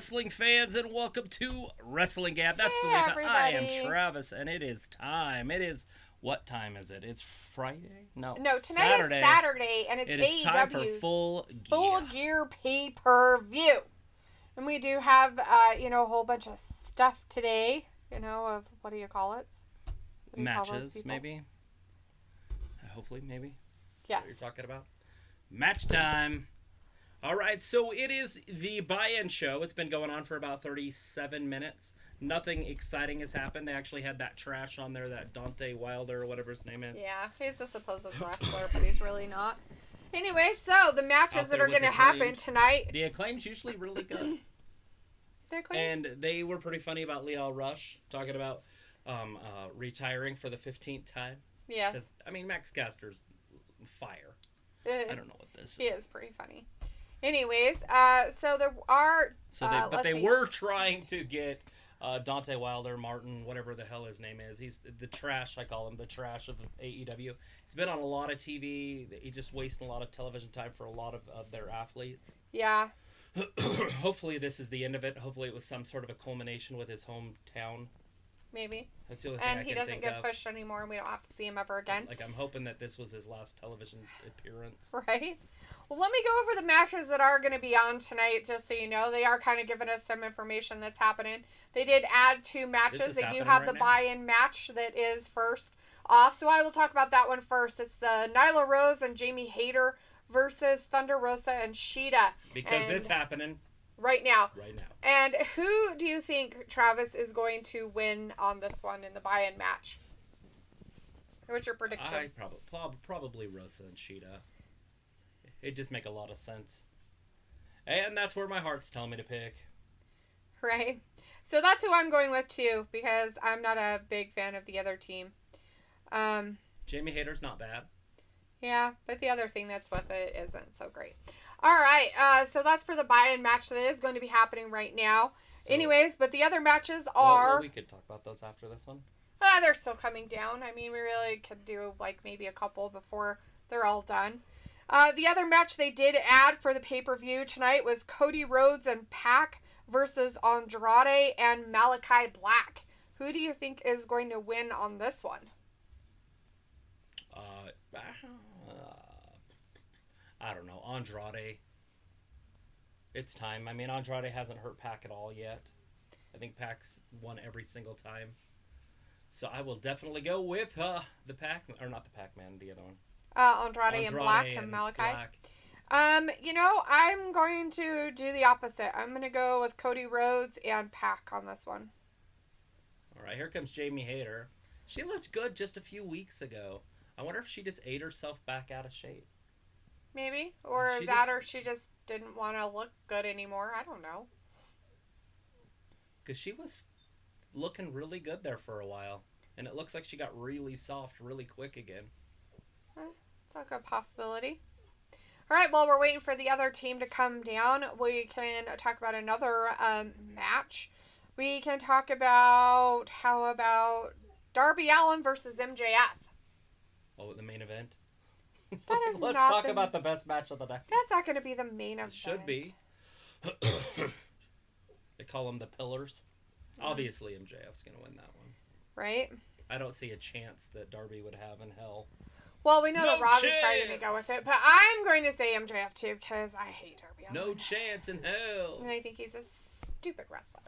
wrestling fans, and welcome to Wrestling Gap. That's hey, the way everybody. I am Travis, and it is time. What time is it? It's Friday? No, tonight Saturday. is Saturday, and it's It is time for AEW's Full Gear pay-per-view. And we do have, a whole bunch of stuff today, of, what do you call it? Matches, maybe? Hopefully, maybe? Yes. What you're talking about? Match time. All right, so it is the buy-in show. It's been going on for about 37 minutes. Nothing exciting has happened. They actually had that trash on there, that Dante Wilder or whatever his name is. Yeah, he's a supposed wrestler, but he's really not. Anyway, so the matches that are going to happen tonight. The Acclaim's usually really good. And they were pretty funny about Leo Rush, talking about retiring for the 15th time. Yes. Max Caster's fire. I don't know what this is. He is pretty funny. Anyways, so there are... they were trying to get Dante Wilder, Martin, whatever the hell his name is. He's the trash, I call him, the trash of AEW. He's been on a lot of TV. He's just wasting a lot of television time for a lot of their athletes. Yeah. Hopefully this is the end of it. Hopefully it was some sort of a culmination with his hometown. Maybe. That's the only thing I can he doesn't get pushed anymore, and we don't have to see him ever again. I'm hoping that this was his last television appearance. Right. Well, let me go over the matches that are going to be on tonight, just so you know. They are kind of giving us some information that's happening. They did add 2 matches. They do have the buy-in match that is first off, so I will talk about that one first. It's the Nyla Rose and Jamie Hayter versus Thunder Rosa and Shida. Because it's happening. Right now. Right now. And who do you think, Travis, is going to win on this one in the buy-in match? What's your prediction? Probably Rosa and Shida. It just make a lot of sense. And that's where my heart's telling me to pick. Right. So that's who I'm going with, too, because I'm not a big fan of the other team. Jamie Hayter's not bad. Yeah, but the other thing that's with it isn't so great. All right, so that's for the buy-in match that is going to be happening right now. So, anyways, but the other matches are... Well, we could talk about those after this one. They're still coming down. We really could do, maybe a couple before they're all done. The other match they did add for the pay-per-view tonight was Cody Rhodes and Pac versus Andrade and Malakai Black. Who do you think is going to win on this one? I don't know. Andrade. It's time. Andrade hasn't hurt Pac at all yet. I think Pac's won every single time. So I will definitely go with the Pac, or not the Pac-Man, the other one. Andrade and Black and Malakai. Black. I'm going to do the opposite. I'm going to go with Cody Rhodes and Pac on this one. All right, here comes Jamie Hayter. She looked good just a few weeks ago. I wonder if she just ate herself back out of shape. Maybe. Or she just didn't want to look good anymore. I don't know. Because she was looking really good there for a while. And it looks like she got really soft really quick again. It's a good possibility. All right, well, we're waiting for the other team to come down. We can talk about another match. We can talk about, how about Darby Allin versus MJF? Oh, the main event? That is Let's talk about the best match of the night. That's not going to be the main event. It should be. They call them the Pillars. Obviously, MJF's going to win that one. Right? I don't see a chance that Darby would have in hell. Well, we know that Rob is probably going to go with it, but I'm going to say MJF too because I hate Darby Allin. No chance in hell. And I think he's a stupid wrestler.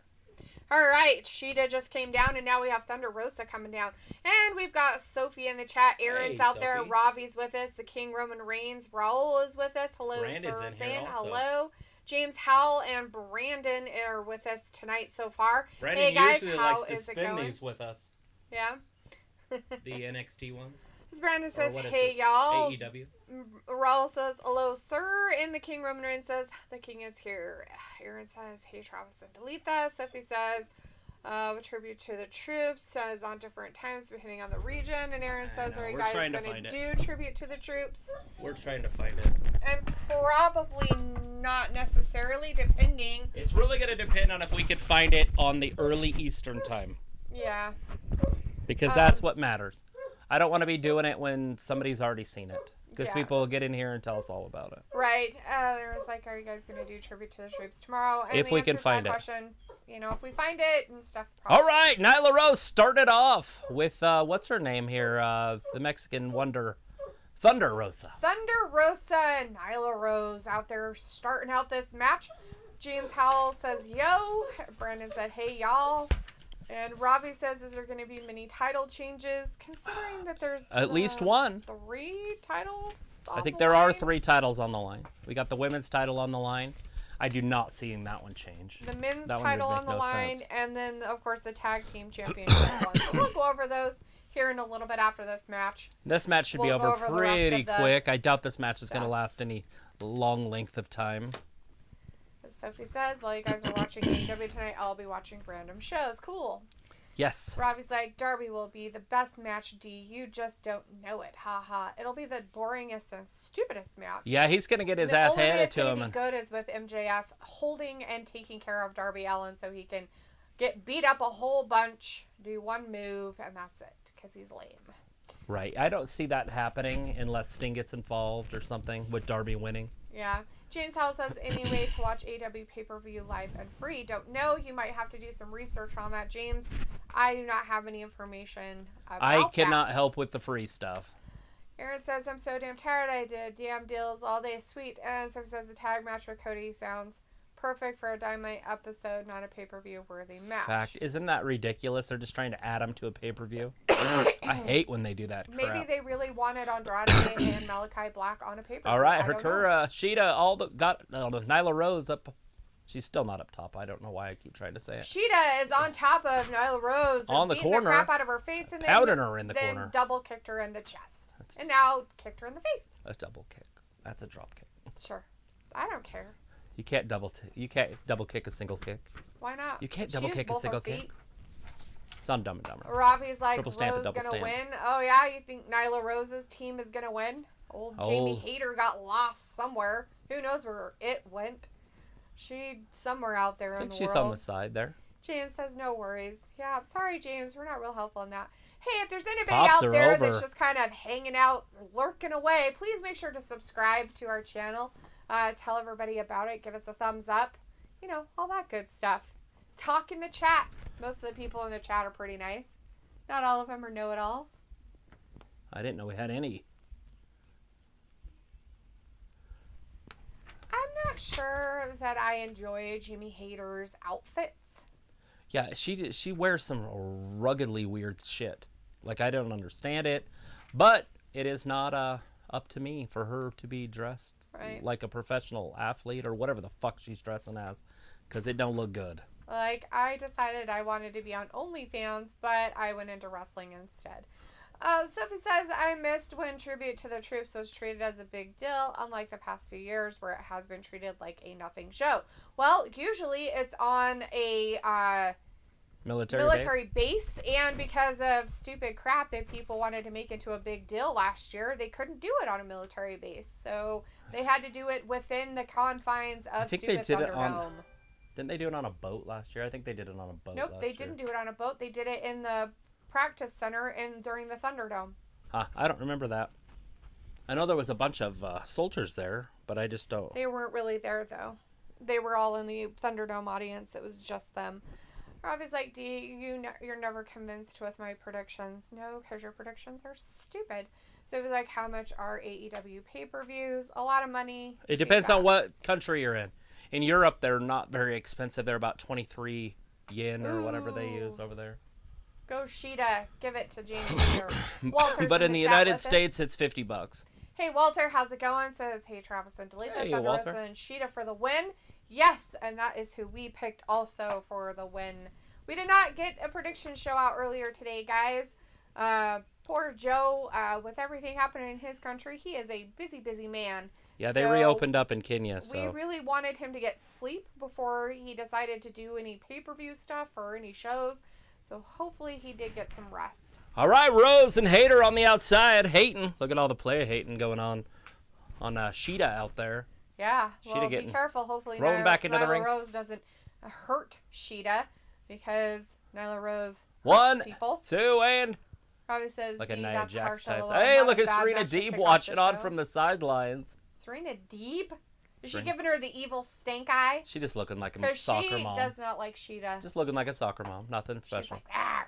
All right, Shida just came down, and now we have Thunder Rosa coming down. And we've got Sophie in the chat. Aaron's out there. Ravi's with us. The King Roman Reigns. Raul is with us. Hello, Brandon's sir. Saying hello. James Howell and Brandon are with us tonight so far. Brandon hey, guys, usually how likes to is it spin going? these with us. Yeah? The NXT ones. Brandon says, hey, y'all. AEW. Raul says, hello, sir. And the King Roman Reigns says, the King is here. Aaron says, hey, Travis, and delete that. Sophie says, a tribute to the troops. Says on different times depending on the region. And Aaron says, are you guys going to do tribute to the troops? We're trying to find it. And probably not necessarily, depending. It's really going to depend on if we could find it on the early Eastern time. Yeah. Because that's what matters. I don't want to be doing it when somebody's already seen it. Because people will get in here and tell us all about it. Right. There was like, are you guys going to do tribute to the troops tomorrow? And if we can find it. Question, if we find it and stuff. All right. Nyla Rose started off with, what's her name here? The Mexican wonder. Thunder Rosa. Thunder Rosa and Nyla Rose out there starting out this match. James Howell says, yo. Brandon said, hey, y'all. And Robbie says, is there going to be many title changes? Considering that there's at least one. 3 titles on I think the there line. are 3 titles on the line. We got the women's title on the line. I do not see that one change. The men's title on the line. Sense. And then, of course, the tag team championship one. So we'll go over those here in a little bit after this match. This match should be over pretty quick. I doubt this match is going to last any long length of time. As Sophie says, while you guys are watching AEW tonight, I'll be watching random shows. Cool. Yes. Robbie's like, Darby will be the best match, D. You just don't know it. Ha ha. It'll be the boringest and stupidest match. Yeah, he's going to get his ass handed to him. The only way it's going to be good is with MJF holding and taking care of Darby Allin so he can get beat up a whole bunch, do one move, and that's it, because he's lame. Right. I don't see that happening unless Sting gets involved or something with Darby winning. Yeah. James Howell says, any way to watch AEW pay-per-view live and free? Don't know. You might have to do some research on that, James. I do not have any information about I cannot help with the free stuff. Aaron says, I'm so damn tired. I did damn deals all day. Sweet. And so says the tag match with Cody sounds perfect for a Dynamite episode, not a pay-per-view worthy match. Fact, isn't that ridiculous? They're just trying to add them to a payper-view. I hate when they do that crap. Maybe they really wanted Andrade and Malakai Black on a pay-per-view. All right, Hikaru, Shida, got Nyla Rose up. She's still not up top. I don't know why I keep trying to say it. Shida is on top of Nyla Rose. On the corner. The crap out of her face and pounding her in the then corner. Double kicked her in the chest. And now kicked her in the face. A double kick. That's a drop kick. Sure. I don't care. You can't double kick a single kick. Why not? You can't double kick a single kick. It's on Dumb and Dumber. Robbie's like, Triple stamp Rose and double gonna stamp. win. Oh yeah, you think Nyla Rose's team is gonna win? Old Jamie Hayter got lost somewhere. Who knows where it went? She somewhere out there in the world. She's on the side there. James says, no worries. Yeah, I'm sorry, James. We're not real helpful in that. Hey, if there's anybody out there that's just kind of hanging out, lurking away, please make sure to subscribe to our channel. Tell everybody about it. Give us a thumbs up. You know, all that good stuff. Talk in the chat. Most of the people in the chat are pretty nice. Not all of them are know-it-alls. I didn't know we had any. I'm not sure that I enjoy Jimmy Hayter's outfits. Yeah, she wears some ruggedly weird shit. Like, I don't understand it. But it is not up to me for her to be dressed like a professional athlete or whatever the fuck she's dressing as, because it don't look good. Like, I decided I wanted to be on OnlyFans, but I went into wrestling instead. Sophie says, I missed when Tribute to the Troops was treated as a big deal, unlike the past few years where it has been treated like a nothing show. Well, usually it's on a military base, and because of stupid crap that people wanted to make into a big deal last year, they couldn't do it on a military base. So they had to do it within the confines of stupid Thunderdome. Didn't they do it on a boat last year? I think they did it on a boat last year. Nope, they didn't do it on a boat. They did it in the practice center and during the Thunderdome. I don't remember that. I know there was a bunch of soldiers there, but I just don't. They weren't really there, though. They were all in the Thunderdome audience. It was just them. Robbie's like, you're never convinced with my predictions. No, because your predictions are stupid. So it was like, how much are AEW pay-per-views? A lot of money. It depends on what country you're in. In Europe, they're not very expensive. They're about 23 yen or whatever they use over there. Go Shida. Give it to Jamie here. Walter's but in the United States, it's $50. Hey, Walter, how's it going? Says, hey, Travis and Delete that. Thunder Walter. Rosa and Shida for the win. Yes, and that is who we picked also for the win. We did not get a prediction show out earlier today, guys. Poor Joe, with everything happening in his country, he is a busy man. Yeah, they reopened up in Kenya, so. We really wanted him to get sleep before he decided to do any pay-per-view stuff or any shows. So hopefully he did get some rest. All right, Rose and Hayter on the outside, hating. Look at all the play hating going on Shida out there. Yeah, well, be careful. Hopefully Nyla Rose doesn't hurt Shida, because Nyla Rose hurts people. 1, 2, and... Probably says like a D, Nia Jax type. LOL. Hey, Not look a at bad Serena match to Deeb kick watching off the on show. from the sidelines. Serena Deeb? Is she giving her the evil stink eye? She just looking like a soccer mom. Because she does not like Shida. Just looking like a soccer mom. Nothing special. She's like, ah.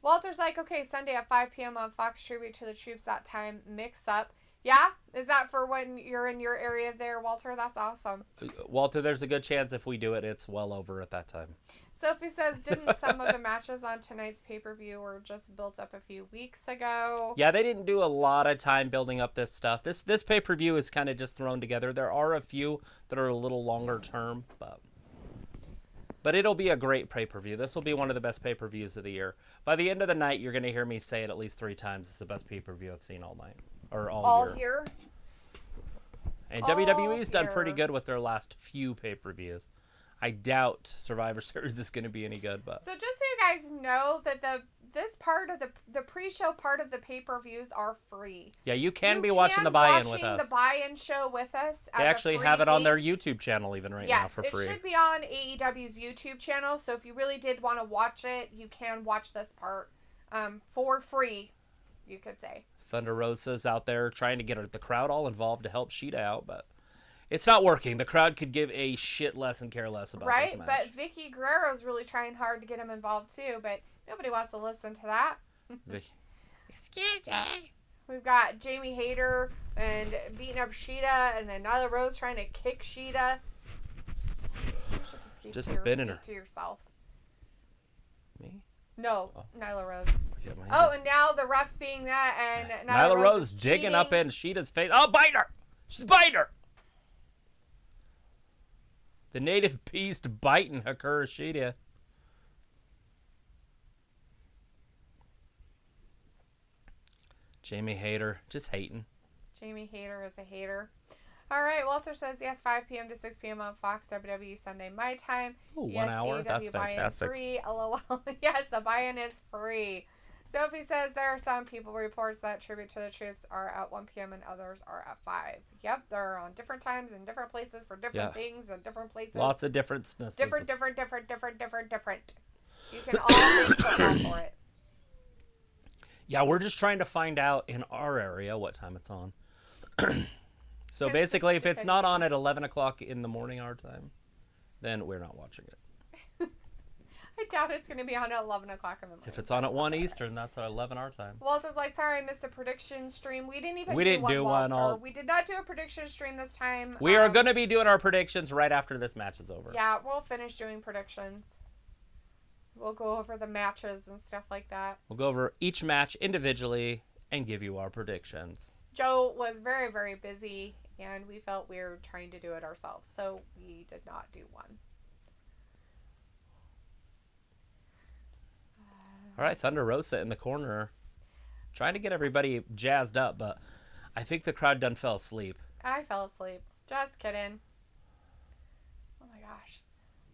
Walter's like, okay, Sunday at 5 p.m. on Fox, tribute to the troops that time. Mix up. Yeah? Is that for when you're in your area there, Walter? That's awesome. Walter, there's a good chance if we do it, it's well over at that time. Sophie says, didn't some of the matches on tonight's pay-per-view were just built up a few weeks ago? Yeah, they didn't do a lot of time building up this stuff. This pay-per-view is kind of just thrown together. There are a few that are a little longer term, but it'll be a great pay-per-view. This will be one of the best pay-per-views of the year. By the end of the night, you're going to hear me say it at least 3 times. It's the best pay-per-view I've seen all night. Or all year. And WWE's done pretty good with their last few pay-per-views. I doubt Survivor Series is going to be any good, but so just so you guys know that this part of the pre-show part of the pay-per-views are free. Yeah, you can be watching the buy-in with us. The buy-in show with us. They actually have it on their YouTube channel even now for free. Yes, it should be on AEW's YouTube channel. So if you really did want to watch it, you can watch this part for free. You could say. Thunder Rosa's out there trying to get the crowd all involved to help Shida out, but it's not working. The crowd could give a shit less and care less about this match. But Vicky Guerrero's really trying hard to get him involved too, but nobody wants to listen to that. Excuse me. We've got Jamie Hayter and beating up Shida, and then Nyla Rose trying to kick Shida. You should just keep your feet to yourself. Me? No, Nyla Rose. Oh, and now the refs being that, and Nyla Rose digging up in Shida's face. Oh, bite her! She's biting her! The native beast biting Hikaru Shida. Jamie Hayter, just hating. Jamie Hayter is a hater. All right, Walter says yes, 5 p.m. to 6 p.m. on Fox, WWE Sunday my time. Ooh, yes, 1 hour? AEW That's fantastic. Free, LOL. Yes, the buy-in is free. Sophie says there are some people reports that tribute to the troops are at 1 p.m. and others are at 5. Yep, they're on different times and different places for different things and different places. Lots of differences. Different. You can all make football for it. Yeah, we're just trying to find out in our area what time it's on. So basically, if it's not on at 11 o'clock in the morning our time, then we're not watching it. I doubt it's going to be on at 11 o'clock in the morning. If it's on at 1 Eastern, that's at 11 our time. Walter's like, sorry, I missed a prediction stream. We didn't even do one. We did not do a prediction stream this time. We are going to be doing our predictions right after this match is over. Yeah, we'll finish doing predictions. We'll go over the matches and stuff like that. We'll go over each match individually and give you our predictions. Joe was very, very busy, and we felt weird trying to do it ourselves, so we did not do one. All right, Thunder Rosa in the corner, trying to get everybody jazzed up, but I think the crowd done fell asleep. I fell asleep. Just kidding. Oh my gosh.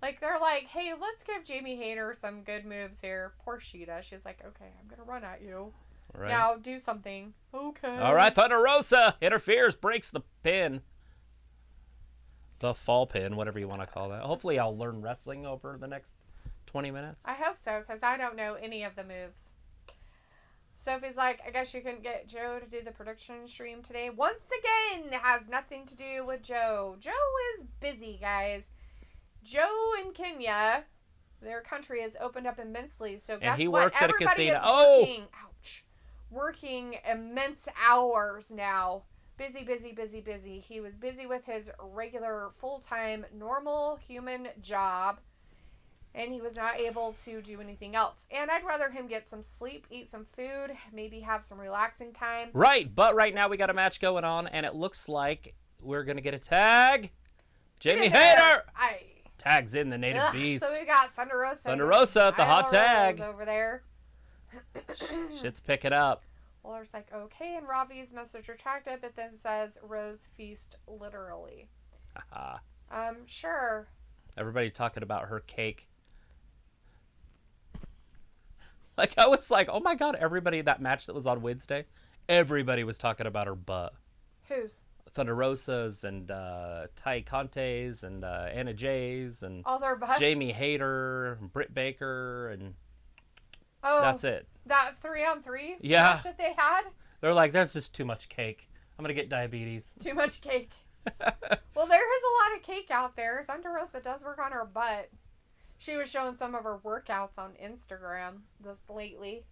Like, they're like, hey, let's give Jamie Hayter some good moves here. Poor Shida. She's like, okay, I'm going to run at you. Right. Now do something. Okay. All right, Thunder Rosa interferes, breaks the pin. The fall pin, whatever you want to call that. Hopefully I'll learn wrestling over the next 20 minutes. I hope so, because I don't know any of the moves. Sophie's like, I guess you couldn't get Joe to do the prediction stream today. Once again, it has nothing to do with Joe. Joe is busy, guys. Joe in Kenya, their country has opened up immensely. So guess he what? Works at a casino. Working immense hours now. Busy. He was busy with his regular full-time normal human job, and he was not able to do anything else. And I'd rather him get some sleep, eat some food, maybe have some relaxing time. Right, but right now we got a match going on, and it looks like we're going to get a tag. Jamie Hayter tags in the native beast. So we got Thunder Rosa. Thunder Rosa at the hot tag. Over there. Shit's picking up. Well, there's like, okay, and Ravi's message retracted, but then says Rose feast literally. Sure. Everybody talking about her cake. Like, I was like, oh my god, everybody, that match that was on Wednesday, everybody was talking about her butt. Whose? Thunder Rosa's and Ty Conte's and Anna Jay's and all their butts? Jamie Hayter and Britt Baker and Oh, that's it. That 3-on-3 yeah. match that they had? They're like, that's just too much cake. I'm going to get diabetes. Too much cake. Well, there is a lot of cake out there. Thunder Rosa does work on her butt. She was showing some of her workouts on Instagram this lately.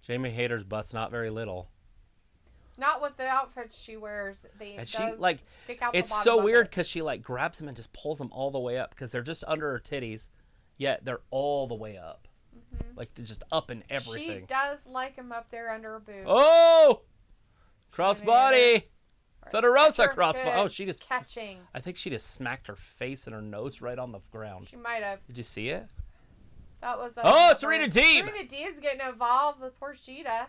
Jamie Hayter's butt's not very little. Not with the outfits she wears. They And stick out the bottom. It's so weird because she like grabs them and just pulls them all the way up because they're just under her titties, yet they're all the way up. Like they're just up in everything. She does like them up there under her boobs. Oh! Crossbody! Thunder Rosa crossbody. Oh, she just catching. I think she just smacked her face and her nose right on the ground. She might have. Did you see it? That was. Serena Deeb! Serena Deeb is getting involved with poor Shida.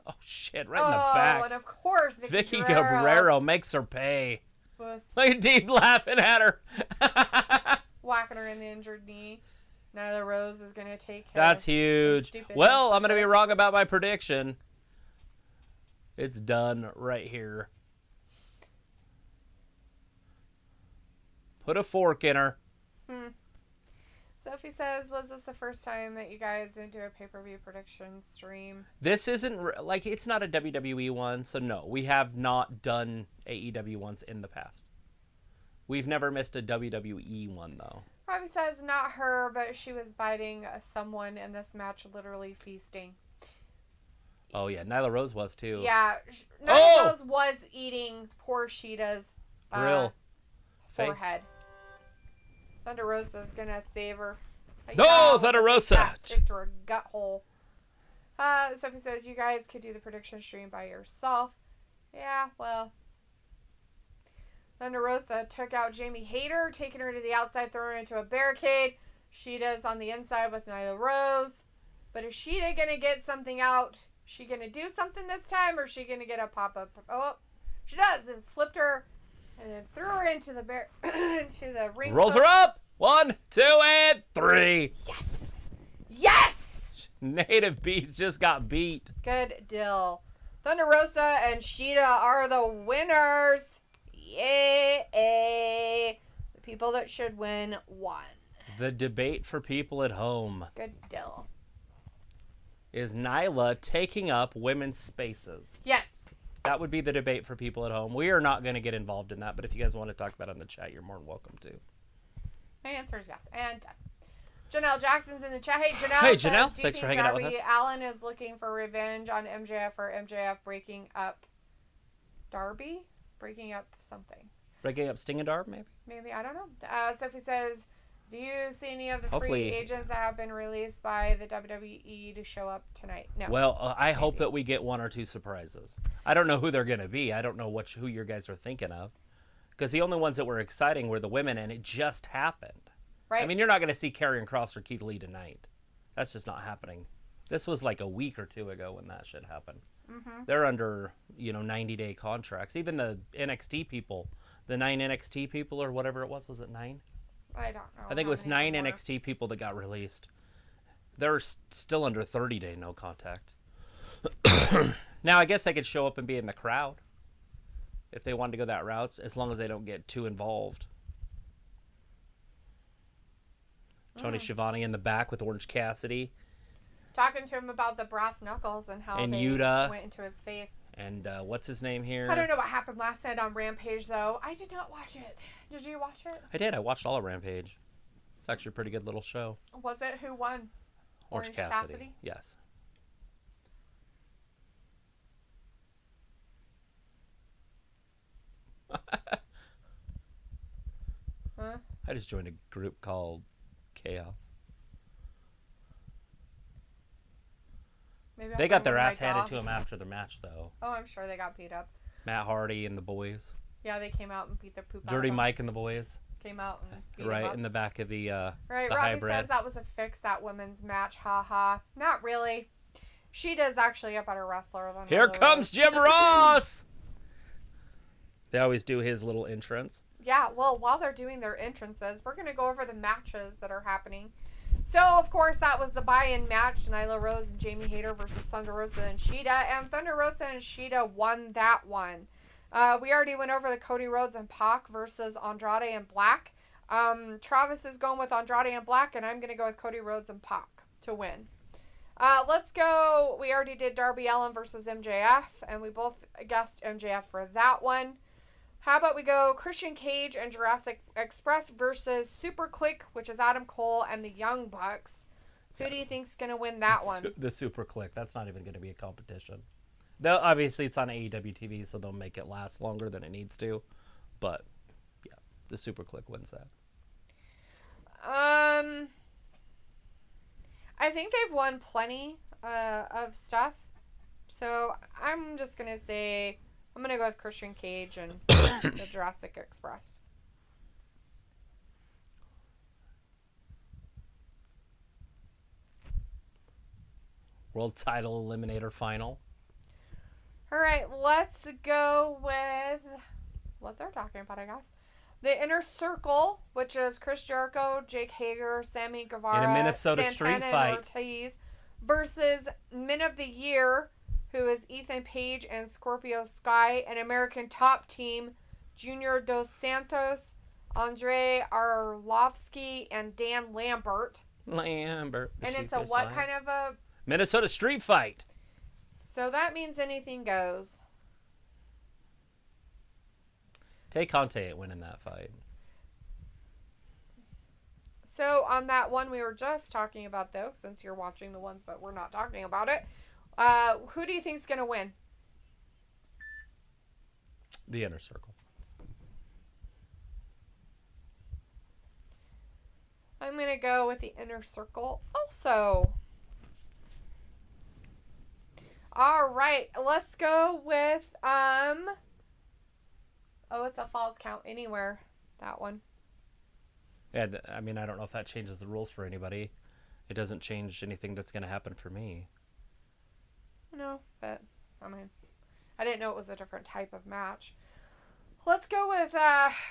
Oh shit! Right in the back. Oh, and of course, Vicky Guerrero makes her pay. Was Look at Deeb laughing at her. whacking her in the injured knee. Nyla Rose is gonna take. That's huge. Well, I'm gonna be wrong about my prediction. It's done right here. Put a fork in her. Sophie says, was this the first time that you guys didn't do a pay-per-view prediction stream? This isn't, like, it's not a WWE one, so no. We have not done AEW ones in the past. We've never missed a WWE one, though. Robbie says, not her, but she was biting someone in this match, literally feasting. Oh, yeah. Nyla Rose was, too. Yeah. Nyla Rose was eating poor Shida's forehead. Thunder Rosa is going to save her. No, Thunder Rosa! Kicked her a gut hole. Sophie says, you guys could do the prediction stream by yourself. Yeah, well. Thunder Rosa took out Jamie Hayter, taking her to the outside, throwing her into a barricade. Shida's on the inside with Nyla Rose. But is Shida going to get something out? Is she going to do something this time, or is she going to get a pop-up? Oh, she does, and flipped her, and then threw her into the into the ring. Rolls her up. 1, 2, and 3. Yes. Yes. Native Beast just got beat. Good deal. Thunder Rosa and Shida are the winners. Yay. The people that should win won. The debate for people at home. Good deal. Is Nyla taking up women's spaces? Yes. That would be the debate for people at home. We are not going to get involved in that, but if you guys want to talk about it in the chat, you're more than welcome to. My answer is yes. And done. Janelle Jackson's in the chat. Hey, Janelle. Hey, Janelle. Thanks for hanging out with us. Darby Allin is looking for revenge on MJF or MJF breaking up Darby? Breaking up something. Breaking up Sting and Darby, maybe? Maybe. I don't know. Sophie says, do you see any of the free agents that have been released by the WWE to show up tonight? No. Well, I hope that we get 1 or 2 surprises. I don't know who they're going to be. I don't know who you guys are thinking of. Because the only ones that were exciting were the women, and it just happened. Right. I mean, you're not going to see Karrion Kross or Keith Lee tonight. That's just not happening. This was like a week or 2 ago when that shit happened. Mm-hmm. They're under, 90-day contracts. Even the NXT people, the 9 NXT people or whatever it was it 9? I don't know. I think it was 9 NXT people that got released. They're still under 30-day no contact. Now, I guess they could show up and be in the crowd if they wanted to go that route, as long as they don't get too involved. Tony Schiavone in the back with Orange Cassidy. Talking to him about the brass knuckles and how they Yuta went into his face. And what's his name here? I don't know what happened last night on Rampage, though. I did not watch it. Did you watch it? I did. I watched all of Rampage. It's actually a pretty good little show. Was it? Who won? Orange Cassidy. Yes. Huh? I just joined a group called Chaos. Maybe they got their ass handed to them after the match, though. Oh, I'm sure they got beat up. Matt Hardy and the boys. Yeah, they came out and beat the poop out Dirty of them. Mike and the boys. Came out and beat right them up. In the back of the right, the Robbie hybrid. says that was a fix, that women's match. Ha ha. Not really. Shida's actually a better wrestler than Here comes Jim Ross! They always do his little entrance. Yeah, well, while they're doing their entrances, we're going to go over the matches that are happening. So, of course, that was the buy-in match. Nyla Rose and Jamie Hayter versus Thunder Rosa and Shida. And Thunder Rosa and Shida won that one. We already went over the Cody Rhodes and Pac versus Andrade and Black. Travis is going with Andrade and Black, and I'm going to go with Cody Rhodes and Pac to win. Let's go. We already did Darby Allin versus MJF, and we both guessed MJF for that one. How about we go Christian Cage and Jurassic Express versus Super Click, which is Adam Cole and the Young Bucks. Who do you think's going to win that one? The Super Click. That's not even going to be a competition. Though obviously it's on AEW TV, so they'll make it last longer than it needs to. But yeah, the Super Click wins that. I think they've won plenty of stuff. So I'm just going to say I'm going to go with Christian Cage and the Jurassic Express. World title eliminator final. All right, let's go with what they're talking about, I guess. The Inner Circle, which is Chris Jericho, Jake Hager, Sammy Guevara, in a Minnesota Santana street fight, Ortiz, versus Men of the Year, who is Ethan Page and Scorpio Sky, and American Top Team, Junior Dos Santos, Andre Arlovsky, and Dan Lambert. And it's a what kind of a... Minnesota street fight. So that means anything goes. Tay Conti ain't winning that fight. So on that one we were just talking about, though, since you're watching the ones but we're not talking about it, who do you think's going to win? The Inner Circle. I'm going to go with the Inner Circle also. All right, let's go with, it's a Falls Count Anywhere, that one. Yeah, I mean, I don't know if that changes the rules for anybody. It doesn't change anything that's going to happen for me. No, but, I mean, I didn't know it was a different type of match. Let's go with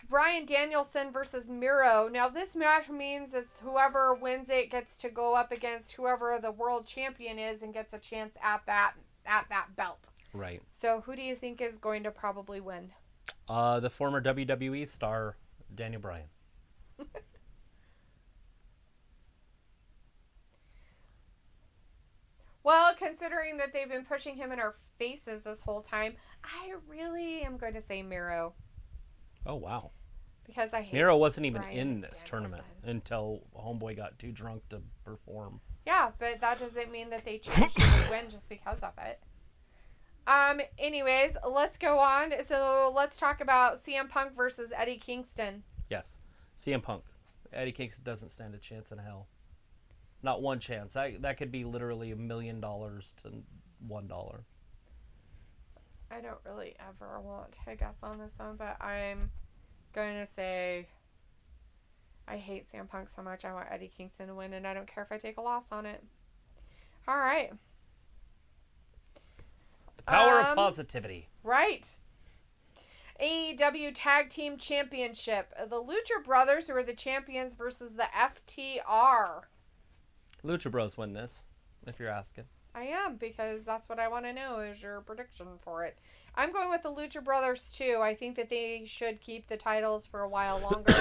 Bryan Danielson versus Miro. Now, this match means that whoever wins it gets to go up against whoever the world champion is and gets a chance at that belt. Right. So, who do you think is going to probably win? The former WWE star, Daniel Bryan. Well, considering that they've been pushing him in our faces this whole time, I really am going to say Miro. Oh, wow. Because I hate Miro wasn't even Bryan in this Danielson. tournament until Homeboy got too drunk to perform. Yeah, but that doesn't mean that they changed who would win just because of it. Anyways, let's go on. So let's talk about CM Punk versus Eddie Kingston. Yes. CM Punk. Eddie Kingston doesn't stand a chance in hell. Not one chance. That could be literally $1 million to $1. I don't really ever want to guess on this one, but I'm going to say I hate CM Punk so much. I want Eddie Kingston to win, and I don't care if I take a loss on it. All right. The power of positivity. Right. AEW Tag Team Championship. The Lucha Brothers, who are the champions, versus the FTR. Lucha Bros win this, if you're asking. I am, because that's what I want to know is your prediction for it. I'm going with the Lucha Brothers, too. I think that they should keep the titles for a while longer.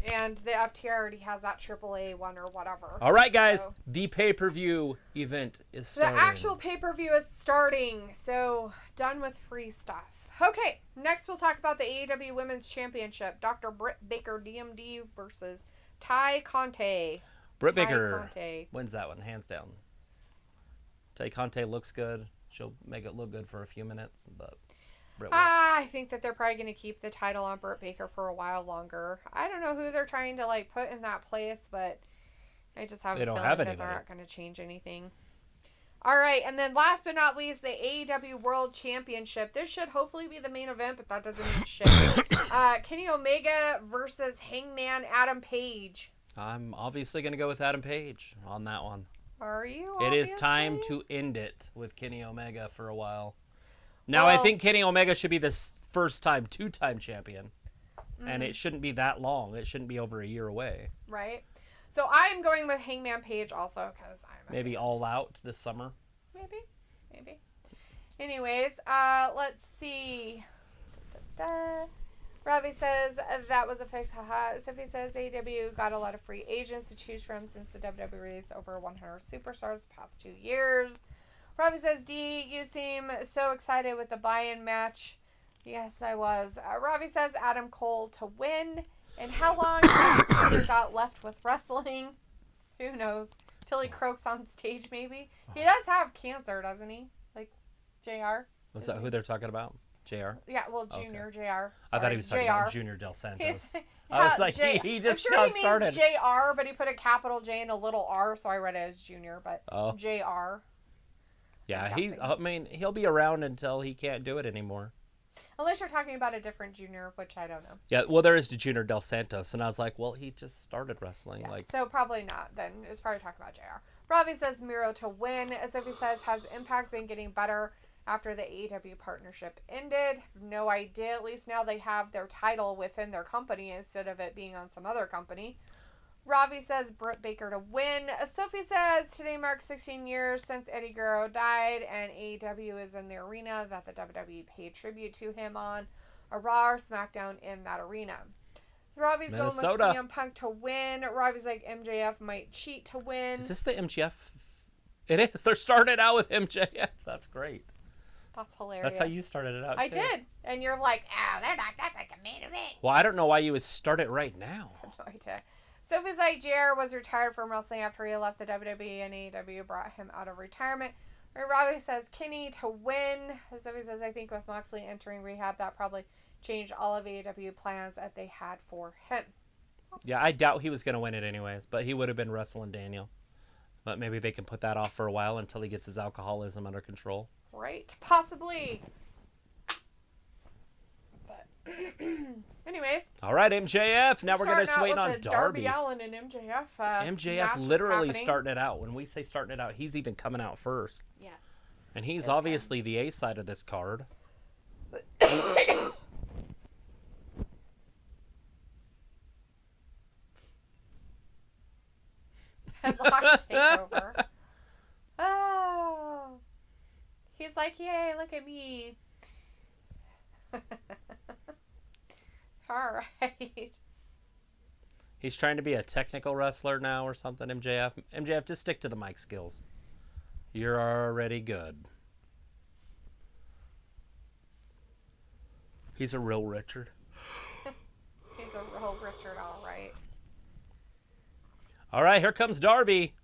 And the FTR already has that AAA one or whatever. All right, guys. So, the pay-per-view event is starting. The actual pay-per-view is starting. So, done with free stuff. Okay, next we'll talk about the AEW Women's Championship. Dr. Britt Baker, DMD, versus Tay Conti. Britt Baker wins that one, hands down. Tay Conti looks good. She'll make it look good for a few minutes, but Britt wins. I think that they're probably going to keep the title on Britt Baker for a while longer. I don't know who they're trying to put in that place, but I just have a feeling that they're not going to change anything. All right, and then last but not least, the AEW World Championship. This should hopefully be the main event, but that doesn't mean shit. Kenny Omega versus Hangman Adam Page. I'm obviously going to go with Adam Page on that one. Are you? It is time to end it with Kenny Omega for a while. Now, I think Kenny Omega should be the first-time, two-time champion. And it shouldn't be that long. It shouldn't be over a year away. Right. So I'm going with Hangman Page also because I'm maybe All Out this summer. Maybe. Anyways, let's see. Ravi says that was a fix. Haha. Sophie says AEW got a lot of free agents to choose from since the WWE released over 100 superstars the past 2 years. Ravi says, D, you seem so excited with the buy-in match. Yes, I was. Ravi says Adam Cole to win. And how long has Junior got left with wrestling? Who knows? Till he croaks on stage, maybe. He does have cancer, doesn't he? Like JR. What's that? Who they're talking about? JR? Yeah, well, Junior, okay. JR. Sorry, I thought he was talking JR. about Junior Del Santos. I was like, he just I'm sure got started. Means JR, but he put a capital J and a little R, so I read it as Junior, but JR. Yeah, he'll be around until he can't do it anymore. Unless you're talking about a different Junior, which I don't know. Yeah, well, there is the Junior Del Santos, and I was like, well, he just started wrestling. Yeah, so probably not. Then it's probably talking about JR. Ravi says Miro to win. As if he says, has Impact been getting better after the AEW partnership ended? No idea. At least now they have their title within their company instead of it being on some other company. Ravi says Britt Baker to win. Sophie says today marks 16 years since Eddie Guerrero died and AEW is in the arena that the WWE paid tribute to him on a Raw or SmackDown in that arena. Ravi's going with CM Punk to win. Ravi's like MJF might cheat to win. Is this the MJF? It is. They're starting out with MJF. That's great. That's hilarious. That's how you started it out, I did. And you're like, they're not, that's like a main event. Well, I don't know why you would start it right now. I have no idea. Sophie's like, JR was retired from wrestling after he left the WWE and AEW brought him out of retirement. And Robbie says Kenny to win. Sophie says, I think with Moxley entering rehab, that probably changed all of AEW plans that they had for him. Yeah, I doubt he was going to win it anyways, but he would have been wrestling Daniel. But maybe they can put that off for a while until he gets his alcoholism under control. Right, possibly. But anyways. All right, MJF. Now we're going to wait on Darby. Darby Allin and MJF. MJF literally starting it out. When we say starting it out, he's even coming out first. Yes. And he's obviously the A side of this card. Headlock takeover. Oh. He's like, yay, look at me. All right. He's trying to be a technical wrestler now or something, MJF. MJF, just stick to the mic skills. You're already good. He's a real Richard. He's a real Richard, all right. All right, here comes Darby.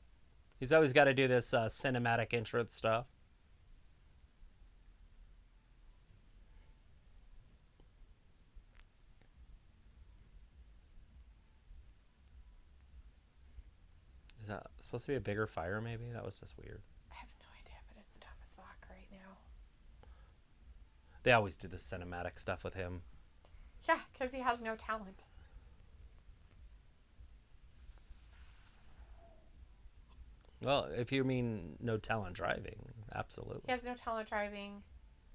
He's always got to do this cinematic intro stuff. Is that supposed to be a bigger fire, maybe? That was just weird. I have no idea, but it's dumb as fuck right now. They always do the cinematic stuff with him. Yeah, because he has no talent. Well, if you mean no talent driving, absolutely. He has no talent driving.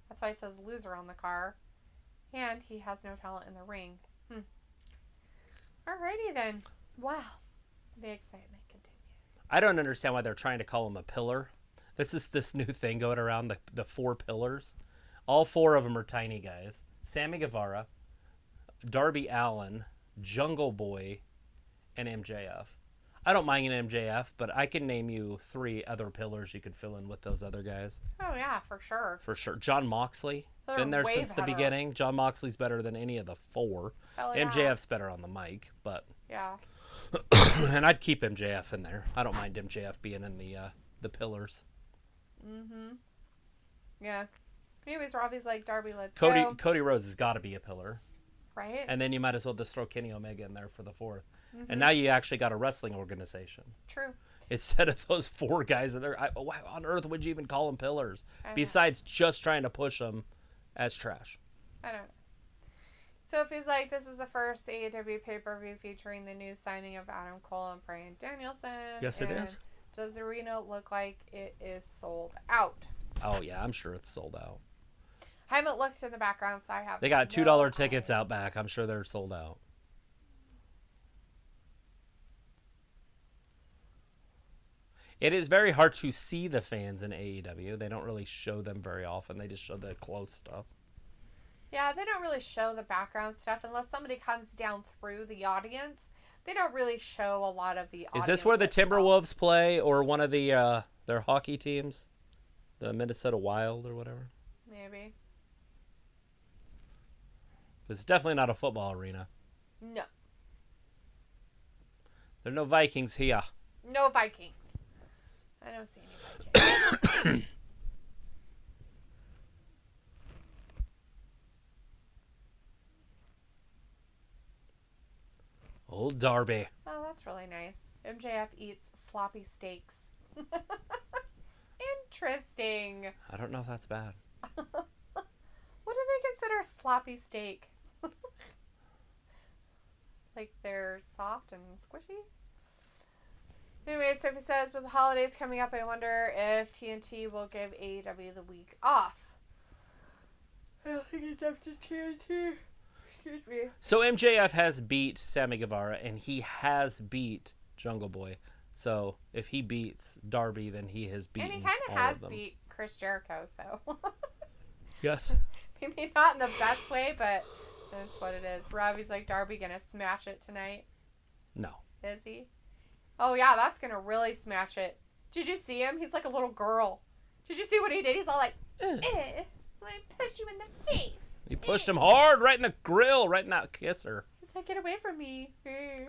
That's why it says loser on the car. And he has no talent in the ring. Alrighty then. Wow. The excitement continues. I don't understand why they're trying to call him a pillar. This is this new thing going around, the 4 pillars. All 4 of them are tiny guys. Sammy Guevara, Darby Allin, Jungle Boy, and MJF. I don't mind an MJF, but I can name you 3 other pillars you could fill in with those other guys. Oh, yeah, for sure. For sure. John Moxley, been there since the beginning. John Moxley's better than any of the 4. Hell yeah. MJF's better on the mic, but... Yeah. And I'd keep MJF in there. I don't mind MJF being in the pillars. Mm-hmm. Yeah. Anyways, Robbie's like, Darby, let's go. Cody Rhodes has got to be a pillar. Right? And then you might as well just throw Kenny Omega in there for the 4th. Mm-hmm. And now you actually got a wrestling organization. True. Instead of those 4 guys in there, why on earth would you even call them pillars? Besides just trying to push them as trash. I don't know. Sophie's like, this is the first AEW pay-per-view featuring the new signing of Adam Cole and Bryan Danielson. Yes, it is. Does the arena look like it is sold out? Oh, yeah, I'm sure it's sold out. I haven't looked in the background, so I haven't. They got $2 tickets out back. I'm sure they're sold out. It is very hard to see the fans in AEW. They don't really show them very often. They just show the close stuff. Yeah, they don't really show the background stuff unless somebody comes down through the audience. They don't really show a lot of the audience. Is this where the itself. Timberwolves play, or one of the their hockey teams? The Minnesota Wild or whatever? Maybe. It's definitely not a football arena. No. There are no Vikings here. No Vikings. I don't see any Vikings. Old Darby. Oh, that's really nice. MJF eats sloppy steaks. Interesting. I don't know if that's bad. What do they consider sloppy steak? Like they're soft and squishy? Anyway, Sophie says, with the holidays coming up, I wonder if TNT will give AEW the week off. I don't think it's up to TNT. Excuse me. So MJF has beat Sammy Guevara, and he has beat Jungle Boy. So if he beats Darby, then he has beaten all of them. And he kind of has beat Chris Jericho, so. Yes. Maybe not in the best way, but that's what it is. Robbie's like, Darby gonna smash it tonight? No. Is he? Oh, yeah, that's gonna really smash it. Did you see him? He's like a little girl. Did you see what he did? He's all like, let me push you in the face. He pushed him hard, right in the grill, right in that kisser. He's like, get away from me.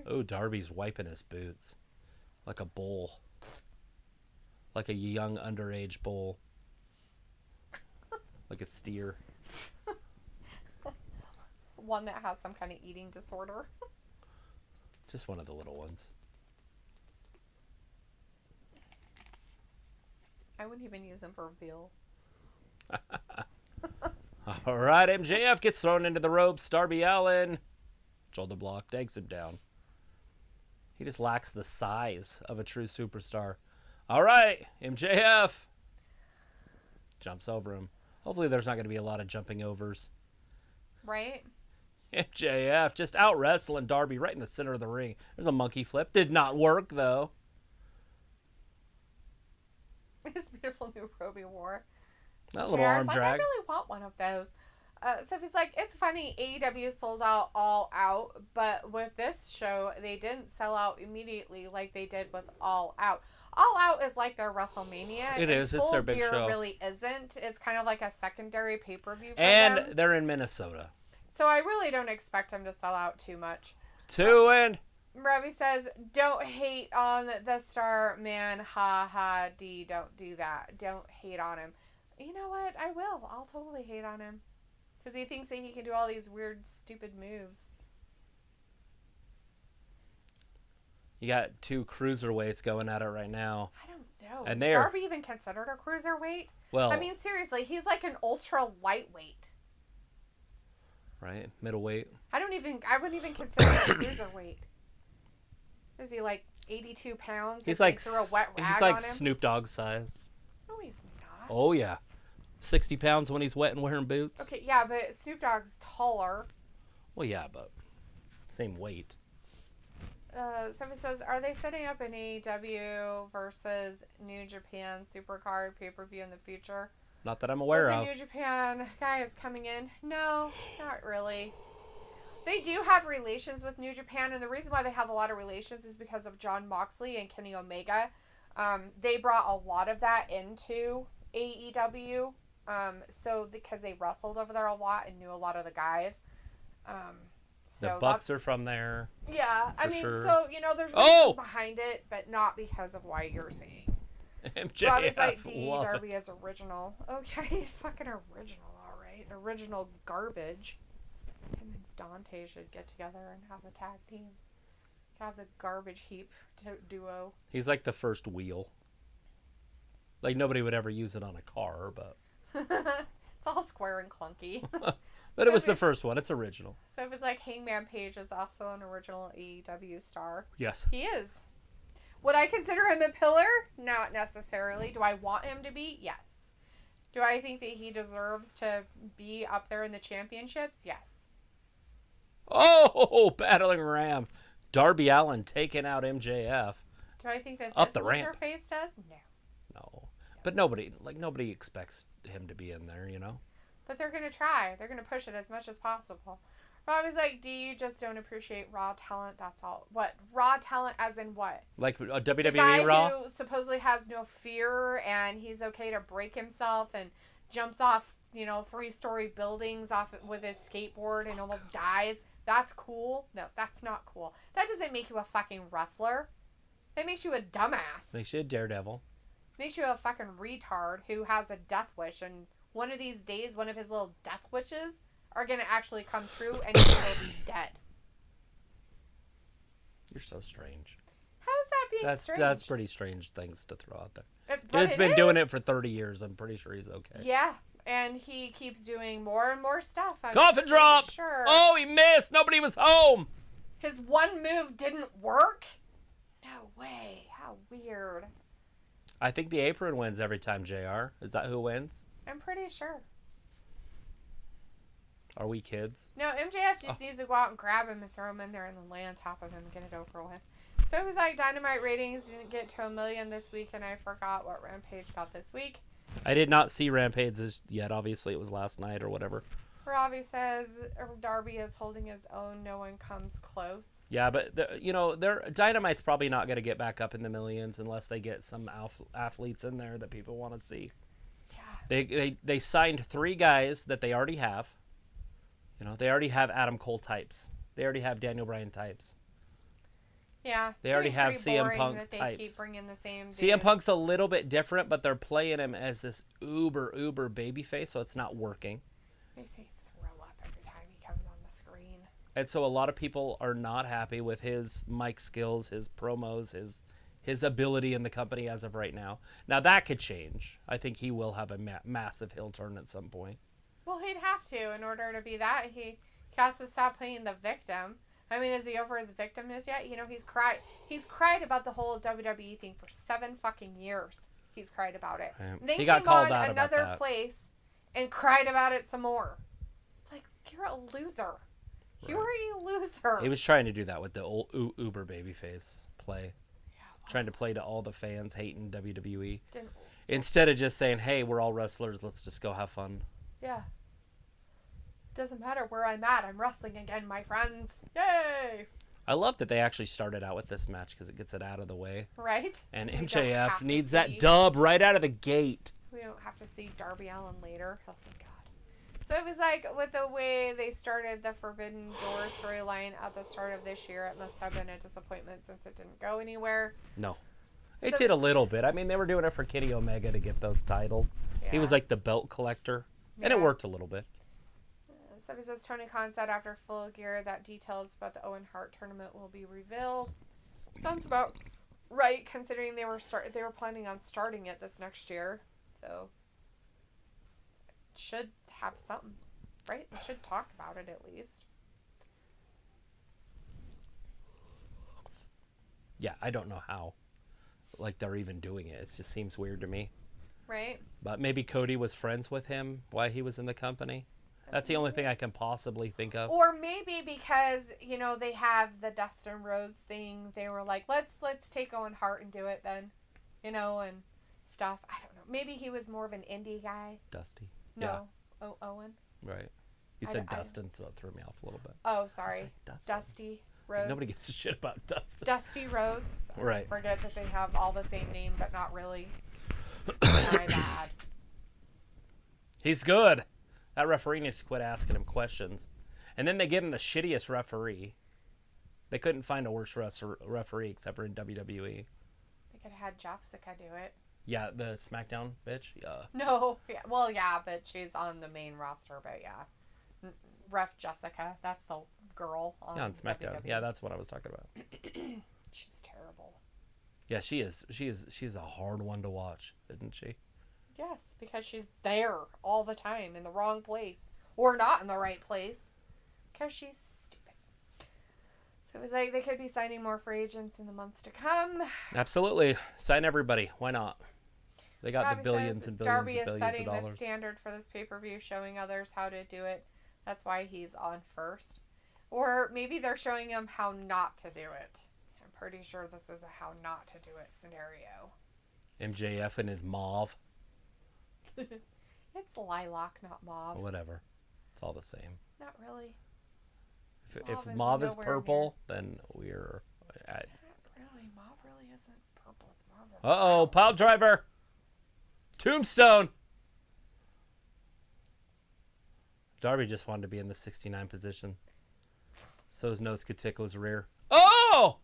Oh, Darby's wiping his boots. Like a bull. Like a young underage bull. Like a steer. One that has some kind of eating disorder. Just one of the little ones. I wouldn't even use him for veal. All right, MJF gets thrown into the ropes. Darby Allin, shoulder block, takes him down. He just lacks the size of a true superstar. All right, MJF jumps over him. Hopefully there's not going to be a lot of jumping overs. Right? MJF just out wrestling Darby right in the center of the ring. There's a monkey flip. Did not work, though. His beautiful new robe he wore. That little arm like, drag. I really want one of those. Sophie's like, it's funny, AEW sold out All Out, but with this show, they didn't sell out immediately like they did with All Out. All Out is like their WrestleMania. It is. It's their big show. Full Gear really isn't. It's kind of like a secondary pay-per-view for them. And they're in Minnesota. So I really don't expect them to sell out too much. Ravi says, don't hate on the star man. Ha ha D. Don't do that. Don't hate on him. You know what? I will. I'll totally hate on him. Because he thinks that he can do all these weird, stupid moves. You got two cruiserweights going at it right now. I don't know. And is Darby even considered a cruiserweight? Well, I mean, seriously, he's like an ultra lightweight. Right? Middleweight. I wouldn't even consider him a cruiserweight. Is he like 82 pounds? He's like, threw a wet rag he's like on him? Snoop Dogg size. No, he's not. Oh, yeah. 60 pounds when he's wet and wearing boots. Okay, yeah, but Snoop Dogg's taller. Well, yeah, but same weight. Somebody says, are they setting up an AEW versus New Japan Supercard pay-per-view in the future? Not that I'm aware of. The New Japan guy is coming in. No, not really. They do have relations with New Japan, and the reason why they have a lot of relations is because of Jon Moxley and Kenny Omega. They brought a lot of that into AEW. So because they wrestled over there a lot and knew a lot of the guys. So the Bucks are from there. Yeah, I mean, sure. so, there's reasons behind it, but not because of why you're saying. MJF, like, Darby is original. Okay, he's fucking original, alright. Original garbage. Him and Dante should get together and have a tag team. Have the garbage heap duo. He's like the first wheel. Like, nobody would ever use it on a car, but... It's all square and clunky. But it was the first one. It's original. So if it's like Hangman Page is also an original AEW star. Yes. He is. Would I consider him a pillar? Not necessarily. Do I want him to be? Yes. Do I think that he deserves to be up there in the championships? Yes. Oh, battling ram. Darby Allin taking out MJF. Do I think that up this the ramp. face does? No. No. But nobody expects him to be in there, But they're going to try. They're going to push it as much as possible. Robbie's like, do you just don't appreciate Raw talent? That's all. What? Raw talent as in what? Like a WWE the guy Raw? Who supposedly has no fear and he's okay to break himself and jumps off, 3-story buildings off with his skateboard and almost dies. That's cool? No, that's not cool. That doesn't make you a fucking wrestler. That makes you a dumbass. Makes you a daredevil. Makes you a fucking retard who has a death wish, and one of these days, one of his little death wishes are going to actually come true, and he will be dead. You're so strange. How is that being strange? That's pretty strange things to throw out there. It's been doing it for 30 years. I'm pretty sure he's okay. Yeah, and he keeps doing more and more stuff. Coffin drop! Sure. Oh, he missed! Nobody was home! His one move didn't work? No way. How weird. I think the apron wins every time, JR. Is that who wins? I'm pretty sure. Are we kids? No, MJF just needs to go out and grab him and throw him in there and then lay on top of him and get it over with. So it was like Dynamite ratings didn't get to 1 million this week, and I forgot what Rampage got this week. I did not see Rampage yet. Obviously, it was last night or whatever. Robbie says Darby is holding his own. No one comes close. Yeah, but their Dynamite's probably not going to get back up in the millions unless they get some athletes in there that people want to see. Yeah. They signed 3 guys that they already have. They already have Adam Cole types. They already have Daniel Bryan types. Yeah. They already have CM Punk that they types. Keep bringing the same dude. CM Punk's a little bit different, but they're playing him as this uber babyface, so it's not working. Makes me throw up every time he comes on the screen. And so a lot of people are not happy with his mic skills, his promos, his ability in the company as of right now. Now that could change. I think he will have a massive heel turn at some point. Well, he'd have to in order to be that. He has to stop playing the victim. I mean, is he over his victimness yet? He's cried about the whole WWE thing for 7 fucking years. He's cried about it. Then he got called out another about that. place and cried about it some more. It's like, you're a loser. Right. You're a loser. He was trying to do that with the old uber babyface play. Yeah, well, trying to play to all the fans hating WWE. Instead of just saying, hey, we're all wrestlers, let's just go have fun. Yeah. Doesn't matter where I'm at. I'm wrestling again, my friends. Yay! I love that they actually started out with this match because it gets it out of the way. Right? And MJF needs that dub right out of the gate. We don't have to see Darby Allin later. Oh, thank God. So it was like with the way they started the Forbidden Door storyline at the start of this year, it must have been a disappointment since it didn't go anywhere. No. It did a little bit. I mean, they were doing it for Kenny Omega to get those titles. Yeah. He was like the belt collector. And it worked a little bit. So he says Tony Khan said after Full Gear that details about the Owen Hart tournament will be revealed. Sounds about right, considering they were planning on starting it this next year. So it should have something, right? They should talk about it at least. Yeah, I don't know how. Like they're even doing it. It just seems weird to me. Right. But maybe Cody was friends with him while he was in the company. That's the only thing I can possibly think of. Or maybe because, they have the Dustin Rhodes thing. They were like, let's take Owen Hart and do it then. And stuff. I don't know. Maybe he was more of an indie guy. Dusty. No. Yeah. Owen. Right. You said Dustin, so it threw me off a little bit. Oh, sorry. Like, Dusty Rhodes. Nobody gives a shit about Dustin. Dusty Rhodes. Sorry. Right. Forget that they have all the same name, but not really. My bad. He's good. That referee needs to quit asking him questions. And then they give him the shittiest referee. They couldn't find a worse referee except for in WWE. They could have had Jessica do it. Yeah, the SmackDown bitch? Yeah. No. Yeah. Well, yeah, but she's on the main roster, but yeah. Ref Jessica. That's the girl on SmackDown. WWE. Yeah, that's what I was talking about. She's terrible. Yeah, she is. She's a hard one to watch, isn't she? Yes, because she's there all the time in the wrong place. Or not in the right place. Because she's stupid. So it was like they could be signing more free agents in the months to come. Absolutely. Sign everybody. Why not? They got Robbie the billions and billions Darby and billions is setting of dollars. the standard for this pay-per-view, showing others how to do it. That's why he's on first. Or maybe they're showing him how not to do it. I'm pretty sure this is a how not to do it scenario. MJF and his mauve. It's lilac, not mauve. Whatever. It's all the same. Not really. If mauve is purple, then we're at... Not really. Mauve really isn't purple. It's mauve. Uh-oh, pile driver. Tombstone. Darby just wanted to be in the 69 position, so his nose could tickle his rear. Oh!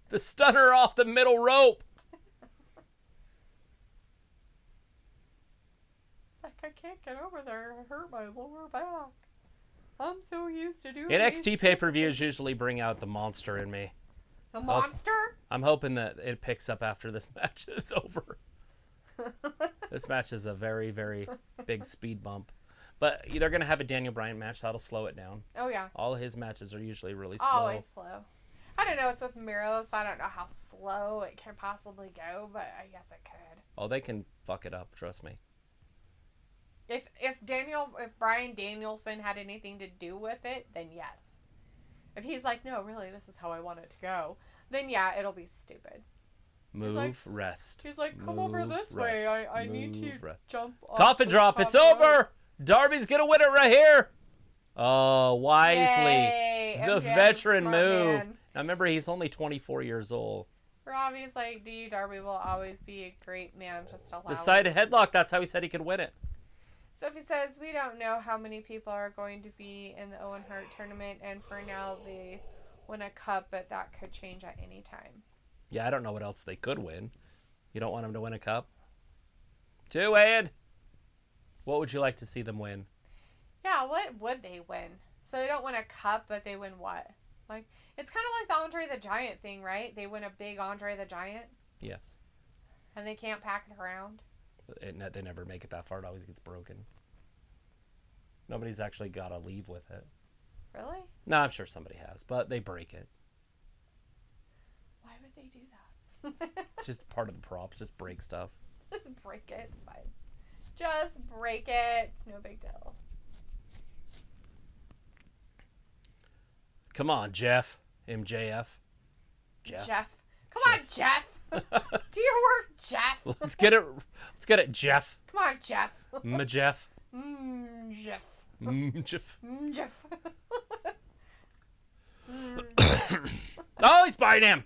The stunner off the middle rope. It's like, I can't get over there. I hurt my lower back. I'm so used to doing NXT pay-per-views usually bring out the monster in me. The monster? I'm hoping that it picks up after this match is over. This match is a very, very big speed bump. But they're going to have a Daniel Bryan match. That'll slow it down. Oh, yeah. All of his matches are usually really slow. Always slow. I don't know. It's with Miro, so I don't know how slow it can possibly go, but I guess it could. Oh, they can fuck it up. Trust me. If Bryan Danielson had anything to do with it, then yes. If he's like, no, really, this is how I want it to go, then yeah, it'll be stupid. Rest. He's like, come over this way. I need to jump off. Coffin drop. It's over. Darby's going to win it right here. Oh, wisely. Yay. The MJF's veteran smart move. man. Now, remember, he's only 24 years old. Robbie's like, D. Darby will always be a great man. Just allow The side headlock, that's how he said he could win it. Sophie says, we don't know how many people are going to be in the Owen Hart tournament, and for now they win a cup, but that could change at any time. Yeah, I don't know what else they could win. You don't want them to win a cup? Two-Ed! What would you like to see them win? Yeah, what would they win? So they don't win a cup, but they win what? Like, it's kind of like the Andre the Giant thing, right? They win a big Andre the Giant. Yes. And they can't pack it around. They never make it that far. It always gets broken. Nobody's actually got to leave with it. Really? No, I'm sure somebody has, but they break it. Why would they do that? Just part of the props. Just break stuff. Just break it. It's fine. Just break it. It's no big deal. Come on, Jeff. MJF. Jeff. Come on, Jeff. Do your work, Jeff. Let's get it, Jeff. Come on, Jeff. Jeff. Jeff. Jeff. Jeff. Oh, he's biting him.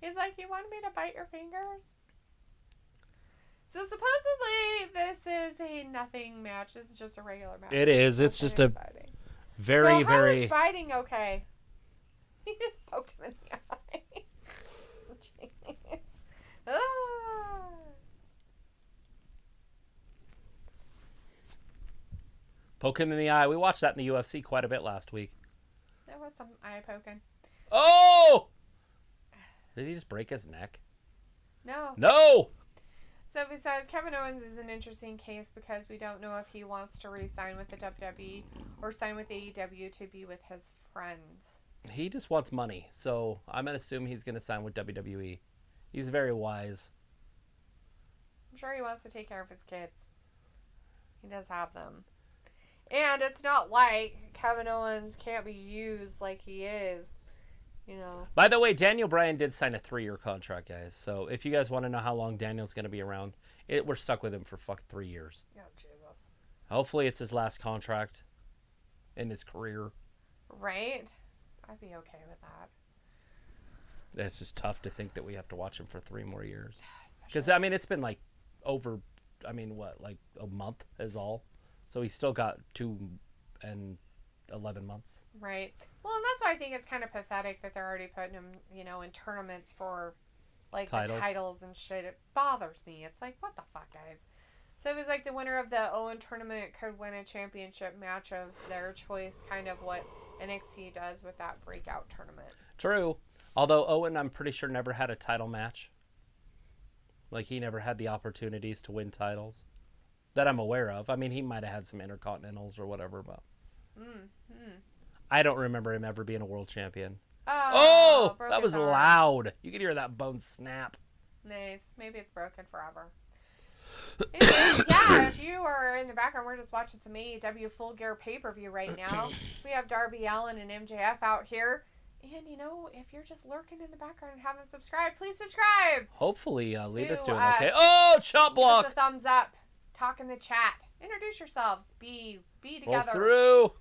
He's like, you wanted me to bite your fingers? So supposedly this is a nothing match. This is just a regular match. It is. It's just exciting. Very, so how very... is biting okay? He just poked him in the eye. Jeez. Ah. Poke him in the eye. We watched that in the UFC quite a bit last week. There was some eye poking. Oh! Did he just break his neck? No. No! So besides, Kevin Owens is an interesting case because we don't know if he wants to re-sign with the WWE or sign with AEW to be with his friends. He just wants money, so I'm going to assume he's going to sign with WWE. He's very wise. I'm sure he wants to take care of his kids. He does have them. And it's not like Kevin Owens can't be used like he is, you know. By the way, Daniel Bryan did sign a 3-year contract, guys. So if you guys want to know how long Daniel's going to be around, we're stuck with him for 3 years. Oh, Jesus. Hopefully it's his last contract in his career. Right? I'd be okay with that. It's just tough to think that we have to watch him for 3 more years. Because, I mean, it's been like over, like a month is all. So he's still got 2 and 11 months. Right. Well, and that's why I think it's kind of pathetic that they're already putting him, in tournaments for, like, the titles and shit. It bothers me. It's like, what the fuck, guys? So it was like the winner of the Owen tournament could win a championship match of their choice, kind of what NXT does with that breakout tournament. True. Although Owen, I'm pretty sure, never had a title match. Like, he never had the opportunities to win titles that I'm aware of. I mean, he might have had some Intercontinentals or whatever, but I don't remember him ever being a world champion. Oh, that was loud. You could hear that bone snap. Nice. Maybe it's broken forever. Anyways, yeah, if you are in the background, we're just watching some AEW Full Gear pay-per-view right now. We have Darby Allin and MJF out here. And, if you're just lurking in the background and haven't subscribed, please subscribe. Hopefully, Lita's doing okay. Oh, chop block. Just a thumbs up. talk in the chat. Introduce yourselves. Be together. Rolls through.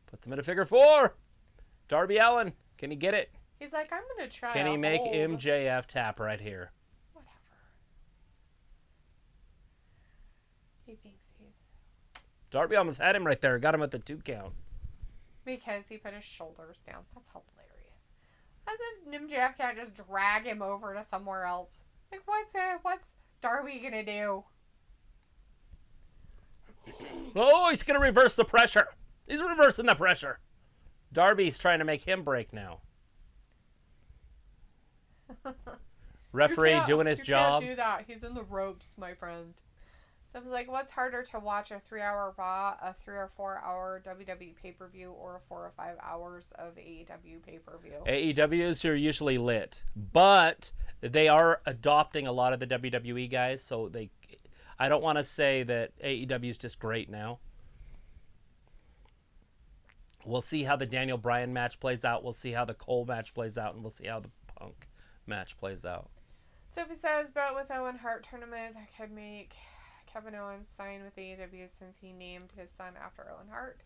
Puts him in a figure 4. Darby Allin. Can he get it? He's like, I'm going to try. Can he make MJF tap right here? Whatever. He thinks he's... Darby almost had him right there. Got him at the 2 count. Because he put his shoulders down. That's hilarious. As if MJF can't just drag him over to somewhere else. Like, what's Darby going to do? Oh, he's going to reverse the pressure. He's reversing the pressure. Darby's trying to make him break now. Referee doing his job. You can't do that. He's in the ropes, my friend. So it's like, what's harder to watch, a 3-hour Raw, a 3 or 4 hour WWE pay-per-view, or a 4 or 5 hours of AEW pay-per-view? AEWs are usually lit, but they are adopting a lot of the WWE guys, so I don't want to say that AEW is just great now. We'll see how the Daniel Bryan match plays out. We'll see how the Cole match plays out, and we'll see how the Punk match plays out. Sophie says, but with Owen Hart tournament, that could make Kevin Owens sign with AEW since he named his son after Owen Hart.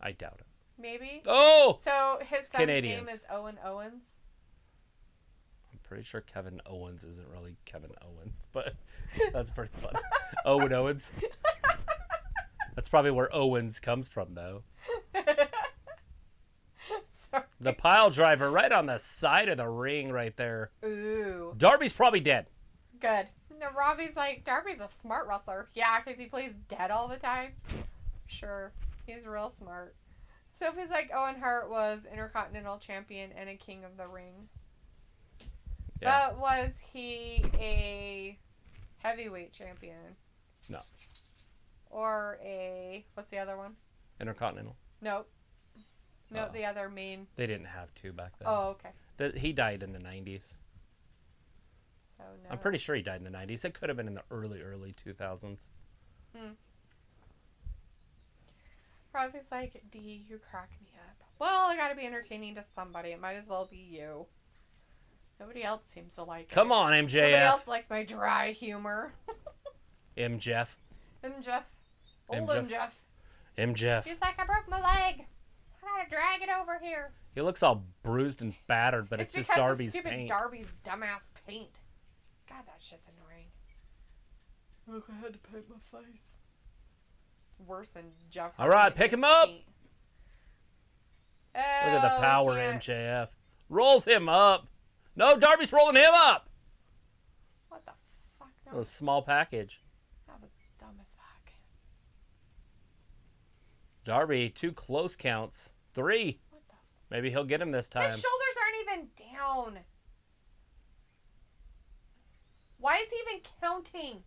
I doubt it. Maybe. Oh! So his son's Canadians. name is Owen Owens? I'm pretty sure Kevin Owens isn't really Kevin Owens, but that's pretty funny. Owen Owens. That's probably where Owens comes from, though. Sorry. The pile driver right on the side of the ring right there. Ooh. Darby's probably dead. Good. No, Robbie's like, Darby's a smart wrestler. Yeah, because he plays dead all the time. Sure. He's real smart. Sophie's like, Owen Hart was Intercontinental Champion and a King of the Ring. Yeah. But was he a heavyweight champion? No. Or a... What's the other one? Intercontinental. Nope. Nope, the other main... They didn't have 2 back then. Oh, okay. He died in the 90s. So, no. I'm pretty sure he died in the 90s. It could have been in the early 2000s. Robbie's like, D, you crack me up. Well, I gotta be entertaining to somebody. It might as well be you. Nobody else seems to like it. Come on, MJF. Nobody else likes my dry humor. MJF. MJF. Old MJF. MJF. He's like, I broke my leg. I gotta drag it over here. He looks all bruised and battered, but it's just Darby's stupid paint. Darby's dumbass paint. God, that shit's annoying. Look, I had to paint my face. Worse than Jeff. All right, pick him up. Oh, look at the power, MJF. Rolls him up. No, Darby's rolling him up. What the fuck? No. A small package. That was dumb as fuck. Darby, 2 close counts. 3. What the? Maybe he'll get him this time. His shoulders aren't even down. Why is he even counting?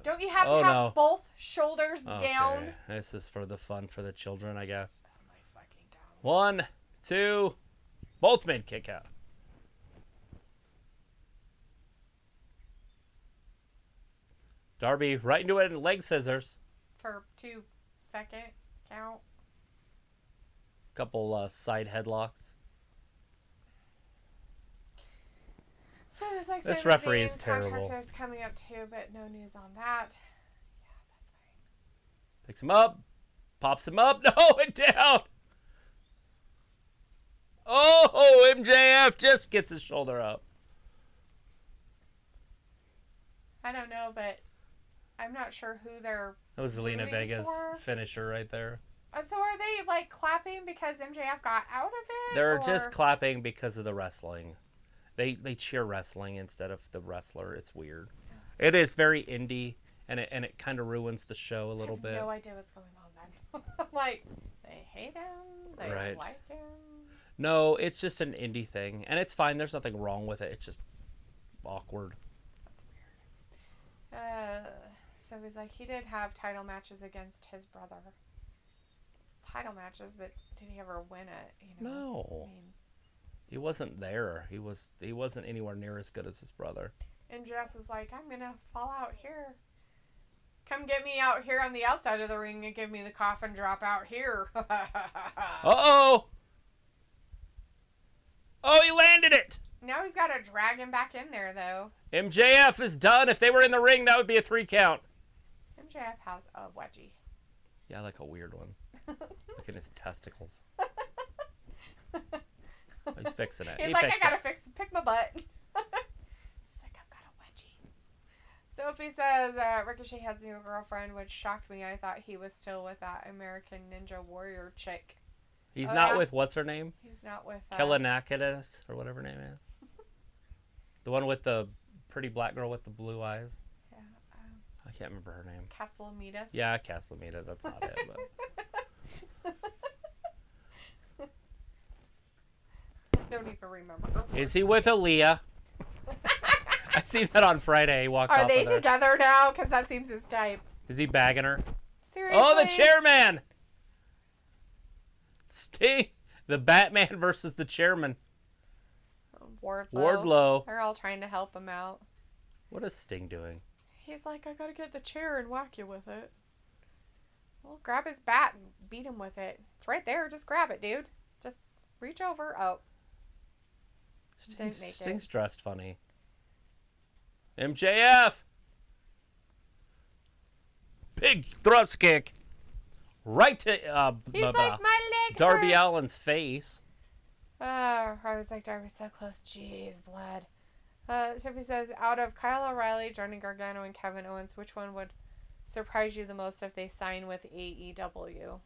Don't you have to have both shoulders down? This is for the fun for the children, I guess. Oh my fucking God. 1, 2. Both men kick out. Darby right into it in leg scissors. For 2-second count. Couple side headlocks. So it's like this referee is terrible. Contract is coming up too, but no news on that. Yeah, that's fine. Picks him up. Pops him up. No, and down. Oh, MJF just gets his shoulder up. I don't know, but I'm not sure who they're. That was Zelina Vega's finisher right there. So are they like clapping because MJF got out of it? They're just clapping because of the wrestling. They cheer wrestling instead of the wrestler. It's weird. It is very indie, and it kind of ruins the show a little bit. I have no idea what's going on then. I'm like, they hate him. They like him. No, it's just an indie thing, and it's fine. There's nothing wrong with it. It's just awkward. That's weird. So he's like, he did have title matches against his brother. Title matches, but did he ever win it? You know? No. I mean, he wasn't there. He wasn't anywhere near as good as his brother. And Jeff was like, I'm gonna fall out here. Come get me out here on the outside of the ring and give me the coffin drop out here. Uh-oh! Oh, he landed it! Now he's got to drag him back in there, though. MJF is done. If they were in the ring, that would be a 3 count. MJF has a wedgie. Yeah, like a weird one. Look at his testicles. He's fixing it. He's like, I gotta pick my butt. He's like, I've got a wedgie. Sophie says, Ricochet has a new girlfriend, which shocked me. I thought he was still with that American Ninja Warrior chick. He's not with, what's her name? He's not with... Kelanakidis, or whatever her name is. The one with the pretty black girl with the blue eyes. Yeah. I can't remember her name. Castlemidas? Yeah, Castlemidas. That's not it, but... Don't even remember. Is he with Aaliyah? I see that on Friday. He walked off. Are they together now? Because that seems his type. Is he bagging her? Seriously? Oh, the chairman! Sting! The Batman versus the chairman. Wardlow. They're all trying to help him out. What is Sting doing? He's like, I gotta get the chair and whack you with it. Well, grab his bat and beat him with it. It's right there. Just grab it, dude. Just reach over. Oh. Sting's dressed funny. MJF! Big thrust kick. Right to He's like, my leg Darby hurts. Allin's face. I was like, Darby's so close. Jeez, blood. Sophie says, out of Kyle O'Reilly, Johnny Gargano, and Kevin Owens, which one would surprise you the most if they sign with AEW?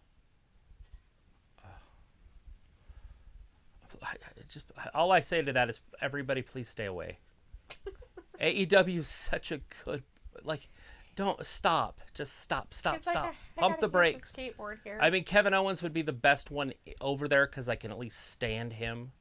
All I say to that is, everybody please stay away. AEW is such a good, don't stop. Just stop. Pump the brakes. Skateboard here. I mean, Kevin Owens would be the best one over there because I can at least stand him.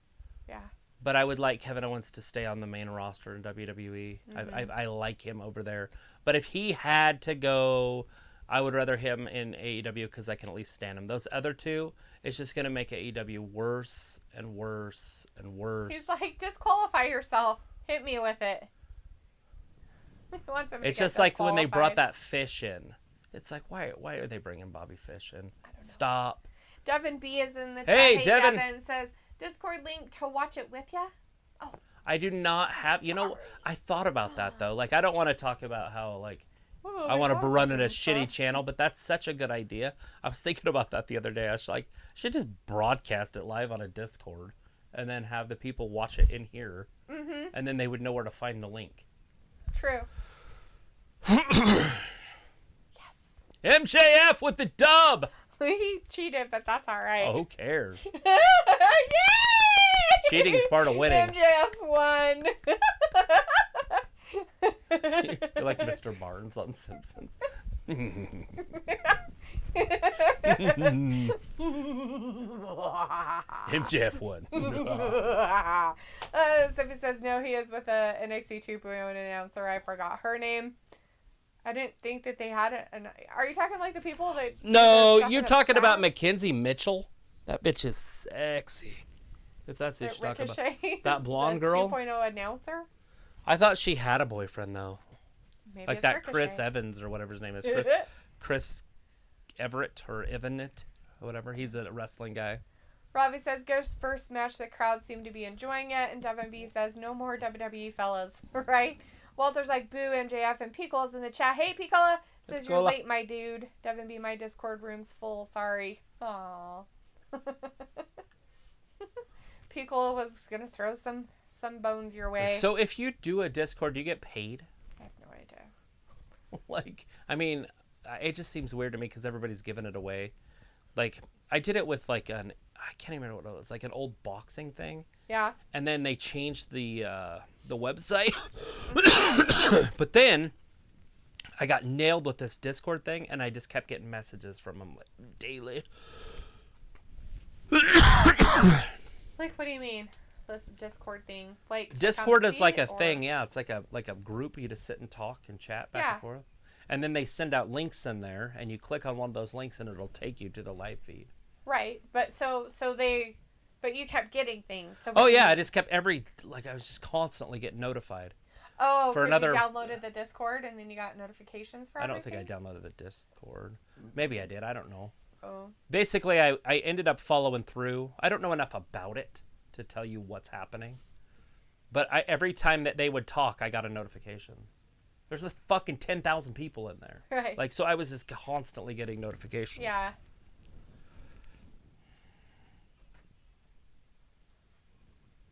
Yeah. But I would like Kevin Owens to stay on the main roster in WWE. Mm-hmm. I like him over there. But if he had to go, I would rather him in AEW because I can at least stand him. Those other two, it's just going to make AEW worse and worse and worse. He's like, disqualify yourself. Hit me with it. It's just like when they brought that Fish in. It's like, why are they bringing Bobby Fish in? Stop. Devin B is in the chat. Hey, Devin says, Discord link to watch it with ya? Oh. I do not have, I thought about that though. Like, I don't want to talk about how, I want to run in a shitty channel, but that's such a good idea. I was thinking about that the other day. I was like, I should just broadcast it live on a Discord and then have the people watch it in here. Mm-hmm. And then they would know where to find the link. True. Yes. MJF with the dub. He cheated, but that's all right. Oh, who cares? Yay! Cheating is part of winning. MJF won. You're like Mr. Barnes on Simpsons. MJF won. Sophie says no, he is with a NXT 2.0 announcer. I forgot her name. I didn't think that they had it. Are you talking like the people that... No, you're talking about Mackenzie Mitchell. That bitch is sexy. If that's who you're talking about. That blonde girl? 2.0 announcer? I thought she had a boyfriend, though. Maybe like it's that Ricochet. Chris Evans or whatever his name is. Chris Everett or Evanet or whatever. He's a wrestling guy. Robbie says, Ghost's first match, the crowd seemed to be enjoying it. And Devin B says, no more WWE fellas. Right? Walter's like, boo, MJF, and Pickle's in the chat. Hey, Pickle says, you're late, my dude. Devin B, my Discord room's full. Sorry. Aww. Pickle was going to throw some bones your way. So if you do a Discord, do you get paid? I have no idea. It just seems weird to me because everybody's giving it away. I did it with I can't even remember what it was, an old boxing thing. Yeah. And then they changed the website. But then I got nailed with this Discord thing, and I just kept getting messages from them daily. What do you mean? This Discord thing? Discord is a thing, yeah. It's like a group you just sit and talk and chat back and forth. And then they send out links in there, and you click on one of those links, and it'll take you to the live feed. Right, but but you kept getting things. So I just kept I was just constantly getting notified. Oh, because you downloaded the Discord, and then you got notifications for everything? I don't think I downloaded the Discord. Maybe I did, I don't know. Oh. Basically, I ended up following through. I don't know enough about it to tell you what's happening. But every time that they would talk, I got a notification. There's a fucking 10,000 people in there. Right. Like, so I was just constantly getting notifications. Yeah.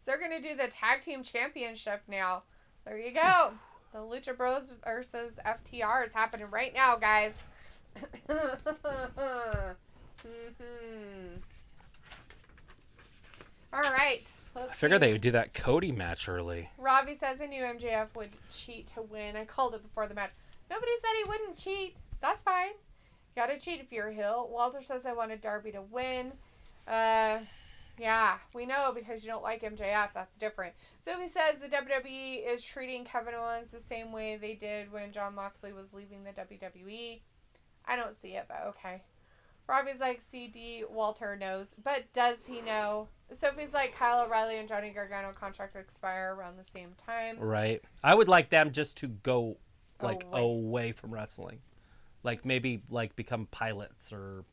So they're going to do the tag team championship now. There you go. The Lucha Bros versus FTR is happening right now, guys. All right. I figured they would do that Cody match early. Ravi says I knew MJF would cheat to win. I called it before the match. Nobody said he wouldn't cheat. That's fine. You gotta cheat if you're a heel. Walter says I wanted Darby to win. Yeah, we know because you don't like MJF. That's different. Sophie says the WWE is treating Kevin Owens the same way they did when Jon Moxley was leaving the WWE. I don't see it, but okay. Robbie's like, CD, Walter knows. But does he know? Sophie's like, Kyle O'Reilly and Johnny Gargano contracts expire around the same time. Right. I would like them just to go, like, away from wrestling. Like, maybe, like, become pilots or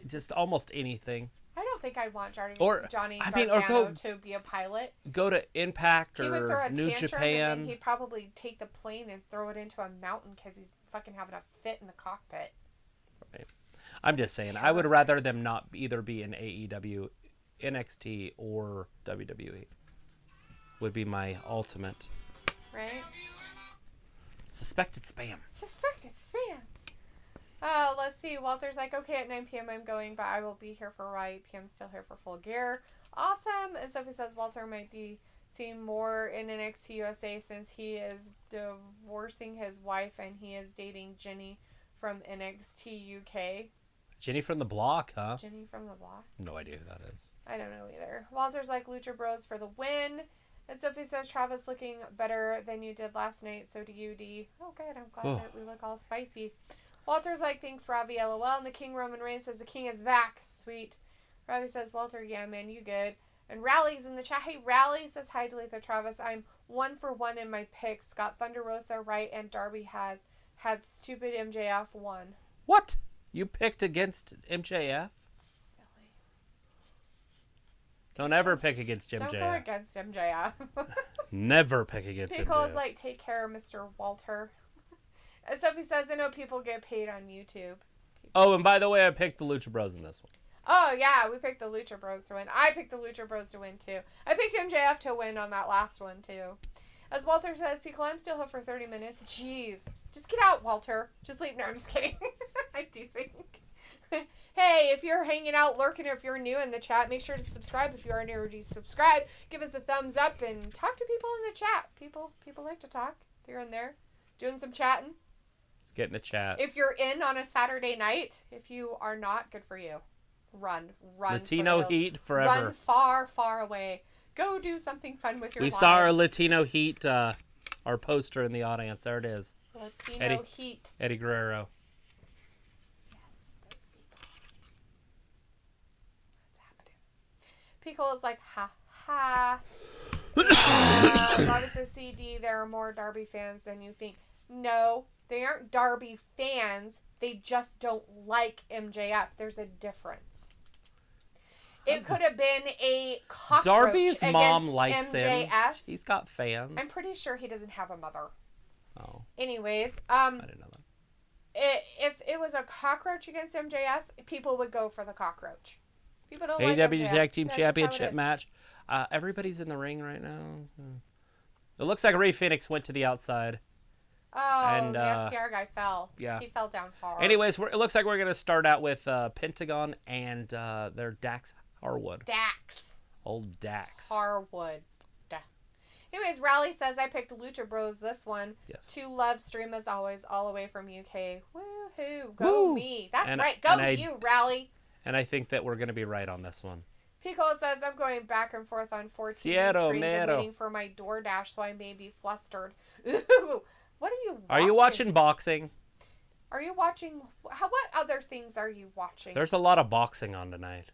just almost anything. I don't think I'd want Johnny Gargano or to be a pilot. Go to Impact he would throw a New tantrum Japan. And then he'd probably take the plane and throw it into a mountain because he's fucking having a fit in the cockpit. Right. I'm just saying, I would rather them not either be in AEW, NXT, or WWE. Would be my ultimate. Right? Suspected spam. Suspected spam. Let's see. Walter's like, okay, at 9 p.m. I'm going, but I will be here for 8 p.m. Still here for Full Gear. Awesome. And Sophie says Walter might be seen more in NXT USA since he is divorcing his wife and he is dating Jenny from NXT UK. Jenny from the Block, huh? Jenny from the Block? No idea who that is. I don't know either. Walter's like, Lucha Bros for the win. And Sophie says, Travis looking better than you did last night. So do you, D. Oh, good. I'm glad that we look all spicy. Walter's like, thanks, Ravi, LOL. And the King Roman Reigns says, the King is back. Sweet. Ravi says, Walter, yeah, man, you good. And Rally's in the chat. Hey, Rally says, hi, Dalitha Travis. I'm 1 for 1 in my picks. Got Thunder Rosa right, and Darby has had stupid MJF 1. What? You picked against MJF? Silly. Don't ever pick against MJF. Don't go against MJF. Never pick against Pickle MJF. is like, take care, Mr. Walter. And Sophie says, I know people get paid on YouTube. Oh, and by the way, I picked the Lucha Bros in this one. Oh, yeah, we picked the Lucha Bros to win. I picked the Lucha Bros to win, too. I picked MJF to win on that last one, too. As Walter says, Pickle, I'm still here for 30 minutes. Jeez. Just get out, Walter. Just leave. No, I'm just kidding. I'm teasing. Hey, if you're hanging out, lurking, or if you're new in the chat, make sure to subscribe. If you aren't already subscribed, give us a thumbs up and talk to people in the chat. People like to talk here and there. Doing some chatting. Let's get in the chat. If you're in on a Saturday night, if you are not, good for you. Run. Latino Heat forever. Run far, far away. Go do something fun with your lives. We saw our Latino Heat, our poster in the audience. There it is. Latino Heat. Eddie Guerrero. Yes, those people. What's happening? Pickle is like, ha ha. Bobby says, CD, there are more Darby fans than you think. No, they aren't Darby fans. They just don't like MJF. There's a difference. It could have been a cockroach Darby's mom against likes MJF. him. He's got fans. I'm pretty sure he doesn't have a mother. Oh. Anyways, I didn't know that. If it was a cockroach against MJF, people would go for the cockroach. People don't AEW like MJF. Tag Team That's Championship match. Everybody's in the ring right now. It looks like Rey Fenix went to the outside. Oh, and, the FTR guy fell. Yeah. He fell down hard. Anyways, it looks like we're going to start out with Pentagon and their Dax Harwood. Dax. Old Dax. Harwood. Anyways, Rally says, I picked Lucha Bros this one. Yes. To love stream as always, all the way from UK. Woohoo. Go me. That's right. Go you, Rally. And I think that we're going to be right on this one. Pico says, I'm going back and forth on 4 TV screens and waiting for my DoorDash, so I may be flustered. Ooh. What are you watching? Are you watching boxing? Are you watching... What other things are you watching? There's a lot of boxing on tonight.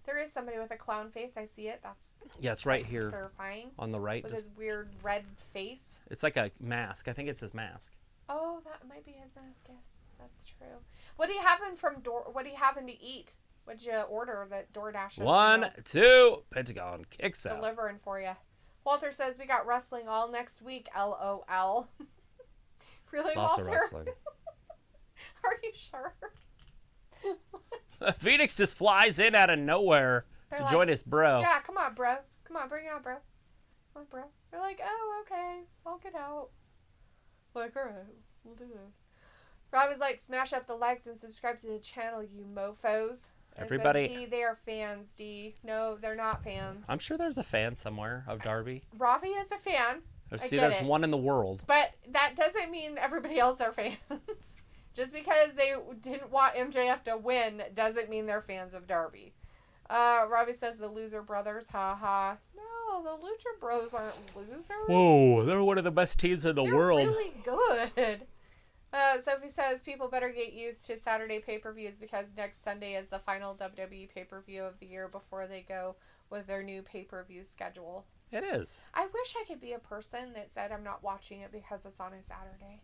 There is somebody with a clown face. I see it. That's it's right here. Terrifying. On the right. With his weird red face. It's like a mask. I think it's his mask. Oh, that might be his mask. Yes, that's true. What do you have What do you have to eat? What'd you order that DoorDash? 1, 2, Pentagon kicks out. Delivering for you. Walter says we got wrestling all next week. LOL. Really, Lots Walter? of wrestling. Are you sure? Phoenix just flies in out of nowhere to join his bro. Yeah, come on, bro. Come on, bring it on, bro. Come on, bro. They're like, oh, okay. I'll get out. Like, all right, we'll do this. Rob is like, smash up the likes and subscribe to the channel, you mofos. Everybody. Says, D, they are fans, D. No, they're not fans. I'm sure there's a fan somewhere of Darby. Ravi is a fan. There's one in the world. But that doesn't mean everybody else are fans. Just because they didn't want MJF to win doesn't mean they're fans of Darby. Robbie says the loser brothers, haha. No, the Lucha Bros aren't losers. Whoa, they're one of the best teams in the world. They're really good. Sophie says people better get used to Saturday pay-per-views because next Sunday is the final WWE pay-per-view of the year before they go with their new pay-per-view schedule. It is. I wish I could be a person that said I'm not watching it because it's on a Saturday.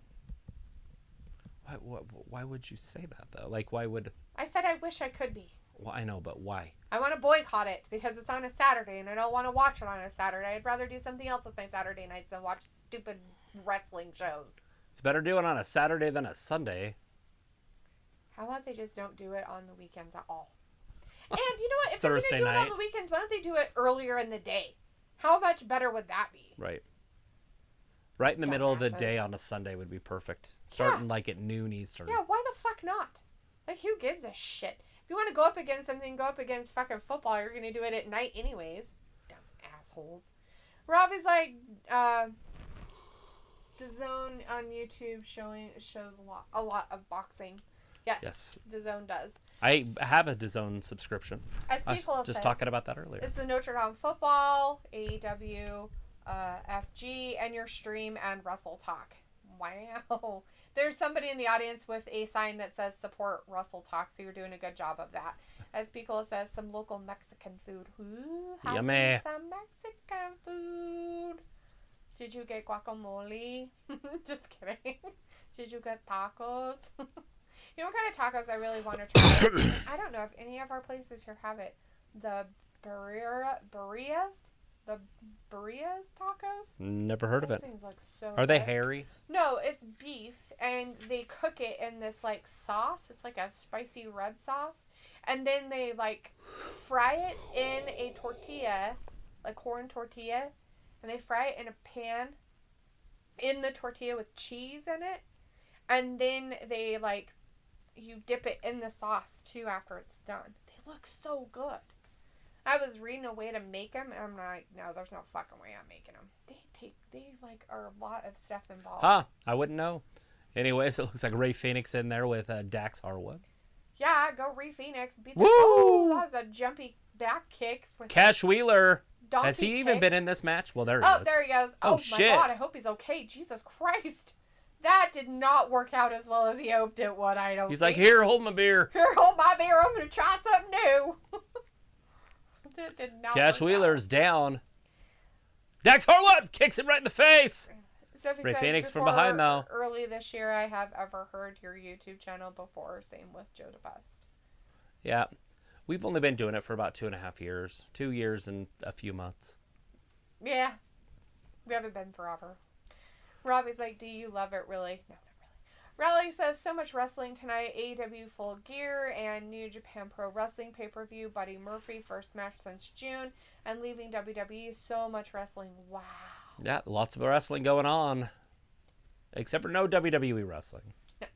Why would you say that, though? Like, why would... I said I wish I could be. Well, I know, but why? I want to boycott it because it's on a Saturday and I don't want to watch it on a Saturday. I'd rather do something else with my Saturday nights than watch stupid wrestling shows. It's better do it on a Saturday than a Sunday. How about they just don't do it on the weekends at all? And you know what? If they're going to do it on the weekends, why don't they do it earlier in the day? How much better would that be? Right. Right in the middle of the day on a Sunday would be perfect. Starting like at noon Eastern. Yeah, why the fuck not? Like, who gives a shit? If you want to go up against something, go up against fucking football. You're going to do it at night anyways. Dumb assholes. Robbie's like, DAZN on YouTube shows a lot of boxing. Yes. DAZN does. I have a DAZN subscription. As people just talking about that earlier. It's the Notre Dame football, AEW, FG, and your stream and Wrestle Talk. Wow. There's somebody in the audience with a sign that says support Wrestle Talk, so you're doing a good job of that. As Piccolo says, some local Mexican food. Ooh, yummy. Some Mexican food. Did you get guacamole? Just kidding. Did you get tacos? You know what kind of tacos I really want to try? I don't know if any of our places here have it. The burrias? The burrias tacos? Never heard of it. Things look so Are they hairy? No, it's beef, and they cook it in this, like, sauce. It's like a spicy red sauce. And then they, like, fry it in a tortilla, like corn tortilla. And they fry it in a pan in the tortilla with cheese in it. And then they, like, you dip it in the sauce, too, after it's done. They look so good. I was reading a way to make them, and I'm like, no, there's no fucking way I'm making them. They are a lot of stuff involved. Huh, I wouldn't know. Anyways, it looks like Ray Phoenix in there with Dax Harwood. Yeah, go Ray Phoenix. Woo! Oh, that was a jumpy back kick. Cash Wheeler. Has he kick. even been in this match? Well, there he is. Oh, there he goes. Oh, my shit. God, I hope he's okay. Jesus Christ. That did not work out as well as he hoped it would, I don't think. He's like, here, hold my beer. Here, hold my beer. I'm going to try something new. That did not Cash work Wheeler's down. Dax Harwood kicks him right in the face. Ray Phoenix from behind, though. Early this year, I have ever heard your YouTube channel before. Same with Joe DeBest. Yeah. We've only been doing it for about 2.5 years. 2 years and a few months. Yeah. We haven't been forever. Robbie's like, do you love it, really? No, not really. Raleigh says, so much wrestling tonight. AEW Full Gear and New Japan Pro Wrestling pay-per-view. Buddy Murphy, first match since June. And leaving WWE. So much wrestling. Wow. Yeah, lots of wrestling going on. Except for no WWE wrestling. No.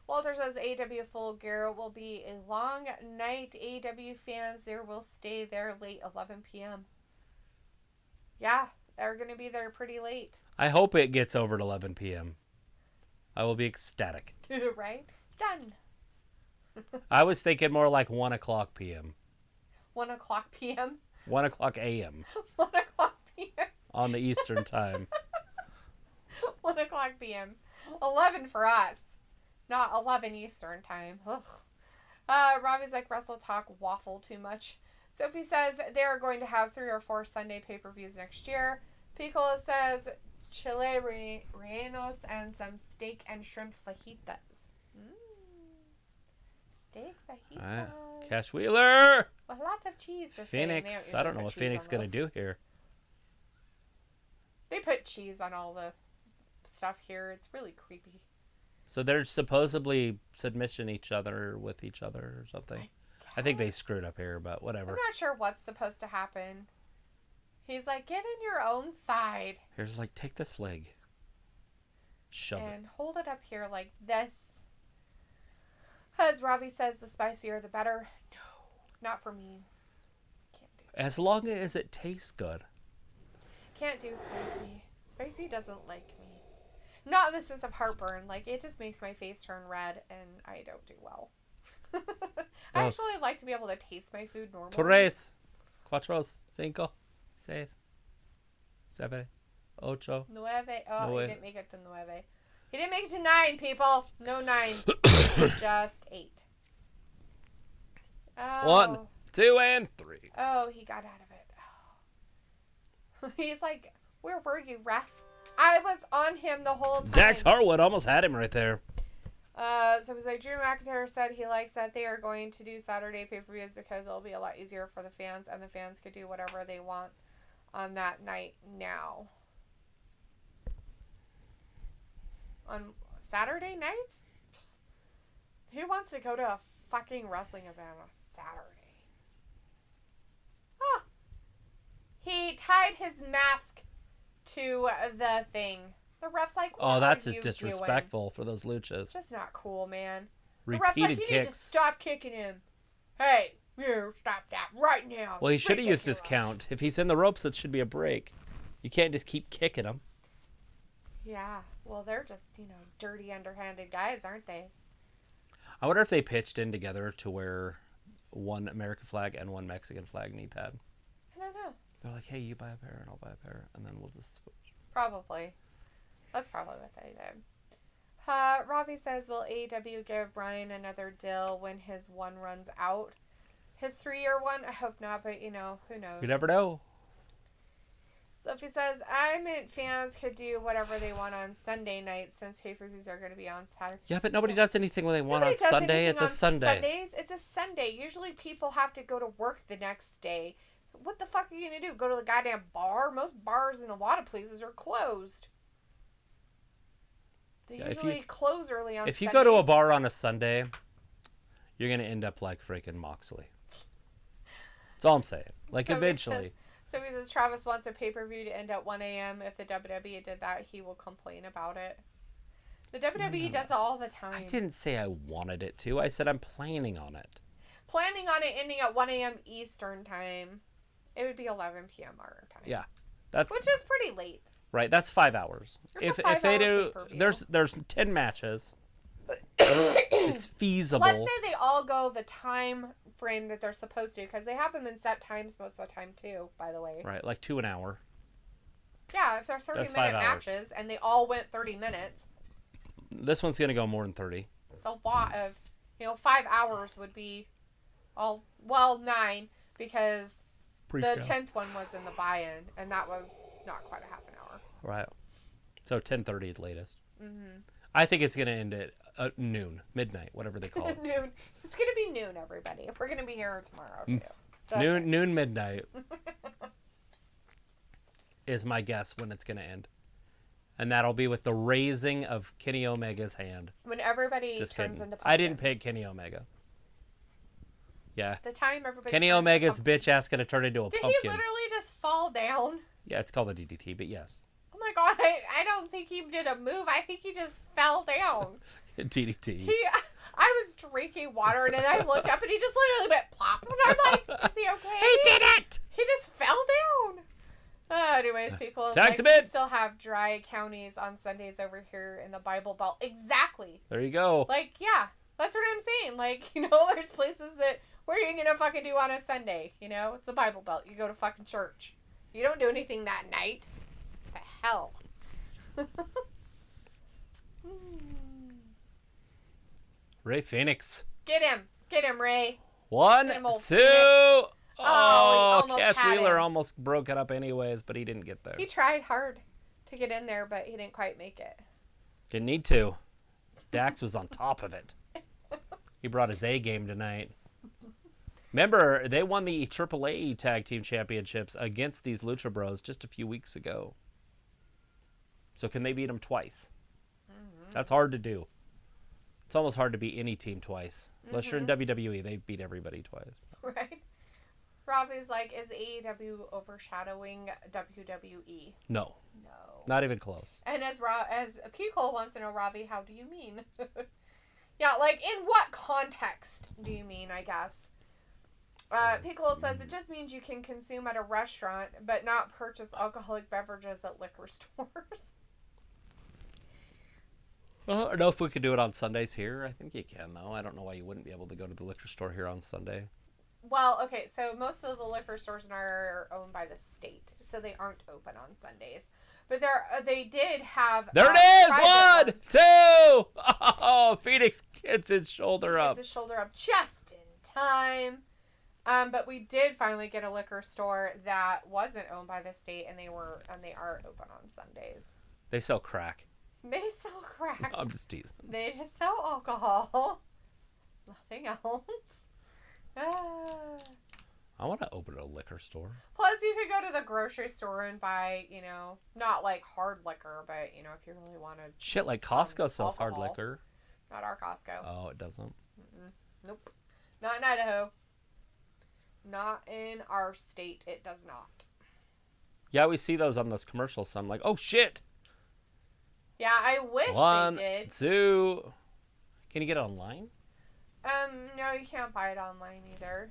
Walter says AEW Full Gear will be a long night. AEW fans there will stay there late 11 p.m. Yeah, they're going to be there pretty late. I hope it gets over to 11 p.m. I will be ecstatic. Right? Done. I was thinking more like 1 o'clock p.m. 1 o'clock p.m.? 1 o'clock a.m. 1 o'clock p.m. On the Eastern time. 1 o'clock p.m. 11 for us. Not 11 Eastern time. Ugh. Robbie's like, Wrestle Talk waffle too much. Sophie says they're going to have 3 or 4 Sunday pay-per-views next year. Piccolo says chile rellenos and some steak and shrimp fajitas. Steak fajitas. Cash Wheeler. With lots of cheese. Just Phoenix. I don't know what Phoenix is going to do here. They put cheese on all the stuff here. It's really creepy. So they're supposedly submission each other with each other or something. I think they screwed up here, but whatever. I'm not sure what's supposed to happen. He's like, get in your own side. Here's like, take this leg. Shove it. And hold it up here like this. As Ravi says, the spicier the better. No, not for me. Can't do spicy. As long as it tastes good. Can't do spicy. Spicy doesn't like me. Not in the sense of heartburn. Like, it just makes my face turn red, and I don't do well. I actually like to be able to taste my food normally. 3, 4, 5, 6, 7, 8, 9. Oh, he didn't make it to 9. He didn't make it to 9, people. No 9. Just 8. Oh. 1, 2, and 3. Oh, he got out of it. Oh. He's like, where were you, ref? I was on him the whole time. Dax Harwood almost had him right there. So it was like Drew McIntyre said he likes that they are going to do Saturday pay-per-views because it'll be a lot easier for the fans, and the fans could do whatever they want on that night now. On Saturday nights? Who wants to go to a fucking wrestling event on Saturday? Ah! He tied his mask to the thing. The ref's like, oh, that's just disrespectful for those luchas. It's just not cool, man. Repeated the ref's like, you kicks. need to stop kicking him. Hey, you stop that right now. Well, he should have used his count. If he's in the ropes, it should be a break. You can't just keep kicking him. Yeah, well, they're just, dirty, underhanded guys, aren't they? I wonder if they pitched in together to wear one American flag and one Mexican flag knee pad. I don't know. They're like, hey, you buy a pair and I'll buy a pair, and then we'll just switch. Probably. That's probably what they did. Ravi says, will AEW give Bryan another deal when his one runs out? His 3-year one? I hope not, but, who knows? You never know. Sophie says, I meant fans could do whatever they want on Sunday night since pay-per-views are going to be on Saturday. Yeah, but nobody does anything when they want on Sunday. It's a Sunday. Sundays, it's a Sunday. Usually people have to go to work the next day. What the fuck are you going to do? Go to the goddamn bar? Most bars in a lot of places are closed. They usually close early on Sundays. If you go to a bar on a Sunday, you're going to end up like freaking Moxley. That's all I'm saying. Like, eventually. So he says Travis wants a pay-per-view to end at 1 a.m. If the WWE did that, he will complain about it. The WWE does it all the time. I didn't say I wanted it to. I said I'm planning on it. Planning on it ending at 1 a.m. Eastern time. It would be 11 p.m. our time. Yeah. Which is pretty late. Right, that's 5 hours. If they do, there's 10 matches. It's feasible. Let's say they all go the time frame that they're supposed to, because they have them in set times most of the time too, by the way. Right, like 2 an hour. Yeah, if they're 30-minute matches and they all went 30 minutes. This one's going to go more than 30. It's a lot of, 5 hours would be 9, because the 10th one was in the buy-in, and that was not quite a half an hour. Right. So 10:30 at latest. Mm-hmm. I think it's going to end at noon, midnight, whatever they call it. Noon. It's going to be noon, everybody. We're going to be here tomorrow, too. Noon, midnight is my guess when it's going to end. And that'll be with the raising of Kenny Omega's hand. When everybody turns into pumpkins. I didn't pick Kenny Omega. Yeah. The time everybody Kenny Omega's bitch ass going to turn into a pumpkin. Did he literally just fall down? Yeah, it's called a DDT, but yes. Oh my god, I don't think he did a move. I think he just fell down. DDT. I was drinking water and then I looked up and he just literally went plop. And I'm like, is he okay? He did it! He just fell down. Anyways, people, we still have dry counties on Sundays over here in the Bible Belt. Exactly. There you go. Yeah, that's what I'm saying. There's places that where are you gonna fucking do on a Sunday? It's the Bible Belt. You go to fucking church. You don't do anything that night. The hell. Ray Phoenix. Get him, Ray. 1, 2. Oh, Cash Wheeler almost broke it up anyways, but he didn't get there. He tried hard to get in there, but he didn't quite make it. Didn't need to. Dax was on top of it. He brought his A game tonight. Remember, they won the AAA Tag Team Championships against these Lucha Bros just a few weeks ago. So can they beat them twice? That's hard to do. It's almost hard to beat any team twice. Unless you're in WWE, they beat everybody twice. Right. Robbie's like, is AEW overshadowing WWE? No. No. Not even close. And as Piccolo wants to know, Ravi, how do you mean? Yeah, like, in what context do you mean, I guess? Piccolo says, it just means you can consume at a restaurant, but not purchase alcoholic beverages at liquor stores. Well, I don't know if we could do it on Sundays here. I think you can, though. I don't know why you wouldn't be able to go to the liquor store here on Sunday. Well, okay, so most of the liquor stores are owned by the state, so they aren't open on Sundays. But they did have... There it is! 1, 2! Oh, Phoenix gets his shoulder up. Gets his shoulder up just in time. But we did finally get a liquor store that wasn't owned by the state, and they are open on Sundays. They sell crack. They sell crack. No, I'm just teasing. They just sell alcohol. Nothing else. I want to open a liquor store. Plus, you could go to the grocery store and buy, not like hard liquor, but, if you really wanted... Shit, like Costco sells hard alcohol. liquor. Not our Costco. Oh, it doesn't? Mm-mm. Nope. Not in Idaho. Not in our state. It does not. Yeah, we see those on those commercials, so I'm like, oh, shit! Yeah, I wish 1, they did. 2... Can you get it online? No, you can't buy it online either.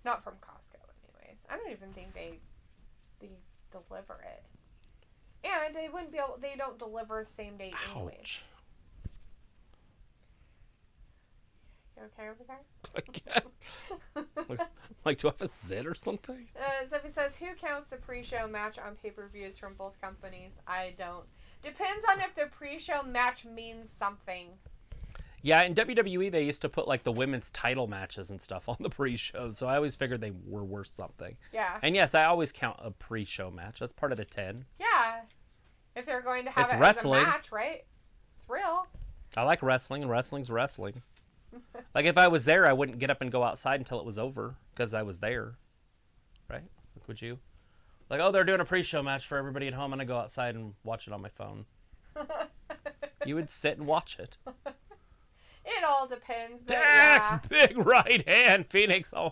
Not from Costco, anyways. I don't even think they deliver it. And they wouldn't be able... They don't deliver same day anyways. Ouch. You okay over there? Like, do I have a zit or something? Zephy says, who counts the pre-show match on pay-per-views from both companies? I don't. Depends on if the pre-show match means something. Yeah, in WWE, they used to put, like, the women's title matches and stuff on the pre-show, so I always figured they were worth something. Yeah. And yes, I always count a pre-show match. That's part of the 10. Yeah. If they're going to have It's it wrestling. as a match, right? It's real. I like wrestling, and wrestling's wrestling. Like, if I was there, I wouldn't get up and go outside until it was over, because I was there. Right? Like, would you? Like, oh, they're doing a pre-show match for everybody at home, I'm going to go outside and watch it on my phone. You would sit and watch it. It all depends. But Dax, big right hand. Phoenix, or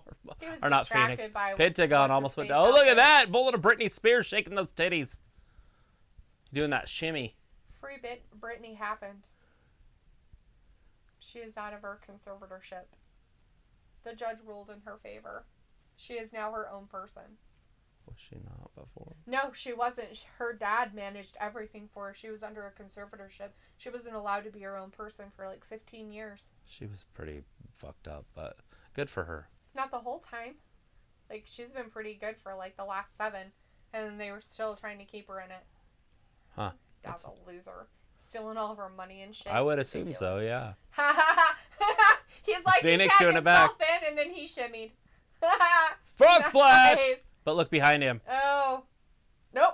not Phoenix. By Pentagon almost went down. Oh, look at that. Bullet of Britney Spears shaking those titties. Doing that shimmy. Free Britney happened. She is out of her conservatorship. The judge ruled in her favor. She is now her own person. Was she not before? No, she wasn't. Her dad managed everything for her. She was under a conservatorship. She wasn't allowed to be her own person for like 15 years. She was pretty fucked up, but good for her. Not the whole time. Like, she's been pretty good for like the last 7. And they were still trying to keep her in it. Huh. Dad's a loser. Stealing all of her money and shit. I would assume so, yeah. He's like, Phoenix he doing tagged it back. himself in, and then he shimmied. Frog splash! Nice. But look behind him. Oh. Nope.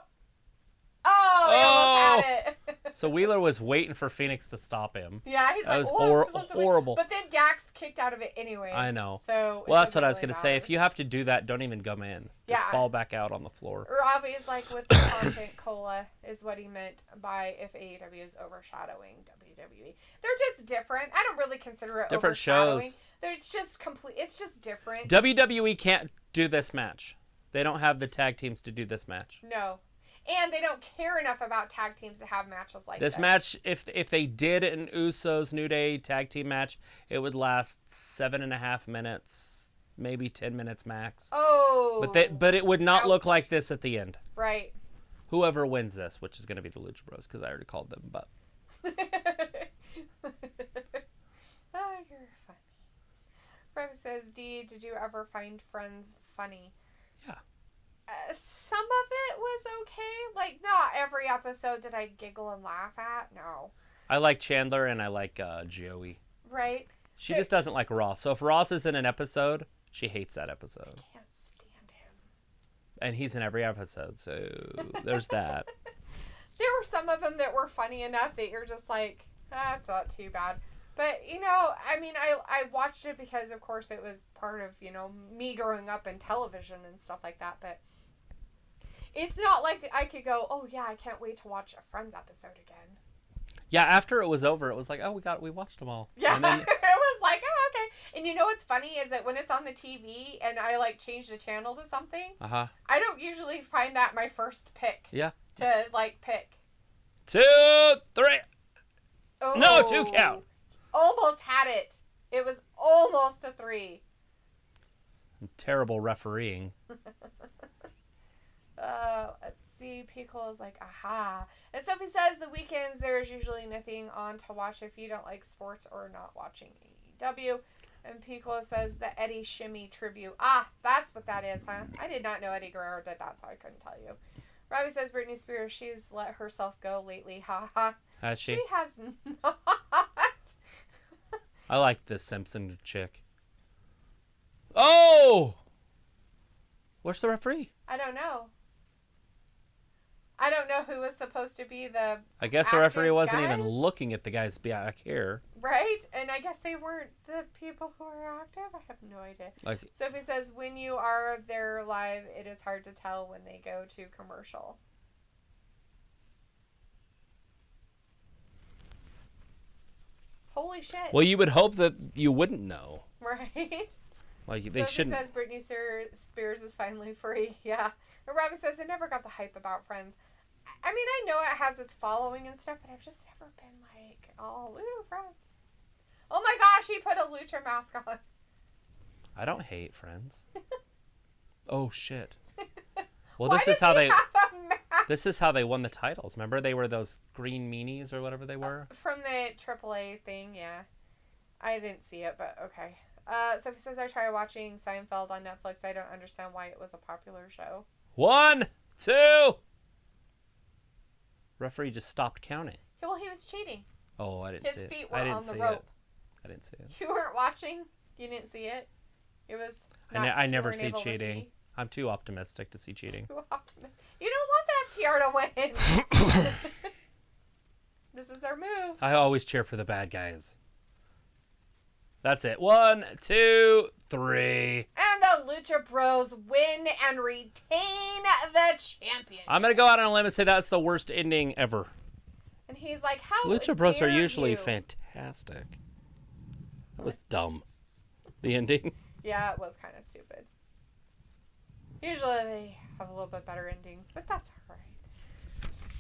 Oh, he almost had it. So Wheeler was waiting for Phoenix to stop him. Yeah, he's that like, was horrible. But then Dax kicked out of it anyway. I know. So well, that's what I was going to say. If you have to do that, don't even come in. Just fall back out on the floor. Robbie is like, with the content cola is what he meant by if AEW is overshadowing WWE. They're just different. I don't really consider it different overshadowing. shows. There's just it's just different. WWE can't do this match. They don't have the tag teams to do this match. No. And they don't care enough about tag teams to have matches like this. This match, if they did an Usos New Day tag team match, it would last 7.5 minutes, maybe 10 minutes max. Oh. But it would not look Ouch. like this at the end. Right. Whoever wins this, which is going to be the Lucha Bros, because I already called them. But oh, you're funny. Rem says, D, did you ever find Friends funny? Yeah. Some of it was okay. Like, not every episode did I giggle and laugh at. No. I like Chandler and I like Joey. Right. She just doesn't like Ross. So if Ross is in an episode, she hates that episode. I can't stand him. And he's in every episode, so there's that. There were some of them that were funny enough that you're just like, it's not too bad. But, I mean, I watched it because, of course, it was part of, me growing up in television and stuff like that. But It's not like I could go, oh yeah, I can't wait to watch a Friends episode again. Yeah, after it was over, it was like, oh, we watched them all. Yeah, and then, it was like, oh, okay. And you know what's funny is that when it's on the TV and I like change the channel to something, I don't usually find that my first pick. Yeah. To like pick. 2, 3. Oh, no, 2 count. Almost had it. It was almost a 3. Terrible refereeing. Let's see. Pickle is like, aha. And Sophie says the weekends there's usually nothing on to watch if you don't like sports or not watching AEW. And Piccolo says the Eddie Shimmy tribute. Ah, that's what that is, huh? I did not know Eddie Guerrero did that, so I couldn't tell you. Robbie says Britney Spears, she's let herself go lately. Ha ha. Has she? She has not. I like this Simpson chick. Oh! Where's the referee? I don't know. I don't know who was supposed to be the I guess the referee wasn't guys. even looking at the guys back here. Right? And I guess they weren't the people who are active. I have no idea. Like, Sophie says, when you are there live, it is hard to tell when they go to commercial. Holy shit. well, you would hope that you wouldn't know. Right? Like, they Sophie shouldn't. says Britney Spears is finally free. Yeah. And Robbie says, I never got the hype about Friends. I mean, I know it has its following and stuff, but I've just never been like, oh, woo, Friends. Oh my gosh, he put a Lucha mask on. I don't hate Friends. Oh, shit. Well, Why this is how does they. he have a mask? This is how they won the titles. Remember, they were those green meanies or whatever they were. From the AAA thing, yeah. I didn't see it, but okay. Sophie says I tried watching Seinfeld on Netflix. I don't understand why it was a popular show. 1, 2. Referee just stopped counting. Well, he was cheating. Oh, I didn't see it. His feet were I didn't on the see rope. it. I didn't see it. You weren't watching? You didn't see it? It was. I never see cheating. I'm too optimistic to see cheating. Too optimistic. You don't want the FTR to win. This is their move. I always cheer for the bad guys. That's it. 1, 2, 3. And the Lucha Bros win and retain the championship. I'm going to go out on a limb and say that's the worst ending ever. And he's like, how Lucha Bros are usually you? fantastic. That was dumb. The ending. Yeah, it was kind of stupid. Usually they have a little bit better endings, but that's alright.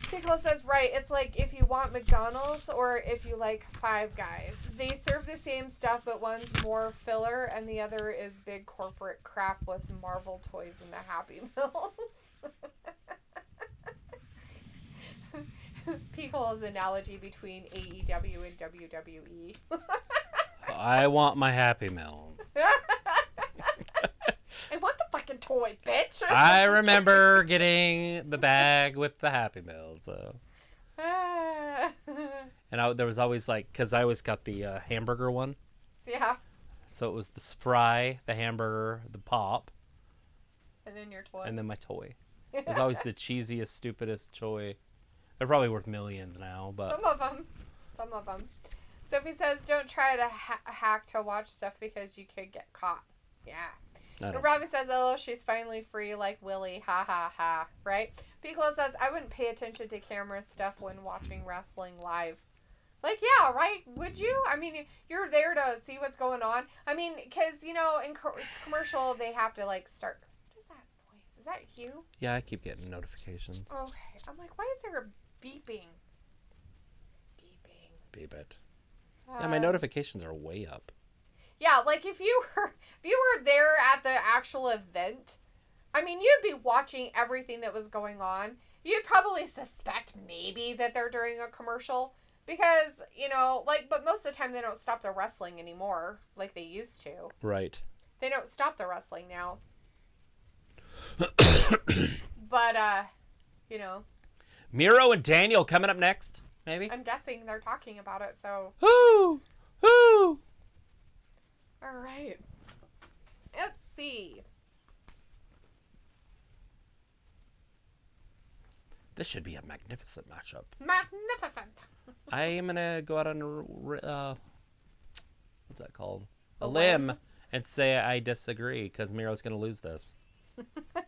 Piccolo says, right, it's like if you want McDonald's or if you like Five Guys. They serve the same stuff, but one's more filler and the other is big corporate crap with Marvel toys and the Happy Meals. Piccolo's analogy between AEW and WWE. I want my Happy Meal. I want the fucking toy, bitch. I remember getting the bag with the Happy Meal. So. And there was always like, because I always got the hamburger one. Yeah. So it was the fry, the hamburger, the pop. And then your toy. And then my toy. It was always the cheesiest, stupidest toy. They're probably worth millions now, but. Some of them. Sophie says, don't try to hack to watch stuff because you could get caught. Yeah. And Robbie says, oh, she's finally free like Willie. Ha ha ha. Right? Piccolo says, I wouldn't pay attention to camera stuff when watching wrestling live. Like, yeah, right? Would you? I mean, you're there to see what's going on. I mean, because, you know, in commercial, they have to, like, start. What is that noise? Is that you? Yeah, I keep getting notifications. Okay. I'm like, why is there a beeping? Beep it. Yeah, my notifications are way up. Yeah, like if you were there at the actual event, I mean, you'd be watching everything that was going on. You'd probably suspect maybe that they're doing a commercial because, you know, like, but most of the time they don't stop the wrestling anymore like they used to. Right. They don't stop the wrestling now. But, you know. Miro and Daniel coming up next, maybe? I'm guessing they're talking about it, so. Woo! Woo! All right. Let's see. This should be a magnificent matchup. Magnificent. I am going to go out on what's that called? A limb limb? and say I disagree because Miro's going to lose this.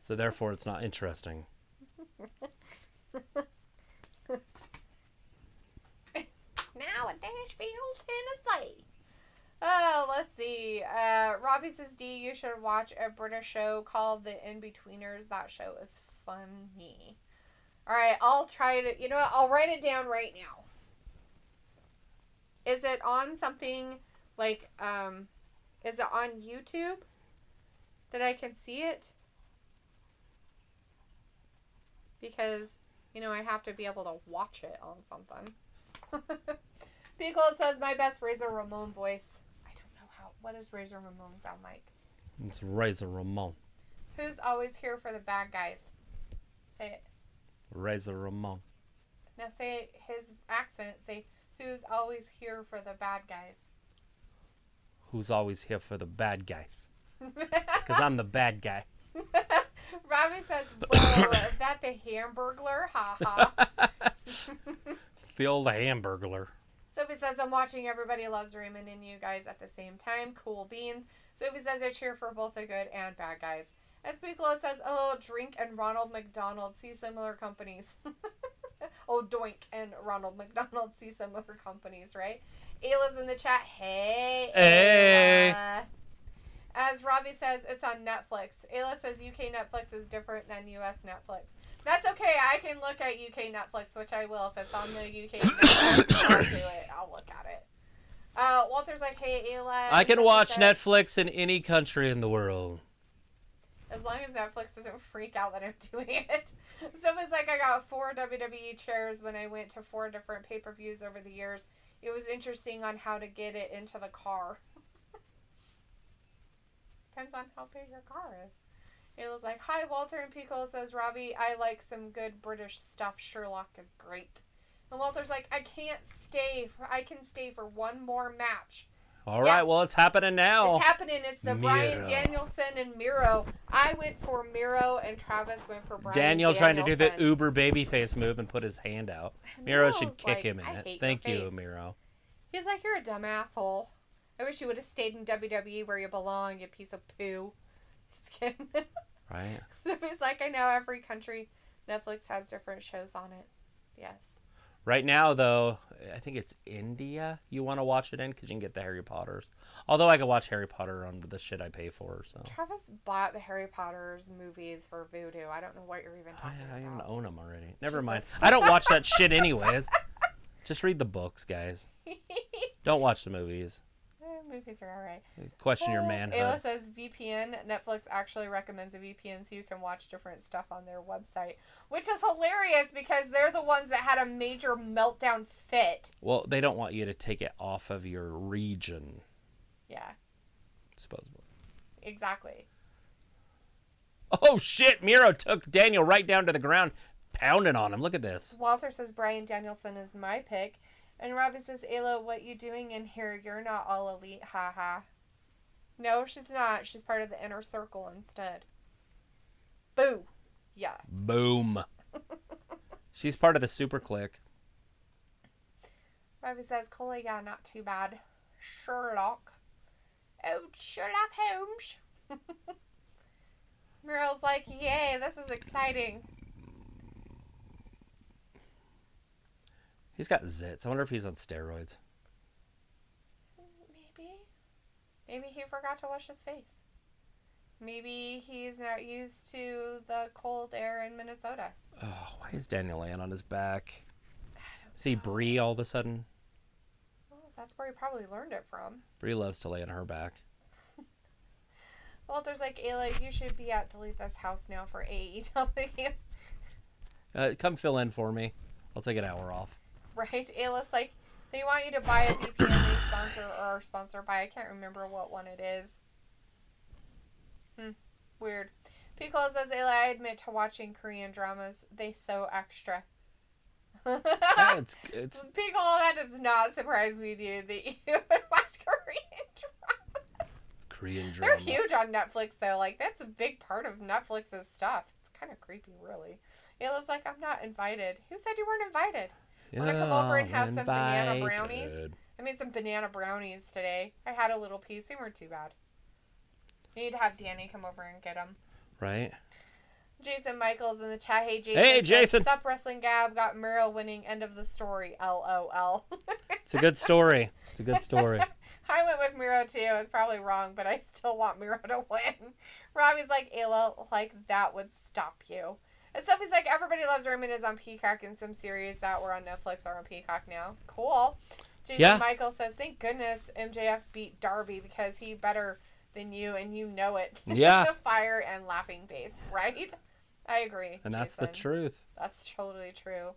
So therefore it's not interesting. Now in Nashville, Tennessee. Oh, let's see. Robbie says, D, you should watch a British show called The In-Betweeners. That show is funny. Alright, I'll try to... You know what? I'll write it down right now. Is it on something like... Is it on YouTube? That I can see it? Because, you know, I have to be able to watch it on something. Pickle says, my best Razor Ramon voice. I don't know how. What does Razor Ramon sound like? It's Razor Ramon. Who's always here for the bad guys? Say it. Razor Ramon. Now say his accent. Say, who's always here for the bad guys? Who's always here for the bad guys? Because I'm the bad guy. Robbie says, whoa, is that the Hamburglar? Ha ha. It's the old Hamburglar. Sophie says, I'm watching Everybody Loves Raymond and you guys at the same time. Cool beans. Sophie says, I cheer for both the good and bad guys. Espicola says, oh, Drink and Ronald McDonald see similar companies. Oh, Doink and Ronald McDonald see similar companies, right? Ayla's in the chat. Hey. Hey. Ayla. As Robbie says, it's on Netflix. Ayla says UK Netflix is different than US Netflix. That's okay. I can look at UK Netflix, which I will. If it's on the UK Netflix, I'll do it. I'll look at it. Walter's like, hey, Ayla. I can watch Netflix in any country in the world. As long as Netflix doesn't freak out that I'm doing it. Someone's like, I got 4 WWE chairs when I went to 4 different pay-per-views over the years. It was interesting on how to get it into the car. Depends on how big your car is. Ayla's like, hi, Walter. And Pico says, Robbie, I like some good British stuff. Sherlock is great. And Walter's like, I can stay for one more match. All right, well, it's happening now. It's happening. It's the Bryan Danielson and Miro. I went for Miro and Travis went for Bryan Daniel Danielson. trying to do the uber babyface move and put his hand out. Miro should kick him in it. Thank you, Miro. He's like, you're a dumb asshole. I wish you would have stayed in WWE where you belong, you piece of poo. Just kidding. Right. So he's like, I know every country, Netflix has different shows on it. Yes. Right now, though, I think it's India you want to watch it in because you can get the Harry Potters. Although I can watch Harry Potter on the shit I pay for. So Travis bought the Harry Potter's movies for Voodoo. I don't know what you're even talking about. I even own them already. Never mind. I don't watch that shit anyways. Just read the books, guys. Don't watch the movies. Movies are alright. Question your manhood. Ayla says VPN. Netflix actually recommends a VPN so you can watch different stuff on their website. Which is hilarious because they're the ones that had a major meltdown fit. Well, they don't want you to take it off of your region. Yeah. Supposedly. Exactly. Oh, shit. Miro took Daniel right down to the ground, pounding on him. Look at this. Walter says Bryan Danielson is my pick. And Robbie says, Ayla, what you doing in here? You're not all elite, haha. No, she's not. She's part of the inner circle instead. Boo. Yeah. Boom. She's part of the super clique. Robbie says, Cole, yeah, not too bad. Sherlock. Oh, Sherlock Holmes. Miro's like, yay, this is exciting. He's got zits. I wonder if he's on steroids. Maybe he forgot to wash his face. Maybe he's not used to the cold air in Minnesota. Oh, why is Daniel laying on his back? See Bree all of a sudden? Well, that's where he probably learned it from. Bree loves to lay on her back. Walter's like, Ayla, you should be at Delete This House now for AEW. Come fill in for me. I'll take an hour off. Right? Ayla's like, they want you to buy a VPN they sponsor or are sponsored by. I can't remember what one it is. Weird. Pico says, Ayla, I admit to watching Korean dramas. They so extra. Yeah, it's Pico, that does not surprise me, dude, that you would watch Korean dramas. Korean drama. They're huge on Netflix, though. Like, that's a big part of Netflix's stuff. It's kind of creepy, really. Ayla's like, I'm not invited. Who said you weren't invited? Want to come over and have some banana brownies? I made some banana brownies today. I had a little piece. They weren't too bad. You need to have Danny come over and get them. Right. Jason Michaels in the chat. Hey, Jason. Hey, Jason. Sup, Wrestling Gab got Miro winning. End of the story. LOL. It's a good story. It's a good story. I went with Miro too. It's probably wrong, but I still want Miro to win. Robbie's like, Ayla, like that would stop you. And Sophie's like, everybody loves Raymond is on Peacock, and some series that were on Netflix are on Peacock now. Cool. Jason Michael says, thank goodness MJF beat Darby because he better than you, and you know it. Yeah. Fire and laughing face, right? I agree. And that's Jason. the truth. That's totally true.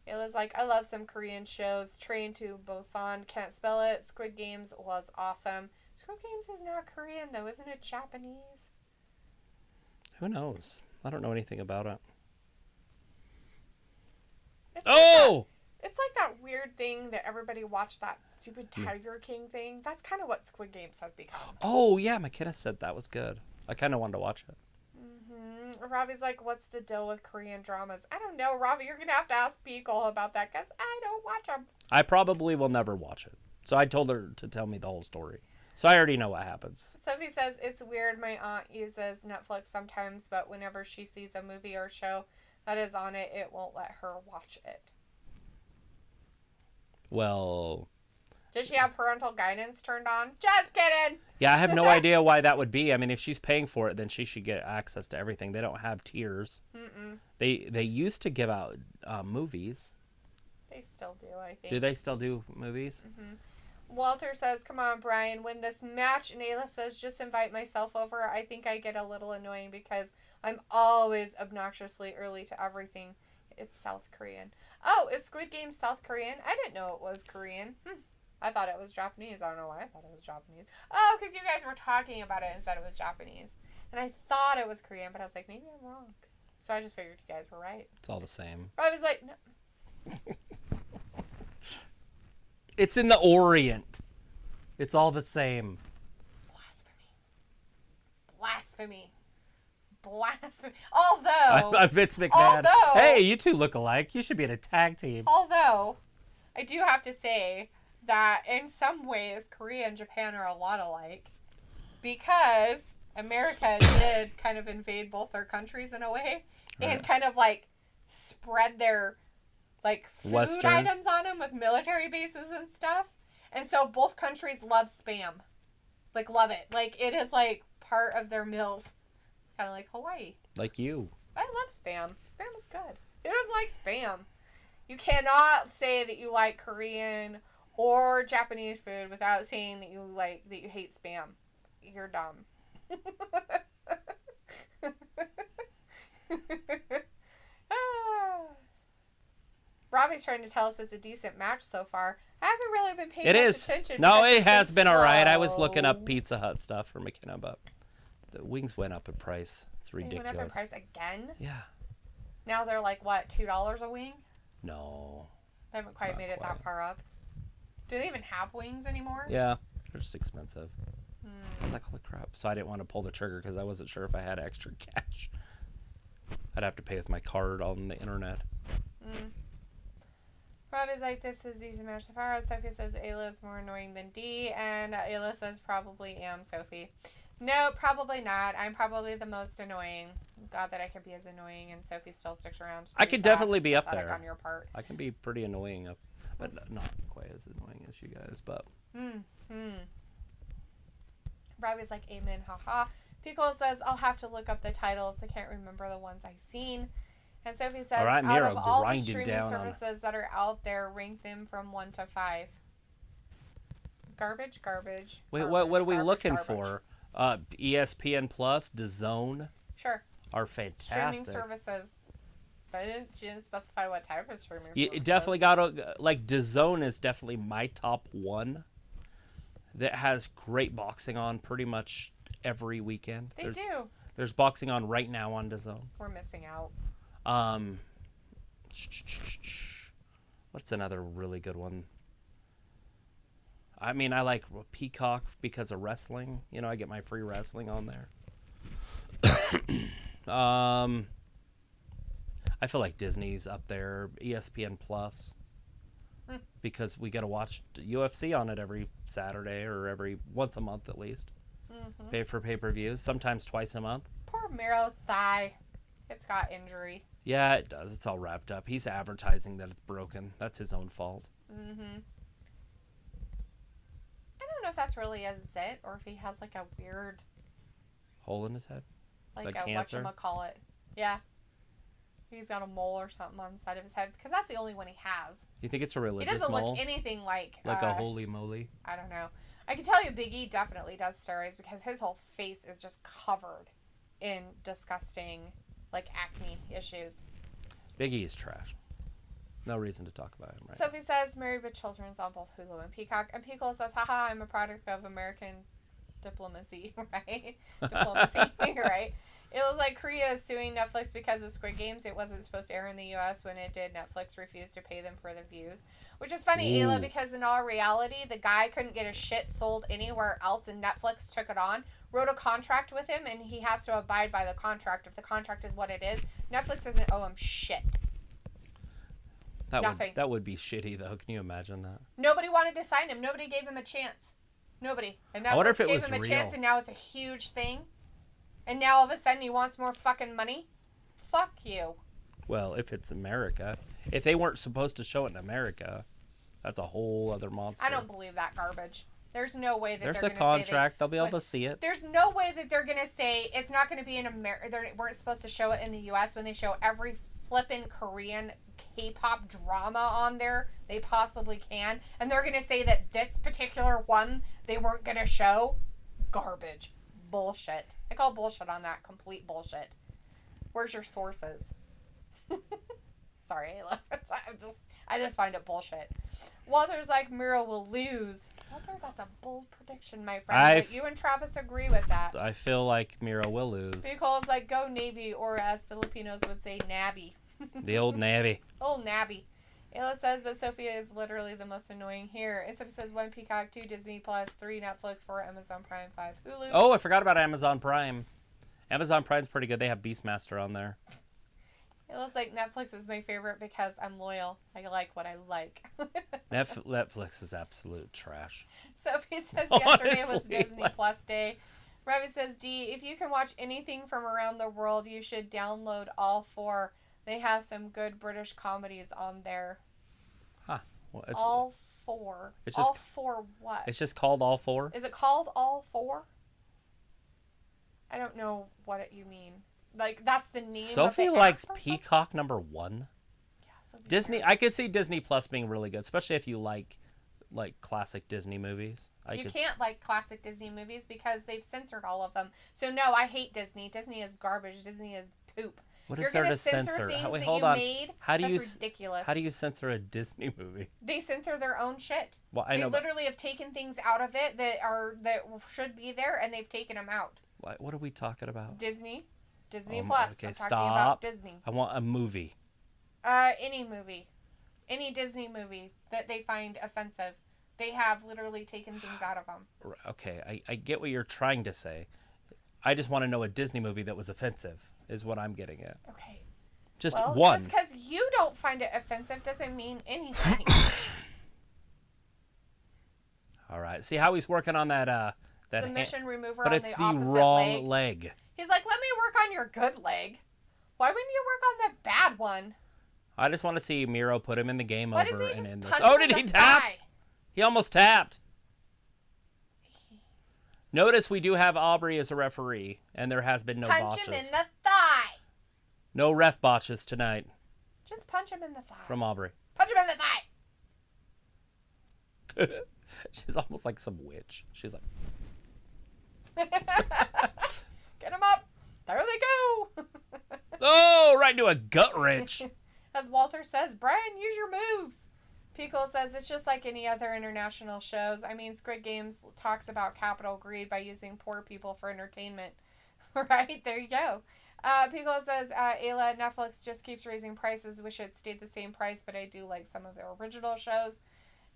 Ayla's like, I love some Korean shows. Train to Busan, can't spell it. Squid Games was awesome. Squid Games is not Korean, though. Isn't it Japanese? Who knows? I don't know anything about it. It's it's like that weird thing that everybody watched, that stupid Tiger King thing. That's kind of what Squid Games has become. Oh, yeah. McKenna said that was good. I kind of wanted to watch it. Ravi's like, what's the deal with Korean dramas? I don't know, Ravi. You're going to have to ask Pico about that because I don't watch them. I probably will never watch it. So I told her to tell me the whole story. So I already know what happens. Sophie says, it's weird. My aunt uses Netflix sometimes, but whenever she sees a movie or show that is on it, it won't let her watch it. Well... Does she have parental guidance turned on? Just kidding. Yeah, I have no idea why that would be. I mean, if she's paying for it, then she should get access to everything. They don't have tiers. They used to give out movies. They still do, I think. Do they still do movies? Walter says, come on, Brian, win this match. And Ayla says, just invite myself over. I think I get a little annoying because I'm always obnoxiously early to everything. It's South Korean. Oh, is Squid Game South Korean? I didn't know it was Korean. I thought it was Japanese. I don't know why I thought it was Japanese. Oh, because you guys were talking about it and said it was Japanese. And I thought it was Korean, but I was like, maybe I'm wrong. So I just figured you guys were right. It's all the same. I was like, no. It's in the Orient. It's all the same. Blasphemy. Although. I'm Vince McMahon. Hey, you two look alike. You should be in a tag team. Although, I do have to say that in some ways, Korea and Japan are a lot alike. Because America did kind of invade both their countries in a way. Right. And kind of like spread their like food items on them with military bases and stuff. And so both countries love Spam. Like, love it. Like, it is like part of their meals. Kind of like Hawaii. Like you. I love Spam. Spam is good. Who doesn't like Spam? You cannot say that you like Korean or Japanese food without saying that you hate Spam. You're dumb. Robbie's trying to tell us it's a decent match so far. I haven't really been paying attention. No, it has been all right. I was looking up Pizza Hut stuff for McKenna, but the wings went up in price. It's ridiculous. They went up in price again? Yeah. Now they're like, what, $2 a wing? No. They haven't quite made it that far up. Do they even have wings anymore? Yeah. They're just expensive. I was like, holy crap. So I didn't want to pull the trigger because I wasn't sure if I had extra cash. I'd have to pay with my card on the internet. Robbie's like, this is easy match so far. Sophie says Ayla is more annoying than D. And Ayla says, probably am, Sophie. No, probably not. I'm probably the most annoying. God, that I could be as annoying, and Sophie still sticks around. I could definitely be up there. On your part. I can be pretty annoying, but not quite as annoying as you guys. But Robbie's like, amen, haha. Pickle says, I'll have to look up the titles. I can't remember the ones I've seen. And Sophie says, right, Miro, out of all the streaming services that are out there, rank them from 1 to 5. Garbage. Wait, what are we looking for? ESPN Plus, DAZN. Sure. Are fantastic. Streaming services. But she didn't specify what type of streaming services. You definitely got to, like, DAZN is definitely my top one. That has great boxing on pretty much every weekend. They do. There's boxing on right now on DAZN. We're missing out. What's another really good one? I mean, I like Peacock because of wrestling. You know, I get my free wrestling on there. I feel like Disney's up there. ESPN Plus. Because we got to watch UFC on it every Saturday or every once a month at least. Pay for pay-per-views, sometimes twice a month. Poor Miro's thigh. It's got injury. Yeah, it does. It's all wrapped up. He's advertising that it's broken. That's his own fault. Mm-hmm. I don't know if that's really a zit or if he has like a weird hole in his head? Like a cancer? whatchamacallit. Yeah. He's got a mole or something on the side of his head because that's the only one he has. You think it's a religious mole? He doesn't look anything like a holy moly? I don't know. I can tell you Big E definitely does steroids because his whole face is just covered in disgusting, like, acne issues. Big E is trash. No reason to talk about him, right? Sophie says, Married with Children's on both Hulu and Peacock. And Pico says, haha, I'm a product of American diplomacy, right? Diplomacy, right? It was like Korea is suing Netflix because of Squid Games. It wasn't supposed to air in the U.S. When it did, Netflix refused to pay them for the views. Which is funny, Ayla, because in all reality, the guy couldn't get his shit sold anywhere else, and Netflix took it on, wrote a contract with him, and he has to abide by the contract. If the contract is what it is, Netflix doesn't owe him shit. Nothing. That would be shitty, though. Can you imagine that? Nobody wanted to sign him. Nobody gave him a chance. Nobody. And Netflix gave him a chance, and now it's a huge thing. And now all of a sudden he wants more fucking money? Fuck you. Well, if it's America. If they weren't supposed to show it in America, that's a whole other monster. I don't believe that garbage. There's no way that they're going to say There's a contract. They'll be able to see it. There's no way that they're going to say it's not going to be in America. They weren't supposed to show it in the U.S. when they show every flippin' Korean K-pop drama on there they possibly can. And they're going to say that this particular one they weren't going to show. Garbage. Bullshit. I call bullshit on that. Complete bullshit. Where's your sources? Sorry, I just find it bullshit. Walter's like, Miro will lose. Walter, that's a bold prediction, my friend. But you and Travis agree with that. I feel like Miro will lose. Nicole's like, go Navy, or as Filipinos would say, Nabby. The old Nabby. Old Nabby. Ayla says, but Sophia is literally the most annoying here. And Sophie says, 1 Peacock, 2 Disney Plus, 3 Netflix, 4 Amazon Prime, 5 Hulu. Oh, I forgot about Amazon Prime. Amazon Prime's pretty good. They have Beastmaster on there. It looks like Netflix is my favorite because I'm loyal. I like what I like. Netflix is absolute trash. Sophie says yesterday was Disney Plus Day. Ravi says, D, if you can watch anything from around the world, you should download all 4. They have some good British comedies on there. Huh. Well, all 4. It's just, all 4 what? It's just called All 4? Is it called All 4? I don't know what you mean. Like, that's the name Sophie of the likes app or Peacock #1. Yeah, Disney, I could see Disney Plus being really good, especially if you like classic Disney movies. You can't like classic Disney movies because they've censored all of them. So no, I hate Disney. Disney is garbage. Disney is poop. What is there to censor? Wait, hold on. That's ridiculous. How do you censor a Disney movie? They censor their own shit. Well, I know. They literally have taken things out of it that should be there, and they've taken them out. What are we talking about? Disney Plus. Okay, I'm talking about Disney. I want a movie. Any movie, any Disney movie that they find offensive, they have literally taken things out of them. Okay, I get what you're trying to say. I just want to know a Disney movie that was offensive. Is what I'm getting at. Okay. Just one. Just because you don't find it offensive doesn't mean anything. All right. See how he's working on that submission remover but on it's the the opposite wrong leg. He's like, let me work on your good leg. Why wouldn't you work on the bad one? I just want to see Miro put him in the game Why over doesn't he and just in this. punch Oh, him did in he the tap? thigh? He almost tapped. Notice we do have Aubrey as a referee, and there has been no botches. Punch him in the thigh. No ref botches tonight. Just punch him in the thigh. From Aubrey. Punch him in the thigh. She's almost like some witch. She's like... Get him up. There they go. Oh, right into a gut wrench. As Walter says, Brian, use your moves. Pickle says it's just like any other international shows. I mean, Squid Games talks about capital greed by using poor people for entertainment. Right? There you go. Pickle says, Ayla, Netflix just keeps raising prices. Wish it stayed the same price, but I do like some of their original shows.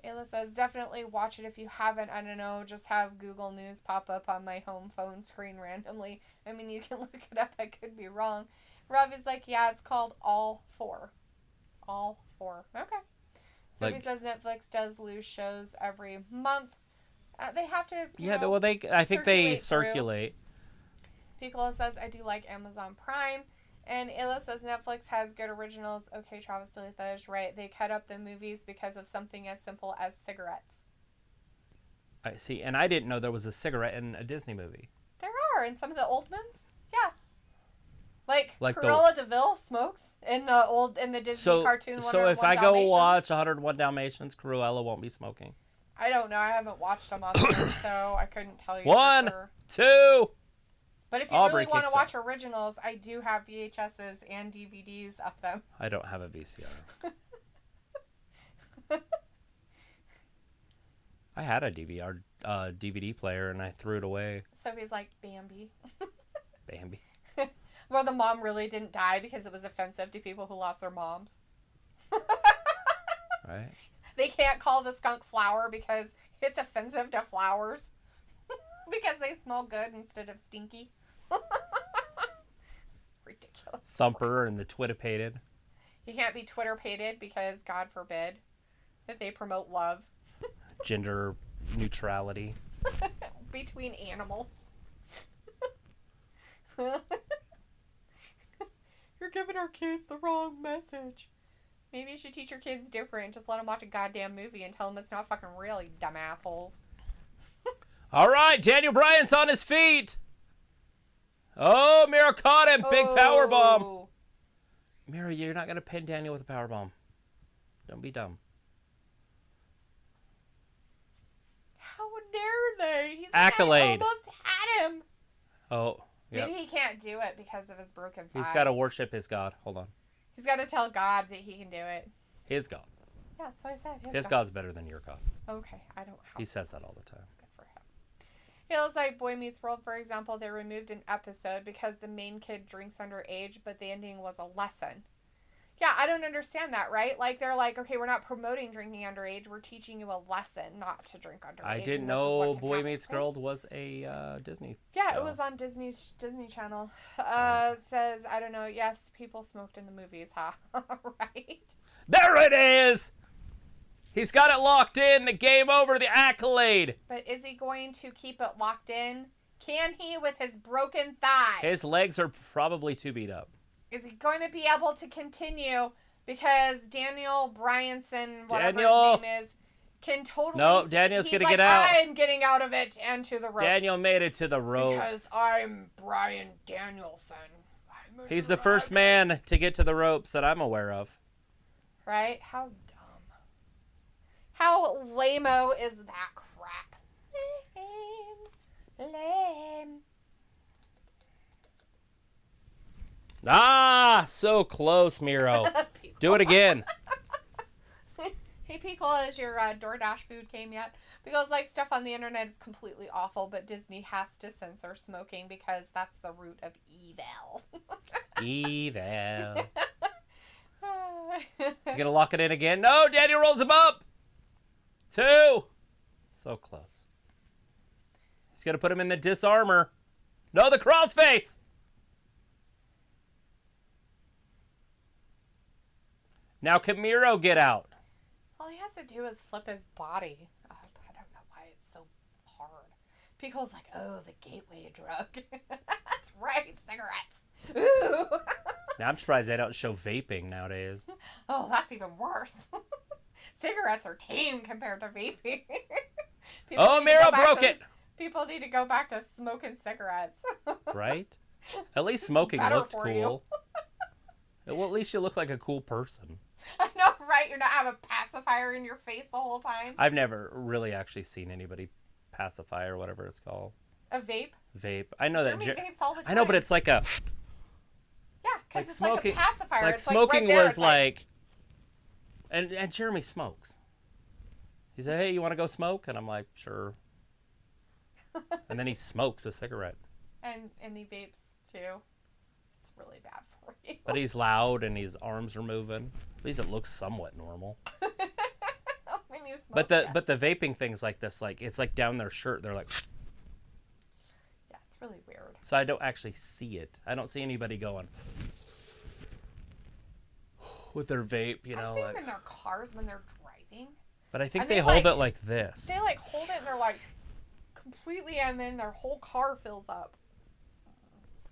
Ayla says, definitely watch it if you haven't. I don't know, just have Google News pop up on my home phone screen randomly. I mean, you can look it up. I could be wrong. Rob is like, yeah, it's called All 4. All 4. Okay. So he says Netflix does lose shows every month. They have to, I think they circulate. Piccolo says, I do like Amazon Prime. And Ayla says Netflix has good originals. Okay, Travis Deletha is right. They cut up the movies because of something as simple as cigarettes. I see, and I didn't know there was a cigarette in a Disney movie. There are in some of the old ones. Yeah. Like the- Cruella de Vil smokes in the Disney cartoon. So if I go watch 101 Dalmatians, Cruella won't be smoking. I don't know. I haven't watched them on there, so I couldn't tell you. One, for sure. 2. But if you really want to watch originals, I do have VHSs and DVDs of them. I don't have a VCR. I had a DVD player and I threw it away. Sophie's like, Bambi. Bambi. Where the mom really didn't die because it was offensive to people who lost their moms. Right. They can't call the skunk flower because it's offensive to flowers. Because they smell good instead of stinky. Ridiculous. Thumper and the Twitterpated. You can't be Twitter-pated because, God forbid, that they promote love. Gender neutrality. Between animals. You're giving our kids the wrong message. Maybe you should teach your kids different. Just let them watch a goddamn movie and tell them it's not fucking real, you dumb assholes. All right, Daniel Bryan's on his feet. Oh, Miro caught him. Big power bomb. Miro, you're not going to pin Daniel with a power bomb. Don't be dumb. How dare they? He's Accolade. almost had him. Oh, yep. Maybe he can't do it because of his broken thigh. He's got to worship his God. Hold on. He's got to tell God that he can do it. His God. Yeah, that's what I said. His God's better than your God. Okay, I don't. He says that all the time. Good for him. It was like Boy Meets World, for example. They removed an episode because the main kid drinks underage, but the ending was a lesson. Yeah, I don't understand that, right? Like, they're like, okay, we're not promoting drinking underage. We're teaching you a lesson not to drink underage. I didn't know Boy Meets World was a Disney Yeah, show. it was on Disney Channel. Says, I don't know. Yes, people smoked in the movies, huh? Right? There it is! He's got it locked in. The game over. The accolade. But is he going to keep it locked in? Can he with his broken thigh? His legs are probably too beat up. Is he going to be able to continue? Because Daniel Bryanson, whatever his name is, can totally... No, Daniel's going to get out. I'm getting out of it and to the ropes. Daniel made it to the ropes. Because I'm Bryan Danielson. He's the first man to get to the ropes that I'm aware of. Right? How dumb. How lame-o is that crap? Lame. Ah, so close, Miro. Do it again. Hey, Pickle, has your DoorDash food came yet? Because, like, stuff on the internet is completely awful, but Disney has to censor smoking because that's the root of evil. Evil. He's going to lock it in again. No, Daniel rolls him up. 2. So close. He's going to put him in the disarmor. No, the crossface. Now can Miro get out? All he has to do is flip his body. I don't know why it's so hard. Pickle's like, oh, the gateway drug. That's right, cigarettes. Ooh. Now I'm surprised they don't show vaping nowadays. Oh, that's even worse. Cigarettes are tame compared to vaping. Oh, Miro broke it. People need to go back to smoking cigarettes. Right? At least smoking looked cool. Well, at least you look like a cool person. I know, right? You're not having a pacifier in your face the whole time. I've never really actually seen anybody pacify or whatever it's called. A vape? Vape. I know Jeremy that. Vapes all the time. I know, but it's like a... Yeah, because it's smoking, like a pacifier. Like it's smoking like right was like... And Jeremy smokes. He said, hey, you want to go smoke? And I'm like, sure. And then he smokes a cigarette. And he vapes, too. It's really bad for you. But he's loud and his arms are moving. At least it looks somewhat normal. When you smoke, But the vaping things like this, like it's like down their shirt. They're like... Yeah, it's really weird. So I don't actually see it. I don't see anybody going... with their vape, you know. I see them in their cars when they're driving. But I think they hold it like this. They like hold it and they're like completely, and then their whole car fills up.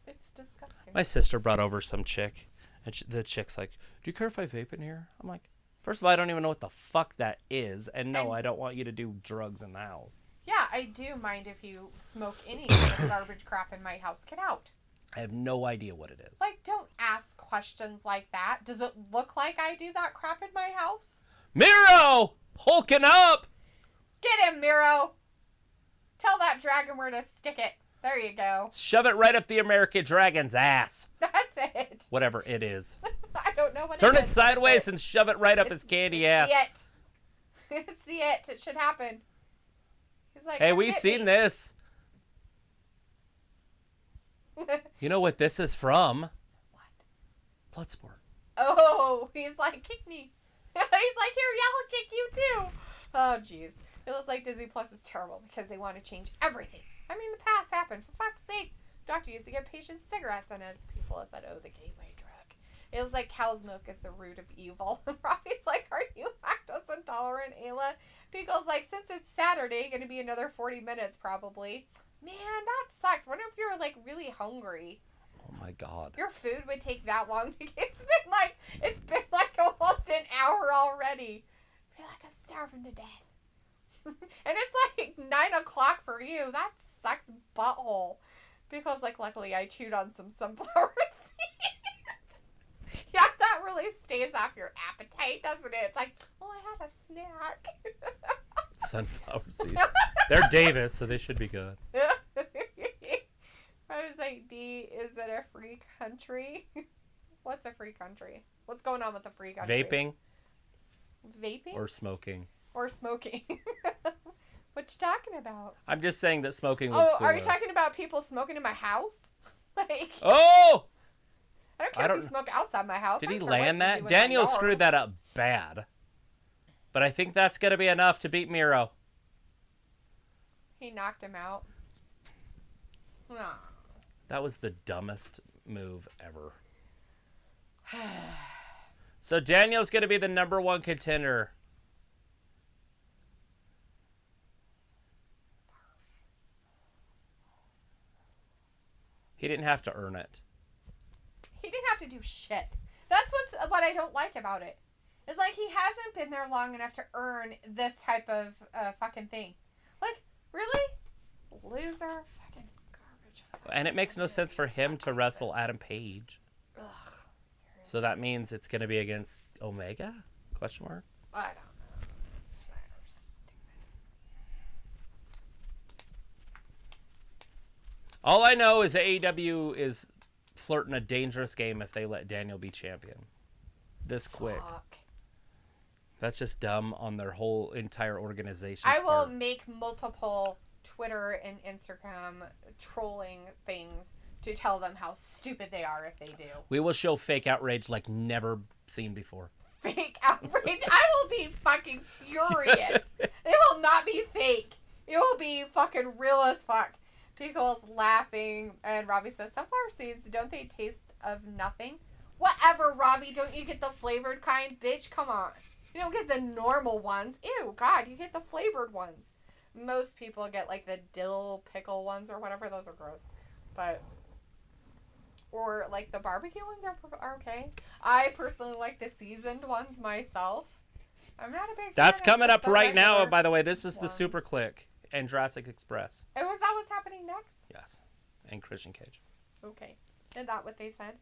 It's disgusting. My sister brought over some chick, and the chick's like, "Do you care if I vape in here?" I'm like, first of all, I don't even know what the fuck that is, and no, I don't want you to do drugs in the house. Yeah, I do mind if you smoke any of the garbage crap in my house. Get out. I have no idea what it is. Like, don't ask questions like that. Does it look like I do that crap in my house? Miro! Hulking up! Get him, Miro! Tell that dragon where to stick it. There you go. Shove it right up the American Dragon's ass. That's it. Whatever it is. I don't know what Turn it it is. sideways and shove it right up his candy ass. It's the it. It should happen. He's like, hey, we've seen this. You know what this is from? What? Bloodsport. Oh, he's like, kick me. He's like, here, yeah, I'll kick you too. Oh, jeez. It looks like Disney Plus is terrible because they want to change everything. I mean, the past happened. For fuck's sakes. Doctor used to give patients cigarettes, and as people have said, oh, the gateway drug. It was like cow's milk is the root of evil. Robbie's like, are you lactose intolerant, Ayla? Pickle's like, since it's Saturday, going to be another 40 minutes probably. Man, that sucks. What if you're like really hungry? Oh my God. Your food would take that long to get. It's been like almost an hour already. You're like, I'm starving to death. And it's like 9 o'clock for you. That sucks butthole. Because like luckily I chewed on some sunflower seeds. Yeah, that really stays off your appetite, doesn't it? It's like, well, I had a snack. Sunflower seeds. They're Davis, so they should be good. I was like, D, is it a free country? What's a free country? What's going on with the free country? Vaping? Vaping? Or smoking. Or smoking. What you talking about? I'm just saying that smoking looks cooler. Are you talking about people smoking in my house? Like, oh! I don't care if you smoke outside my house. Did he land that? Daniel screwed that up bad. But I think that's going to be enough to beat Miro. He knocked him out. Aww. That was the dumbest move ever. So Daniel's going to be the #1 contender. He didn't have to earn it. He didn't have to do shit. That's what I don't like about it. It's like he hasn't been there long enough to earn this type of fucking thing. Like, really? Loser. Fucking garbage. And it makes no sense for him to wrestle Adam Page. Ugh. Seriously. So that means it's going to be against Omega? Question mark? I don't know. They're stupid. All I know is AEW is flirting a dangerous game if they let Daniel be champion. This quick. Fuck. That's just dumb on their whole entire organization. I will make multiple Twitter and Instagram trolling things to tell them how stupid they are if they do. We will show fake outrage like never seen before. Fake outrage? I will be fucking furious. It will not be fake. It will be fucking real as fuck. Pickle's laughing, and Robbie says, sunflower seeds, don't they taste of nothing? Whatever, Robbie, don't you get the flavored kind? Bitch, come on. You don't get the normal ones. Ew, God, you get the flavored ones. Most people get, like, the dill pickle ones or whatever. Those are gross. But, or, like, the barbecue ones are okay. I personally like the seasoned ones myself. I'm not a big fan. That's coming up right now, regular by the way. This is the ones. Super Click and Jurassic Express. And was that what's happening next? Yes. And Christian Cage. Okay. Is that what they said?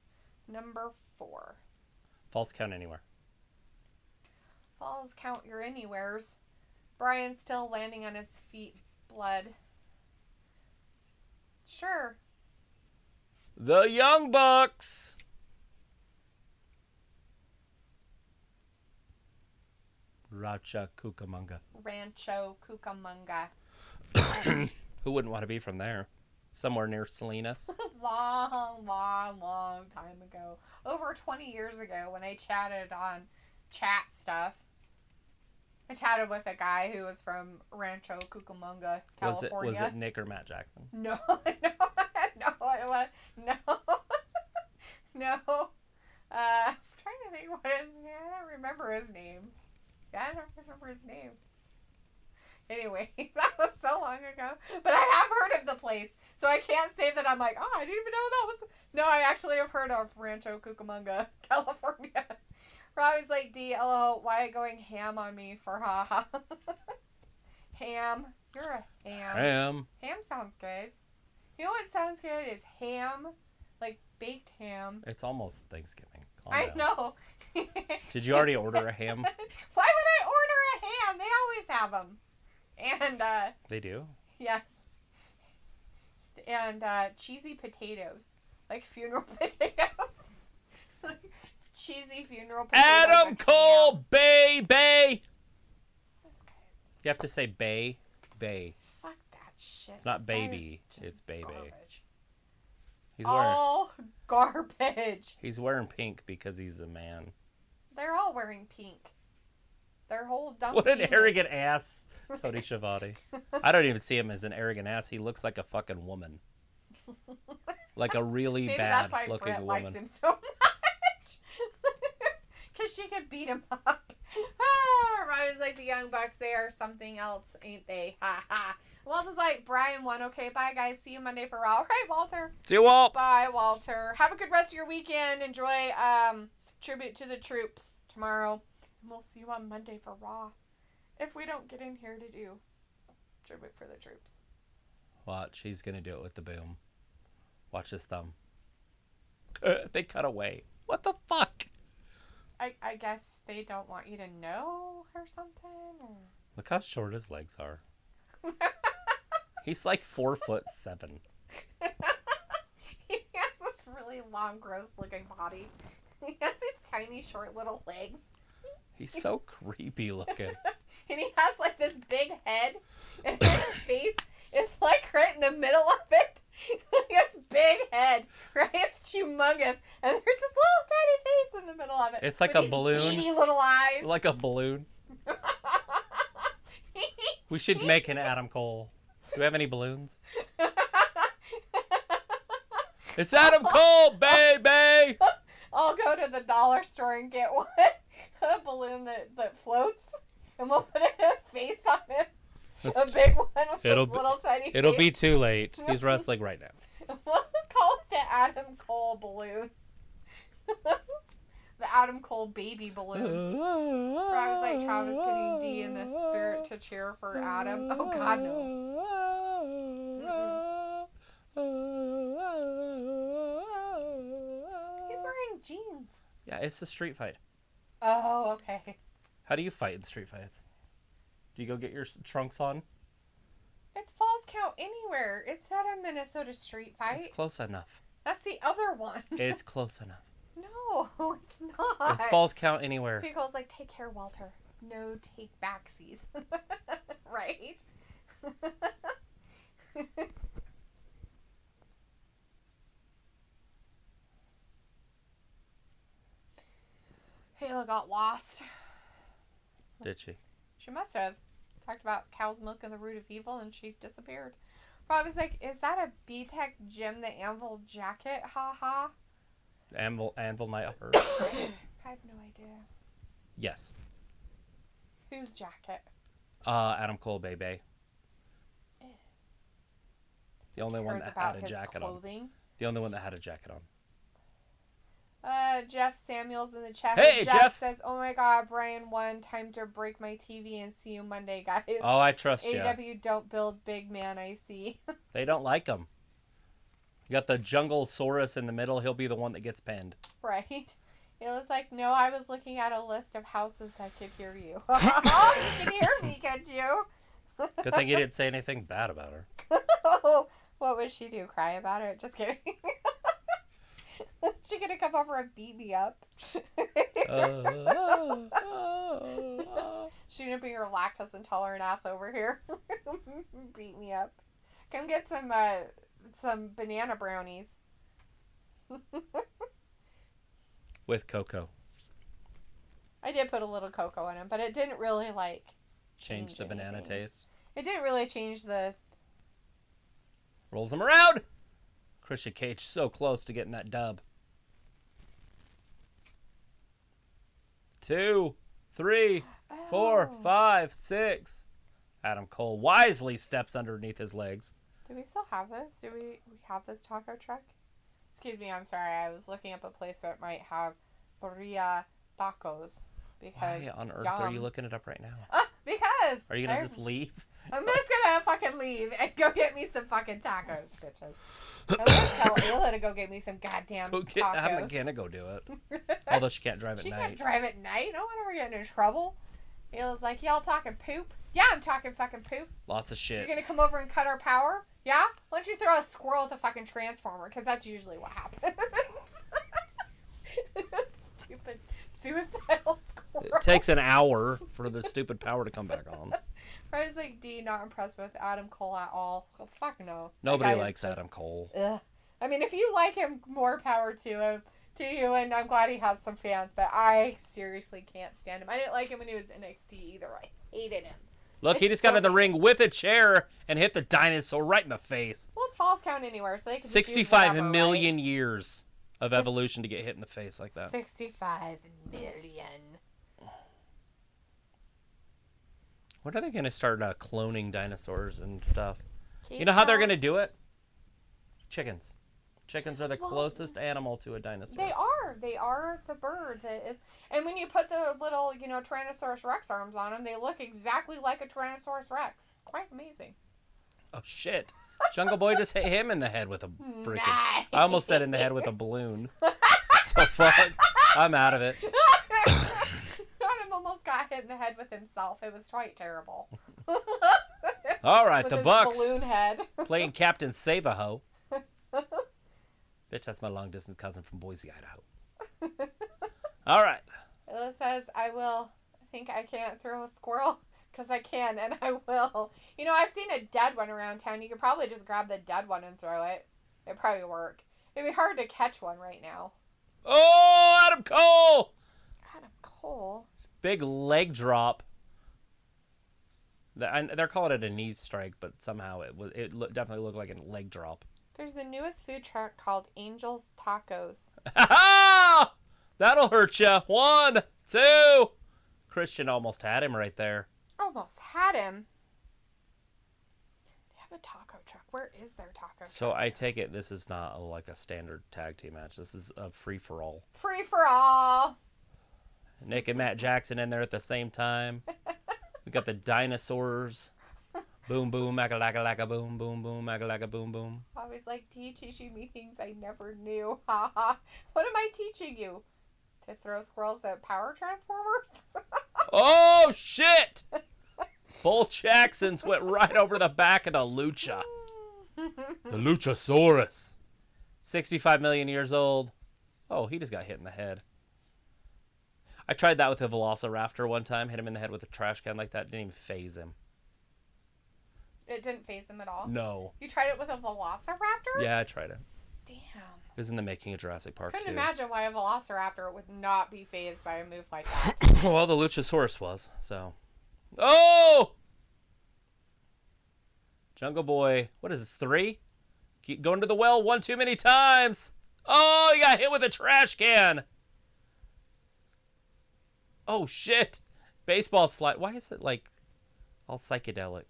Number 4. False count anywhere. Falls count your anywheres. Bryan still landing on his feet. Blood. Sure. The Young Bucks. Racha Cucamonga. Rancho Cucamonga. Who wouldn't want to be from there? Somewhere near Salinas. long time ago. Over 20 years ago when I chatted on chat stuff. I chatted with a guy who was from Rancho Cucamonga, California. Was it Nick or Matt Jackson? No, it was no. I'm trying to think what his name. I don't remember his name. Yeah, I don't remember his name. Anyway, that was so long ago. But I have heard of the place. So I can't say that I'm like, oh, I didn't even know that was... No, I actually have heard of Rancho Cucamonga, California. Robbie's like, DLO, why going ham on me for haha? Ham. You're a ham. Ham. Ham sounds good. You know what sounds good is ham, like baked ham. It's almost Thanksgiving. Calm I down. know. Did you already order a ham? Why would I order a ham? They always have them. And, They do? yes. And, cheesy potatoes. Like funeral potatoes. Like cheesy funeral potatoes. Adam Cole, baby! This guy's... You have to say bay. Fuck that shit. It's not This guy baby, is just it's baby. Garbage. He's wearing All garbage. he's wearing pink because he's a man. They're all wearing pink. Their whole dumb. What an penis. arrogant ass, Cody Schiavone. I don't even see him as an arrogant ass. He looks like a fucking woman. Like a really Maybe bad that's why looking Britt woman. likes him so much. Because she could beat him up. Oh, Ryan's like, the Young Bucks, they are something else, ain't they? Ha ha. Walter's like, Bryan won. Okay, bye, guys. See you Monday for Raw. All right, Walter. See you, Walt. Bye, Walter. Have a good rest of your weekend. Enjoy Tribute to the Troops tomorrow. And we'll see you on Monday for Raw. If we don't get in here to do Tribute for the Troops. Watch, he's gonna do it with the boom. Watch his thumb. They cut away. What the fuck? I guess they don't want you to know or something. Or... Look how short his legs are. He's like 4'7". He has this really long, gross-looking body. He has these tiny, short little legs. He's so creepy looking. And he has like this big head, and his face is like right in the middle of it. He has big head, right? It's humongous, and there's this little tiny face in the middle of it. It's like with a these balloon. beady little eyes. Like a balloon. We should make an Adam Cole. Do we have any balloons? It's Adam Cole, baby! I'll go to the dollar store and get one. A balloon that floats, and we'll put a face on it. A big one with this little tiny It'll face. be too late. He's wrestling right now. We'll call it the Adam Cole balloon. The Adam Cole baby balloon. Travis like Travis getting D in the spirit to cheer for Adam. Oh God, no. He's wearing jeans. Yeah, it's a street fight. Oh, okay. How do you fight in street fights? Do you go get your trunks on? It's Falls Count Anywhere. It's not a Minnesota street fight. It's close enough. That's the other one. It's close enough. No, it's not. It's Falls Count Anywhere. Pickle's like, take care, Walter. No take backsies. Right? Hayla got lost. Did she? She must have. Talked about cow's milk and the root of evil, and she disappeared. Rob was like, is that a B-Tech Jim the Anvil jacket? Ha ha. Anvil Night Hurt. I have no idea. Yes. Whose jacket? Adam Cole, baby. The only one that had a jacket on. The only one that had a jacket on. Jeff Samuels in the chat. Hey, Jeff says, "Oh my God, Bryan won. Time to break my TV and see you Monday, guys." Oh, I trust you. AEW don't build big man. I see. They don't like him. You got the Jungle Saurus in the middle. He'll be the one that gets pinned. Right. It was like, no, I was looking at a list of houses I could hear you. Oh, you can hear me, could you? Good thing you didn't say anything bad about her. Oh, what would she do? Cry about it? Just kidding. She gonna come over and beat me up. She gonna bring her lactose intolerant ass over here. Beat me up. Come get some banana brownies. With cocoa. I did put a little cocoa in them, but it didn't really change the banana anything. taste. It didn't really change the... Rolls them around. Christian Cage so close to getting that dub. 2, 3, 4, 5, 6. Adam Cole wisely steps underneath his legs. Do we still have this? Do we have this taco truck? Excuse me, I'm sorry. I was looking up a place that might have birria tacos. Because why on earth are you looking it up right now? Because. Are you going to just leave? I'm just going to fucking leave and go get me some fucking tacos, bitches. I'm going to tell Ayla to go get me some goddamn tacos. I'm going to go do it. Although she can't drive at night. She can't drive at night? No one ever getting in trouble. Ayla's like, y'all talking poop? Yeah, I'm talking fucking poop. Lots of shit. You're going to come over and cut our power? Yeah? Why don't you throw a squirrel at the fucking transformer? Because that's usually what happens. Stupid suicidal squirrel. It takes an hour for the stupid power to come back on. I was like, D, not impressed with Adam Cole at all. Oh, fuck no. Nobody likes Adam Cole. Ugh. I mean, if you like him, more power to him. To you, and I'm glad he has some fans, but I seriously can't stand him. I didn't like him when he was NXT either. I hated him. Look, he just got in the ring with a chair and hit the dinosaur right in the face. Well, it's Falls Count Anywhere, so they can 65 million years of evolution to get hit in the face like that. 65 million. When are they going to start cloning dinosaurs and stuff? You know how they're going to do it? Chickens. Chickens are the closest animal to a dinosaur. They are. They are the bird that is. And when you put the little, Tyrannosaurus Rex arms on them, they look exactly like a Tyrannosaurus Rex. It's quite amazing. Oh, shit. Jungle Boy just hit him in the head with a freaking... Nice. I almost said in the head with a balloon. So fuck. I'm out of it. Adam almost got hit in the head with himself. It was quite terrible. All right, with the his Bucks balloon head. playing Captain Save-A-Ho. Bitch, that's my long-distance cousin from Boise, Idaho. All right. Ella says, I think I can't throw a squirrel because I can, and I will. I've seen a dead one around town. You could probably just grab the dead one and throw it. It'd probably work. It'd be hard to catch one right now. Oh, Adam Cole! Adam Cole? Big leg drop. They're calling it a knee strike, but somehow it definitely looked like a leg drop. There's the newest food truck called Angel's Tacos. Ha! That'll hurt you. 1, 2. Christian almost had him right there. Almost had him. They have a taco truck. Where is their taco truck? So I take it this is not like a standard tag team match. This is a free-for-all. Free-for-all. Nick and Matt Jackson in there at the same time. We got the dinosaurs. Boom, boom, maca-lacka-lacka, boom, boom, boom, maca-lacka, boom, boom. I was like, you teaching me things I never knew. Ha ha. What am I teaching you? To throw squirrels at power transformers? Oh, shit! Bull Jacksons went right over the back of the Lucha. The Luchasaurus. 65 million years old. Oh, he just got hit in the head. I tried that with a Velociraptor one time. Hit him in the head with a trash can like that. Didn't even phase him. It didn't phase him at all? No. You tried it with a Velociraptor? Yeah, I tried it. Damn. It was in the making of Jurassic Park, Couldn't too. imagine why a Velociraptor would not be phased by a move like that. Well, the Luchasaurus was, so. Oh! Jungle Boy. What is this, 3? Keep going to the well one too many times. Oh, you got hit with a trash can. Oh, shit. Baseball slide. Why is it, like, all psychedelic?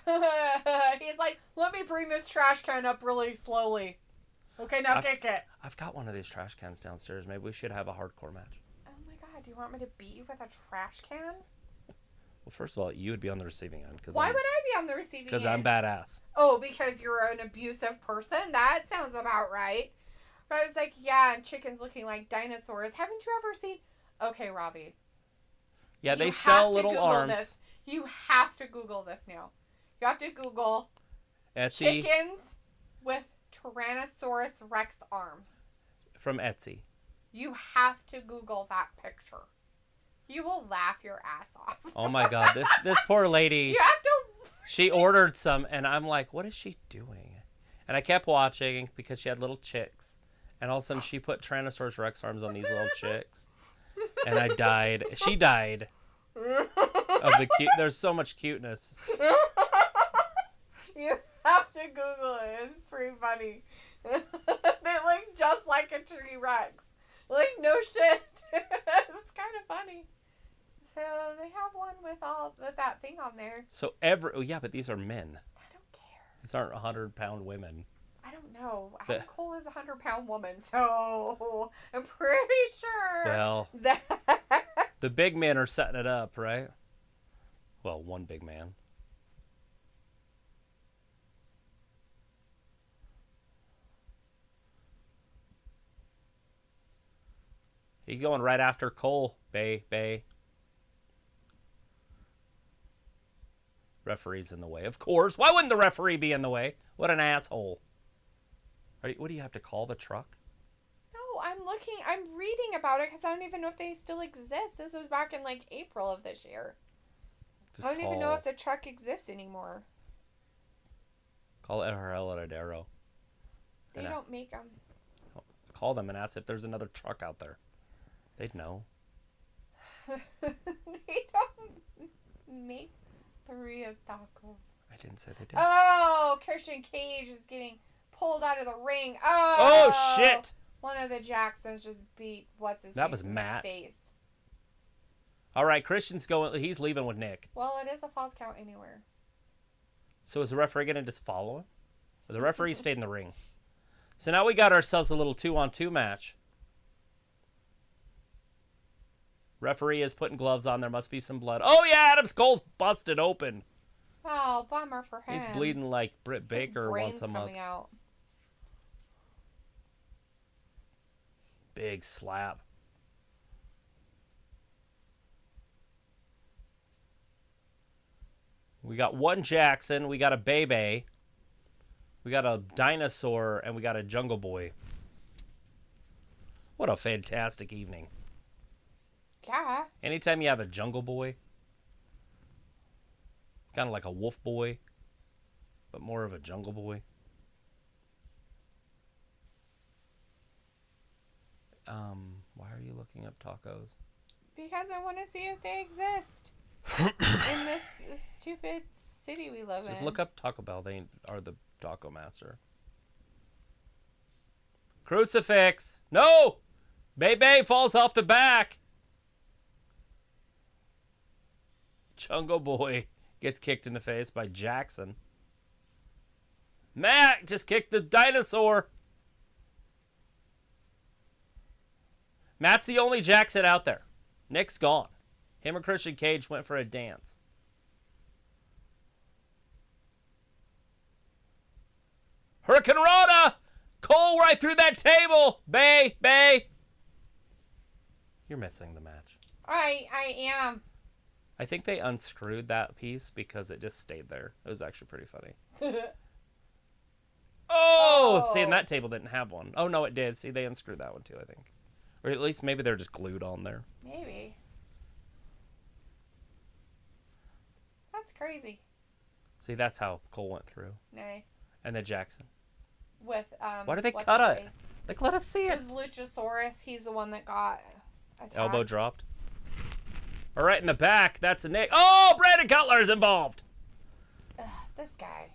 He's like, let me bring this trash can up really slowly. Okay, now kick it. I've got one of these trash cans downstairs. Maybe we should have a hardcore match. Oh my god, do you want me to beat you with a trash can? Well, first of all, you would be on the receiving end. Why would I be on the receiving end? Because I'm badass. Oh, because you're an abusive person? That sounds about right. But I was like, yeah, and chickens looking like dinosaurs. Haven't you ever seen... Okay, Robbie. Yeah, they sell little Google arms. This. You have to Google this now. You have to Google Etsy. Chickens with Tyrannosaurus Rex arms. From Etsy. You have to Google that picture. You will laugh your ass off. Oh my god, this poor lady. You have to... She ordered some, and I'm like, what is she doing? And I kept watching because she had little chicks. And all of a sudden, she put Tyrannosaurus Rex arms on these little chicks. And I died. She died. Of the cute. There's so much cuteness. You have to Google it. It's pretty funny. They look just like a tree Rex. Like, no shit. It's kind of funny. So they have one with that thing on there. So but these are men. I don't care. These aren't 100-pound women. I don't know. Adam Cole is a 100-pound woman, so I'm pretty sure. Well, that the big men are setting it up, right? Well, one big man. He's going right after Cole. Bay. Referee's in the way. Of course. Why wouldn't the referee be in the way? What an asshole. What do you have to call the truck? No, I'm reading about it because I don't even know if they still exist. This was back in like April of this year. I don't even know if the truck exists anymore. Call El Heredero. They don't make them. Call them and ask if there's another truck out there. They'd know. They don't make burrito tacos. I didn't say they did. Oh, Christian Cage is getting pulled out of the ring. Oh shit! One of the Jacksons just beat That was Matt. In the face. All right, Christian's going. He's leaving with Nick. Well, it is a false count anywhere. So is the referee going to just follow him? Or the referee stayed in the ring. So now we got ourselves a little 2-on-2 match. Referee is putting gloves on. There must be some blood. Oh, yeah, Adam Cole's busted open. Oh, bummer for him. He's bleeding like Britt Baker once a month. Coming out. Big slap. We got one Jackson. We got a Bebe. We got a Dinosaur. And we got a Jungle Boy. What a fantastic evening. Yeah. Anytime you have a Jungle Boy, kind of like a Wolf Boy, but more of a Jungle Boy. Why are you looking up tacos? Because I want to see if they exist in this stupid city we live in. Just look up Taco Bell. They are the taco master. Crucifix. No! Bebe falls off the back. Jungle Boy gets kicked in the face by Jackson. Matt just kicked the Dinosaur. Matt's the only Jackson out there. Nick's gone. Him and Christian Cage went for a dance. Hurricane Rana! Cole right through that table! Bay! You're missing the match. I am. I think they unscrewed that piece because it just stayed there. It was actually pretty funny. Oh! See, and that table didn't have one. Oh, no, it did. See, they unscrewed that one too, I think. Or at least maybe they're just glued on there. Maybe. That's crazy. See, that's how Cole went through. Nice. And then Jackson. With, why do they cut it? Like, let us see it. It was Luchasaurus. He's the one that got attacked. Elbow dropped. All right, in the back, that's a Nick. Oh, Brandon Cutler's involved. Ugh, this guy.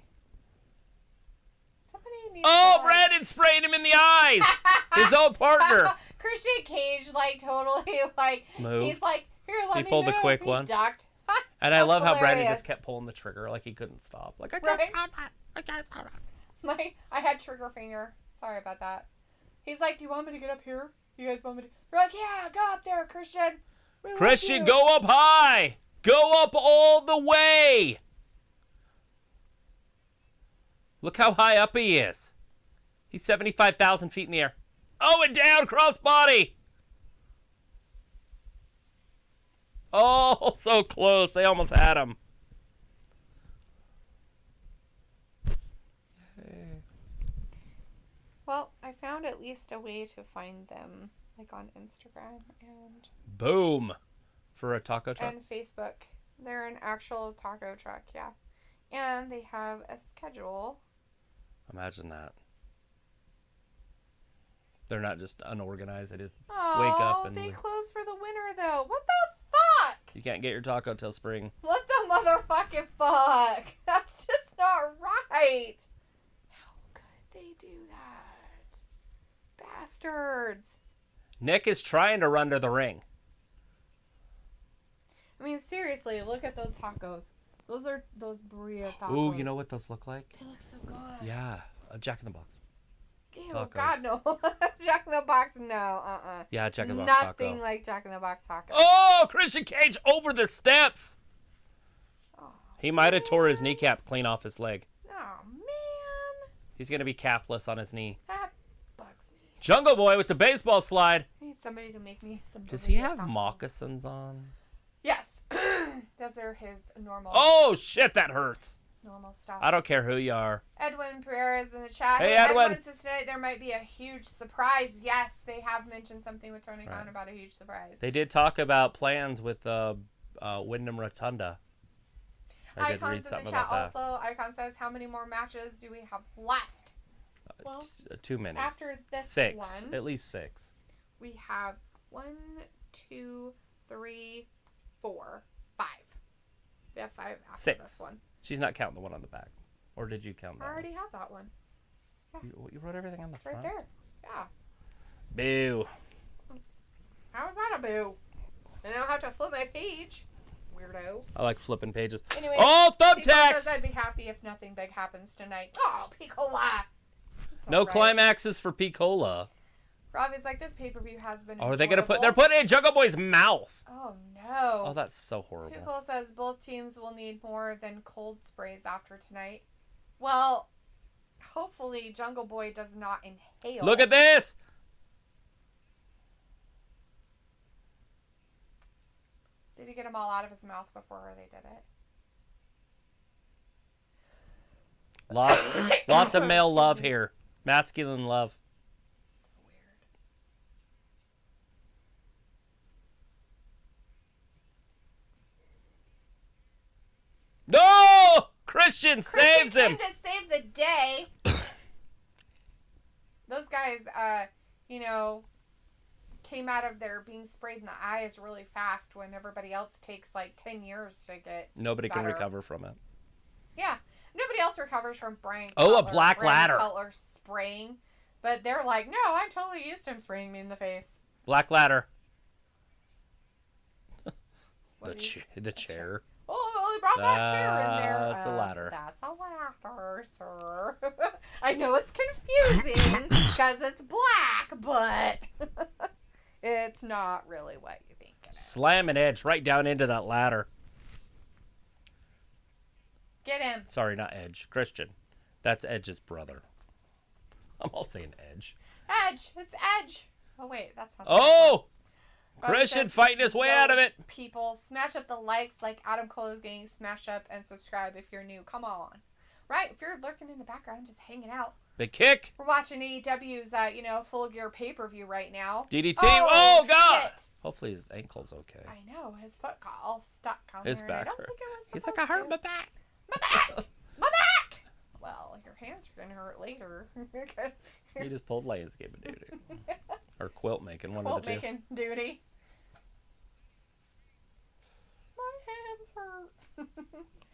Somebody needs Brandon sprayed him in the eyes. His own partner. Christian Cage, totally, Moved. He's like, here, let me He pulled the quick one. Ducked. And I love how Brandon hilarious. just kept pulling the trigger like he couldn't stop. Like, I can't stop. I had trigger finger. Sorry about that. He's like, do you want me to get up here? You guys want me to? We're like, yeah, go up there, Christian. Christian, go up high. Go up all the way. Look how high up he is. He's 75,000 feet in the air. Oh, and down, crossbody. Oh, so close. They almost had him. Well, I found at least a way to find them, on Instagram and... Boom. For a taco truck? And Facebook. They're an actual taco truck, yeah. And they have a schedule. Imagine that. They're not just unorganized. They just wake up and... they closed for the winter, though. What the fuck? You can't get your taco till spring. What the motherfucking fuck? That's just not right. How could they do that? Bastards. Nick is trying to run to the ring. I mean, seriously, look at those tacos. Those are those burrito tacos. Ooh, you know what those look like? They look so good. Yeah, a Jack in the Box. Ew, Tacos. God, no. Jack in the Box, no. Yeah, Jack in the Box taco. Nothing like Jack in the Box taco. Oh, Christian Cage over the steps. Oh, He might have tore his kneecap clean off his leg. oh, man. He's going to be capless on his knee. That bugs me. Jungle Boy with the baseball slide. I need somebody to make me some. Does he have tacos. moccasins on? Yes. Those are his normal. Oh, shit, that hurts. Normal stuff. I don't care who you are. Edwin Pereira is in the chat. Hey, Edwin. Says tonight there might be a huge surprise. Yes, they have mentioned something with Tony Khan about a huge surprise. They did talk about plans with Wyndham Rotunda. I did read something about that. Also, Icon says, how many more matches do we have left? Well, too many. After this 6. one, At least 6. we have 1, 2, 3, 4, 5. We have 5 after 6. this one. She's not counting the one on the back. Or did you count that I already have that one. Yeah. You wrote everything on the It's front? right there. Yeah. Boo. How is that a boo? And I don't have to flip my page. Weirdo. I like flipping pages. Anyway, Oh, Pico says thumbtacks! I'd be happy if nothing big happens tonight. Oh, Picola! No climaxes for Picola. Robbie's like, this pay-per-view has been Oh, are they going to put... They're putting it in Jungle Boy's mouth. Oh, no. Oh, that's so horrible. Picola says both teams will need more than cold sprays after tonight. Well, hopefully Jungle Boy does not inhale. Look at this! Did he get them all out of his mouth before they did it? Lots of male love here. Masculine love. So weird. No! Christian saves him! Came to save the day. Those guys, came out of there being sprayed in the eyes really fast when everybody else takes like 10 years to get Nobody better. can recover from it. Yeah. Nobody else recovers from Bryan Oh, Cutler, a black ladder. Cutler spraying. But they're like, no, I'm totally used to him spraying me in the face. Black ladder. The chair. Oh, well, he brought that chair in there. That's a ladder. That's a ladder, sir. I know it's confusing because it's black, but it's not really what you think it is. Slam an Edge right down into that ladder. Get him. Sorry, not Edge. Christian. That's Edge's brother. I'm all saying Edge. Edge. It's Edge. Oh, wait. That's not Oh! Rob Christian says, fighting his way out of it. People, smash up the likes like Adam Cole is getting. Smash up and subscribe if you're new. Come on. Right? If you're lurking in the background, just hanging out. Big kick. We're watching AEW's, Full Gear pay-per-view right now. DDT. Oh, God. Shit. Hopefully his ankle's okay. I know. His foot got all stuck on His there. back I don't hurt. think it was He's like, supposed I hurt to. my back. My back! My back! Well, your hands are going to hurt later. He just pulled landscaping duty. Or quilt making, one Quilt of the two. making duty. My hands hurt.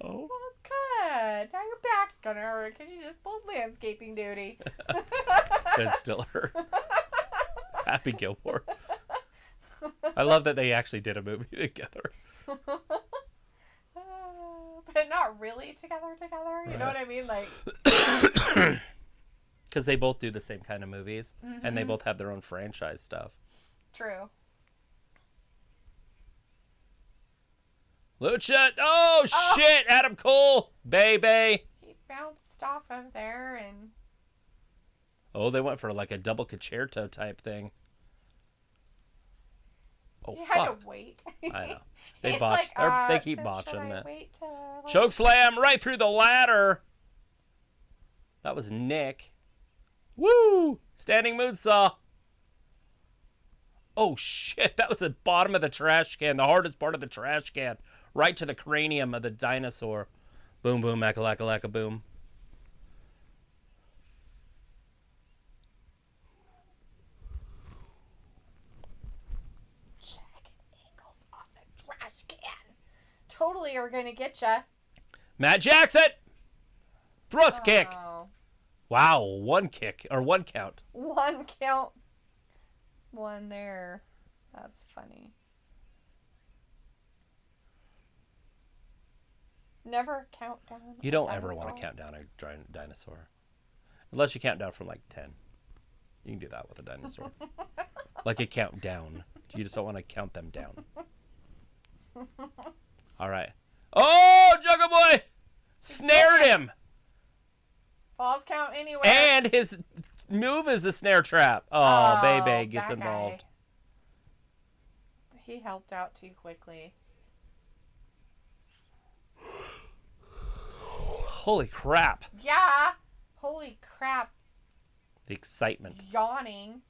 Oh. Well, good. Now your back's going to hurt because you just pulled landscaping duty. It still hurt. Happy Gilmore. I love that they actually did a movie together. But not really together. You know what I mean? Like, because they both do the same kind of movies, and they both have their own franchise stuff. true. Lucha! Oh, shit! Adam Cole! Baby! He bounced off of there and... Oh, they went for like a double concerto type thing. Oh, You fuck. had to wait. I know. They It's botched. like, They keep so botching should I it. wait to, like... Choke slam right through the ladder. That was Nick. Woo! Standing moonsaw. Oh, shit. That was the bottom of the trash can. The hardest part of the trash can. Right to the cranium of the dinosaur. Boom, boom, lacka, boom. Trash can. Totally are going to get ya. Matt Jackson! Thrust kick. Wow, one kick. Or one count. One count. One there. That's funny. Never count down. You don't ever want to count down a dinosaur. Unless you count down from like 10. You can do that with a dinosaur. Like a countdown. You just don't want to count them down. All right. Oh, Jungle Boy! Snared him! Falls count anywhere. And his move is a snare trap. Oh, Bebe gets that involved. Guy. He helped out too quickly. Holy crap. Yeah. Holy crap. The excitement. Yawning.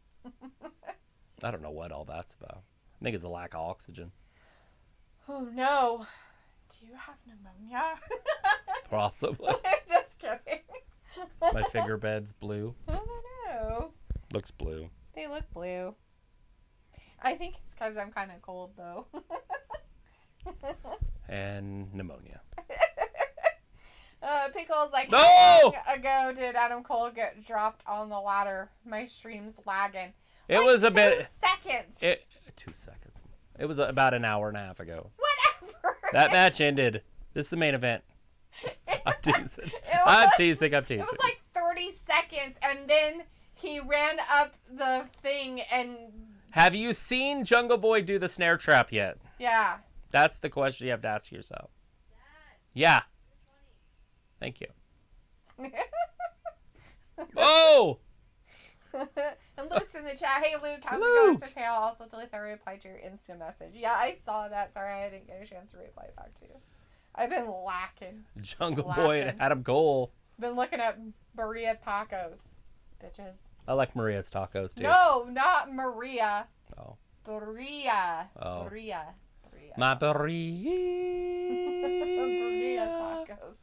I don't know what all that's about. I think it's a lack of oxygen. Oh, no. Do you have pneumonia? Possibly. Just kidding. My finger bed's blue. I don't know. Looks blue. They look blue. I think it's because I'm kind of cold, though. And pneumonia. Pickle's like, No! how long ago did Adam Cole get dropped on the ladder? My stream's lagging. It like was a 2 bit. seconds. 2 seconds. It was about an hour and a half ago. Whatever. That match ended. This is the main event. I'm teasing. It I'm was teasing. like 30 seconds, and then he ran up the thing and... Have you seen Jungle Boy do the snare trap yet? Yeah. That's the question you have to ask yourself. Yeah. Thank you. Oh! And Luke's in the chat. Hey, Luke, how's it Luke! going? Says, hey, I'll also delete the reply to your Insta message. Yeah, I saw that. Sorry, I didn't get a chance to reply back to you. I've been lacking. Jungle Boy and Adam Cole. Been looking at Maria tacos. Bitches. I like Maria's tacos, too. No, not Maria. Oh. Maria. Oh. Maria. My Maria. Maria tacos.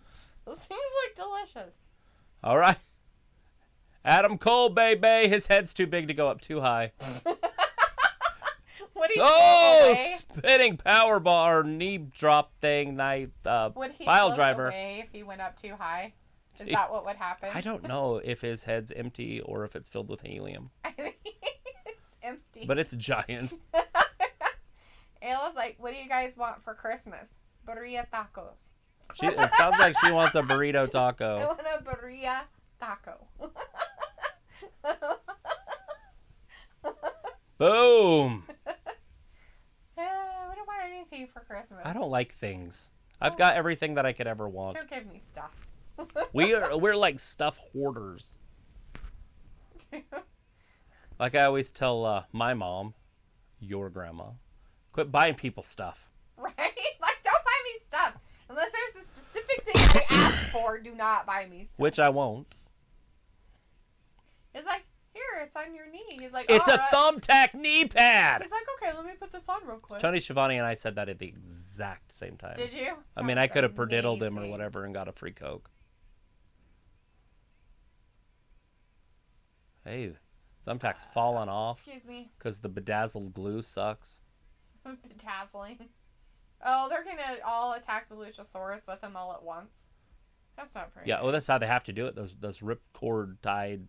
Those things look delicious. All right. Adam Cole, baby. His head's too big to go up too high. What do you spinning power bar, knee drop thing, would he pile float driver. Away if he went up too high? Is that what would happen? I don't know if his head's empty or if it's filled with helium. I think it's empty. But it's giant. Ayla's like, what do you guys want for Christmas? Burrilla tacos. It sounds like she wants a burrito I taco. want a burrilla taco. Boom. We don't want anything for Christmas. I don't like things. I've got everything that I could ever want. Don't give me stuff. We're like stuff hoarders. Like I always tell my mom, your grandma, quit buying people stuff. Right? Like, don't buy me stuff. Unless there's a specific thing I ask for, do not buy me stuff. Which I won't. It's like, here, it's on your knee. He's like, It's a right. thumbtack knee pad. He's like, okay, let me put this on real quick. Tony Schiavone and I said that at the exact same time. Did you? I mean, I could have perdiddled him or whatever and got a free Coke. Hey, thumbtack's falling off. Excuse me. Because the bedazzled glue sucks. Bedazzling. Oh, they're going to all attack the Luchasaurus with him all at once. That's not very Yeah, well, that's how they have to do it. Those ripcord tied.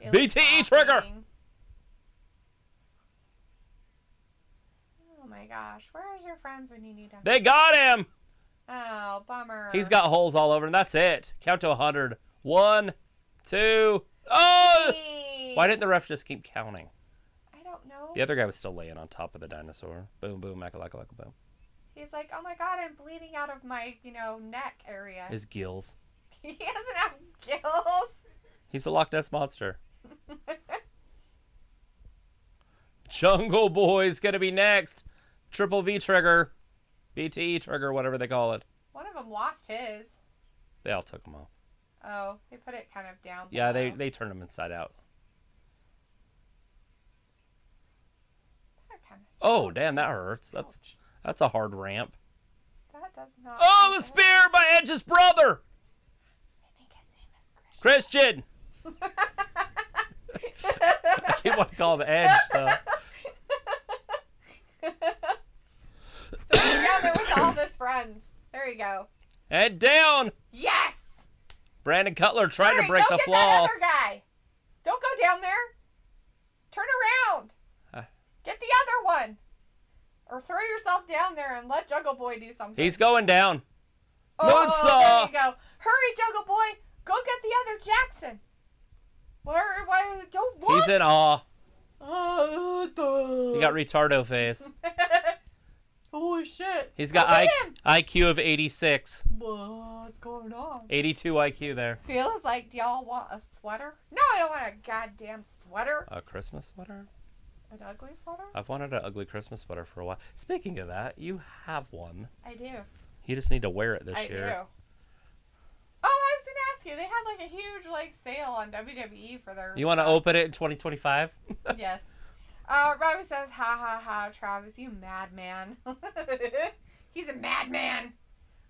BTE trigger! Oh my gosh. Where's your friends when you need them? They got him! Oh, bummer. He's got holes all over, and that's it. Count to 100. 1, 2. Oh! Hey. Why didn't the ref just keep counting? I don't know. The other guy was still laying on top of the dinosaur. Boom, boom, makalaka, boom. He's like, oh my god, I'm bleeding out of my, neck area. His gills. He doesn't have gills. He's a Loch Ness monster. Jungle Boy's gonna be next. Triple V trigger. BTE trigger, whatever they call it. One of them lost his. They all took him off. Oh, they put it kind of down. Yeah, below. they turned him inside out. That kind of Oh, damn, that hurts. Ouch. That's a hard ramp. That does not. Oh, the spear by Edge's brother! I think his name is Christian. Christian! I keep wanting to call him Edge, so. So he's down there with all of his friends. There you go. Head down! Yes! Brandon Cutler trying Hurry, to break go the get flaw. That other guy. Don't go down there. Turn around. Huh. Get the other one. Or throw yourself down there and let Jungle Boy do something. He's going down. There you go. Hurry, Jungle Boy. Go get the other Jackson. Why don't look. He's in awe. You He got retardo face. Holy shit. He's got IQ of 86. What's going on? 82 IQ there. He looks like, do y'all want a sweater? No, I don't want a goddamn sweater. A Christmas sweater? An ugly sweater? I've wanted an ugly Christmas sweater for a while. Speaking of that, you have one. I do. You just need to wear it this year. I do. Oh, I was going to ask you. They had like a huge sale on WWE for their You want to open it in 2025? Yes. Robbie says, ha ha ha, Travis, you madman. He's a madman.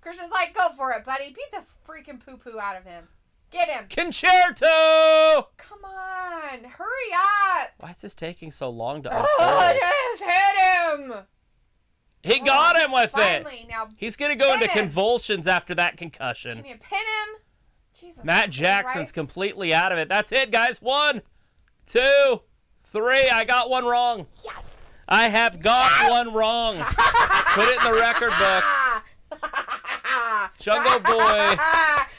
Christian's like, go for it, buddy. Beat the freaking poo-poo out of him. Get him. Concerto! Come on. Hurry up. Why is this taking so long to unfold? Just hit him. He got him with finally, it. Now he's going to go into him. Convulsions after that concussion. Can you pin him? Jesus. Matt Jackson's completely out of it. That's it, guys. 1, 2, 3. I got one wrong. Yes. I have got one wrong. Put it in the record books. Jungle Boy.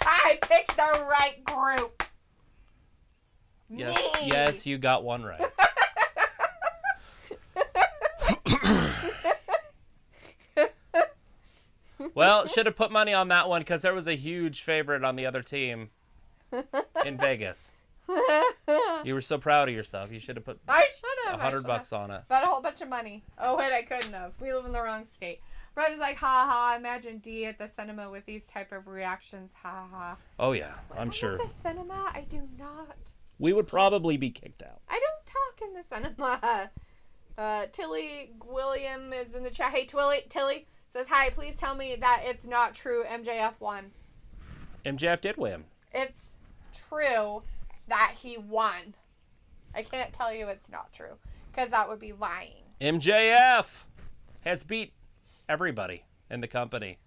I picked the right group. Yes, Me. yes, you got one right. Well, should have put money on that one because there was a huge favorite on the other team in Vegas. You were so proud of yourself. You should have put I should have. $100 on it. Bet a whole bunch of money. Oh, wait, I couldn't have. We live in the wrong state. Robbie's like, ha ha, imagine D at the cinema with these type of reactions. Ha ha. Oh, yeah, I'm sure. At the cinema? I do not. We would probably be kicked out. I don't talk in the cinema. Tilly William is in the chat. Hey, Tilly says, hi, please tell me that it's not true MJF won. MJF did win. It's true that he won. I can't tell you it's not true because that would be lying. MJF has beat everybody in the company.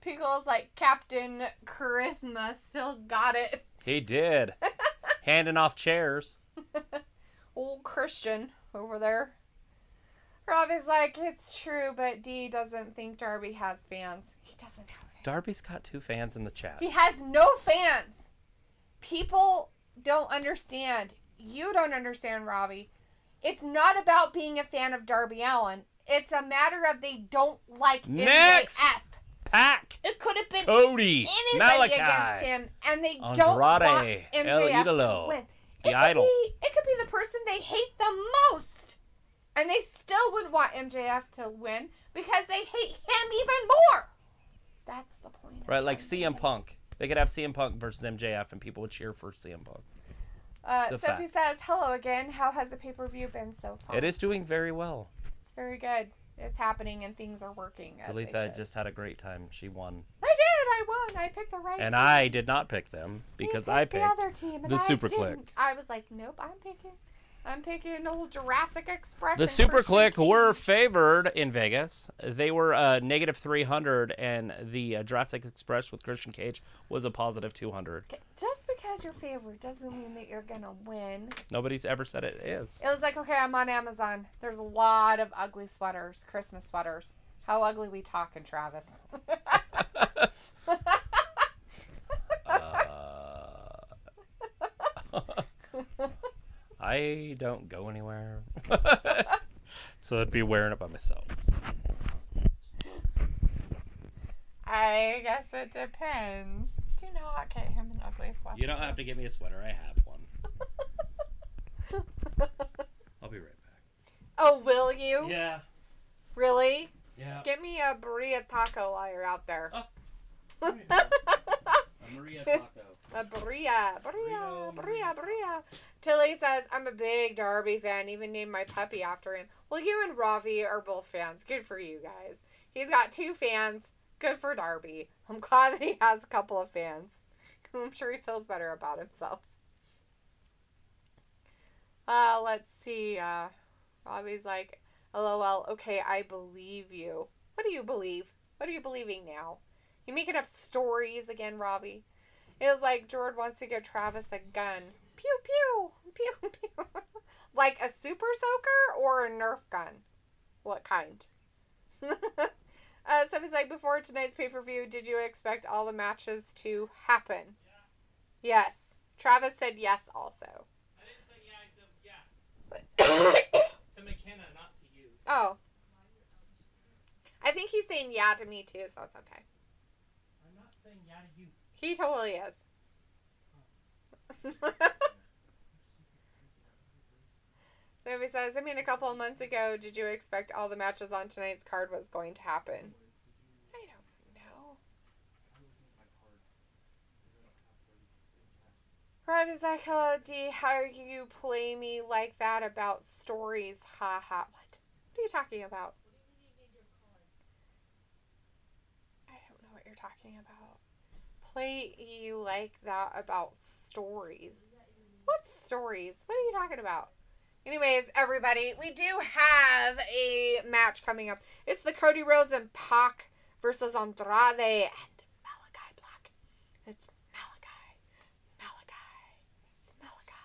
Pickle's like, Captain Charisma still got it. He did. Handing off chairs. Old Christian over there. Robbie's like, it's true, but D doesn't think Darby has fans. He doesn't have fans. Darby's got 2 fans in the chat. He has no fans. People don't understand. You don't understand, Robbie. It's not about being a fan of Darby Allin. It's a matter of they don't like Next! MJF. Pack. It could have been Cody. anybody Malakai. against him, and they Andrade, don't want MJF Idolo, to win. the Idol. It could be the person they hate the most, and they still would want MJF to win because they hate him even more. That's the point. Right, like CM Punk. They could have CM Punk versus MJF, and people would cheer for CM Punk. Sophie says, hello again. How has the pay-per-view been so far? It is doing very well. It's very good. It's happening and things are working as they Talitha should. just had a great time. She won. I did. I won. I picked the right And team. I did not pick them because I picked the other team, and the I Super didn't. Click. I was like, nope, I'm picking old Jurassic Express. The and Super Christian Click Cage. were favored in Vegas. They were negative 300, and the Jurassic Express with Christian Cage was a positive 200. Okay, just because you're favored doesn't mean that you're going to win. Nobody's ever said it is. It was like, okay, I'm on Amazon. There's a lot of ugly sweaters, Christmas sweaters. How ugly we talking, Travis? I don't go anywhere. So I'd be wearing it by myself. I guess it depends. Do not get him an ugly sweater. You don't have to get me a sweater. I have one. I'll be right back. Oh, will you? Yeah. Really? Yeah. Get me a burrito taco while you're out there. Oh. A Maria taco. A burrito. Tilly says, I'm a big Darby fan, even named my puppy after him. Well, you and Ravi are both fans. Good for you guys. He's got 2 fans. Good for Darby. I'm glad that he has a couple of fans. I'm sure he feels better about himself. Let's see. Ravi's like, LOL, okay, I believe you. What do you believe? What are you believing now? You making up stories again, Robbie? It was like Jordan wants to give Travis a gun. Pew, pew, pew, pew. Like a super soaker or a Nerf gun? What kind? Sophie's like, before tonight's pay-per-view, did you expect all the matches to happen? Yes. Travis said yes also. I didn't say yeah, I said yeah. To McKenna, not to you. Oh. I think he's saying yeah to me too, so it's okay. I'm not saying yeah to you. He totally is. Sophie says, I mean, a couple of months ago, did you expect all the matches on tonight's card was going to happen? I don't know. Rob like, hello, D. How you play me like that about stories? Ha ha. What are you talking about? I don't know what you're talking about. Play you like that about stories. What stories? What are you talking about? Anyways, everybody, we do have a match coming up. It's the Cody Rhodes and Pac versus Andrade and Malakai Black. It's Malakai. It's Malakai. It's Malakai.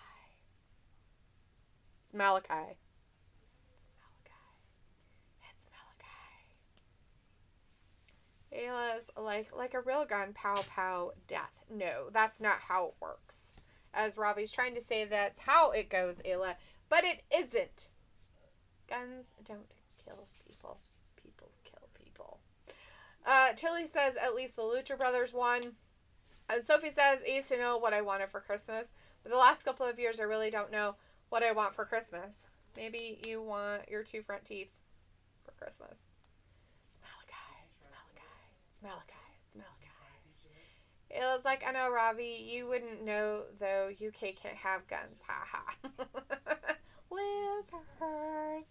It's Malakai. Ayla's like a real gun, pow pow, death. No, that's not how it works. As Robbie's trying to say, that's how it goes, Ayla. But it isn't. Guns don't kill people. People kill people. Tilly says at least the Lucha Brothers won. And Sophie says, I used to know what I wanted for Christmas. But the last couple of years, I really don't know what I want for Christmas. Maybe you want your 2 front teeth for Christmas. It's Malakai. It's Malakai. It's Malakai. It's Malakai. It was like, I know, Robbie, you wouldn't know, though. UK can't have guns. Ha ha. Losers.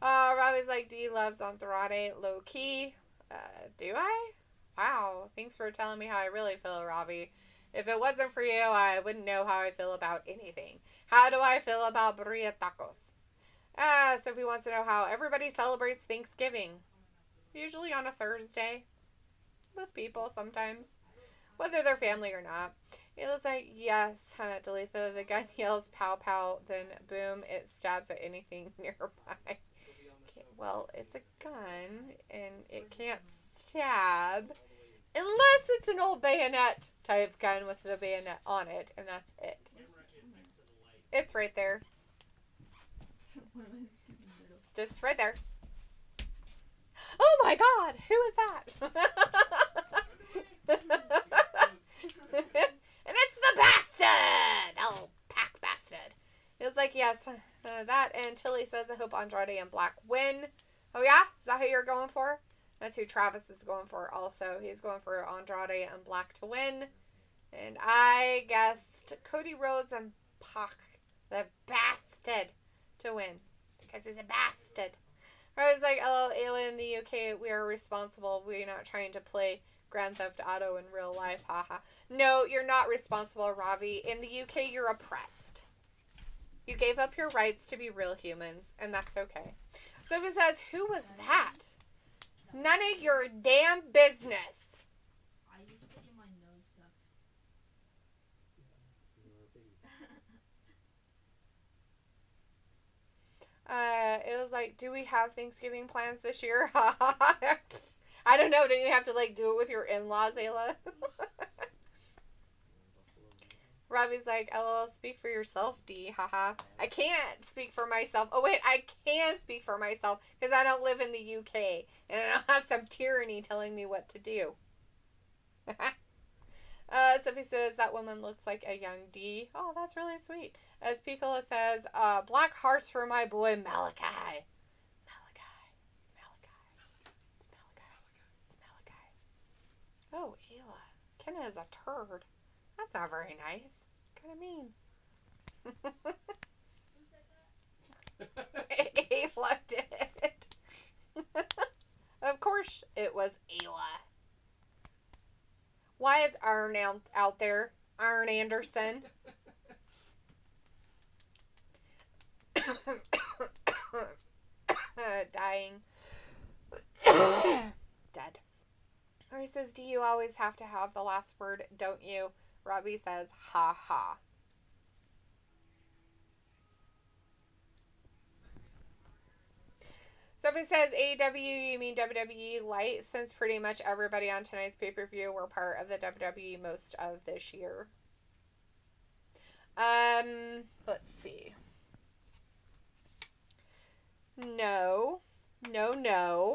Robbie's like, D loves Andrade low key. Do I? Wow. Thanks for telling me how I really feel, Robbie. If it wasn't for you, I wouldn't know how I feel about anything. How do I feel about burrito tacos? Sophie wants to know how everybody celebrates Thanksgiving. Usually on a Thursday. With people sometimes. Whether they're family or not. It looks like, yes, Dalitha. The gun yells pow pow, then boom, it stabs at anything nearby. Okay, well, it's a gun, and it can't stab. Unless it's an old bayonet type gun with the bayonet on it, and that's it. It's right there. Just right there. Oh my god, who is that? And it's the bastard! Oh, Pac bastard. It was like, yes, that, and Tilly says, I hope Andrade and Black win. Oh yeah? Is that who you're going for? That's who Travis is going for also. He's going for Andrade and Black to win. And I guessed Cody Rhodes and Pac, the bastard, to win. Because he's a bastard. I was like, LL Alien in the UK, we are responsible. We're not trying to play Grand Theft Auto in real life. Haha. No, you're not responsible, Ravi. In the UK, you're oppressed. You gave up your rights to be real humans, and that's okay. So if it says, who was that? None of your damn business. I used to think my nose sucked. It was like, do we have Thanksgiving plans this year? I don't know. Don't you have to, like, do it with your in-laws, Ayla? Robbie's like, LOL, speak for yourself, D. Haha. I can't speak for myself. Oh, wait, I can speak for myself because I don't live in the UK. And I don't have some tyranny telling me what to do. Sophie says, that woman looks like a young D. Oh, that's really sweet. As Piccola says, black hearts for my boy Malakai. Oh, Ayla. Kenna is a turd. That's not very nice. Kind of mean. Who said that? Ayla did. Of course it was Ayla. Why is Arn out there? Arn Anderson. Dying. Dead. Or he says, do you always have to have the last word, don't you? Robbie says, ha ha. Sophie says AEW, you mean WWE Light, since pretty much everybody on tonight's pay-per-view were part of the WWE most of this year. Let's see. No. No. No.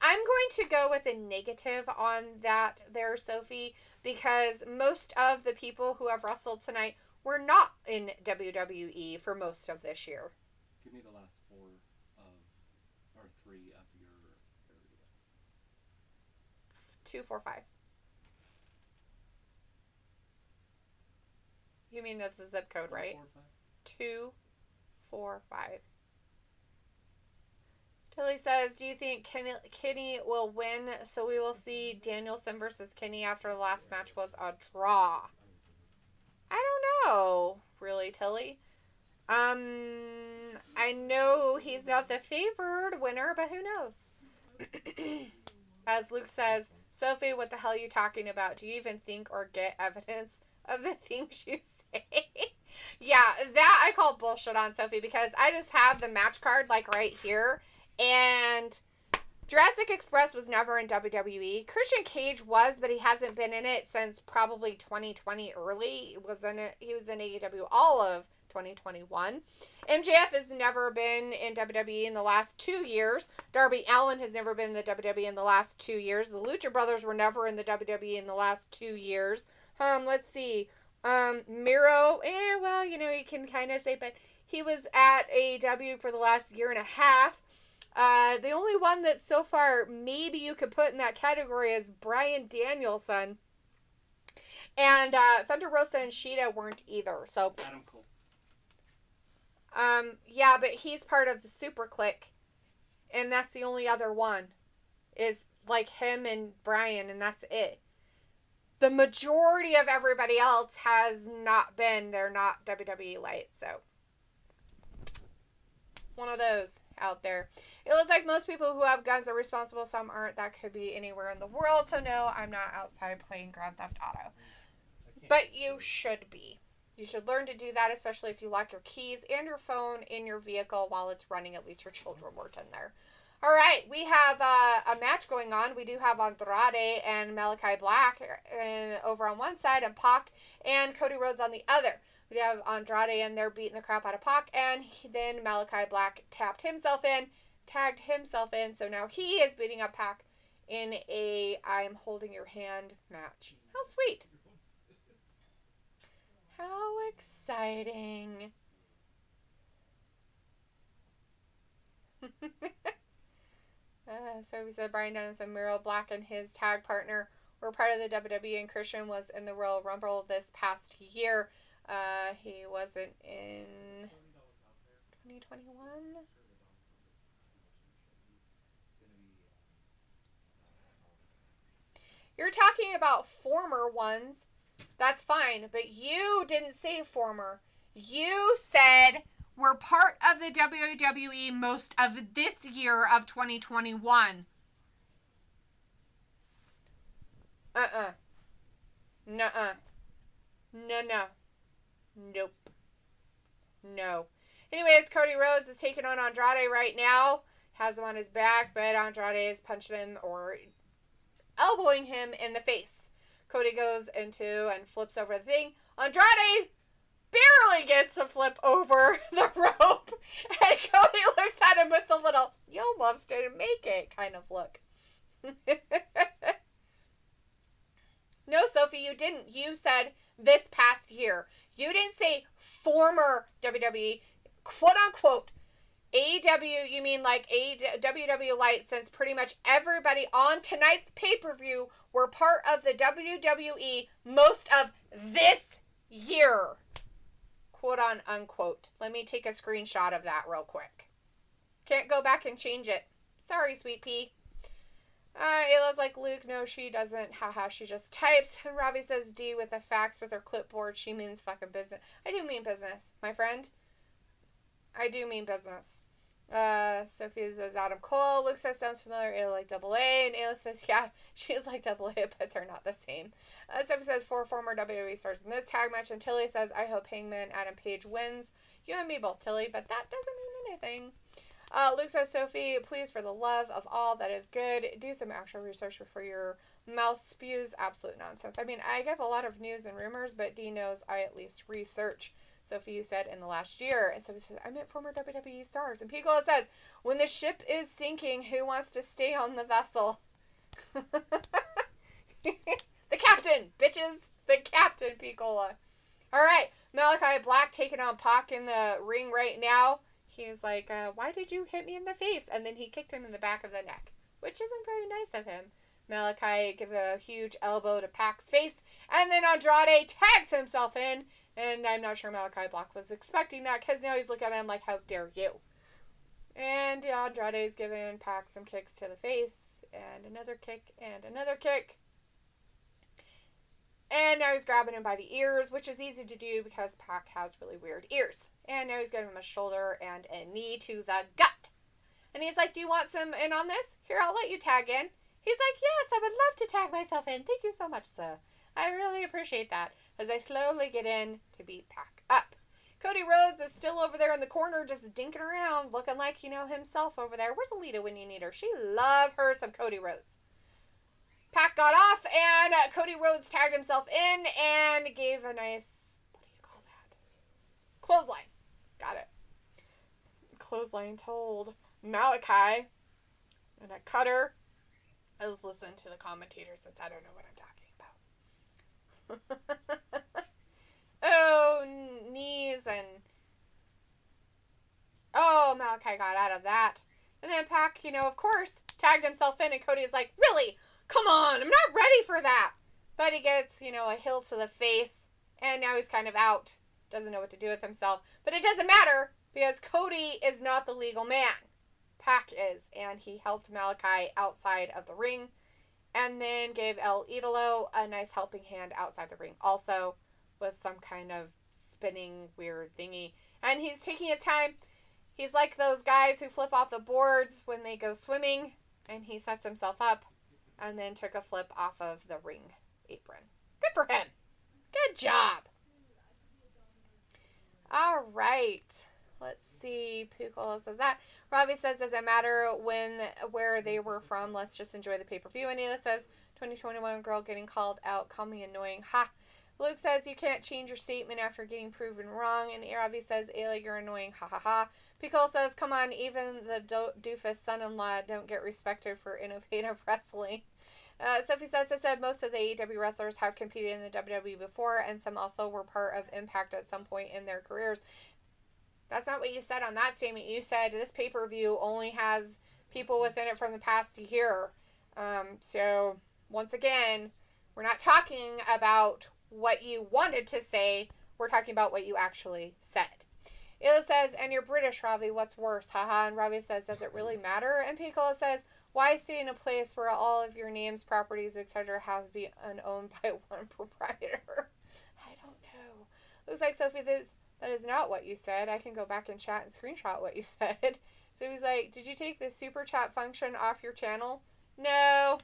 I'm going to go with a negative on that there, Sophie, because most of the people who have wrestled tonight were not in WWE for most of this year. Give me the last 4 or 3 of your area. 2, 4, 5. You mean that's the zip code, right? 4, 5. 2, 4, 5. Tilly says, do you think Kenny will win? So we will see Danielson versus Kenny after the last match was a draw. I don't know, really, Tilly. I know he's not the favored winner, but who knows? As Luke says, Sophie, what the hell are you talking about? Do you even think or get evidence of the things you say? Yeah, that I call bullshit on, Sophie, because I just have the match card, like, right here. And Jurassic Express was never in WWE. Christian Cage was, but he hasn't been in it since probably 2020 early. He was in AEW all of 2021. MJF has never been in WWE in the last 2 years. Darby Allin has never been in the WWE in the last 2 years. The Lucha Brothers were never in the WWE in the last 2 years. Let's see. Miro, well, you know, you can kind of say, but he was at AEW for the last year and a half. The only one that so far maybe you could put in that category is Bryan Danielson. And Thunder Rosa and Shida weren't either. So Adam Cole. Yeah, but he's part of the Super Clique. And that's the only other one. Is like him and Bryan, and that's it. The majority of everybody else has not been. They're not WWE Light, so one of those out there. It looks like most people who have guns are responsible. Some aren't. That could be anywhere in the world. So no, I'm not outside playing Grand Theft Auto. But you should be. You should learn to do that, especially if you lock your keys and your phone in your vehicle while it's running. At least your children weren't in there. All right, we have a match going on. We do have Andrade and Malakai Black over on one side, and Pac and Cody Rhodes on the other. We have Andrade, and they're beating the crap out of Pac, and then Malakai Black tagged himself in, so now he is beating up Pac in a I'm holding your hand match. How sweet. How exciting. So we said Bryan Danielson, Miro, Black, and his tag partner were part of the WWE, and Christian was in the Royal Rumble this past year. He wasn't in 2021. You're talking about former ones. That's fine, but you didn't say former. You said we're part of the WWE most of this year of 2021. Nuh-uh. No. Nope. No. Anyways, Cody Rhodes is taking on Andrade right now. Has him on his back, but Andrade is punching him or elbowing him in the face. Cody goes into and flips over the thing. Andrade barely gets a flip over the rope. And Cody looks at him with a little, you almost didn't make it kind of look. No, Sophie, you didn't. You said this past year. You didn't say former WWE, quote unquote. AEW, you mean like WWE Light, since pretty much everybody on tonight's pay-per-view were part of the WWE most of this year. Quote on unquote. Let me take a screenshot of that real quick. Can't go back and change it. Sorry, sweet pea. Ayla's like, Luke, no, she doesn't. Haha, she just types. And Robbie says D with the facts with her clipboard. She means fucking business. I do mean business, my friend. I do mean business. Sophie says Adam Cole. Luke says sounds familiar. Ayla like Double A. And Ayla says, yeah, she's like Double A, but they're not the same. Sophie says 4 former WWE stars in this tag match. And Tilly says, I hope Hangman Adam Page wins. You and me both, Tilly, but that doesn't mean anything. Luke says, Sophie, please, for the love of all that is good, do some actual research before your mouth spews absolute nonsense. I mean, I give a lot of news and rumors, but Dee knows I at least research. Sophie, you said in the last year. And Sophie says, I meant former WWE stars. And Piccolo says, when the ship is sinking, who wants to stay on the vessel? The captain, bitches. The captain, Piccolo. All right. Malakai Black taking on Pac in the ring right now. He's like, why did you hit me in the face? And then he kicked him in the back of the neck, which isn't very nice of him. Malakai gives a huge elbow to Pac's face. And then Andrade tags himself in. And I'm not sure Malakai Black was expecting that, because now he's looking at him like, how dare you? And Andrade's giving Pac some kicks to the face. And another kick. And another kick. And now he's grabbing him by the ears, which is easy to do because Pac has really weird ears. And now he's giving him a shoulder and a knee to the gut. And he's like, do you want some in on this? Here, I'll let you tag in. He's like, yes, I would love to tag myself in. Thank you so much, sir. I really appreciate that. As I slowly get in to beat Pac up. Cody Rhodes is still over there in the corner just dinking around, looking like, himself over there. Where's Alita when you need her? She loved her some Cody Rhodes. Pac got off, and Cody Rhodes tagged himself in and gave a nice, what do you call that? Clothesline. Got it. Clothesline told Malakai, and a cutter. I was listening to the commentator since I don't know what I'm talking about. Oh, knees and... Oh, Malakai got out of that. And then Pac, of course, tagged himself in, and Cody's like, really? Come on, I'm not ready for that. But he gets, a heel to the face, and now he's kind of out. Doesn't know what to do with himself. But it doesn't matter, because Cody is not the legal man. Pac is, and he helped Malakai outside of the ring, and then gave El Idolo a nice helping hand outside the ring also, with some kind of spinning weird thingy. And he's taking his time. He's like those guys who flip off the boards when they go swimming, and he sets himself up, and then took a flip off of the ring apron. Good for him. Good job. All right. Let's see. Piccolo says that. Robbie says, does it matter where they were from? Let's just enjoy the pay-per-view. And Nyla says, 2021 girl getting called out. Call me annoying. Ha. Luke says, you can't change your statement after getting proven wrong. And Robbie says, Ayla, you're annoying. Ha ha ha. Piccolo says, come on, even the doofus son-in-law don't get respected for innovative wrestling. Sophie says, I said most of the AEW wrestlers have competed in the WWE before, and some also were part of Impact at some point in their careers. That's not what you said on that statement. You said this pay-per-view only has people within it from the past year. So, once again, we're not talking about what you wanted to say. We're talking about what you actually said. Ila says, and you're British, Ravi, what's worse? Haha. And Ravi says, does it really matter? And Piccolo says, why stay in a place where all of your names, properties, etc. has to be owned by one proprietor? I don't know. Looks like, Sophie, that is not what you said. I can go back and chat and screenshot what you said. So he's like, did you take the super chat function off your channel? No.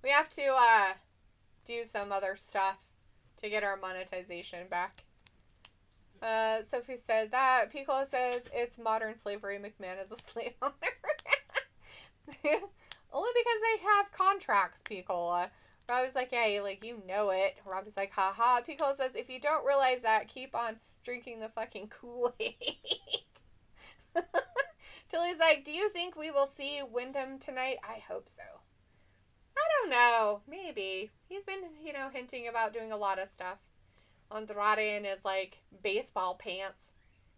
We have to do some other stuff to get our monetization back. Sophie said that. Piccolo says it's modern slavery. McMahon is a slave owner. Only because they have contracts, Piccolo. Robbie's like, yeah, you know it. Robbie's like, haha. Piccolo says, if you don't realize that, keep on drinking the fucking Kool-Aid. Tilly's like, do you think we will see Wyndham tonight? I hope so. I don't know. Maybe. He's been, hinting about doing a lot of stuff. Andrade in his, baseball pants.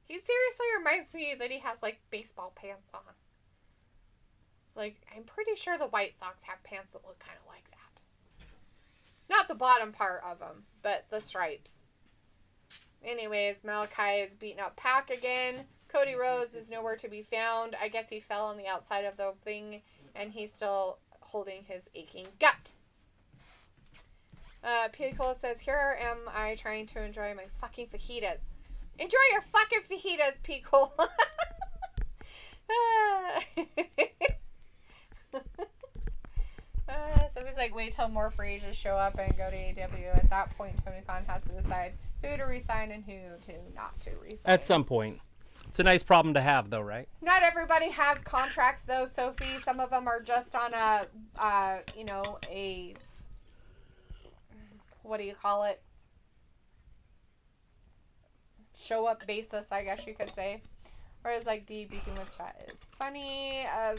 He seriously reminds me that he has, baseball pants on. I'm pretty sure the White Sox have pants that look kind of like that. Not the bottom part of them, but the stripes. Anyways, Malakai is beating up Pac again. Cody Rhodes is nowhere to be found. I guess he fell on the outside of the thing, and he's still holding his aching gut. Piccolo says, here am I trying to enjoy my fucking fajitas. Enjoy your fucking fajitas, Piccolo. So he's like, wait till more free agents show up and go to AEW. At that point, Tony Khan has to decide who to resign and who to not to resign. At some point. It's a nice problem to have, though, right? Not everybody has contracts, though, Sophie. Some of them are just on a, a, what do you call it? Show up basis, I guess you could say. Whereas, like, beefing with chat is funny. I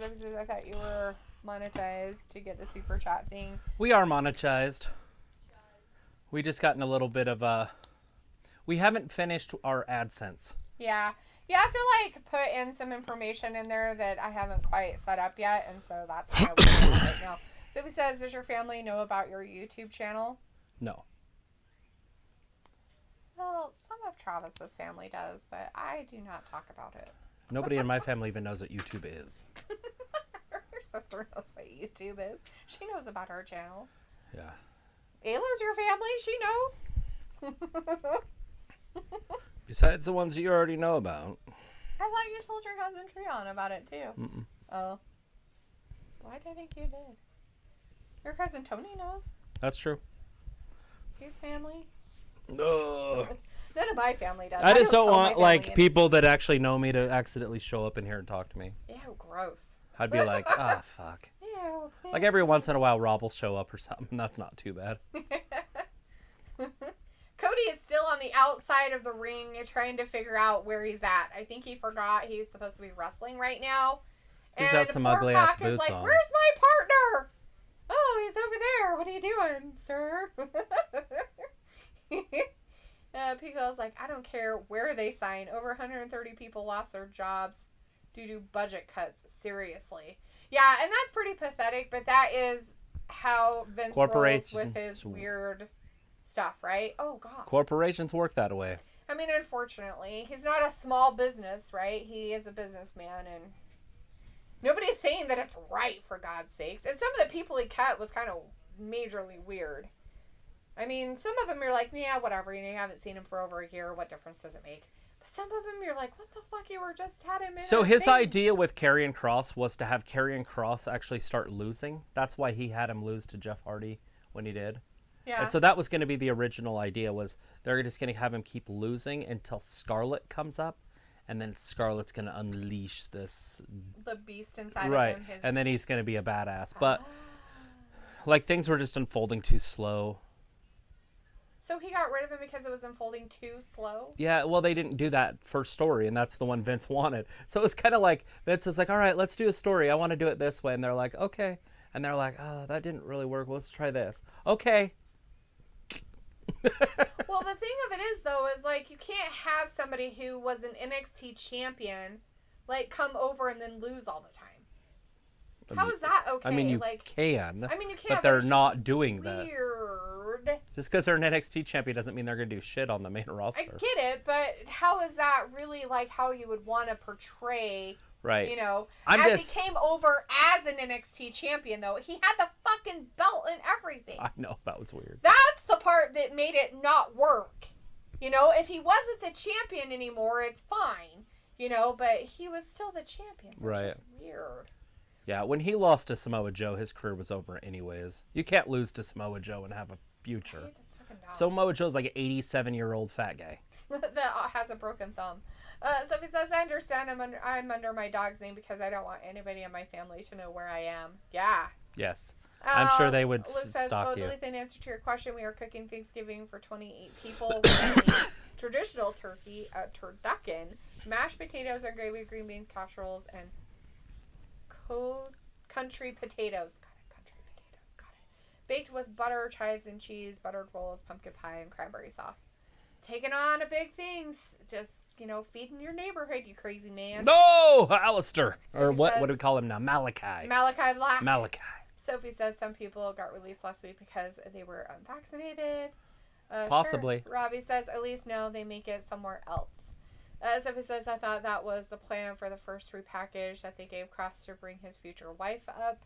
thought you were monetized to get the super chat thing. We are monetized. We just gotten a little bit of we haven't finished our AdSense. Yeah. You have to, like, put in some information in there that I haven't quite set up yet, and so that's kind of what I'm doing right now. So he says, does your family know about your YouTube channel? No. Well, some of Travis's family does, but I do not talk about it. Nobody in my family even knows what YouTube is. Her sister knows what YouTube is. She knows about her channel. Yeah. Ayla's your family. She knows. Besides the ones that you already know about. I thought you told your cousin Treon about it, too. Mm-mm. Oh. Why did I think you did? Your cousin Tony knows. That's true. His family. Ugh. None of my family does. I just don't tell my want, family like, anything. people that actually know me to accidentally show up in here and talk to me. Ew, gross. I'd be like, ah, fuck. Ew. Like, every once in a while, Rob will show up or something. That's not too bad. Cody is still on the outside of the ring trying to figure out where he's at. I think he forgot he's supposed to be wrestling right now. He's and got some poor ugly-ass Pac is boots like, on. where's my partner? Oh, he's over there. What are you doing, sir? Pico's like, I don't care where they sign. Over 130 people lost their jobs due to budget cuts. Seriously. Yeah, and that's pretty pathetic, but that is how Vince rolls with his weird stuff, right? Oh, God. Corporations work that way. I mean, unfortunately, he's not a small business, right? He is a businessman, and nobody's saying that it's right, for God's sakes. And some of the people he cut was kind of majorly weird. I mean, some of them you're like, yeah, whatever. You know, you haven't seen him for over a year. What difference does it make? But some of them you're like, what the fuck? You were just had him in. So a his thing. idea with Karrion Kross was to have Karrion Kross actually start losing. That's why he had him lose to Jeff Hardy when he did. Yeah. And so that was going to be the original idea, was they're just going to have him keep losing until Scarlett comes up, and then Scarlett's going to unleash this. The beast inside Right. of him. And then he's going to be a badass. But like, things were just unfolding too slow. So he got rid of him because it was unfolding too slow? Yeah, well, they didn't do that first story, and that's the one Vince wanted. So it was kind of like, Vince is like, all right, let's do a story. I want to do it this way. And they're like, okay. And they're like, oh, that didn't really work. Let's try this. Okay. Well, the thing of it is, though, is like, you can't have somebody who was an NXT champion, like, come over and then lose all the time. How is that okay? I mean, you like, can. I mean, you can, but they're it's not just doing that. Weird. Just because they're an NXT champion doesn't mean they're going to do shit on the main roster. I get it, but how is that really, like, how you would want to portray, Right. you know, I'm as just- he came over as an NXT champion, though. He had the fucking belt and everything. I know, that was weird. That's the part that made it not work. You know, if he wasn't the champion anymore, it's fine. You know, but he was still the champion, so Right. it's just weird. Yeah, when he lost to Samoa Joe, his career was over anyways. You can't lose to Samoa Joe and have a future. I just fucking don't. Samoa Joe's like an 87-year-old fat guy. that has a broken thumb. So if he says, I understand I'm under my dog's name because I don't want anybody in my family to know where I am. Yeah. Yes. I'm sure they would Luke says, stalk you. Delete in answer to your question, we are cooking Thanksgiving for 28 people. We're eating traditional turkey, turducken, mashed potatoes or gravy, green beans, casseroles, and country potatoes. Got it, country potatoes. Got it. Baked with butter, chives, and cheese, buttered rolls, pumpkin pie, and cranberry sauce. Taking on a big things. Just, you know, feeding your neighborhood, you crazy man. No, Alistair. So Or he what says- do we call him now? Malakai. Malakai Black. Malakai. Sophie says some people got released last week because they were unvaccinated. Possibly. Sure. Robbie says, at least no, they make it somewhere else. Sophie says, I thought that was the plan for the first repackage that they gave Cross to bring his future wife up.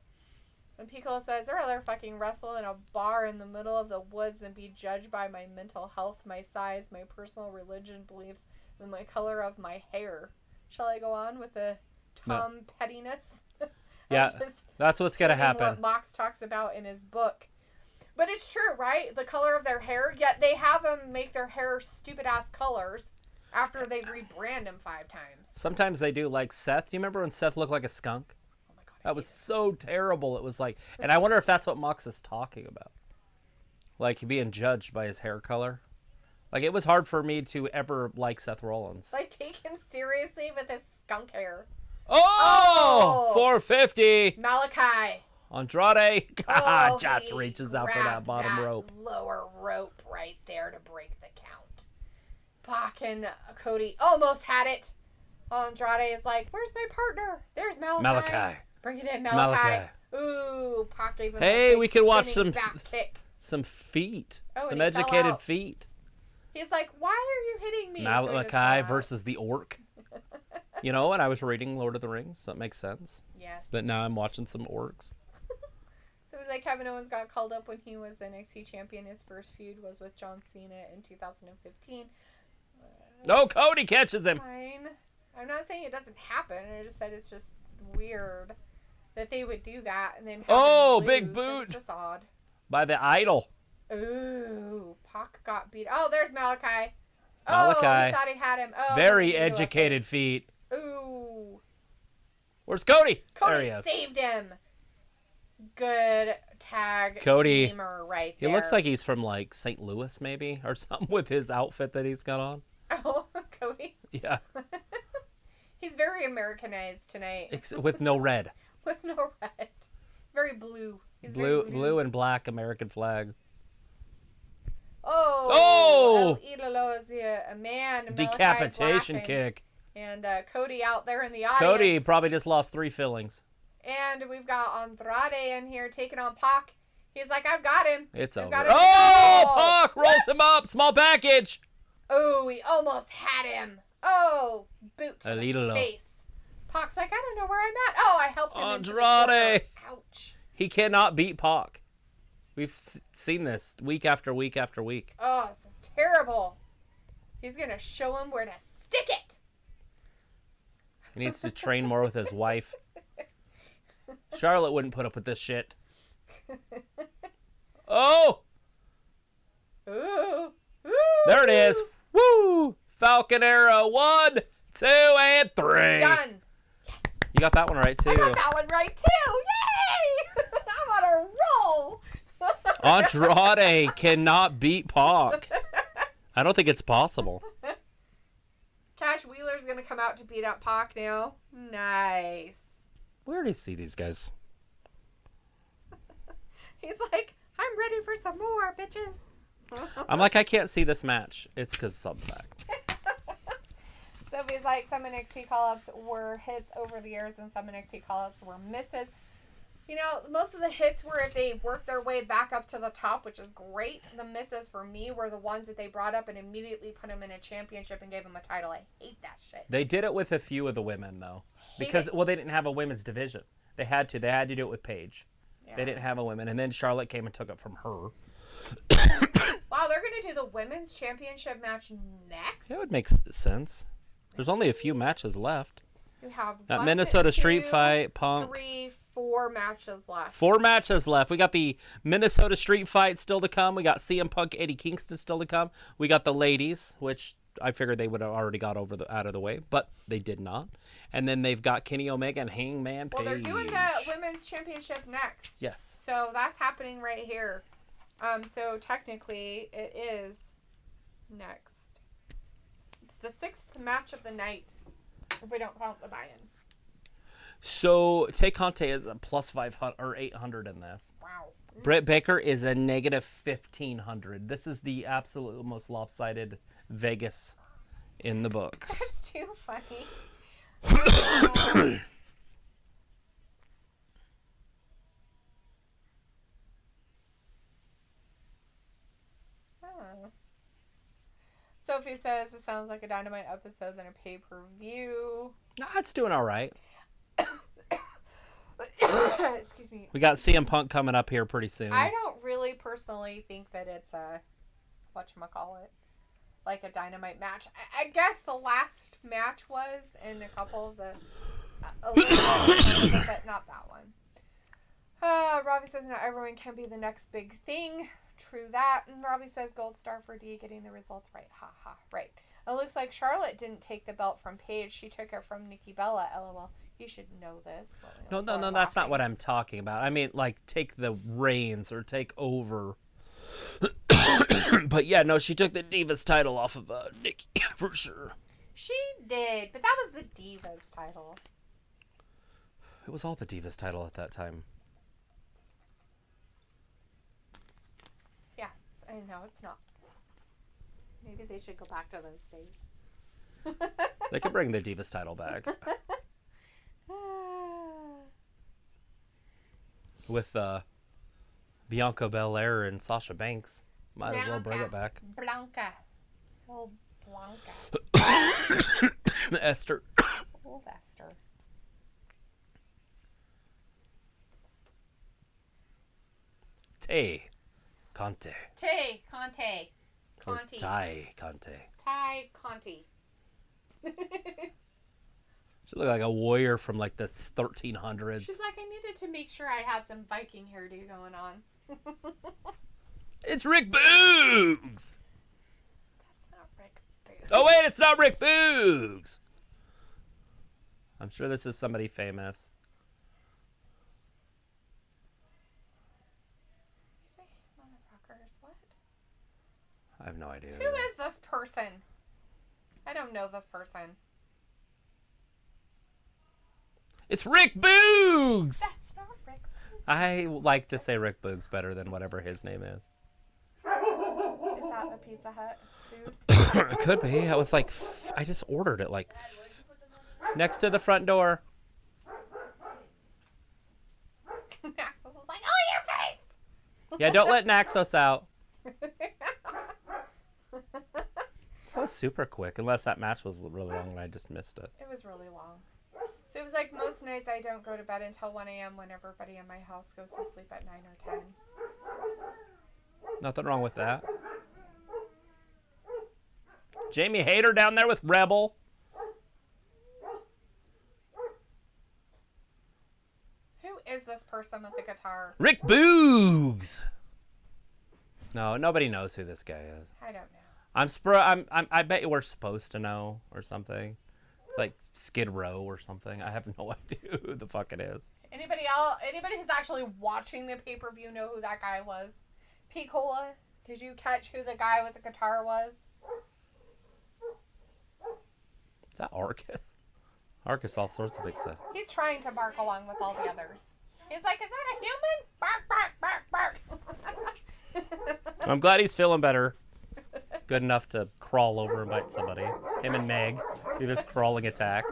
And Piccolo says, I'd rather fucking wrestle in a bar in the middle of the woods than be judged by my mental health, my size, my personal religion beliefs, and my color of my hair. Shall I go on with the Tom Pettiness. Yeah, that's what's going to happen. What Mox talks about in his book. But it's true, right? The color of their hair, yet they have them make their hair stupid-ass colors after they rebrand him 5 times. Sometimes they do, like Seth. Do you remember when Seth looked like a skunk? Oh my God. That was so terrible. It was like, and I wonder if that's what Mox is talking about. Like being judged by his hair color. Like it was hard for me to ever like Seth Rollins. Like take him seriously with his skunk hair. Oh! 450. Malakai. Andrade. Oh, just reaches out for that bottom that rope. Lower rope right there to break the count. Pac and Cody almost had it. Andrade is like, where's my partner? There's Malakai. Bring it in, Malakai. Ooh, Pac gave him Hey, we can watch some feet. Oh, some educated feet. He's like, why are you hitting me? Malakai versus the orc. You know, and I was reading Lord of the Rings, so it makes sense. Yes. But now I'm watching some orcs. So it was like Kevin Owens got called up when he was the NXT champion. His first feud was with John Cena in 2015. No, Cody catches him. Fine. I'm not saying it doesn't happen. I just said it's just weird that they would do that and then have him big lose. boot. It's just odd. By the idol. Ooh, Pac got beat. Oh, there's Malakai. Oh, Malakai. he thought he had him. Oh, Very educated feet. Ooh. Where's Cody? There Cody he is. saved him. Good tag Cody. teamer right He there. looks like he's from like St. Louis maybe or something with his outfit that he's got on. Oh, Cody. Yeah. He's very Americanized tonight. With no red. With no red. Very blue. He's Blue, very blue. blue and black American flag. Oh! El Idolo is a man. Decapitation kick. And Cody out there in the audience. Cody probably just lost 3 fillings. And we've got Andrade in here taking on Pac. He's like, I've got him. It's over. Got him. Oh! Pac rolls him up. Small package. Oh, he almost had him. Oh, boot to the Idolo. face. Pac's like, I don't know where I'm at. Oh, I helped him into the Andrade. corner. Ouch. He cannot beat Pac. We've seen this week after week after week. Oh, this is terrible. He's going to show him where to stick it. He needs to train more with his wife. Charlotte wouldn't put up with this shit. Oh! Ooh. Ooh. There it is. Woo! Falcon Arrow. 1, 2, and 3. Done. You got that one right, too. I got that one right, too. Yay! I'm on a roll. Andrade cannot beat Pac. I don't think it's possible. Cash Wheeler's going to come out to beat up Pac now. Nice. We already see these guys. He's like, I'm ready for some more, bitches. I'm like, I can't see this match. It's because something back. Sophie's like, some NXT call-ups were hits over the years and some NXT call-ups were misses. You know, most of the hits were if they worked their way back up to the top, which is great. The misses for me were the ones that they brought up and immediately put them in a championship and gave them a title. I hate that shit. They did it with a few of the women, though. Because, well, they didn't have a women's division. They had to. They had to do it with Paige. Yeah. They didn't have a women. And then Charlotte came and took it from her. Wow, they're going to do the women's championship match next? It would make sense. There's only a few matches left. You have that Minnesota Street Fight, Punk. 4 matches left. 4 matches left. We got the Minnesota Street Fight still to come. We got CM Punk, Eddie Kingston still to come. We got the ladies, which I figured they would have already got out of the way, but they did not. And then they've got Kenny Omega and Hangman Page. Well, they're doing the women's championship next. Yes. So that's happening right here. So technically, it is next. It's the 6th match of the night, if we don't count the buy-in. So Tay Conti is a plus 500 or 800 in this. Wow. Britt Baker is a negative 1,500. This is the absolute most lopsided Vegas in the books. That's too funny. Sophie says it sounds like a Dynamite episode than a pay-per-view. No, it's doing all right. Excuse me. We got CM Punk coming up here pretty soon. I don't really personally think that it's a, whatchamacallit, like a Dynamite match. I guess the last match was in a couple of the a little, but not that one. Robbie says not everyone can be the next big thing. True that. And Robbie says gold star for D getting the results right. Ha ha. Right. It looks like Charlotte didn't take the belt from Paige. She took it from Nikki Bella. LOL. You should know this. No, that's not what I'm talking about. I mean, like, take the reins or take over. But yeah, no, she took the Divas title off of Nikki for sure. She did, but that was the Divas title. It was all the Divas title at that time. Yeah, I know it's not. Maybe they should go back to those days. They could bring the Divas title back. With Bianca Belair and Sasha Banks. Might as well bring it back. Blanca. Old Blanca. Esther. Old Esther. Conti. Conti. Conti. She looked like a warrior from like the 1300s. She's like, I needed to make sure I had some Viking hairdo going on. It's Rick Boogs! That's not Rick Boogs. Oh wait, it's not Rick Boogs! I'm sure this is somebody famous. Motherfuckers, what? I have no idea. Who is this person? I don't know this person. It's Rick Boogs! That's not Rick Boogs. I like to say Rick Boogs better than whatever his name is. Is that the Pizza Hut food? It could be. I was like, I just ordered it like next to the front door. Naxos was like, oh, your face! Yeah, don't let Naxos out. That was super quick, unless that match was really long and I just missed it. It was really long. So it was like most nights I don't go to bed until 1 a.m. when everybody in my house goes to sleep at 9 or 10. Nothing wrong with that. Jamie Hayter down there with Rebel. Who is this person with the guitar? Rick Boogs! No, nobody knows who this guy is. I don't know. I bet you we're supposed to know or something. It's like Skid Row or something. I have no idea who the fuck it is. Anybody else? Anybody who's actually watching the pay-per-view know who that guy was? P. Cola, did you catch who the guy with the guitar was? Is that Arcus? Arcus all sorts of excited. He's trying to bark along with all the others. He's like, is that a human? Bark, bark, bark, bark. I'm glad he's feeling better. Good enough to crawl over and bite somebody. Him and Meg do this crawling attack.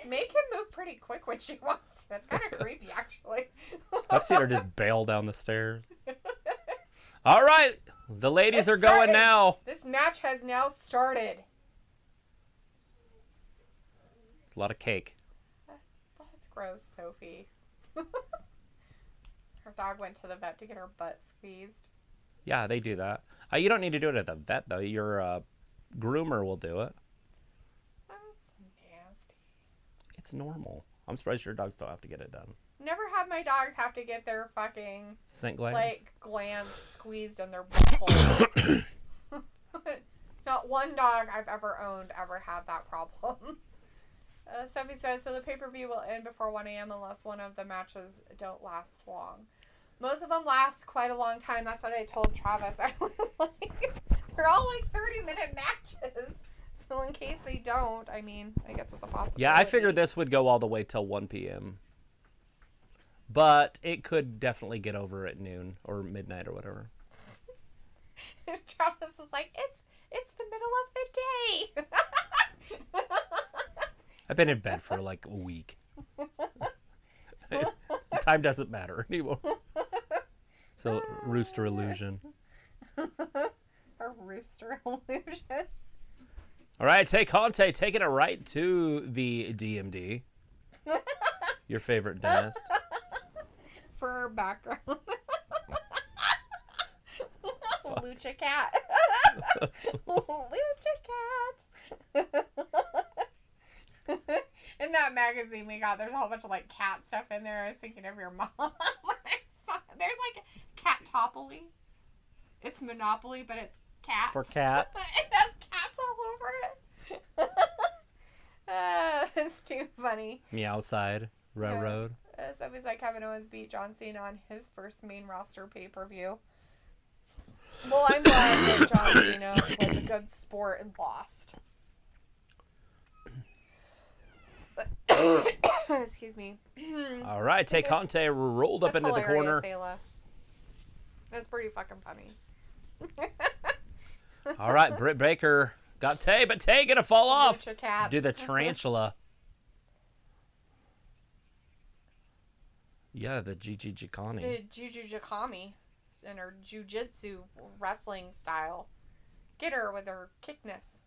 Make him move pretty quick when she wants to. It's kind of creepy, actually. I've seen her just bail down the stairs. All right. The ladies are going now. This match has now started. It's a lot of cake. That's gross, Sophie. Her dog went to the vet to get her butt squeezed. Yeah, they do that. You don't need to do it at the vet, though. Your groomer will do it. That's nasty. It's normal. I'm surprised your dogs don't have to get it done. Never had my dogs have to get their fucking Scent glands? like glands squeezed in their butthole. Not one dog I've ever owned ever had that problem. Sophie says, so the pay-per-view will end before 1 a.m. unless one of the matches don't last long. Most of them last quite a long time. That's what I told Travis. I was like, they're all like 30-minute matches. So in case they don't, I mean, I guess it's a possibility. Yeah, I figured this would go all the way till 1 p.m. But it could definitely get over at noon or midnight or whatever. Travis is like, it's the middle of the day. I've been in bed for like a week. Time doesn't matter anymore. So, rooster illusion. A rooster illusion. All right, take Conti, taking it right to the DMD. Your favorite dentist. For background. Lucha cat. Lucha cat. And that magazine we got, there's a whole bunch of like cat stuff in there. I was thinking of your mom when I saw it. There's like Cattopoly. It's Monopoly, but it's cats. For cats. It has cats all over it. It's too funny. Meowside Railroad. Somebody's like Kevin Owens beat John Cena on his first main roster pay-per-view. Well, I'm glad that John Cena was a good sport and lost. Excuse me. All right, Tay Conti rolled up That's into the corner. Ayla. That's pretty fucking funny. All right, Britt Baker got Tay, but Tay gonna fall off. Lucha cats. Do the tarantula. Yeah, the Jikani. The Jujujikami in her jujitsu wrestling style. Get her with her kickness.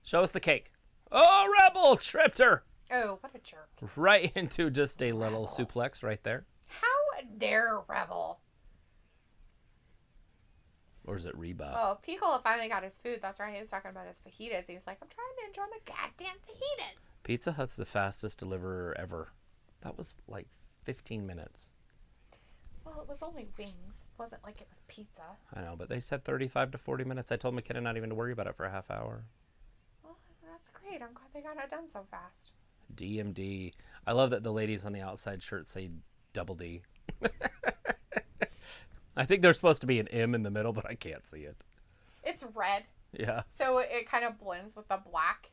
Show us the cake. Oh, Rebel tripped her. Oh, what a jerk. Right into just a little suplex right there. How dare Rebel? Or is it Reba? Oh, Piccolo finally got his food. That's right. He was talking about his fajitas. He was like, I'm trying to enjoy my goddamn fajitas. Pizza Hut's the fastest deliverer ever. That was like 15 minutes. Well, it was only wings. It wasn't like it was pizza. I know, but they said 35 to 40 minutes. I told McKenna not even to worry about it for a half hour. Well, that's great. I'm glad they got it done so fast. DMD. I love that the ladies on the outside shirt say double D. I think there's supposed to be an M in the middle, but I can't see it. It's red. Yeah. So it kind of blends with the black.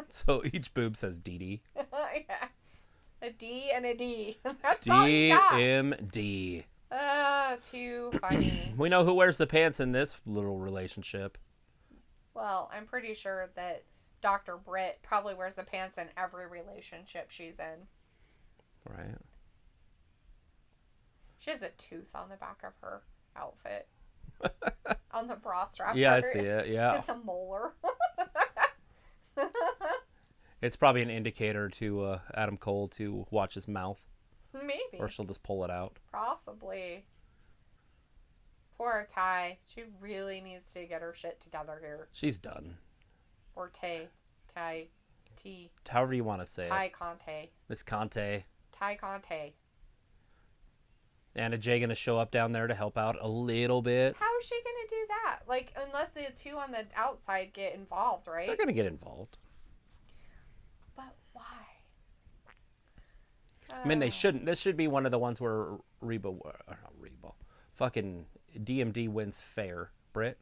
So each boob says DD. Yeah. A D and a D. That's all you got. DMD. Too funny. We know who wears the pants in this little relationship. Well, I'm pretty sure that Dr. Britt probably wears the pants in every relationship she's in. Right. She has a tooth on the back of her outfit. On the bra strap. Yeah, I see it. Yeah. It's a molar. It's probably an indicator to Adam Cole to watch his mouth. Maybe. Or she'll just pull it out. Possibly. Poor Ty. She really needs to get her shit together here. She's done. Or Tay. T. However you want to say Ty it. Conti. Miss Conti. Ty Conti. Anna Jay going to show up down there to help out a little bit. How is she going to do that? Like, unless the two on the outside get involved, right? They're going to get involved. But why? I mean, they shouldn't. This should be one of the ones where fucking DMD wins fair, Britt.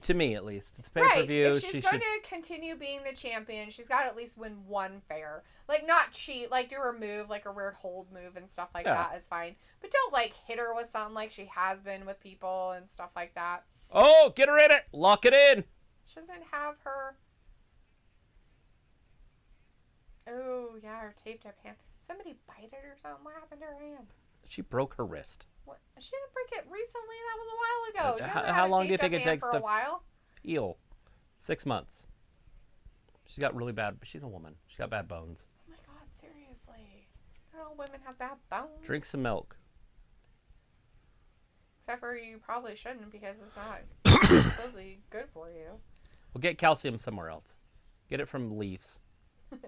To me, at least. It's pay-per-view. Right. If she's going to continue being the champion, she's got to at least win one fair. Like, not cheat. Like, do her move, like a weird hold move and stuff like that is fine. But don't, like, hit her with something like she has been with people and stuff like that. Oh, get her in it. Lock it in. She doesn't have her... Oh, yeah, her taped up hand. Somebody bite it or something? What happened to her hand? She broke her wrist. What? She didn't break it recently. That was a while ago. She hasn't How had a long do you taped think up it hand takes for to a while? heal? 6 months. She's got really bad... She's a woman. She's got bad bones. Oh, my God, seriously. Not all women have bad bones. Drink some milk. Except for you probably shouldn't because it's not supposedly good for you. Well, get calcium somewhere else. Get it from leaves. Ew.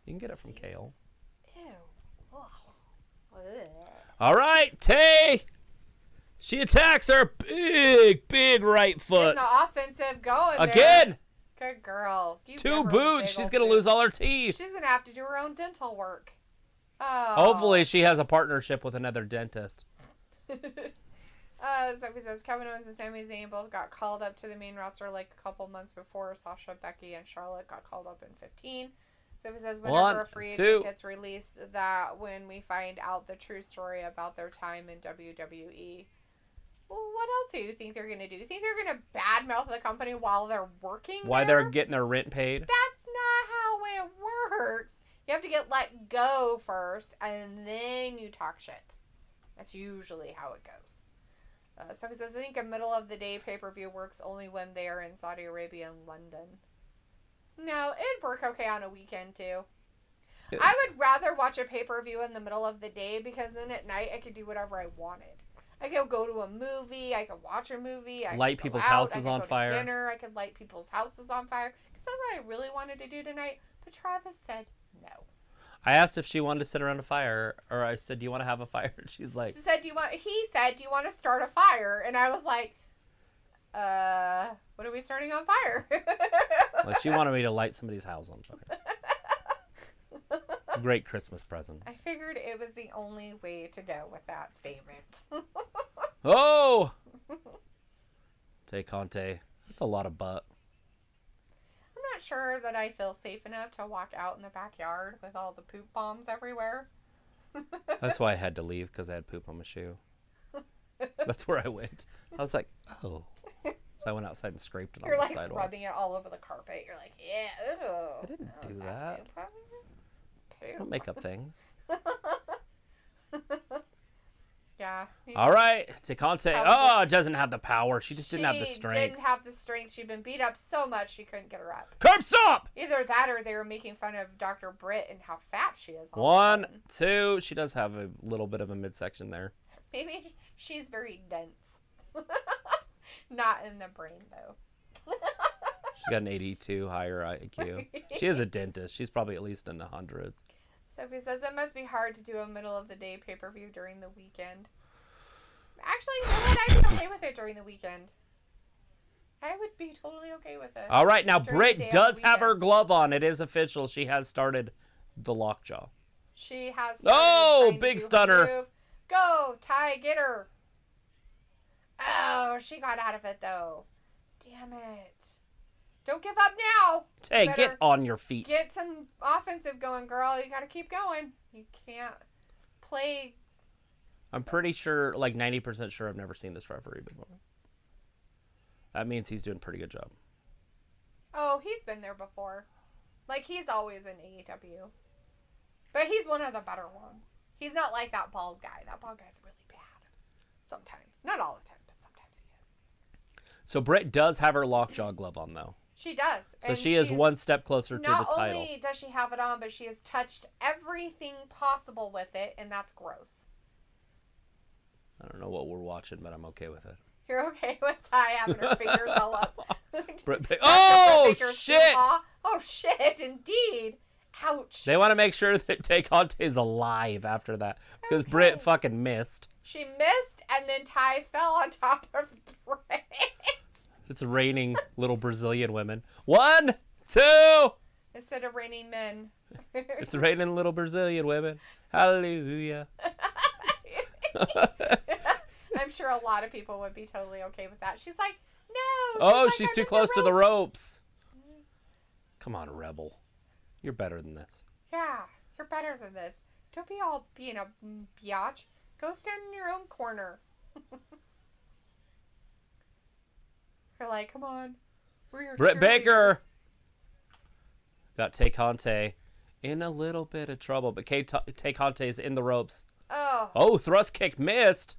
You can get it from kale. Ew. Ugh. Ugh. All right, Tay. She attacks her big right foot. Getting the offensive going Again. There. Good girl. You give 2 her the boots. big She's old going to boot. lose all her teeth. She's going to have to do her own dental work. Oh. Hopefully she has a partnership with another dentist. Sophie says Kevin Owens and Sami Zayn both got called up to the main roster like a couple months before. Sasha, Becky, and Charlotte got called up in 15. Sophie says whenever a free agent gets released, that when we find out the true story about their time in WWE. Well, what else do you think they're going to do? You think they're going to badmouth the company while they're working Why there? they're getting their rent paid? That's not how it works. You have to get let go first, and then you talk shit. That's usually how it goes. Sophie says, I think a middle of the day pay-per-view works only when they are in Saudi Arabia and London. No, it'd work okay on a weekend, too. Yeah. I would rather watch a pay-per-view in the middle of the day because then at night I could do whatever I wanted. I could go to a movie. I could watch a movie. I Light could people's go out, houses I could on go to fire. dinner. I could light people's houses on fire because is what I really wanted to do tonight, but Travis said no. I asked if she wanted to sit around a fire, or I said, do you want to have a fire? And she's like... He said, do you want to start a fire? And I was like, what are we starting on fire? Like, she wanted me to light somebody's house on fire. Great Christmas present. I figured it was the only way to go with that statement. Oh! Tay Conti. That's a lot of butt. I'm not sure that I feel safe enough to walk out in the backyard with all the poop bombs everywhere. That's why I had to leave, because I had poop on my shoe. That's where I went. I was like, oh. So I went outside and scraped it on the sidewalk. You're like rubbing it all over the carpet. You're like, yeah, ew. I didn't do that. It's poop. Don't make up things. Yeah. All right. Tay Conti. Oh, doesn't have the power. She just didn't have the strength. She didn't have the strength. She'd been beat up so much she couldn't get her up. Curb stop! Either that or they were making fun of Dr. Britt and how fat she is. One, two. She does have a little bit of a midsection there. Maybe she's very dense. Not in the brain, though. She's got an 82 higher IQ. She is a dentist. She's probably at least in the hundreds. Sophie says it must be hard to do a middle of the day pay-per-view during the weekend. Actually, you know what? I'd be okay with it during the weekend. I would be totally okay with it. All right, now Britt does have her glove on. It is official. She has started the lockjaw. She has. Oh, big stunner. Go, Ty, get her. Oh, she got out of it, though. Damn it. Don't give up now. Hey, get on your feet. Get some offensive going, girl. You got to keep going. You can't play. I'm pretty sure, like 90% sure I've never seen this referee before. That means he's doing a pretty good job. Oh, he's been there before. Like, he's always in AEW. But he's one of the better ones. He's not like that bald guy. That bald guy's really bad. Sometimes. Not all the time, but sometimes he is. So Britt does have her lockjaw glove on, though. She does. So she is one step closer to the title. Not only does she have it on, but she has touched everything possible with it, and that's gross. I don't know what we're watching, but I'm okay with it. You're okay with Ty having her fingers all up. Oh, shit! Oh, shit, indeed. Ouch. They want to make sure that Tay Conti is alive after that, because Britt fucking missed. She missed, and then Ty fell on top of Britt. It's raining little Brazilian women. 1, 2. Instead of raining men. It's raining little Brazilian women. Hallelujah. I'm sure a lot of people would be totally okay with that. She's like, no. Oh, she's too close to the ropes. Come on, Rebel. You're better than this. Yeah, you're better than this. Don't be all being a biatch. Go stand in your own corner. You're like, come on. We're your Britt Baker got Tay Conti in a little bit of trouble, but Tay Conti is in the ropes. Oh, thrust kick missed.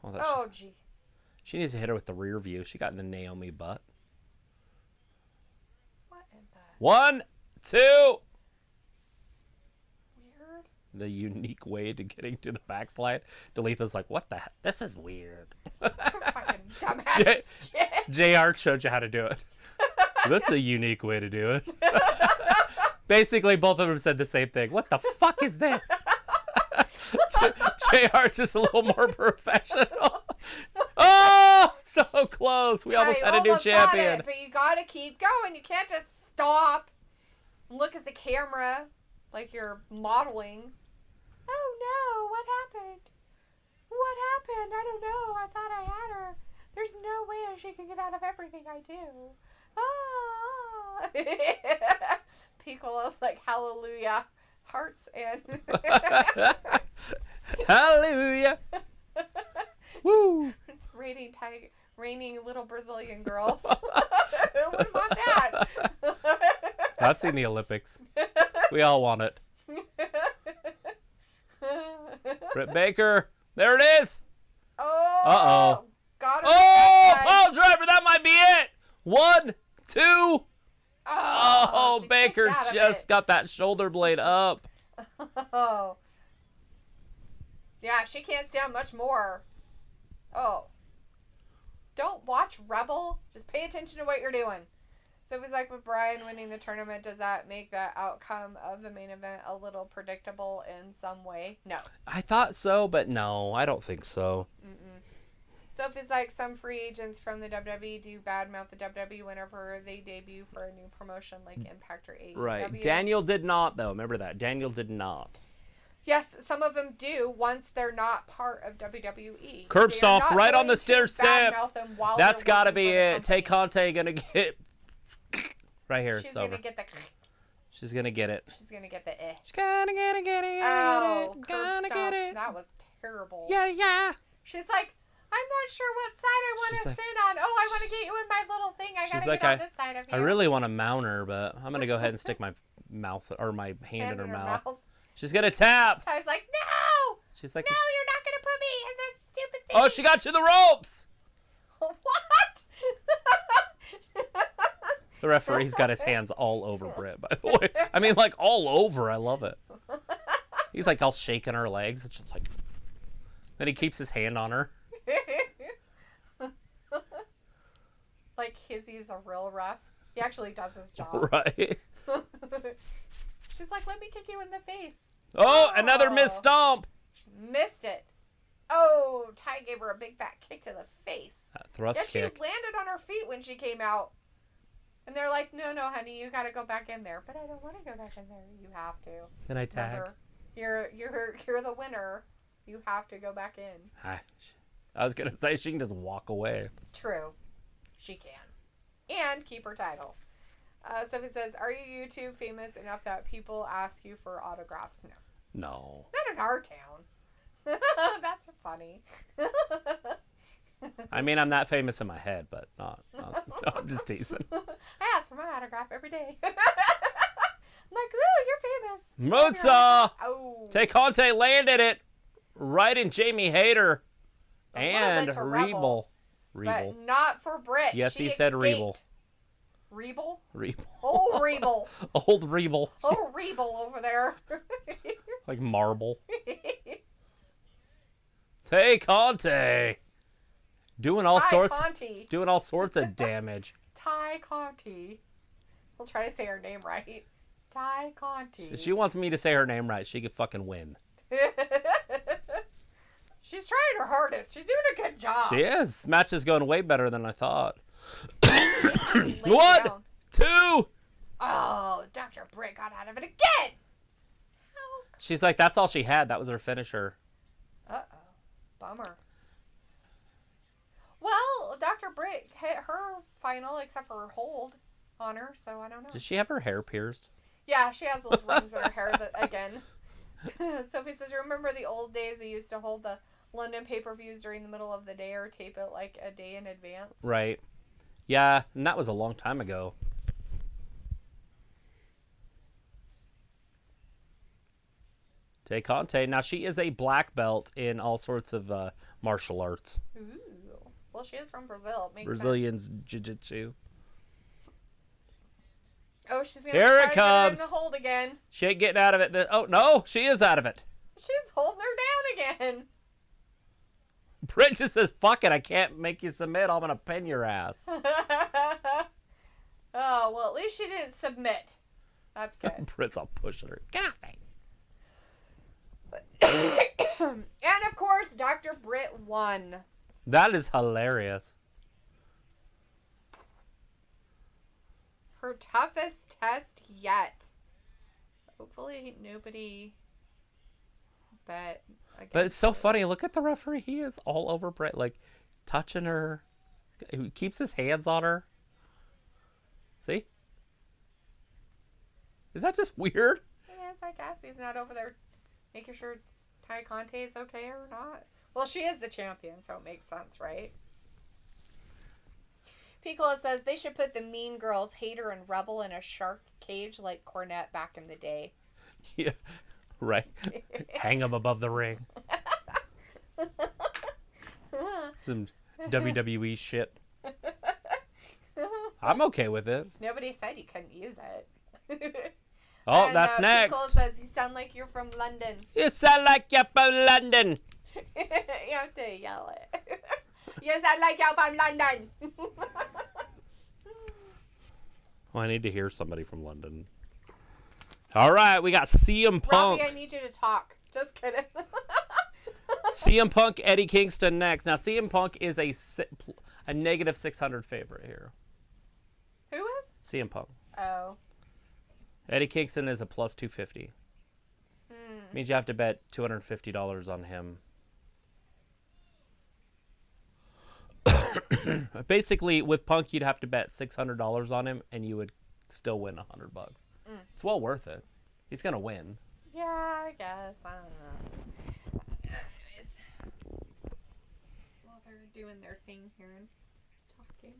Oh, gee. She needs to hit her with the rear view. She got in a Naomi butt. What in the... 1, 2. Weird. The unique way to getting to the backslide. Delitha's like, what the heck? This is weird. Fucking dumbass shit. JR showed you how to do it. This is a unique way to do it. Basically, both of them said the same thing. What the fuck is this? JR just a little more professional. Oh, so close. We almost had a new champion. But you gotta keep going. You can't just stop and look at the camera like you're modeling. Oh no, what happened? What happened? I don't know. I thought I had her. There's no way she can get out of everything I do. Ah. Piccolo's like, hallelujah. Hearts and... Hallelujah. Woo. It's raining little Brazilian girls. Who would want that? I've seen the Olympics. We all want it. Britt Baker. There it is. Oh. Uh-oh. Got her. Oh, pile driver. That might be it. 1, 2. Oh, Baker just got that shoulder blade up. Oh. Yeah, she can't stand much more. Oh. Don't watch Rebel. Just pay attention to what you're doing. So he's like, with Bryan winning the tournament, does that make the outcome of the main event a little predictable in some way? No. I thought so, but no, I don't think so. So if it's like some free agents from the WWE do badmouth the WWE whenever they debut for a new promotion like Impact or AEW. Right. Daniel did not, though. Remember that. Daniel did not. Yes, some of them do once they're not part of WWE. Curb stomp right on the stair steps. That's got to be it. Tay Conti going to get right here. She's it's over. Gonna get the. She's going to get it. She's going to get the She's going to get it. Oh, Gonna get it. That was terrible. Yeah. She's like, I'm not sure what side I want to sit on. Oh, I want to get you in my little thing. I got to get on this side of you. I really want to mount her, but I'm going to go ahead and stick my mouth or my hand in her mouth. She's going to tap. Ty's like, no. She's like, no, you're not going to put me in this stupid thing. Oh, she got you the ropes. What? The referee's got his hands all over Britt, by the way. I mean, like, all over. I love it. He's, like, all shaking her legs. It's just like... Then he keeps his hand on her. Like, he's a real ref. He actually does his job. Right. She's like, let me kick you in the face. Oh, another missed stomp. She missed it. Oh, Ty gave her a big fat kick to the face. Thrust kick. She landed on her feet when she came out. And they're like, no, honey, you got to go back in there. But I don't want to go back in there. You have to. Can I tag? Remember, you're the winner. You have to go back in. I was going to say she can just walk away. True. She can. And keep her title. Sophie says, are you YouTube famous enough that people ask you for autographs? No. Not in our town. That's funny. I mean, I'm that famous in my head, but not no, I'm just teasing. I ask for my autograph every day. I'm like, ooh, you're famous. Rosa! Oh. Tay Conti landed it right in Jamie Hayter. And Rebel. But not for Britt. Yes, he said escaped. Rebel. Rebel? Rebel. Oh, Rebel. Old Rebel. Oh, Rebel over there. Like marble. Tay Conti. Doing all sorts of damage. Ty Conti. We'll try to say her name right. Ty Conti. If she wants me to say her name right, she could fucking win. She's trying her hardest. She's doing a good job. She is. Match is going way better than I thought. 1, 2. Oh, Dr. Britt got out of it again. She's like, that's all she had. That was her finisher. Uh-oh. Bummer. Well, Dr. Britt hit her final except for her hold on her, so I don't know. Does she have her hair pierced? Yeah, she has those rings in her hair again. Sophie says, remember the old days they used to hold the London pay-per-views during the middle of the day or tape it like a day in advance? Right. Yeah, and that was a long time ago. Tay Conti. Now, she is a black belt in all sorts of martial arts. Ooh. Well, she is from Brazil. It makes Brazilian sense. jiu-jitsu. Oh, she's going to Here try it to get her in comes. the hold again. She ain't getting out of it. Oh, no, she is out of it. She's holding her down again. Britt just says, fuck it, I can't make you submit. I'm going to pin your ass. Oh, well, at least she didn't submit. That's good. Britt's all pushing her. Get off me. And, of course, Dr. Britt won. That is hilarious. Her toughest test yet. Hopefully nobody bet against But it's so her. funny. Look at the referee. He is all over Britt, like touching her. He keeps his hands on her. See? Is that just weird? Yes, I guess. He's not over there making sure Ty Conti is okay or not. Well, she is the champion, so it makes sense, right? Piccolo says they should put the Mean Girls, Hayter, and Rebel in a shark cage like Cornette back in the day. Yeah, right. Hang them above the ring. Some WWE shit. I'm okay with it. Nobody said you couldn't use it. Oh, And, that's next. Piccolo says you sound like you're from London. You sound like you're from London. You have to yell it. You sound like you're from London. Oh, I need to hear somebody from London. All right, we got CM Punk. Robbie, I need you to talk. Just kidding. CM Punk, Eddie Kingston next. Now, CM Punk is a negative 600 favorite here. Who is? CM Punk. Oh. Eddie Kingston is a plus 250. Means you have to bet $250 on him. Basically, with Punk, you'd have to bet $600 on him, and you would still win $100. It's well worth it. He's gonna win. Yeah, I guess. I don't know. Anyways, while they're doing their thing here and talking.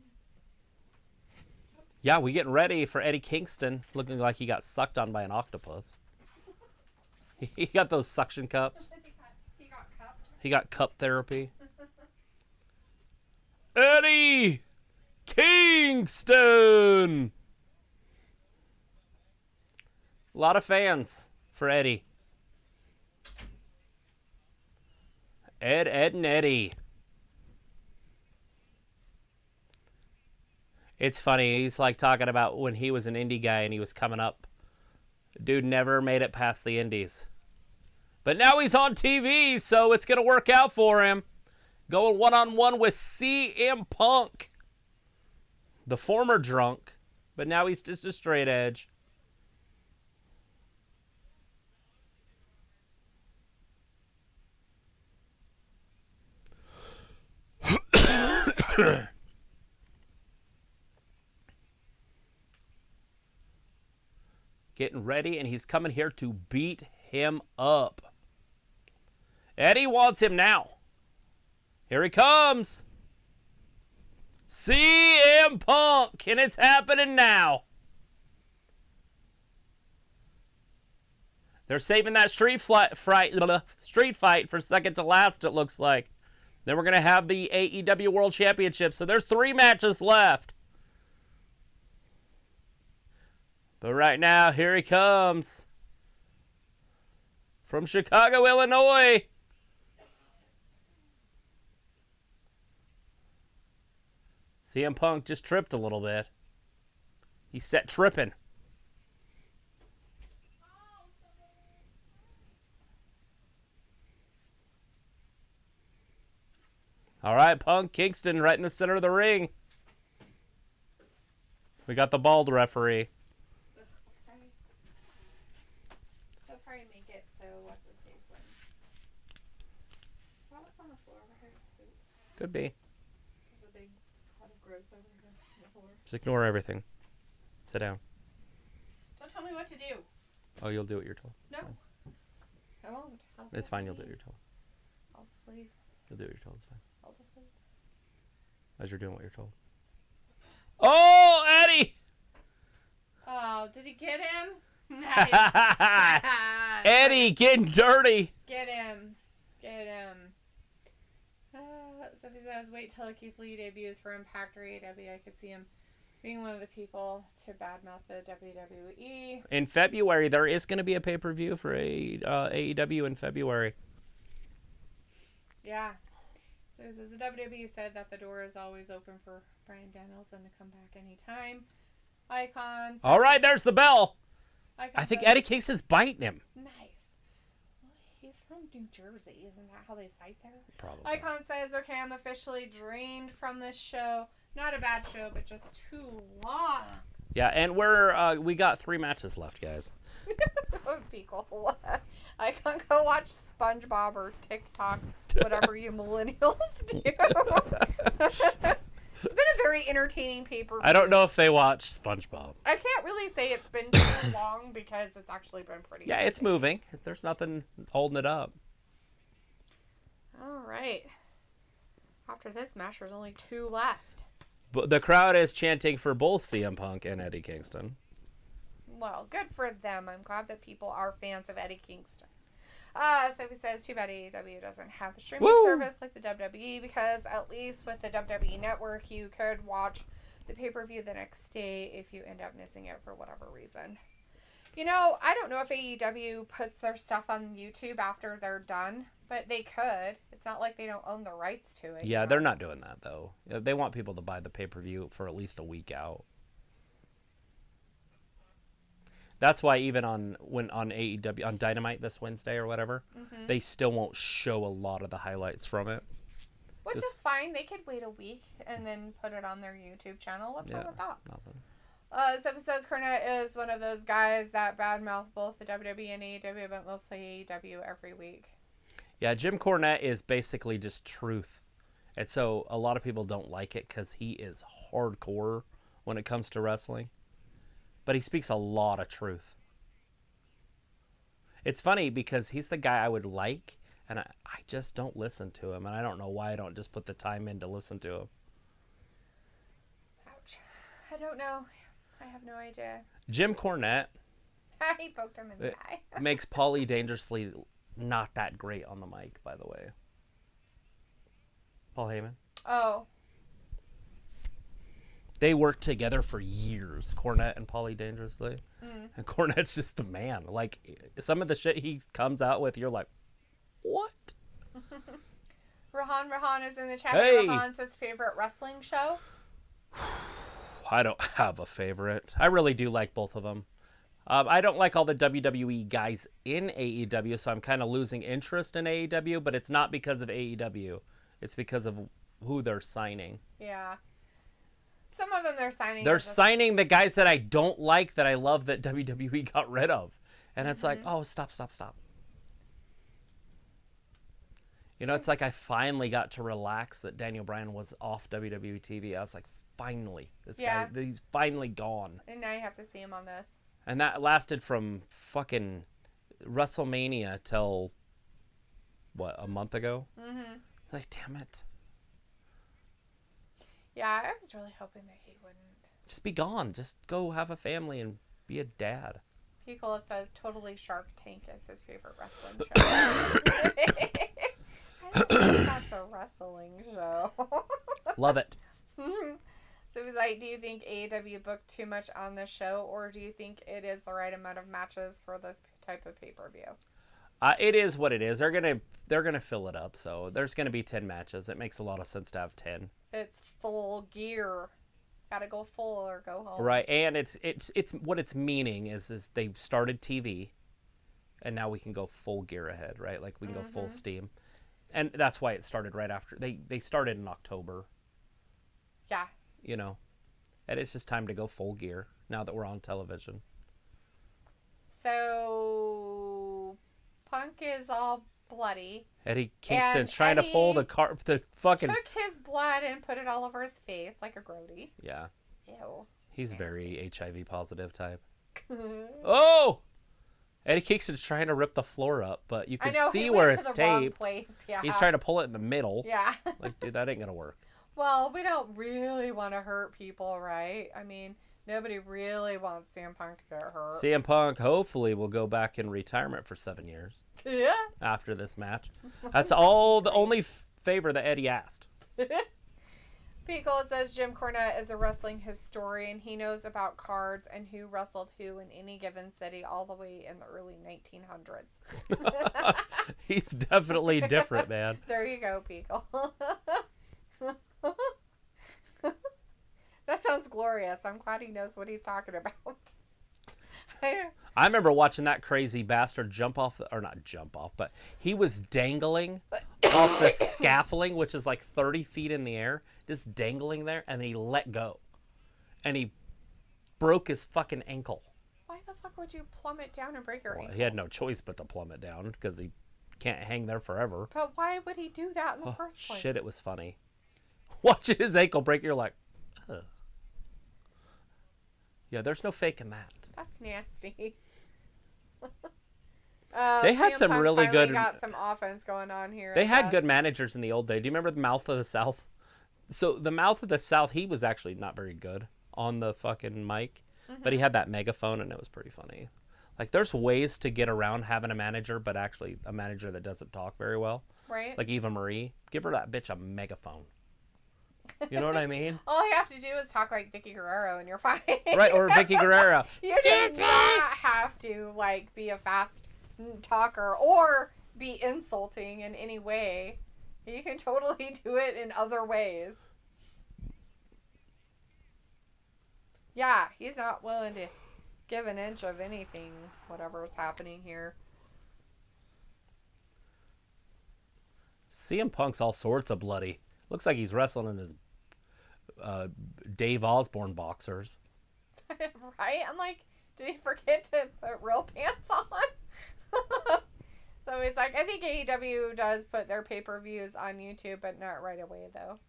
Yeah, we getting ready for Eddie Kingston, looking like he got sucked on by an octopus. He got those suction cups. He got cupped. He got cup therapy. Eddie Kingston. A lot of fans for Eddie. Ed, and Eddie. It's funny. He's like talking about when he was an indie guy and he was coming up. Dude never made it past the indies. But now he's on TV, so it's going to work out for him. Going one-on-one with CM Punk. The former drunk, but now he's just a straight edge. Getting ready, and he's coming here to beat him up. Eddie wants him now. Here he comes. CM Punk, and it's happening now. They're saving that street fight for second to last, it looks like. Then we're going to have the AEW World Championship, so there's 3 matches left. But right now, here he comes. From Chicago, Illinois. CM Punk just tripped a little bit. He's set tripping. All right, Punk, Kingston right in the center of the ring. We got the bald referee. They'll probably make it so what's his face wins. Is that what's on the floor over here? Could be. There's a big spot of gross over here on the floor. Just ignore everything. Sit down. Don't tell me what to do. Oh, you'll do what you're told. No. I won't. It's fine. You'll do what you're told. I'll just leave. You'll do what you're told. It's fine. I'll just leave. As you're doing what you're told. Oh, Eddie! Oh, did he get him? Nice. Eddie getting dirty. Get him. Get him. So he says, wait till Keith Lee debuts for Impact or AEW. I could see him being one of the people to badmouth the WWE. In February, there is going to be a pay-per-view for AEW in February. Yeah. So it says the WWE said that the door is always open for Bryan Danielson to come back anytime. Icons. All right, there's the bell. Icons I think says, Eddie Kingston's biting him. Nice. Well, he's from New Jersey. Isn't that how they fight there? Probably. Icon says, okay, I'm officially drained from this show. Not a bad show, but just too long. Yeah, and we got 3 matches left, guys. That would be cool. Icon, go watch SpongeBob or TikTok, whatever you millennials do. It's been a very entertaining pay-per-view. I don't know if they watch SpongeBob. I can't really say it's been too long because it's actually been pretty Yeah, it's moving. There's nothing holding it up. All right. After this match, there's only 2 left. But the crowd is chanting for both CM Punk and Eddie Kingston. Well, good for them. I'm glad that people are fans of Eddie Kingston. Sophie says, too bad AEW doesn't have a streaming service like the WWE, because at least with the WWE Network, you could watch the pay-per-view the next day if you end up missing it for whatever reason. You know, I don't know if AEW puts their stuff on YouTube after they're done, but they could. It's not like they don't own the rights to it. Yeah, they're not doing that, though. They want people to buy the pay-per-view for at least a week out. That's why even on AEW on Dynamite this Wednesday or whatever, they still won't show a lot of the highlights from it. Which is fine. They could wait a week and then put it on their YouTube channel. What's wrong with that? Nothing. Someone says Cornette is one of those guys that badmouth both the WWE and AEW, but mostly AEW every week. Yeah, Jim Cornette is basically just truth. And so a lot of people don't like it because he is hardcore when it comes to wrestling. But he speaks a lot of truth. It's funny because he's the guy I would like, and I just don't listen to him. And I don't know why I don't just put the time in to listen to him. Ouch. I don't know. I have no idea. Jim Cornette He poked him in the eye. makes Paulie Dangerously not that great on the mic, by the way. Paul Heyman. Oh. They worked together for years, Cornette and Paulie Dangerously. And Cornette's just the man. Like, some of the shit he comes out with, you're like, what? Rahan is in the chat. Hey. Rahan says favorite wrestling show. I don't have a favorite. I really do like both of them. I don't like all the WWE guys in AEW, so I'm kind of losing interest in AEW, but it's not because of AEW. It's because of who they're signing. Yeah. Some of them they're signing. They're signing the guys that I don't like that I love that WWE got rid of. And it's like, oh, stop. You know, it's like I finally got to relax that Daniel Bryan was off WWE TV. I was like, finally. This guy, he's finally gone. And now you have to see him on this. And that lasted from fucking WrestleMania till, what, a month ago? It's like, damn it. Yeah, I was really hoping that he wouldn't. Just be gone. Just go have a family and be a dad. Picola says totally Shark Tank is his favorite wrestling show. I don't think that's a wrestling show. Love it. So he's like, do you think AEW booked too much on this show, or do you think it is the right amount of matches for this type of pay-per-view? It is what it is. They're gonna fill it up. So there's gonna be 10 matches. It makes a lot of sense to have 10. It's full gear. Gotta go full or go home. Right, and it's what it's meaning is they started TV, and now we can go full gear ahead, right? Like we can go full steam, and that's why it started right after they started in October. Yeah. You know, and it's just time to go full gear now that we're on television. So Punk is all bloody. Eddie Kingston's trying to pull the fucking... Took his blood and put it all over his face like a grody. Yeah. Ew. He's very HIV positive type. Oh! Eddie Kingston's trying to rip the floor up, but you can see where it's taped. Yeah. He's trying to pull it in the middle. Yeah. Like, dude, that ain't gonna work. Well, we don't really want to hurt people, right? I mean, nobody really wants CM Punk to get hurt. CM Punk hopefully will go back in retirement for 7 years. Yeah. After this match. That's all the only favor that Eddie asked. Pickle says Jim Cornette is a wrestling historian. He knows about cards and who wrestled who in any given city all the way in the early 1900s. He's definitely different, man. There you go, Pickle. That sounds glorious. I'm glad he knows what he's talking about. I remember watching that crazy bastard but he was dangling off the scaffolding, which is like 30 feet in the air, just dangling there, and he let go. And he broke his fucking ankle. Why the fuck would you plummet down and break your ankle? He had no choice but to plummet down because he can't hang there forever. But why would he do that in the first place? Shit, it was funny. Watching his ankle break, you're like, ugh. Yeah, there's no faking that. That's nasty. They had some really good. Got some offense going on here. They had good managers in the old day. Do you remember the Mouth of the South? So the Mouth of the South, he was actually not very good on the fucking mic, but he had that megaphone, and it was pretty funny. Like, there's ways to get around having a manager, but actually a manager that doesn't talk very well. Right. Like Eva Marie, give her that bitch a megaphone. You know what I mean? All you have to do is talk like Vicky Guerrero and you're fine. Right, or Vicky Guerrero. You do not have to, like, be a fast talker or be insulting in any way. You can totally do it in other ways. Yeah, he's not willing to give an inch of anything, whatever's happening here. CM Punk's all sorts of bloody. Looks like he's wrestling in his Dave Osborne boxers. Right? I'm like, did he forget to put real pants on? So he's like, I think AEW does put their pay-per-views on YouTube, but not right away, though.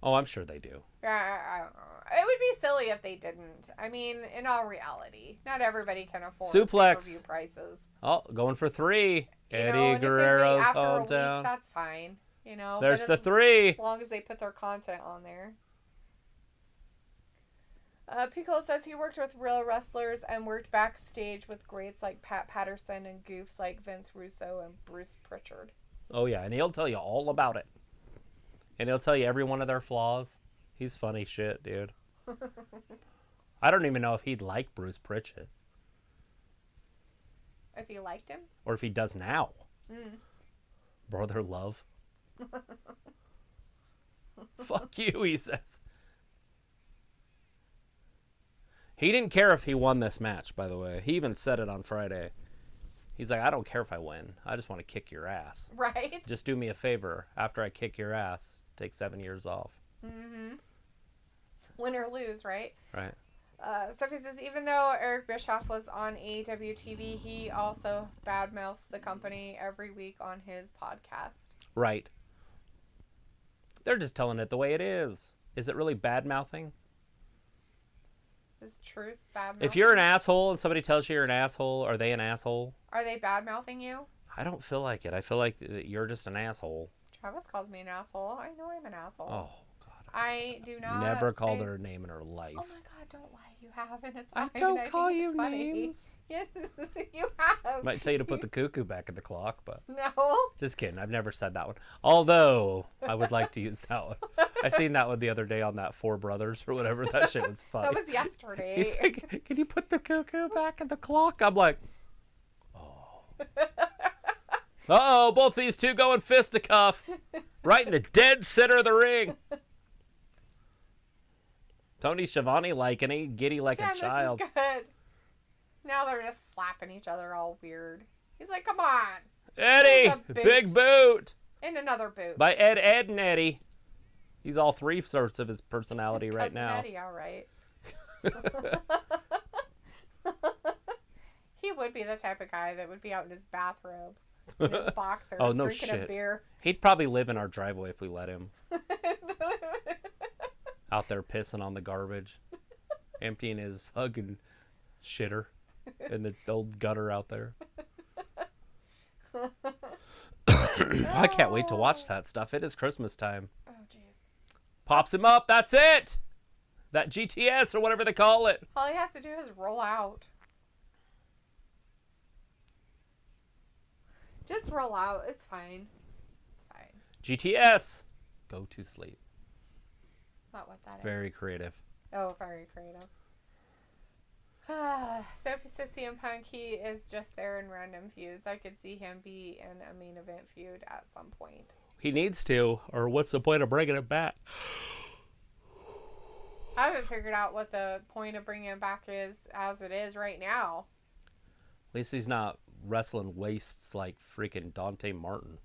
Oh, I'm sure they do. Yeah, I don't know. It would be silly if they didn't. I mean, in all reality, not everybody can afford Suplex. pay-per-view prices. Oh, going for 3. And Eddie if they Guerrero's after a hometown. week, that's fine. You know, There's but the 3. as long as they put their content on there. Piccolo says he worked with real wrestlers and worked backstage with greats like Pat Patterson and goofs like Vince Russo and Bruce Pritchard. Oh, yeah, and he'll tell you all about it. And he'll tell you every one of their flaws. He's funny shit, dude. I don't even know if he'd like Bruce Pritchard. If he liked him? Or if he does now. Brother love. Fuck you, he says. He didn't care if he won this match, by the way. He even said it on Friday. He's like, I don't care if I win. I just want to kick your ass. Right? Just do me a favor. After I kick your ass, take 7 years off. Mm-hmm. Win or lose, right? Right. Sophie says, even though Eric Bischoff was on AEW TV, he also badmouths the company every week on his podcast. Right. They're just telling it the way it is. Is it really bad-mouthing? Is truth bad-mouthing? If you're an asshole and somebody tells you you're an asshole, are they an asshole? Are they bad-mouthing you? I don't feel like it. I feel like you're just an asshole. Travis calls me an asshole. I know I'm an asshole. Oh, God. I do not Never called her a name in her life. Oh, my God, don't lie. You haven't. It's I fine. don't call think you it's funny. names. Yes, you have. Might tell you to put the cuckoo back in the clock, but... No. Just kidding. I've never said that one. Although, I would like to use that one. I seen that one the other day on that Four Brothers or whatever. That shit was funny. That was yesterday. He's like, can you put the cuckoo back in the clock? I'm like, oh. Uh-oh, both these two going fisticuff. Right in the dead center of the ring. Tony Schiavone liking it, giddy like a child. This is good. Now they're just slapping each other all weird. He's like, come on. Eddie, big boot. And another boot. By Ed and Eddie. He's all 3 sorts of his personality right now. Eddie, all right. He would be the type of guy that would be out in his bathrobe, in his boxers, oh, no drinking shit. a beer. He'd probably live in our driveway if we let him. Out there pissing on the garbage. Emptying his fucking shitter in the old gutter out there. I can't wait to watch that stuff. It is Christmas time. Oh, jeez. Pops him up. That's it. That GTS or whatever they call it. All he has to do is roll out. Just roll out. It's fine. It's fine. GTS. Go to sleep. Not what that is. Very creative. Oh, very creative. Sophie says CM Punk, he is just there in random feuds. I could see him be in a main event feud at some point. He needs to, or what's the point of bringing it back? I haven't figured out what the point of bringing him back is as it is right now. At least he's not wrestling wastes like freaking Dante Martin.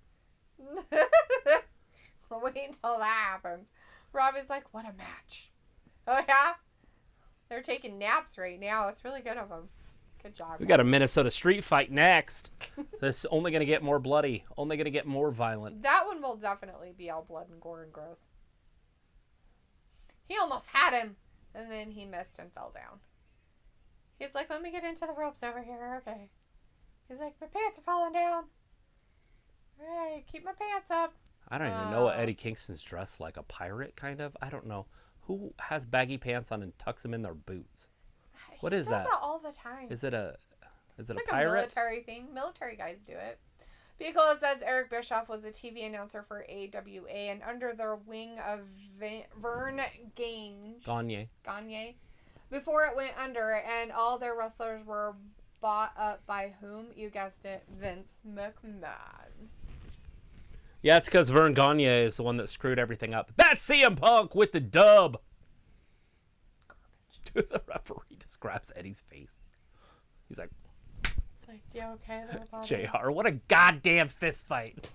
We'll wait until that happens. Robbie's like, what a match. Oh, yeah? They're taking naps right now. It's really good of them. Good job. We got a Minnesota street fight next. This is only going to get more bloody. Only going to get more violent. That one will definitely be all blood and gore and gross. He almost had him. And then he missed and fell down. He's like, let me get into the ropes over here. Okay. He's like, my pants are falling down. All right, keep my pants up. I don't even know what Eddie Kingston's dressed like. A pirate, kind of? I don't know. Who has baggy pants on and tucks them in their boots? What is that? He does that all the time. Is it a It's a like pirate? a military thing. Military guys do it. Piccolo says Eric Bischoff was a TV announcer for AWA and under the wing of Vern Gagne before it went under, and all their wrestlers were bought up by whom? You guessed it, Vince McMahon. Yeah, it's because Vern Gagne is the one that screwed everything up. That's CM Punk with the dub. Garbage. Dude, the referee just grabs Eddie's face. He's like, It's like, yeah, okay. JR, what a goddamn fist fight.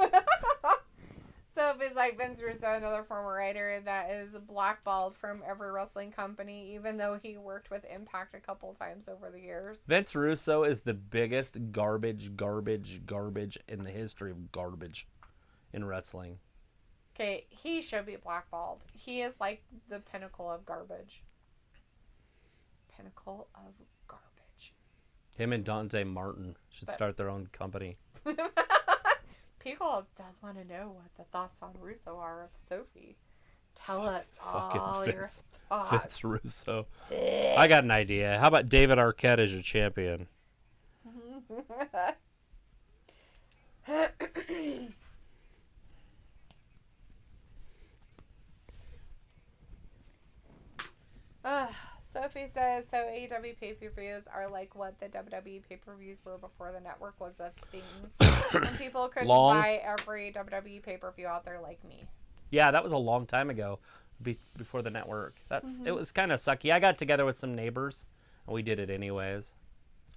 So if it's like Vince Russo, another former writer that is blackballed from every wrestling company, even though he worked with Impact a couple times over the years. Vince Russo is the biggest garbage in the history of garbage in wrestling. Okay, he should be blackballed. He is like the pinnacle of garbage. Pinnacle of garbage. Him and Dante Martin should start their own company. People does want to know what the thoughts on Russo are of Sophie. Tell us all your thoughts. Vince Russo. I got an idea. How about David Arquette as your champion? Sophie says, so AEW pay-per-views are like what the WWE pay-per-views were before the network was a thing. And people couldn't buy every WWE pay-per-view out there like me. Yeah, that was a long time ago, before the network. It was kind of sucky. I got together with some neighbors, and we did it anyways.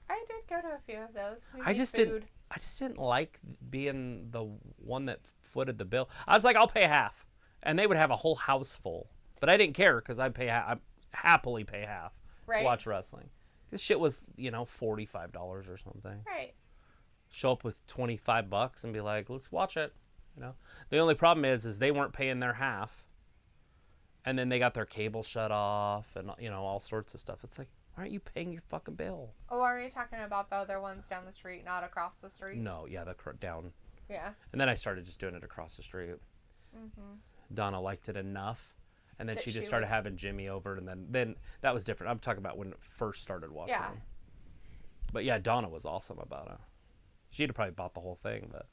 I did go to a few of those. I just didn't like being the one that footed the bill. I was like, I'll pay half, and they would have a whole house full, but I didn't care because I'd pay half. Happily pay half to watch wrestling. This shit was, $45 or something. Right. Show up with $25 and be like, let's watch it. The only problem is they weren't paying their half, and then they got their cable shut off and all sorts of stuff. It's like, why aren't you paying your fucking bill? Oh, are you talking about the other ones down the street, not across the street? No, yeah, down. Yeah. And then I started just doing it across the street. Mm-hmm. Donna liked it enough. And then she just started having Jimmy over, and then that was different. I'm talking about when it first started watching them. But yeah, Donna was awesome about it. She'd have probably bought the whole thing, but...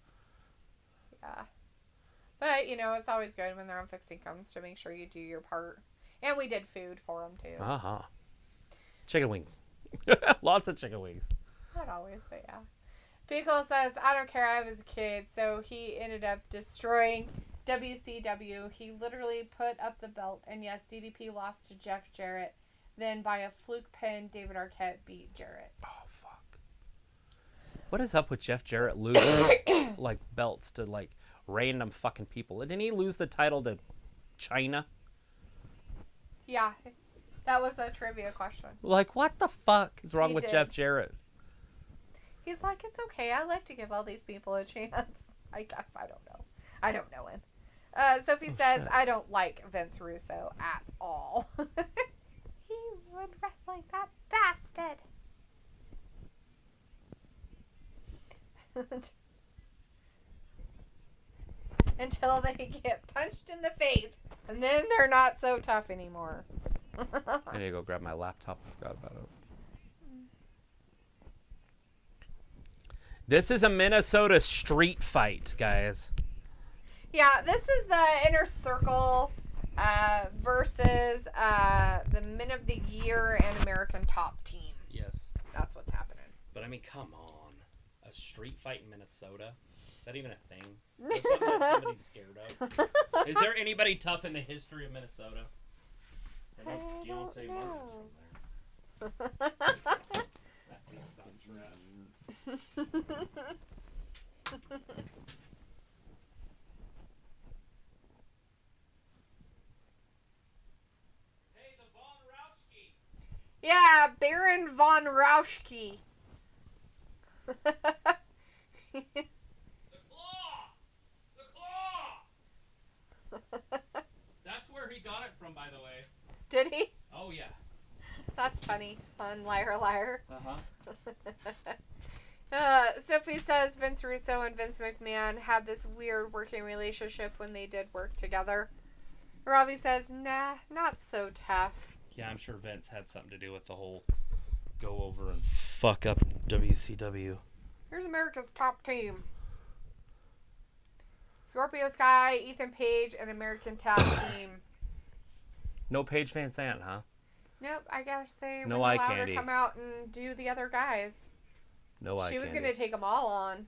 Yeah. But, it's always good when they're on Fixed Incomes to make sure you do your part. And we did food for them, too. Uh-huh. Chicken wings. Lots of chicken wings. Not always, but yeah. Pickle says, I don't care, I was a kid, so he ended up destroying... WCW, he literally put up the belt, and yes, DDP lost to Jeff Jarrett. Then by a fluke pin, David Arquette beat Jarrett. Oh, fuck. What is up with Jeff Jarrett losing, belts to, random fucking people? Didn't he lose the title to China? Yeah, that was a trivia question. What the fuck is wrong with Jeff Jarrett? He's like, it's okay, I like to give all these people a chance. I guess, I don't know. I don't know him. Sophie says, shit. I don't like Vince Russo at all. He ruined wrestling, that bastard. Until they get punched in the face, and then they're not so tough anymore. I need to go grab my laptop. I forgot about it. This is a Minnesota street fight, guys. Yeah, this is the Inner Circle versus the Men of the Year and American Top Team. Yes. That's what's happening. But I mean, come on. A street fight in Minnesota? Is that even a thing? That's something that somebody's scared of. Is there anybody tough in the history of Minnesota? I don't know. Yeah, Baron von Rauschke. The claw! The claw! That's where he got it from, by the way. Did he? Oh, yeah. That's funny. Fun, liar, liar. Uh-huh. Sophie says Vince Russo and Vince McMahon had this weird working relationship when they did work together. Robbie says, nah, not so tough. Yeah, I'm sure Vince had something to do with the whole go over and fuck up WCW. Here's America's Top Team. Scorpio Sky, Ethan Page, and American Top Team. No Paige Van Sant, huh? Nope, I guess they no were eye allowed candy. to come out and do the other guys. No eye She was candy. going to take them all on.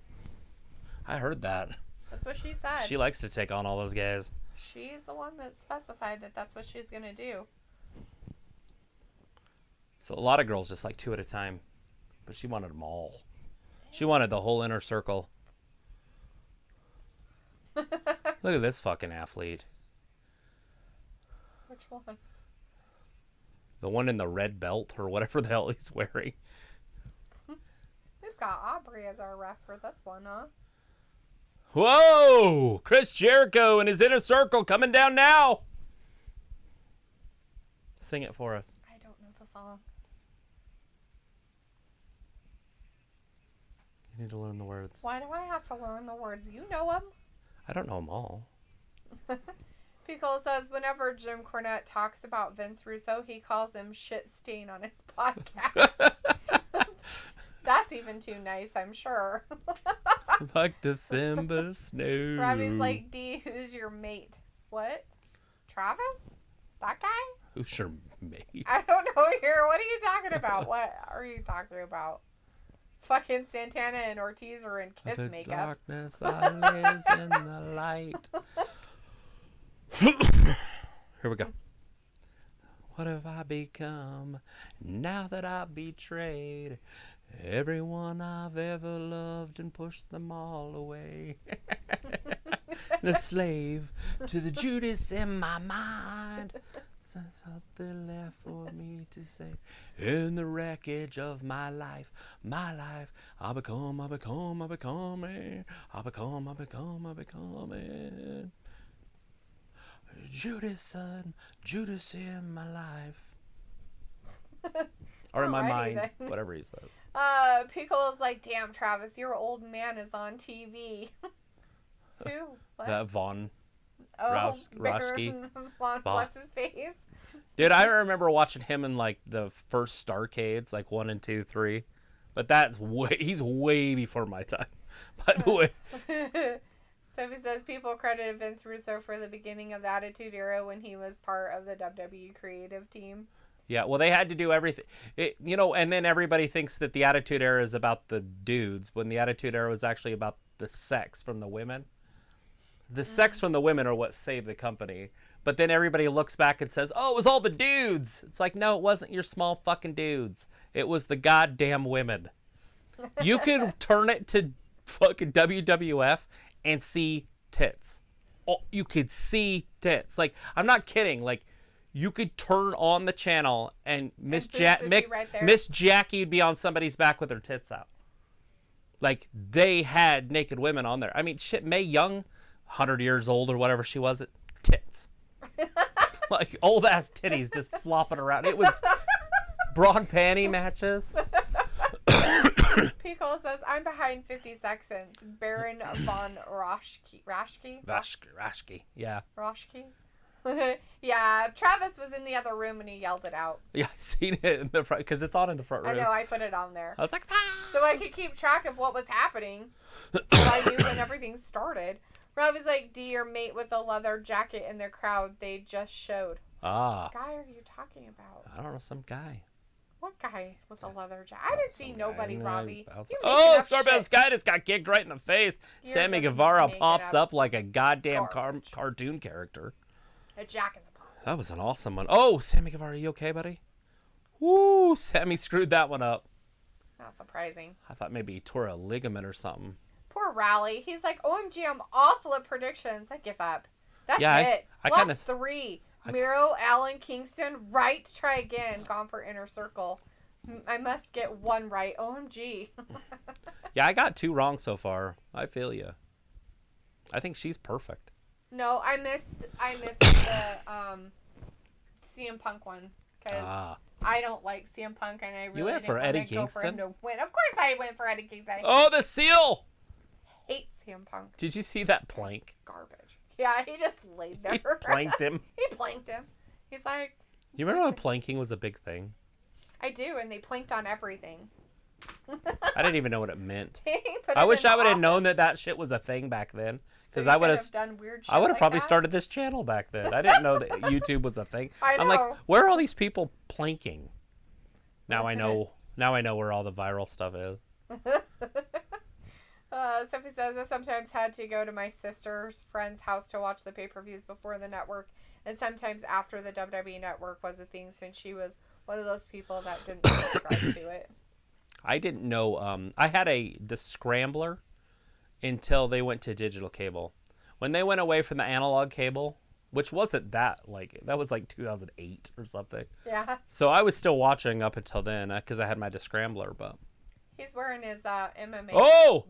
I heard that. That's what she said. She likes to take on all those guys. She's the one that specified that that's what she's going to do. So a lot of girls just like two at a time. But she wanted them all. She wanted the whole inner circle. Look at this fucking athlete. Which one? The one in the red belt or whatever the hell he's wearing. We've got Aubrey as our ref for this one, huh? Whoa! Chris Jericho and his inner circle coming down now. Sing it for us. I don't know the song. You need to learn the words. Why do I have to learn the words? You know them. I don't know them all. Pickle says whenever Jim Cornette talks about Vince Russo, he calls him shit stain on his podcast. That's even too nice, I'm sure. Like December snow. Robbie's like, D, who's your mate? What? Travis? That guy? Who's your mate? I don't know here. What are you talking about? What are you talking about? Fucking Santana and Ortiz are in kiss the makeup. Darkness I lives in the light. Here we go. What have I become now that I've betrayed everyone I've ever loved and pushed them all away? And a slave to the Judas in my mind. Something left for me to say. In the wreckage of my life, I become it. Judas, son, Judas in my life. Or in my Alrighty mind, then. whatever he said. Pickle is like, damn, Travis, your old man is on TV. Who? What? That Vaughn. Baron Roschke. Von, what's his face? Dude, I remember watching him in like the first Starcades, like 1 and 2, 3. But he's way before my time. By the way. Sophie says people credited Vince Russo for the beginning of the Attitude Era when he was part of the WWE creative team. Yeah, well, they had to do everything. And then everybody thinks that the Attitude Era is about the dudes, when the Attitude Era was actually about the sex from the women. The sex from the women are what saved the company. But then everybody looks back and says, oh, it was all the dudes. It's like, no, it wasn't your small fucking dudes. It was the goddamn women. You could turn it to fucking WWF and see tits. Oh, you could see tits. Like, I'm not kidding. Like, you could turn on the channel and Miss Jackie would be on somebody's back with her tits out. Like, they had naked women on there. I mean, shit, Mae Young, 100 years old or whatever she was, tits. Like, old-ass titties just flopping around. It was bra and panty matches. Pickle says, I'm behind 50 seconds. Baron von Roschke. Roschke, yeah. Roschke? Yeah, Travis was in the other room and he yelled it out. Yeah, I seen it in the front, because it's on in the front room. I know, I put it on there. I was like, ah! So I could keep track of what was happening. So I knew when everything started. Robbie's like, D, your mate with the leather jacket in the crowd they just showed. Ah. What guy are you talking about? I don't know, some guy. What guy with a leather jacket? I didn't see nobody, Robbie. Oh, Scorpion Sky just got kicked right in the face. You're Sammy just Guevara making pops up up like a goddamn garbage. cartoon character. A jack in the box. That was an awesome one. Oh, Sammy Guevara, you okay, buddy? Woo, Sammy screwed that one up. Not surprising. I thought maybe he tore a ligament or something. Poor Rally. He's like, OMG, I'm awful at predictions. I give up. That's Yeah, it. I Lost kinda- 3. Miro, Allin, Kingston, right. Try again. Gone for inner circle. I must get one right. OMG. Yeah, I got 2 wrong so far. I feel you. I think she's perfect. No, I missed the CM Punk one because I don't like CM Punk and I really went for didn't Eddie want to go for him Kingston? to win. Of course, I went for Eddie Kingston. Oh, the seal! I hate CM Punk. Did you see that plank? Garbage. Yeah, he just laid there. He planked him. He planked him. He's like. You remember when planking was a big thing? I do, and they planked on everything. I didn't even know what it meant. He put I it wish in I the would have known office. that shit was a thing back then. So Because you I would could have done weird shit I would have like probably that? started this channel back then. I didn't know that YouTube was a thing. I'm like, know. where are all these people planking? Now I know. Now I know where all the viral stuff is. Sophie says, I sometimes had to go to my sister's friend's house to watch the pay-per-views before the network, and sometimes after the WWE network was a thing, since she was one of those people that didn't subscribe to it. I didn't know. I had a Scrambler until they went to digital cable. When they went away from the analog cable, which wasn't that was like 2008 or something. Yeah. So I was still watching up until then because I had my Scrambler. But he's wearing his MMA. Oh!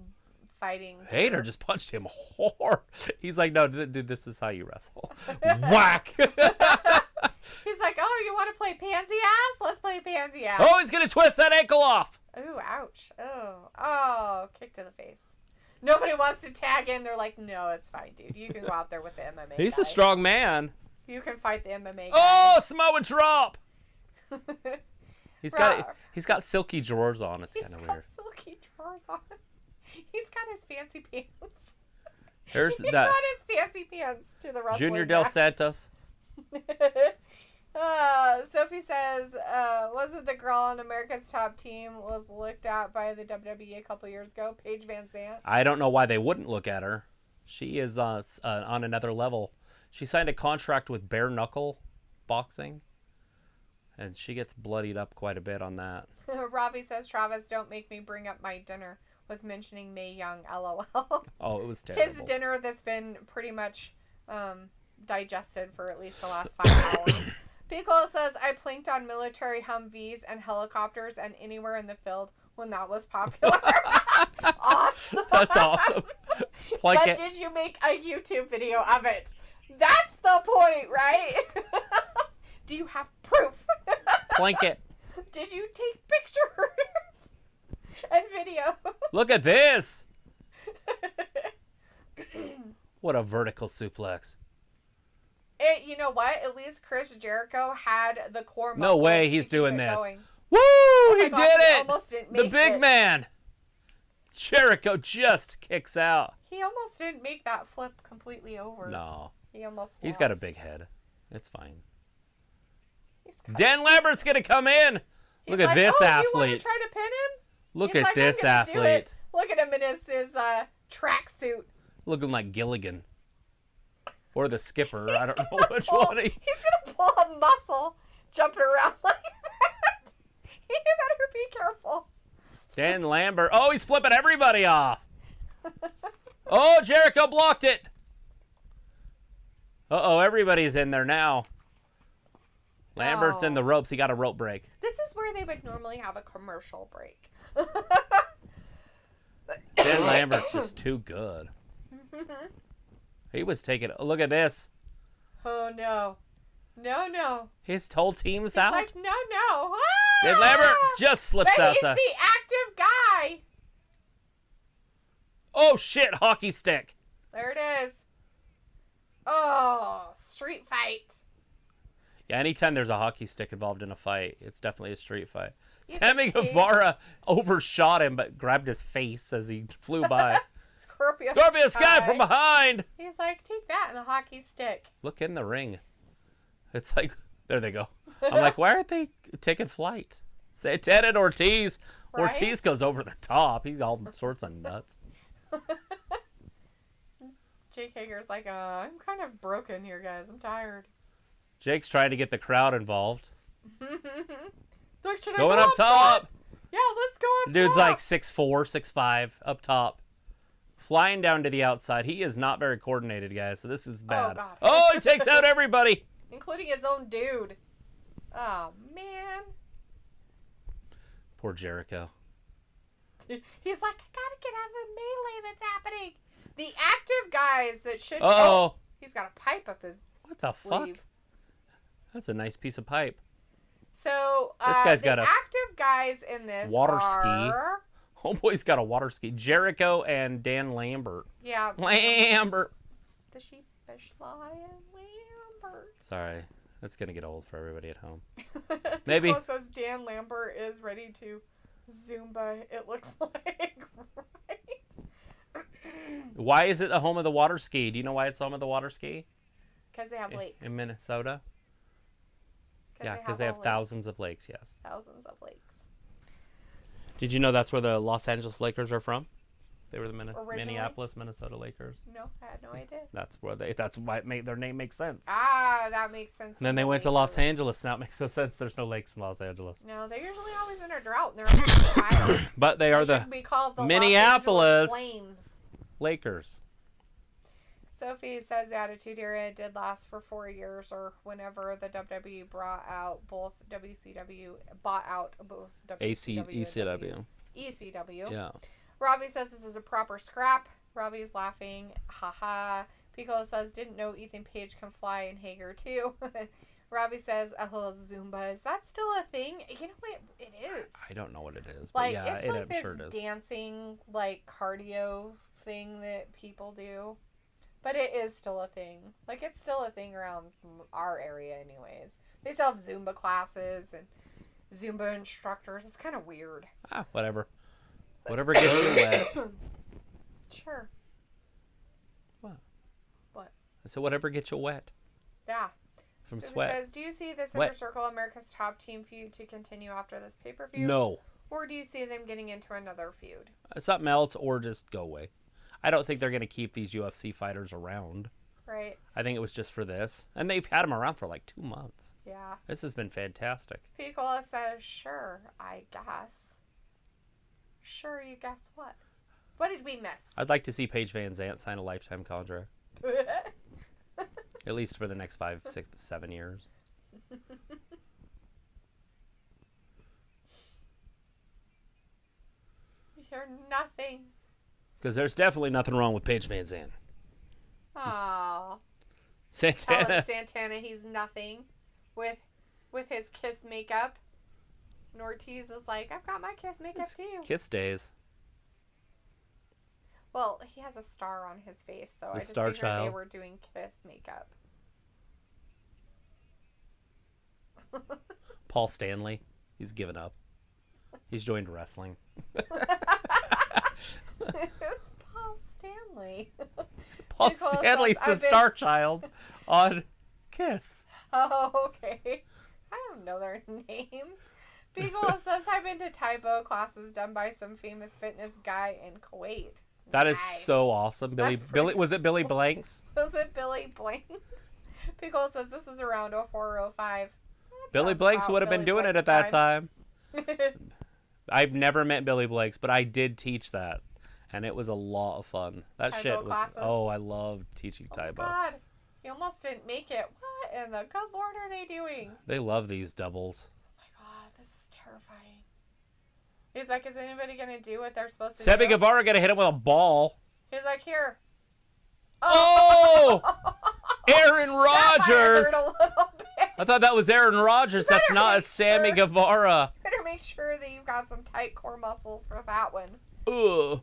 Fighting. Hayter just punched him hard. He's like, no, dude, this is how you wrestle. Whack! He's like, oh, you want to play pansy ass? Let's play pansy ass. Oh, he's going to twist that ankle off. Ooh, ouch. Oh, kick to the face. Nobody wants to tag in. They're like, no, it's fine, dude. You can go out there with the MMA He's guy. a strong man. You can fight the MMA guy. Oh, Samoa drop. He's got silky drawers on. It's kind of weird. He's got silky drawers on. He's got his fancy pants. Here's He's that. got his fancy pants to the wrestling Junior Del match. Santos. Sophie says, wasn't the girl on America's Top Team was looked at by the WWE a couple years ago? Paige Van Zandt. I don't know why they wouldn't look at her. She is on another level. She signed a contract with bare knuckle boxing, and she gets bloodied up quite a bit on that. Ravi says, Travis, don't make me bring up my dinner with mentioning Mae Young, LOL. Oh, it was terrible. His dinner that's been pretty much digested for at least the last 5 hours. Piccolo says, I planked on military Humvees and helicopters and anywhere in the field when that was popular. Awesome. That's awesome. But did you make a YouTube video of it? That's the point, right? Do you have proof? Plank it. Did you take pictures and video? Look at this. What a vertical suplex. You know what? At least Chris Jericho had the core muscles. No way he's to keep doing it this. Going. Woo! Oh He God, did he it! almost didn't The make big it. man. Jericho just kicks out. He almost didn't make that flip completely over. No. He almost He's lost. got a big head. It's fine. He's cut. Dan Lambert's going to come in. Look He's at like, this oh, athlete. You want to try to pin him? Look He's at like, this I'm gonna do athlete. it. Look at him in his tracksuit. Looking like Gilligan. Or the skipper. I don't know which one. He's going to pull a muscle jumping around like that. You better be careful. Dan Lambert. Oh, he's flipping everybody off. Oh, Jericho blocked it. Uh-oh, everybody's in there now. Lambert's in the ropes. He got a rope break. This is where they would normally have a commercial break. Dan Lambert's just too good. He was taking... Look at this. Oh, no. No. His whole team's He's out. like, no. Ah! Dan Lambert just slips but outside. He's the active guy. Oh, shit. Hockey stick. There it is. Oh, street fight. Yeah, anytime there's a hockey stick involved in a fight, it's definitely a street fight. Yeah, Sammy Guevara overshot him, but grabbed his face as he flew by. Scorpio Sky from behind. He's like, take that and the hockey stick. Look in the ring. It's like, there they go. I'm like, why aren't they taking flight? Say Ted and Ortiz. Right? Ortiz goes over the top. He's all sorts of nuts. Jake Hager's like, I'm kind of broken here, guys. I'm tired. Jake's trying to get the crowd involved. Look, should I Going go up top. Yeah, let's go up Dude's top. like 6'4", 6'5", up top. Flying down to the outside. He is not very coordinated, guys, so this is bad. God. Oh, he takes out everybody. Including his own dude. Oh, man. Poor Jericho. He's like, I gotta get out of the melee that's happening. The active guys that should... Uh-oh. He's got a pipe up his What the sleeve. fuck? That's a nice piece of pipe. So, This guy's the got a active guys in this water are... Homeboy's got a water ski. Jericho and Dan Lambert. Yeah. Lambert. The sheepfish lion Lambert. Sorry. That's going to get old for everybody at home. Maybe. Maybe. Says Dan Lambert is ready to Zumba, it looks like. Right? Why is it the home of the water ski? Do you know why it's home of the water ski? Because they have lakes. In Minnesota? Yeah, because they have lakes. thousands of lakes, yes. Thousands of lakes. Did you know that's where the Los Angeles Lakers are from? They were the Originally? Minneapolis, Minnesota Lakers. No, I had no idea. That's why it made their name make sense. Ah, that makes sense. And then they went to Los Angeles. Now it makes no sense. There's no lakes in Los Angeles. No, they're usually always in a drought. And they're on But they are the Minneapolis Lakers. Sophie says the Attitude Era did last for 4 years, or whenever the WWE bought out both WCW ECW. ECW. Yeah. Robbie says this is a proper scrap. Robbie's laughing. Haha. Piccolo says, didn't know Ethan Page can fly in Hager too. Robbie says, a little Zumba. Is that still a thing? You know what? It is. I don't know what it is, but like, yeah, it's like I'm this sure it is. dancing, like, cardio thing that people do. But it is still a thing. Like, it's still a thing around our area anyways. They still have Zumba classes and Zumba instructors. It's kind of weird. Whatever. Whatever gets you wet. Sure. What? What? So whatever gets you wet. Yeah. From so sweat. It says, do you see this Inner Circle America's Top Team feud to continue after this pay-per-view? No. Or do you see them getting into another feud? Something else, or just go away. I don't think they're going to keep these UFC fighters around. Right. I think it was just for this. And they've had them around for like 2 months. Yeah. This has been fantastic. Piccola says, sure, I guess. Sure, you guess what? What did we miss? I'd like to see Paige Van Zandt sign a lifetime contract. At least for the next 5, 6, 7 years. You're nothing. Because there's definitely nothing wrong with Paige Van Zandt. Aww. Santana. Telling Santana he's nothing with his Kiss makeup. And Ortiz is like, I've got my Kiss makeup too. Kiss days. Well, he has a star on his face, so I just Star figured Child. they were doing Kiss makeup. Paul Stanley. He's given up. He's joined wrestling. Who's Paul Stanley? Paul Nicole Stanley's says, the star child on Kiss. Oh, okay. I don't know their names. Beagle says, I've been to Taibo classes done by some famous fitness guy in Kuwait. That is Nice. so awesome. Billy was it Billy Blanks? Was it Billy Blanks? Beagle says this was around 04 or 05. Billy Blanks would have been doing it at that time. I've never met Billy Blanks, but I did teach that. And it was a lot of fun. That Taibo shit was... classes? Oh, I loved teaching Oh my Taibo. God. You almost didn't make it. What in the good Lord are they doing? They love these doubles. Oh my God, this is terrifying. He's like, is anybody going to do what they're supposed to Sammy do? Guevara gonna hit him with a ball. He's like, here. Oh! Aaron That might Rodgers! hurt a little bit. I thought that was Aaron Rodgers. That's Better not. make It's Sammy sure. Guevara. Better make sure that you've got some tight core muscles for that one. Ugh.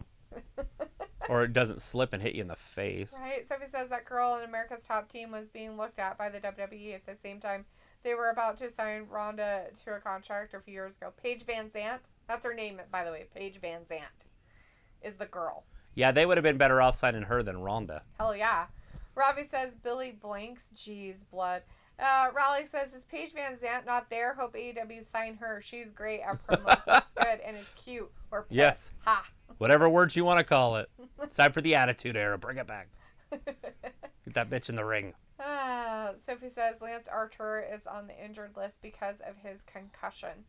Or it doesn't slip and hit you in the face. Right? Sophie says that girl in America's Top Team was being looked at by the WWE at the same time they were about to sign Ronda to a contract a few years ago. Paige Van Zandt. That's her name, by the way. Paige Van Zandt is the girl. Yeah, they would have been better off signing her than Ronda. Hell yeah. Robbie says Billy Blanks. Jeez, blood. Raleigh says, is Paige Van Zandt not there? Hope AEW sign her. She's great at promos. Looks good and is cute. Or pissed. Yes. Ha. Whatever words you want to call it. It's time for the Attitude Era. Bring it back. Get that bitch in the ring. Sophie says Lance Archer is on the injured list because of his concussion.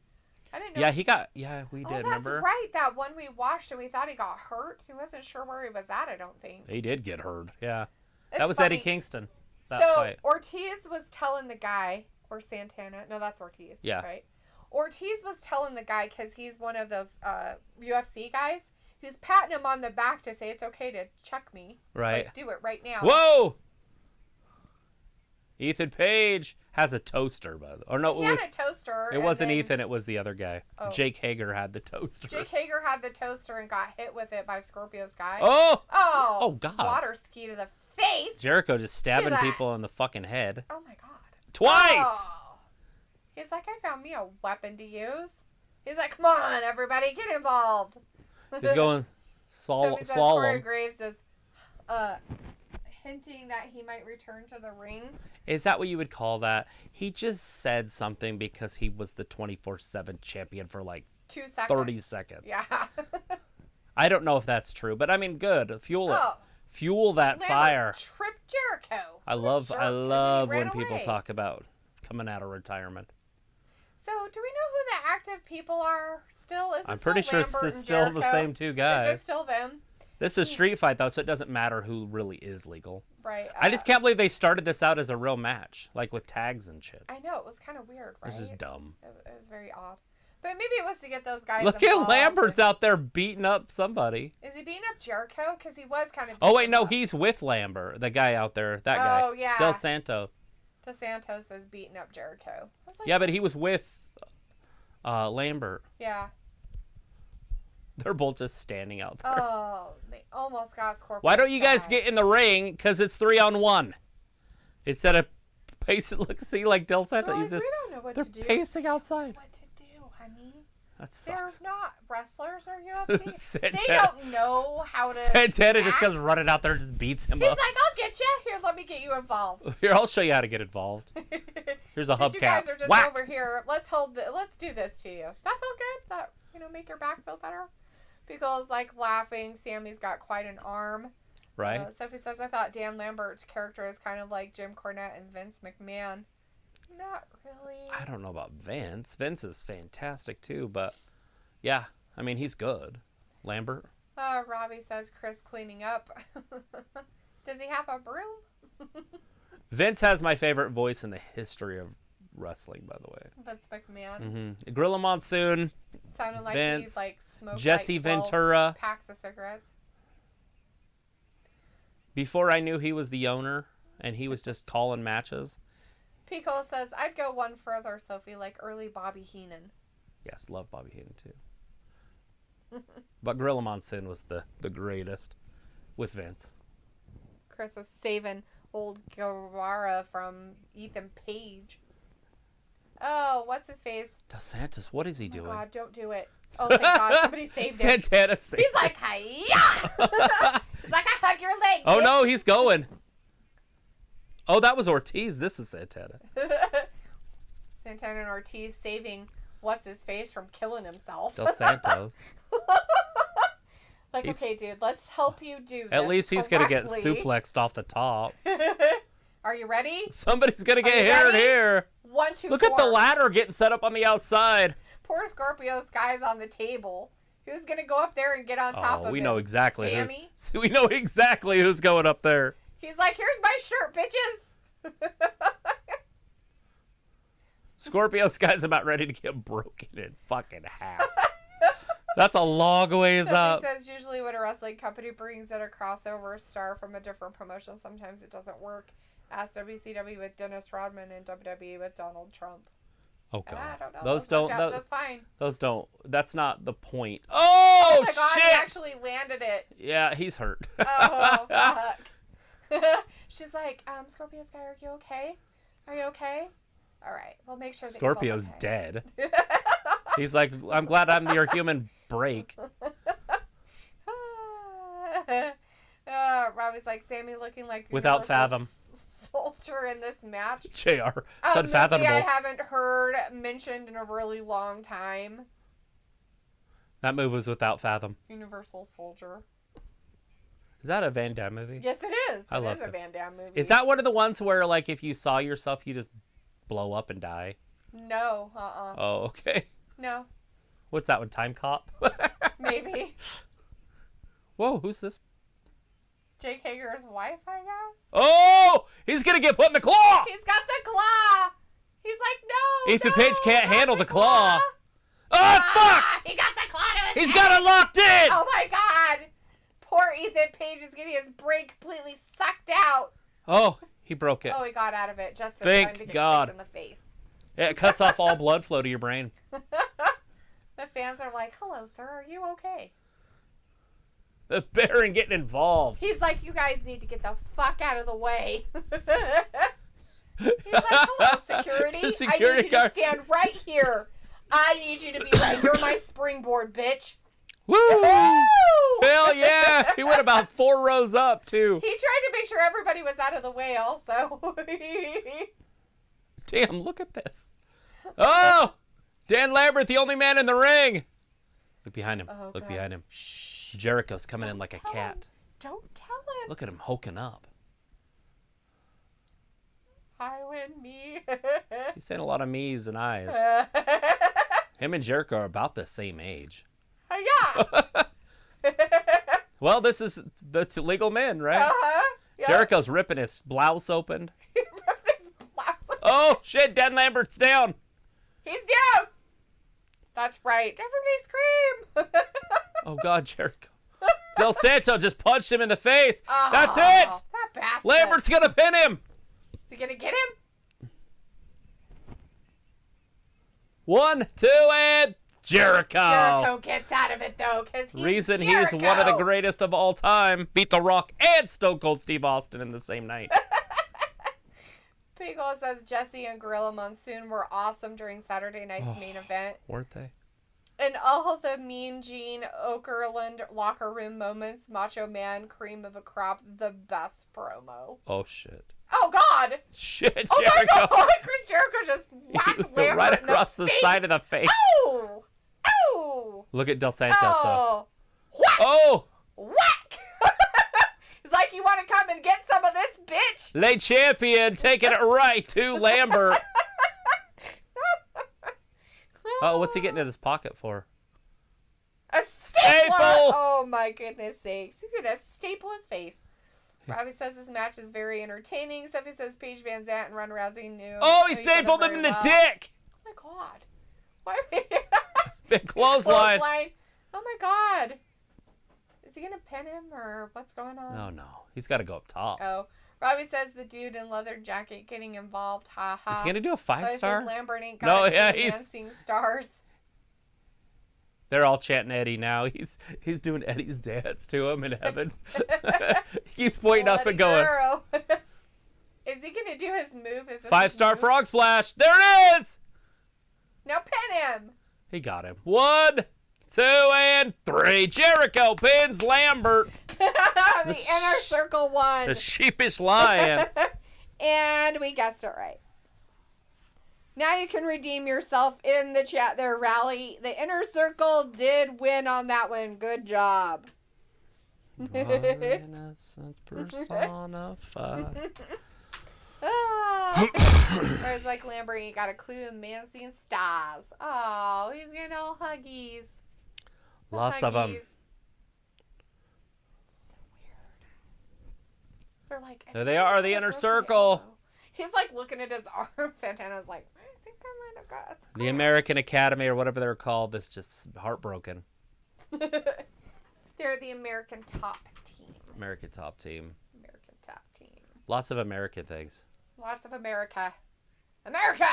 I didn't know. Yeah, he got... Yeah, we Oh, did, that's remember? right. That one we watched and we thought he got hurt. He wasn't sure where he was at, I don't think. He did get hurt. Yeah. It's That was funny. Eddie Kingston. That So fight. Ortiz was telling the guy, or Santana. No, that's Ortiz. Yeah. Right? Ortiz was telling the guy, because he's one of those UFC guys, he's patting him on the back to say it's okay to check me. Right. Like, do it right now. Whoa! Ethan Page has a toaster, by the way. Or no, He had a toaster. it and wasn't then Ethan, it was the other guy. Oh. Jake Hager had the toaster. Jake Hager had the toaster and got hit with it by Scorpio Sky. Oh! Oh! Oh, God. Water ski to the face! Jericho just stabbing that. people in the fucking head. Oh my God. Twice! Oh. He's like, I found me a weapon to use. He's like, come on, everybody, get involved. He's going So he says Corey slalom. Graves is hinting that he might return to the ring. Is that what you would call that? He just said something because he was the 24/7 champion for like 2 seconds. 30 seconds. Yeah. I don't know if that's true, but I mean, good. Fuel it. Oh. Fuel that Lambert fire. tripped Jericho. I What a jerk, love and then he when ran people away. talk about coming out of retirement. So, do we know who the active people are still? Is it I'm still pretty sure it's Lambert and still the Jericho? same two guys. Is it still them? This is street fight though, so it doesn't matter who really is legal. Right. I just can't believe they started this out as a real match, like with tags and shit. I know, it was kind of weird, right? This is dumb. It was very odd. But maybe it was to get those guys Look involved. at Lambert's out there beating up somebody. Is he beating up Jericho? Because he was kind of. Oh wait, no, he's with Lambert, the guy out there, that guy. Oh yeah. Del Santos. The Santos is beating up Jericho. I was like, Yeah, but he was with Lambert. yeah. They're both just standing out there. Oh, they almost got Scorpio. Why don't you guys Sky. get in the ring? Because it's 3-on-1. Instead of pacing, look, see, like Del Santos, They're he's like, just, we don't know what they're to do. pacing outside. What to do, honey? That They're sucks. not wrestlers or UFC. They Santana, don't know how to. Santana just act. comes running out there and just beats him He's up. like, I'll get you. Here, let me get you involved. Here, I'll show you how to get involved. Here's a Since hubcap. you guys are just Whack! over here, let's do this to you. That feel good? That, make your back feel better? Pickle's like laughing. Sammy's got quite an arm. Right? Sophie says, I thought Dan Lambert's character is kind of like Jim Cornette and Vince McMahon. Not really. I don't know about Vince. Vince is fantastic too, but yeah, I mean, he's good. Lambert? Robbie says Chris cleaning up. Does he have a broom? Vince has my favorite voice in the history of wrestling, by the way. Vince McMahon. Gorilla Monsoon, Sounded like Vince, he's like smoked Jesse like 12 Ventura. packs of cigarettes. Before I knew he was the owner and he was just calling matches. Pico says, I'd go one further, Sophie, like early Bobby Heenan. Yes, love Bobby Heenan too. But Gorilla Monsoon was the greatest with Vince. Chris is saving old Guevara from Ethan Page. Oh, what's his face? Dos Santos, what is he Oh doing? God, don't do it. Oh, thank God, somebody saved him. Santana saved He's like, hi-ya! He's like, I hug your leg, Oh no, bitch. he's going. Oh, that was Ortiz. This is Santana. Santana and Ortiz saving what's-his-face from killing himself. Dos Santos. Like, He's- okay, dude, let's help you do this At least he's going to get correctly. suplexed off the top. Are you ready? Somebody's going to Are get you hit ready? here. 1, 2, Look 4. at the ladder getting set up on the outside. Poor Scorpio Sky's on the table. Who's gonna go up there and get on top of Oh, we him? know exactly Sammy? who's. We know exactly who's going up there. He's like, here's my shirt, bitches. Scorpio Sky's about ready to get broken in fucking half. That's a long ways Somebody up. says usually when a wrestling company brings in a crossover star from a different promotion, sometimes it doesn't work. Ask WCW with Dennis Rodman and WWE with Donald Trump. Oh I god, don't know. those worked don't. out just fine. Those don't. That's not the point. Oh, Oh my God, shit! he actually landed it. Yeah, he's hurt. Oh fuck. She's like, Scorpio Sky, are you okay? Are you okay? All right, we'll make sure that you're both Scorpio's okay. dead. He's like, I'm glad I'm your human break. Robbie's like, Sammy looking like Without Universal Fathom. Soldier in this match. JR. It's Movie unfathomable. I haven't heard mentioned in a really long time. That move was without Fathom. Universal Soldier. Is that a Van Damme movie? Yes, it is. I It love is a it. Van Damme movie. Is that one of the ones where, like, if you saw yourself, you just blow up and die? No. Oh, okay. No. What's that one? Time Cop? Maybe. Whoa, who's this? Jake Hager's wife, I guess. Oh! He's gonna get put in the claw! He's got the claw. He's like, no. Ethan no, Page can't not handle the claw. Oh, Ah, fuck! he got the claw to his He's head. got it locked in! Oh my God. Poor Ethan Page is getting his brain completely sucked out. Oh, he broke it. Oh, he got out of it just in Thank time to get God. kicked in the face. Yeah, it cuts off all blood flow to your brain. The fans are like, hello, sir, are you okay? The Baron getting involved. He's like, you guys need to get the fuck out of the way. He's like, hello, security. The I security need you guard- to stand right here. I need you to be right. You're my springboard, bitch. Woo! Woo! Hell yeah! He went about 4 rows up, too. He tried to make sure everybody was out of the way also. Damn, look at this. Oh! Dan Lambert, the only man in the ring. Look behind him. Oh, Look God. behind him. Jericho's coming in like a tell cat. Don't tell Look at him hulking up. I win me. He's saying a lot of me's and I's. Him and Jericho are about the same age. Yeah. Well, this is the legal men, right? Yep. Jericho's ripping his blouse open. His blouse open. Oh, shit. Dan Lambert's down. He's down. That's right. Everybody scream. Oh, God, Jericho. Del Santo just punched him in the face. Oh, That's it. That bastard. Lambert's going to pin him. Is he going to get him? 1, 2, and Jericho. Jericho gets out of it, though, because he's Jericho. He's one of the greatest of all time. Beat The Rock and Stone Cold Steve Austin in the same night. Pico says Jesse and Gorilla Monsoon were awesome during Saturday night's main event. Weren't they? And all the Mean Gene Okerlund locker room moments, Macho Man, cream of a crop, the best promo. Oh, shit. Oh, God. Shit, Oh, Jericho. my God. Chris Jericho just whacked Lambert right across in the face. side of the face. Oh! Oh! Look at Del Santo. Oh! Whack! Oh! Whack! It's like, you want to come and get some of this, bitch? Le Champion taking it right to Lambert. Oh, what's he getting in his pocket for? A stapler! Staple! Oh, my goodness sakes. He's going to staple his face. Robbie says this match is very entertaining. Sophie says Paige Van Zant and Ronda Rousey knew. Oh, he each other stapled him very in the well. dick. Oh, my God. Why? Big clothesline. Oh, my God. Is he going to pin him or what's going on? No, no. He's got to go up top. Oh. Robbie says the dude in leather jacket getting involved. Ha ha. Is he going to do a Robbie 5-star? says Lambert ain't No, got yeah, dancing stars. They're all chanting Eddie now. He's doing Eddie's dance to him in heaven. He keeps pointing up and going. Is he going to do his move? Is this 5-star his move? frog splash. There it is. Now pin him. He got him. 1, 2, and 3. Jericho pins Lambert. The inner circle won. The sheepish lion. And we guessed it right. Now you can redeem yourself in the chat there, Rally. The inner circle did win on that one. Good job. Innocence personified. Whereas like Lambert, you got a clue in man seeing stars. Oh, he's getting all huggies. The Lots of them. huggies. So weird. They're like, There they are, the inner circle. He's like looking at his arm. Santana's like, I think I might have got The American Academy or whatever they're called is just heartbroken. They're the American top team. American top team. American top team. Lots of American things. Lots of America. America!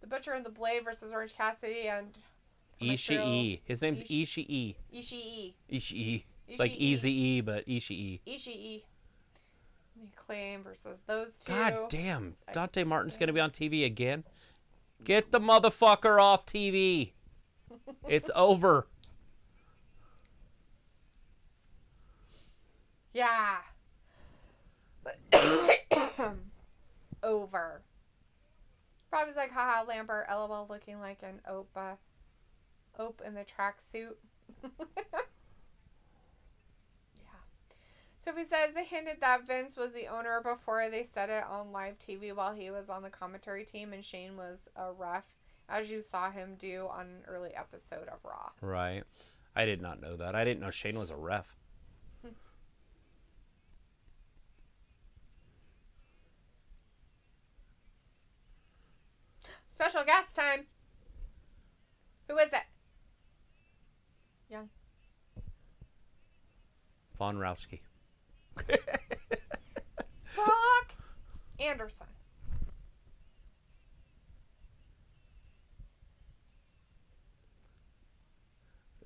The Butcher and the Blade versus Orange Cassidy and Ishii. His name's Ishii. Ishii. Ishii. It's like Easy-E, but Ishii. Ishii. The Acclaim versus those two. God damn. Dante Martin's going to be on TV again. Get the motherfucker off TV. It's over. Yeah. Over. Robbie's like, haha, Lambert, LOL, looking like an Ope in the tracksuit. Sophie says they hinted that Vince was the owner before they said it on live TV while he was on the commentary team and Shane was a ref, as you saw him do on an early episode of Raw. Right. I did not know that. I didn't know Shane was a ref. Special guest time. Who is it? Young. Von Rauschke. Brock Anderson.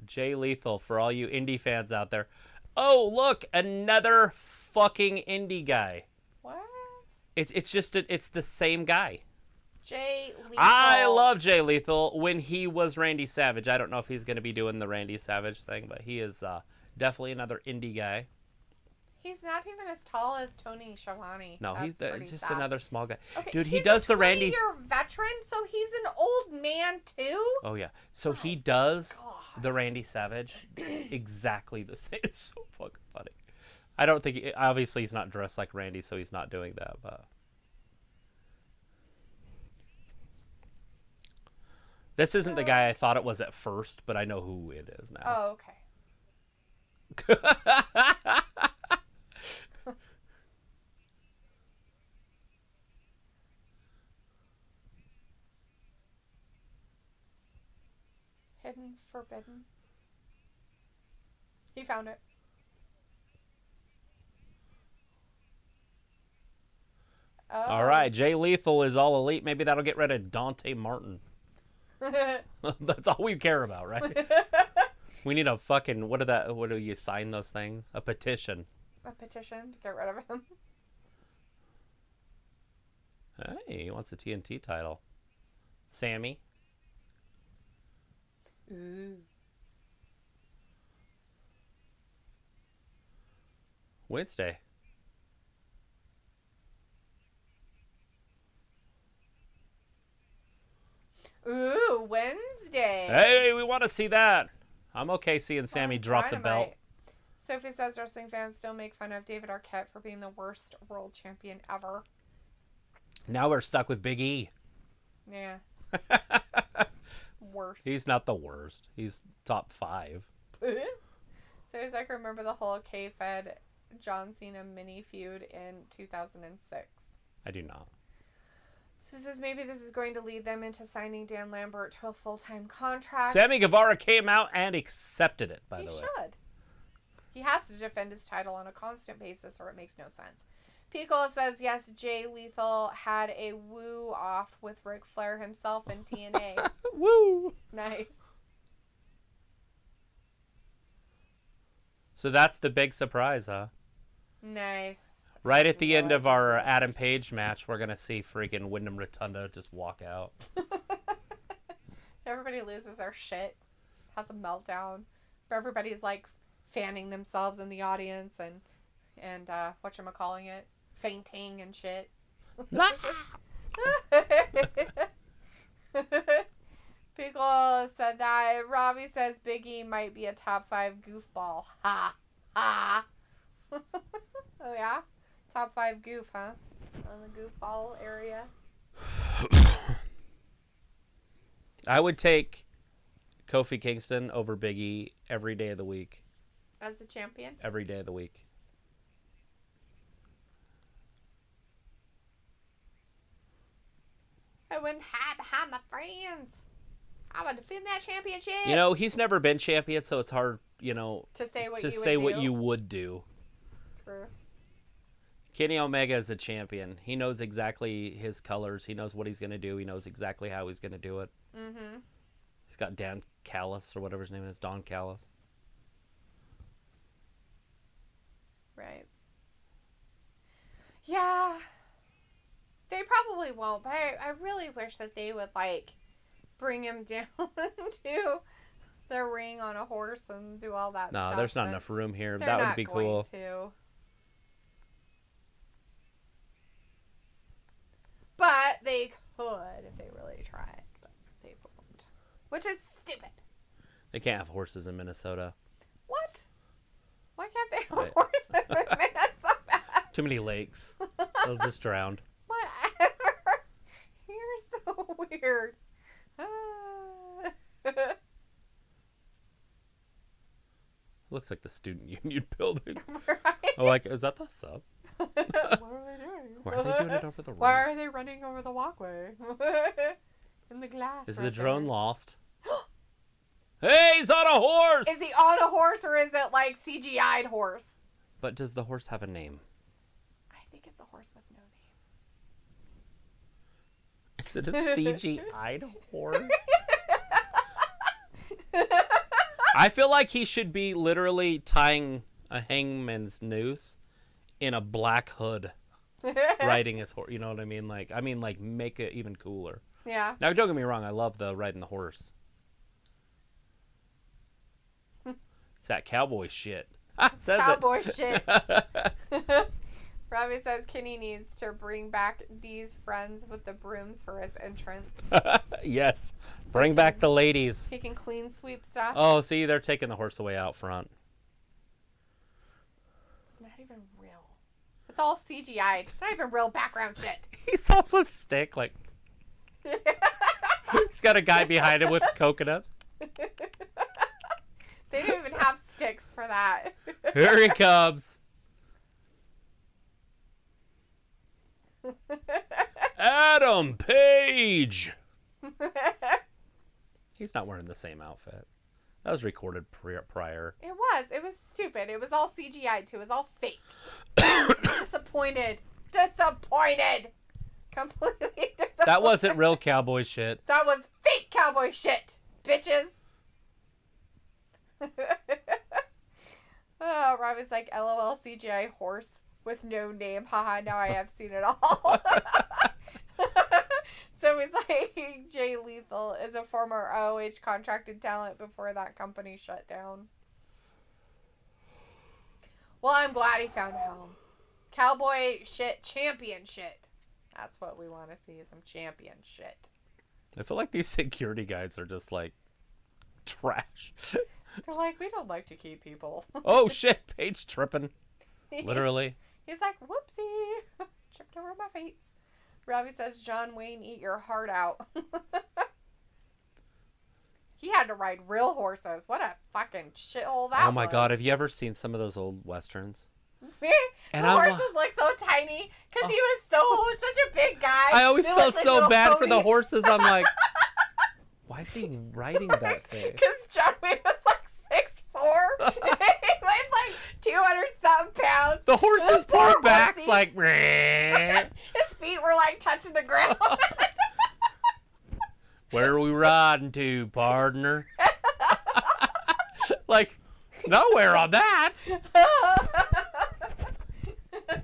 Jay Lethal for all you indie fans out there. Oh, look, another fucking indie guy. What? It's just it's the same guy. Jay Lethal. I love Jay Lethal when he was Randy Savage. I don't know if he's going to be doing the Randy Savage thing, but he is definitely another indie guy. He's not even as tall as Tony Schiavone. No, That's he's pretty just sad. another small guy. Okay, Dude, he he's does a the Randy. 20-year veteran, so he's an old man too. Oh yeah, so he does God. the Randy Savage exactly the same. It's so fucking funny. I don't think obviously he's not dressed like Randy, so he's not doing that. But this isn't the guy I thought it was at first, but I know who it is now. Oh, okay. Hidden, forbidden. He found it. Oh. All right, Jay Lethal is all elite. Maybe that'll get rid of Dante Martin. That's all we care about, right? We need a fucking what do you sign those things? A petition. A petition to get rid of him. Hey, he wants the TNT title. Sammy. Ooh. Wednesday. Ooh, Wednesday. Hey, we want to see that. I'm okay seeing Sammy drop the belt. Sophie says wrestling fans still make fun of David Arquette for being the worst world champion ever. Now we're stuck with Big E. Yeah. Worst. He's not the worst. He's top 5. So he's like, remember the whole K-Fed John Cena mini feud in 2006? I do not. So he says maybe this is going to lead them into signing Dan Lambert to a full-time contract. Sammy Guevara came out and accepted it, by the way. He should. He has to defend his title on a constant basis or it makes no sense. Pico says, yes, Jay Lethal had a woo-off with Ric Flair himself in TNA. Woo! Nice. So that's the big surprise, huh? Nice. Right at the end of our Adam Page match, we're going to see freaking Wyndham Rotunda just walk out. Everybody loses their shit. Has a meltdown. But everybody's like fanning themselves in the audience and whatchamacallit, fainting and shit. Pickle said that. Robbie says Big E might be a top 5 goofball. Ha! Ha! Oh, yeah? Top 5 goof, huh? On the goofball area. I would take Kofi Kingston over Big E every day of the week. As the champion? Every day of the week. I wouldn't hide behind my friends. I would defend that championship. You know, he's never been champion, so it's hard, you know, to say what you would do. True. Kenny Omega is a champion. He knows exactly his colors. He knows what he's going to do. He knows exactly how he's going to do it. Mm-hmm. He's got Dan Callis, or whatever his name is, Don Callis. Right. Yeah. They probably won't, but I really wish that they would, like, bring him down to the ring on a horse and do all that stuff. No, there's not enough room here. They're That would not be going cool. to. But they could if they really tried. But they won't. Which is stupid. They can't have horses in Minnesota. What? Why can't they have horses in Minnesota? Too many lakes. They'll just drown. Whatever. You're so weird. Looks like the student union building. Right? Oh, like, is that the sub? What are they doing? Why are they doing it over the road? Why are they running over the walkway? In the glass. Is right the drone there. lost? Hey, he's on a horse! Is he on a horse or is it like CGI'd horse? But does the horse have a name? I think it's a horse with no name. Is it a CGI'd horse? I feel like he should be literally tying a hangman's noose in a black hood, riding his horse. You know what I mean? Like, make it even cooler. Yeah. Now, don't get me wrong. I love the riding the horse. It's that cowboy shit. Says Cowboy it. shit. Robbie says Kenny needs to bring back Dee's friends with the brooms for his entrance. Yes. Bring back the ladies. He can clean sweep stuff. Oh, see, they're taking the horse away out front. It's not even all CGI. It's not even real background shit. He's all with stick, like he's got a guy behind him with coconuts. They didn't even have sticks for that. Here he comes. Adam Page. He's not wearing the same outfit. That was recorded prior. It was. It was stupid. It was all CGI too. It was all fake. Disappointed. Completely disappointed. That wasn't real cowboy shit. That was fake cowboy shit, bitches. Oh, Robbie's like, LOL CGI horse with no name. Haha, now I have seen it all. So he's like, Jay Lethal is a former ROH contracted talent before that company shut down. Well, I'm glad he found a home. Cowboy shit, champion shit. That's what we want to see, is some champion shit. I feel like these security guys are just like trash. They're like, we don't like to keep people. Oh shit, Paige tripping. Literally. He's like, whoopsie. Tripped over my face. Robbie says, John Wayne, eat your heart out. He had to ride real horses. What a fucking shithole that was. Oh my god, have you ever seen some of those old westerns? And the horses look so tiny because he was such a big guy. I always felt like so bad ponies. for the horses. I'm like, why is he riding that thing? Because John Wayne was like 6'4". He weighed like 200-something pounds. The horse's poor back's horsey. like, His feet were like touching the ground. where are we riding to, partner? Like, nowhere on that.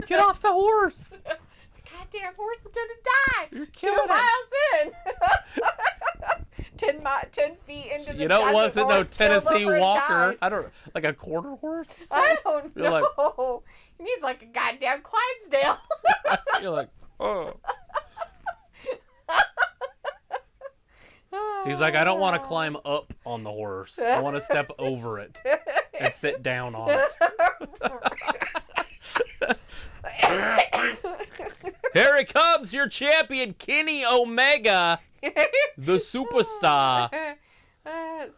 Get off the horse. Goddamn horse is gonna die. You're 2 killing miles in. 10 feet into the You know, it wasn't no horse killed Tennessee over and Walker. died. I don't, like a quarter horse or I something? don't You're like- know. He needs like a goddamn Clydesdale. You're like, oh. He's like, I don't want to climb up on the horse. I want to step over it and sit down on it. Here he comes, your champion, Kenny Omega, the superstar.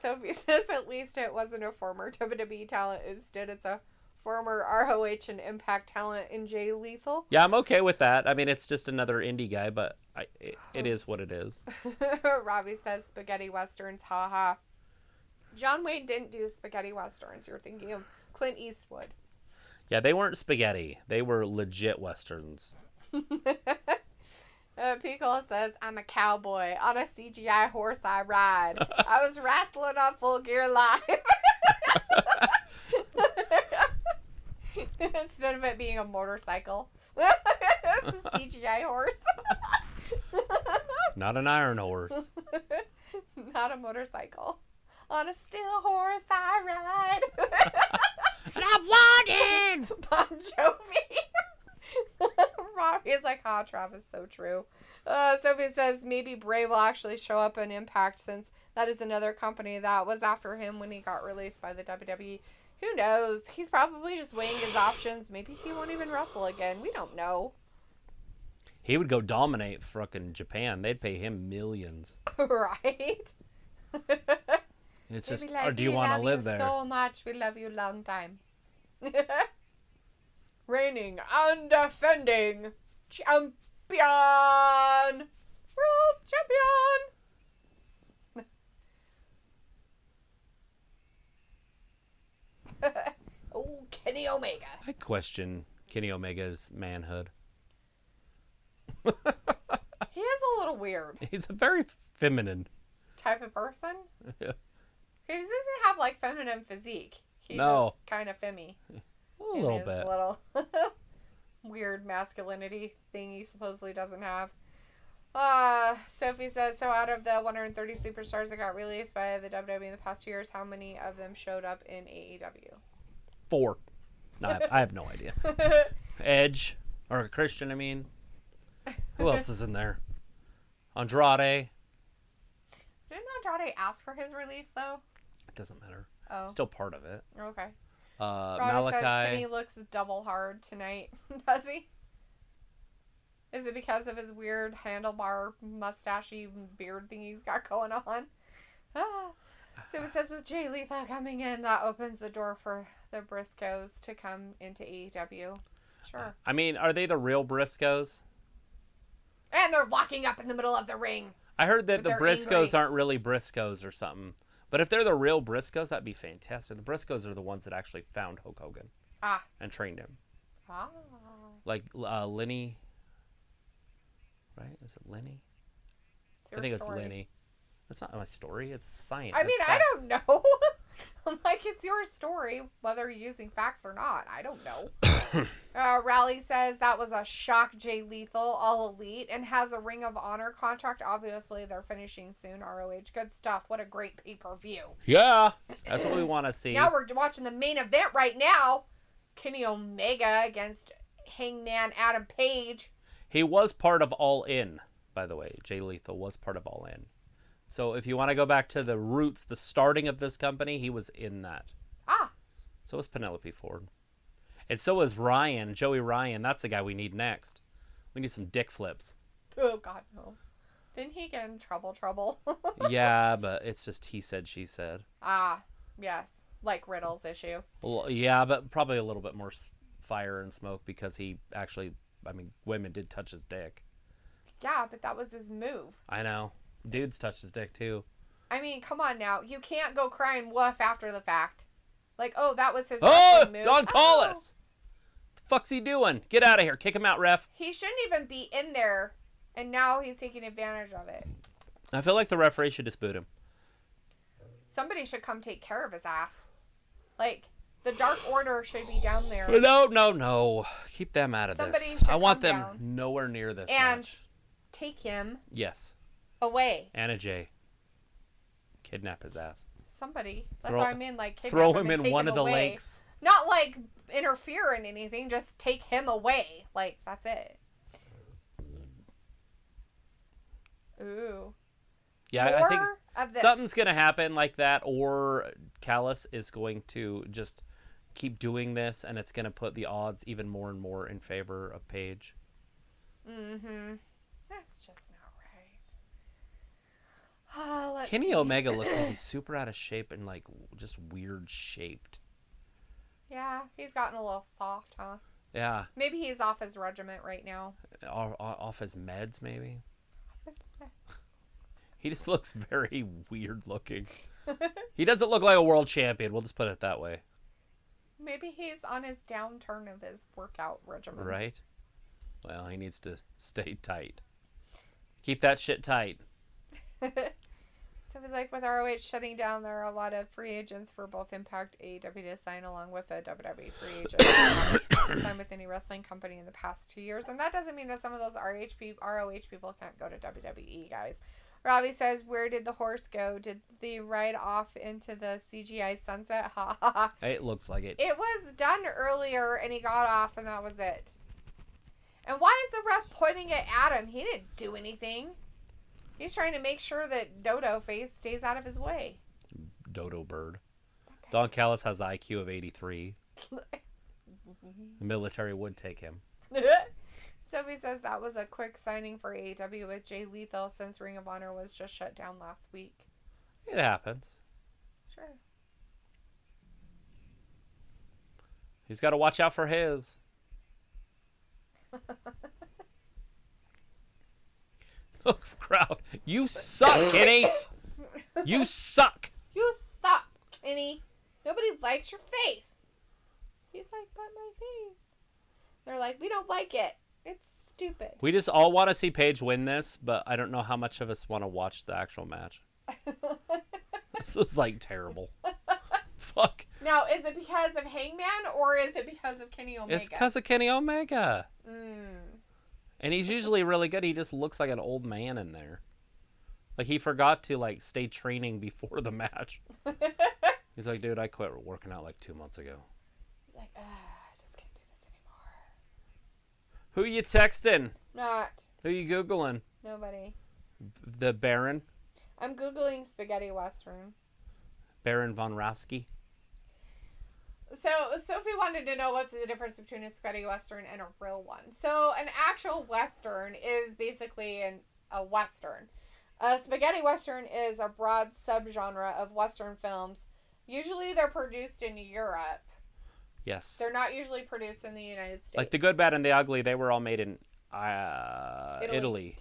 Sophie says at least it wasn't a former WWE talent. Instead, it's a former ROH and Impact talent in Jay Lethal. Yeah, I'm okay with that. I mean, it's just another indie guy, but it is what it is. Robbie says spaghetti westerns, haha. John Wayne didn't do spaghetti westerns. You're thinking of Clint Eastwood. Yeah, they weren't spaghetti. They were legit westerns. Pickle says, I'm a cowboy. On a CGI horse I ride. I was wrestling on Full Gear Live. Instead of it being a motorcycle. It's a CGI horse. Not an iron horse. Not a motorcycle. On a still horse I ride. And I'm wanted! Bon Jovi. Robbie is like, Travis, so true. Sophie says maybe Bray will actually show up in Impact since that is another company that was after him when he got released by the WWE. Who knows? He's probably just weighing his options. Maybe he won't even wrestle again. We don't know. He would go dominate frickin' Japan. They'd pay him millions. Right? It's They'd just, be like, or do you want to live there? So much. We love you long time. Reigning and defending champion. World champion. Oh, Kenny Omega. I question Kenny Omega's manhood. He is a little weird He's a very feminine. type of person. Yeah. He doesn't have like feminine physique. He's No. just kind of femmy. A little bit. Little weird masculinity thing he supposedly doesn't have. Sophie says, so out of the 130 superstars that got released by the WWE in the past 2 years, how many of them showed up in AEW? 4. No, I have no idea. Edge, or Christian, I mean. Who else is in there? Andrade. Didn't Andrade ask for his release, though? It doesn't matter. Oh. Still part of it. Okay. Robbie says Malakai. Kenny looks double hard tonight. Does he? Is it because of his weird handlebar mustachy beard thing he's got going on? So it says with Jay Lethal coming in, that opens the door for the Briscoes to come into AEW. Sure. I mean, are they the real Briscoes? And they're locking up in the middle of the ring. I heard that the They're Briscoes angry. aren't really Briscoes or something. But if they're the real Briscoes, that'd be fantastic. The Briscoes are the ones that actually found Hulk Hogan and trained him. Like Lenny. Right? Is it Lenny? I think it's Lenny. That's not my story. It's science. I mean, It's I facts. don't know. I'm like, it's your story, whether you're using facts or not. I don't know. Raleigh says that was a shock. Jay Lethal, all elite, and has a Ring of Honor contract. Obviously, they're finishing soon. ROH, good stuff. What a great pay-per-view. Yeah, that's what we want to see. Now we're watching the main event right now. Kenny Omega against Hangman Adam Page. He was part of All In, by the way. Jay Lethal was part of All In. So if you want to go back to the roots, the starting of this company, he was in that. So was Penelope Ford. And so is Ryan, Joey Ryan. That's the guy we need next. We need some dick flips. Oh, God, no. Didn't he get in trouble? Yeah, but it's just he said, she said. Yes. Like Riddle's issue. Well, yeah, but probably a little bit more fire and smoke because he actually, I mean, women did touch his dick. Yeah, but that was his move. I know. Dudes touched his dick, too. I mean, come on now. You can't go crying woof after the fact. Like, oh, that was his Oh, wrestling move. Don Callis! The fuck's he doing? Get out of here. Kick him out, ref. He shouldn't even be in there, and now he's taking advantage of it. I feel like the referee should just boot him. Somebody should come take care of his ass. Like, the Dark Order should be down there. No. Keep them out of Somebody this. should I want come them down nowhere near this and match. take him Yes. away. Anna Jay. Kidnap his ass. Somebody. That's Throw- what I mean. Like, kidnap Throw him him and in take one him of the away. lakes. Not like interfere in anything. Just take him away. Like, that's it. Ooh. Yeah, I think More of this. something's going to happen like that, or Callis is going to just keep doing this, and it's going to put the odds even more and more in favor of Paige. Mm-hmm. That's just not right. Let's Kenny see. Omega looks like he's super out of shape and, like, just weird shaped. Yeah, he's gotten a little soft, huh? Yeah. Maybe he's off his regiment right now. Off his meds, maybe? He just looks very weird looking. He doesn't look like a world champion. We'll just put it that way. Maybe he's on his downturn of his workout regimen. Right? Well, he needs to stay tight. Keep that shit tight. So it's like with ROH shutting down, there are a lot of free agents for both Impact AEW to sign, along with a WWE free agent signed with any wrestling company in the past 2 years. And that doesn't mean that some of those ROH people can't go to WWE, guys. Robbie says, where did the horse go? Did they ride off into the CGI sunset? Ha ha ha. It looks like it. It was done earlier and he got off and that was it. And why is the ref pointing it at him? He didn't do anything. He's trying to make sure that Dodo Face stays out of his way. Dodo bird. Don Callis has the IQ of 83. The military would take him. Sophie says that was a quick signing for AEW with Jay Lethal since Ring of Honor was just shut down last week. It happens. Sure. He's got to watch out for his. Oh, crowd. You suck, Kenny. You suck. You suck, Kenny. Nobody likes your face. He's like, but my face. They're like, we don't like it. It's stupid. We just all want to see Paige win this, but I don't know how much of us want to watch the actual match. This is like terrible. Fuck. Now, is it because of Hangman or is it because of Kenny Omega? It's because of Kenny Omega. Mm. And he's usually really good. He just looks like an old man in there. Like he forgot to like stay training before the match. He's like, dude, I quit working out like 2 months ago. He's like, I just can't do this anymore. Who you texting? Not. Who you Googling? Nobody. The Baron? I'm Googling spaghetti western. Baron von Raschke? So Sophie wanted to know what's the difference between a spaghetti western and a real one. So an actual western is basically a western. A spaghetti western is a broad subgenre of western films. Usually they're produced in Europe. Yes. They're not usually produced in the United States. Like The Good, Bad, and the Ugly, they were all made in Italy.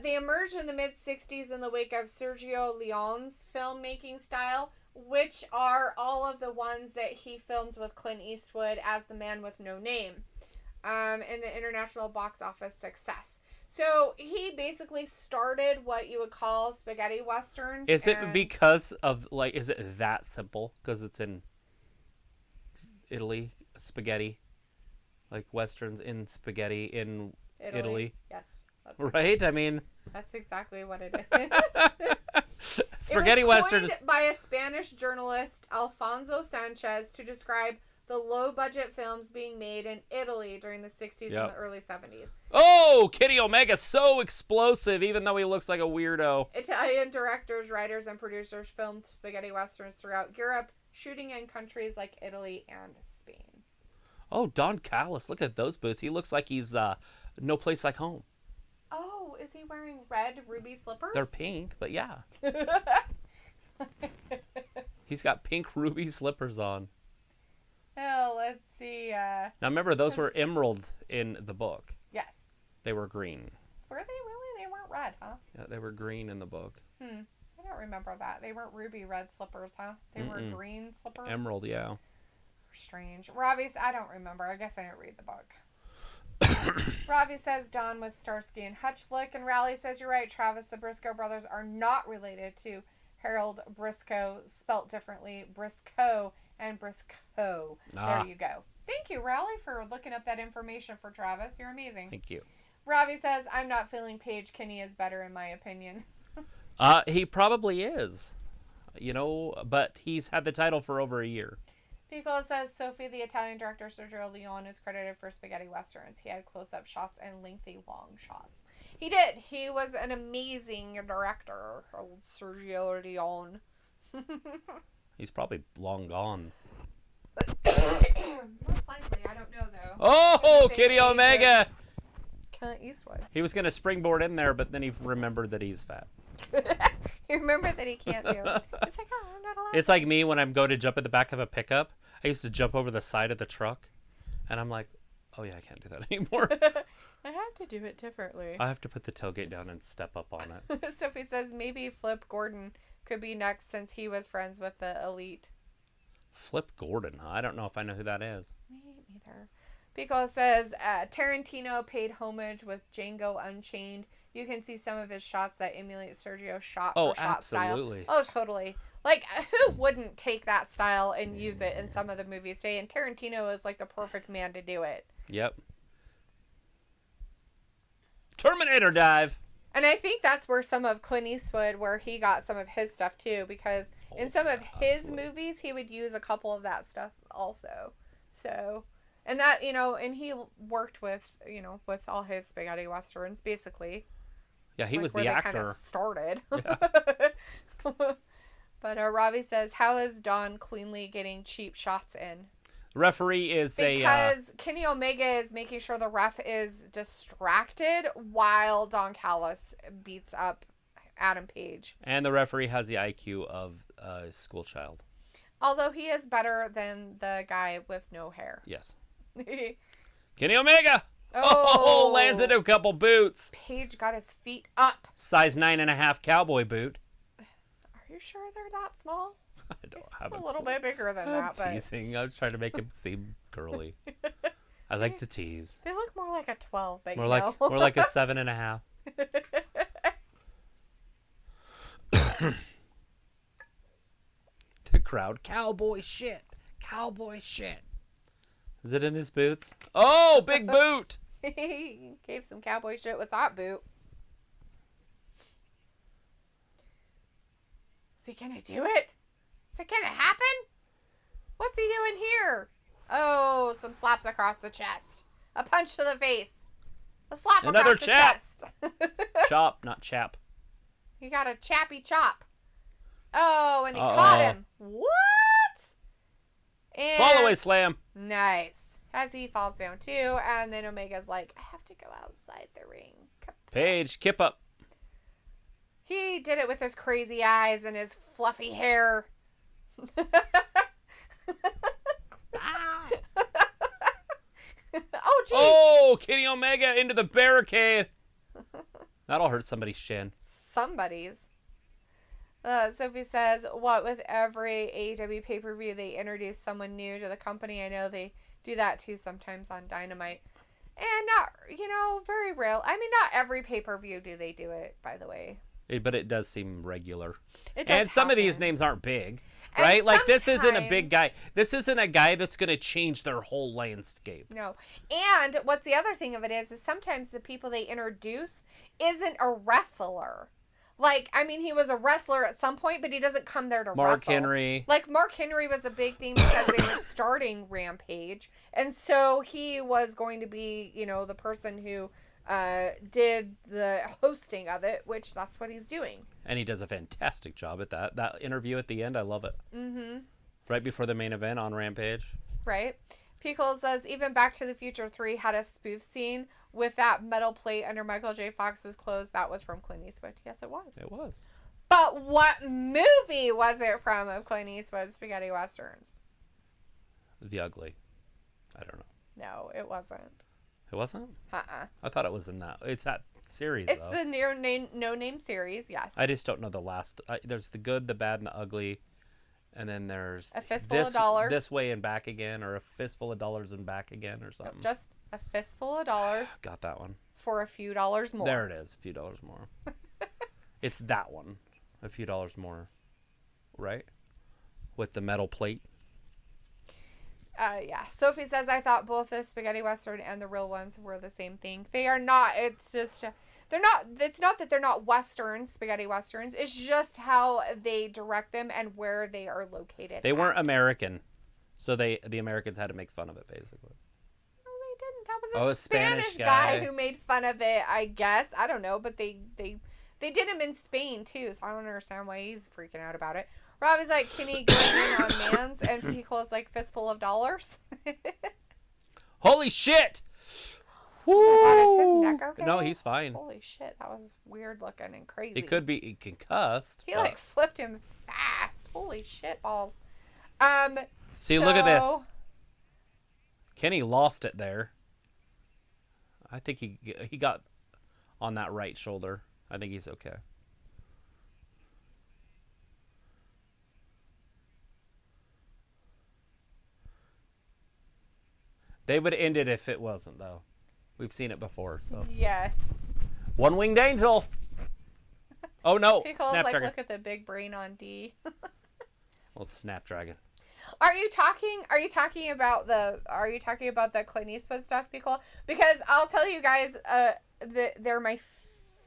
They emerged in the mid-'60s in the wake of Sergio Leone's filmmaking style, which are all of the ones that he filmed with Clint Eastwood as The Man with No Name, and the international box office success. So he basically started what you would call spaghetti westerns. Is it because of, like, is it that simple? Because it's in Italy, spaghetti, like westerns in spaghetti in Italy. Yes. Right? I mean, that's exactly what it is. Spaghetti western is by a Spanish journalist, Alfonso Sanchez, to describe the low-budget films being made in Italy during the 60s and the early 70s. Oh, Kenny Omega's so explosive, even though he looks like a weirdo. Italian directors, writers, and producers filmed spaghetti westerns throughout Europe, shooting in countries like Italy and Spain. Oh, Don Callis, look at those boots. He looks like he's no place like home. Oh, is he wearing red ruby slippers? They're pink, but yeah. He's got pink ruby slippers on. Oh, let's see. Now remember, those were emerald in the book. Yes. They were green. Were they really? They weren't red, huh? Yeah, they were green in the book. I don't remember that. They weren't ruby red slippers, huh? They were green slippers? Emerald, yeah. Strange. Robbie's, I don't remember. I guess I didn't read the book. Robbie says Don was Starsky and Hutchlick, and Raleigh says you're right, Travis. The Briscoe brothers are not related to Harold Briscoe, spelt differently, Briscoe and Briscoe. There you go. Thank you, Raleigh, for looking up that information for Travis. You're amazing. Thank you. Robbie says I'm not feeling Paige Kinney is better in my opinion. He probably is, but he's had the title for over a year. Pico says Sophie, the Italian director Sergio Leone, is credited for spaghetti westerns. He had close-up shots and lengthy long shots. He did. He was an amazing director, old Sergio Leone. He's probably long gone. Most likely. I don't know, though. Oh, Kenny Omega! Clint Eastwood. He was going to springboard in there, but then he remembered that he's fat. He remembered that he can't do it. It's like, oh, I'm not allowed. It's like me when I'm going to jump at the back of a pickup. I used to jump over the side of the truck, and I'm like, oh yeah, I can't do that anymore. I have to do it differently. I have to put the tailgate down and step up on it. Sophie says maybe Flip Gordon could be next since he was friends with the Elite. Flip Gordon, huh? I don't know if I know who that is. Me neither. Pico says Tarantino paid homage with Django Unchained. You can see some of his shots that emulate Sergio's shot absolutely. style. Oh, totally. Like, who wouldn't take that style and use it in some of the movies today? And Tarantino is like the perfect man to do it. Yep. Terminator dive. And I think that's where some of Clint Eastwood, where he got some of his stuff too, because in some of his movies, he would use a couple of that stuff also. So, and that, and he worked with, with all his spaghetti westerns, basically. Yeah, he was the where actor. They kind of started. Yeah. But Ravi says, how is Don cleanly getting cheap shots in? Referee is because Kenny Omega is making sure the ref is distracted while Don Callis beats up Adam Page. And the referee has the IQ of a school child. Although he is better than the guy with no hair. Yes. Kenny Omega! Oh, lands into a couple boots. Page got his feet up. Size 9.5 cowboy boot. Are you sure they're that small? I don't have a little bit bigger than that. I'm teasing. I was trying to make him seem girly. I like to tease. They look more like a 12, but more like a 7.5. The crowd, cowboy shit. Is it in his boots? Oh, big boot. He gave some cowboy shit with that boot. Is he gonna do it? Is it gonna happen? What's he doing here? Oh, some slaps across the chest. A punch to the face. A slap Another across chap. the chest. Chop, not chap. He got a chappy chop. Oh, and he caught him. What? And Fall away slam. Nice. As he falls down too, and then Omega's like, I have to go outside the ring. Paige, kip up. He did it with his crazy eyes and his fluffy hair. Oh, geez. Oh, Kenny Omega into the barricade. That'll hurt somebody's shin. Somebody's. Sophie says, what with every AEW pay-per-view, they introduce someone new to the company. I know they do that too sometimes on Dynamite. And not, very rare. I mean, not every pay-per-view do they do it, by the way. But it does seem regular. It does and some happen. of these names aren't big, And right? Like, this isn't a big sometimes- guy. This isn't a guy that's going to change their whole landscape. No. And what's the other thing of it is sometimes the people they introduce isn't a wrestler. Like, I mean, he was a wrestler at some point, but he doesn't come there to wrestle. Mark Henry. Like, Mark Henry was a big thing because they were starting Rampage. And so he was going to be, the person who did the hosting of it, which that's what he's doing. And he does a fantastic job at that. That interview at the end, I love it. Mm-hmm. Right before the main event on Rampage. Right. Pickles says, even Back to the Future 3 had a spoof scene with that metal plate under Michael J. Fox's clothes. That was from Clint Eastwood. Yes, it was. It was. But what movie was it from of Clint Eastwood's Spaghetti Westerns? The Ugly. I don't know. No, it wasn't. It wasn't? Uh-uh. I thought it was in that. It's that series, It's though. the No Name series, yes. I just don't know the last. There's the good, the bad, and the ugly. And then there's A Fistful of Dollars. This Way and Back Again, or A Fistful of Dollars and Back Again, or something. Just a fistful of dollars Got that one. for a few dollars more. There it is. A few dollars more. It's that one. A few dollars more. Right? With the metal plate. Yeah. Sophie says, I thought both the Spaghetti Western and the real ones were the same thing. They are not. It's just, they're not, it's not that they're not Westerns, Spaghetti Westerns. It's just how they direct them and where they are located. They weren't American. So the Americans had to make fun of it, basically. No, they didn't. That was a a Spanish Spanish guy guy who made fun of it, I guess. I don't know, but they did him in Spain, too, so I don't understand why he's freaking out about it. Robbie's like, Kenny going in on Mans, and Pico's like, fistful of dollars. Holy shit! Oh my God, is his neck okay? No, he's fine. Holy shit, that was weird looking and crazy. It could be concussed. He but- like flipped him fast. Holy shit balls. See, look at this. Kenny lost it there. I think he got on that right shoulder. I think he's okay. They would end it if it wasn't, though. We've seen it before. So Yes. One-winged angel. Oh no, Pico's like, Snapdragon. look at the big brain on D. Well, Snapdragon. Are you talking about the Clint Eastwood stuff, Pico? Because I'll tell you guys, they're my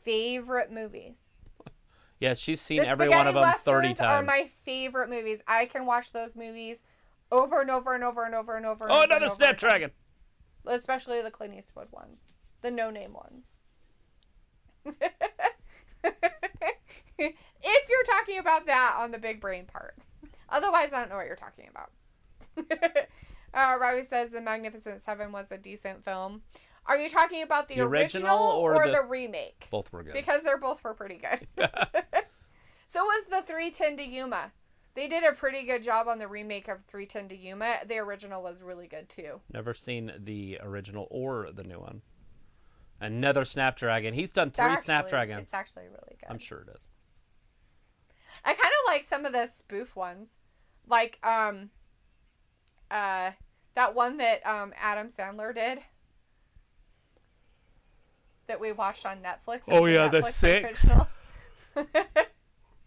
favorite movies. Yes, she's seen The every one of them Spaghetti 30 Westerns times. are my favorite movies. I can watch those movies over and over and over and over and over. and Oh, over another and over Snapdragon. again. Especially the Clint Eastwood ones, the no-name ones. If you're talking about that on the big brain part. Otherwise, I don't know what you're talking about. Robbie says The Magnificent Seven was a decent film. Are you talking about the original or the remake? Both were good. Because they both were pretty good. So was the 310 to Yuma. They did a pretty good job on the remake of 310 to Yuma. The original was really good too. Never seen the original or the new one. Another Snapdragon. He's done 3 Snapdragons. It's actually really good. I'm sure it is. I kind of like some of the spoof ones. Like, that one that Adam Sandler did. That we watched on Netflix. Oh, It's a yeah, the Netflix 6. original.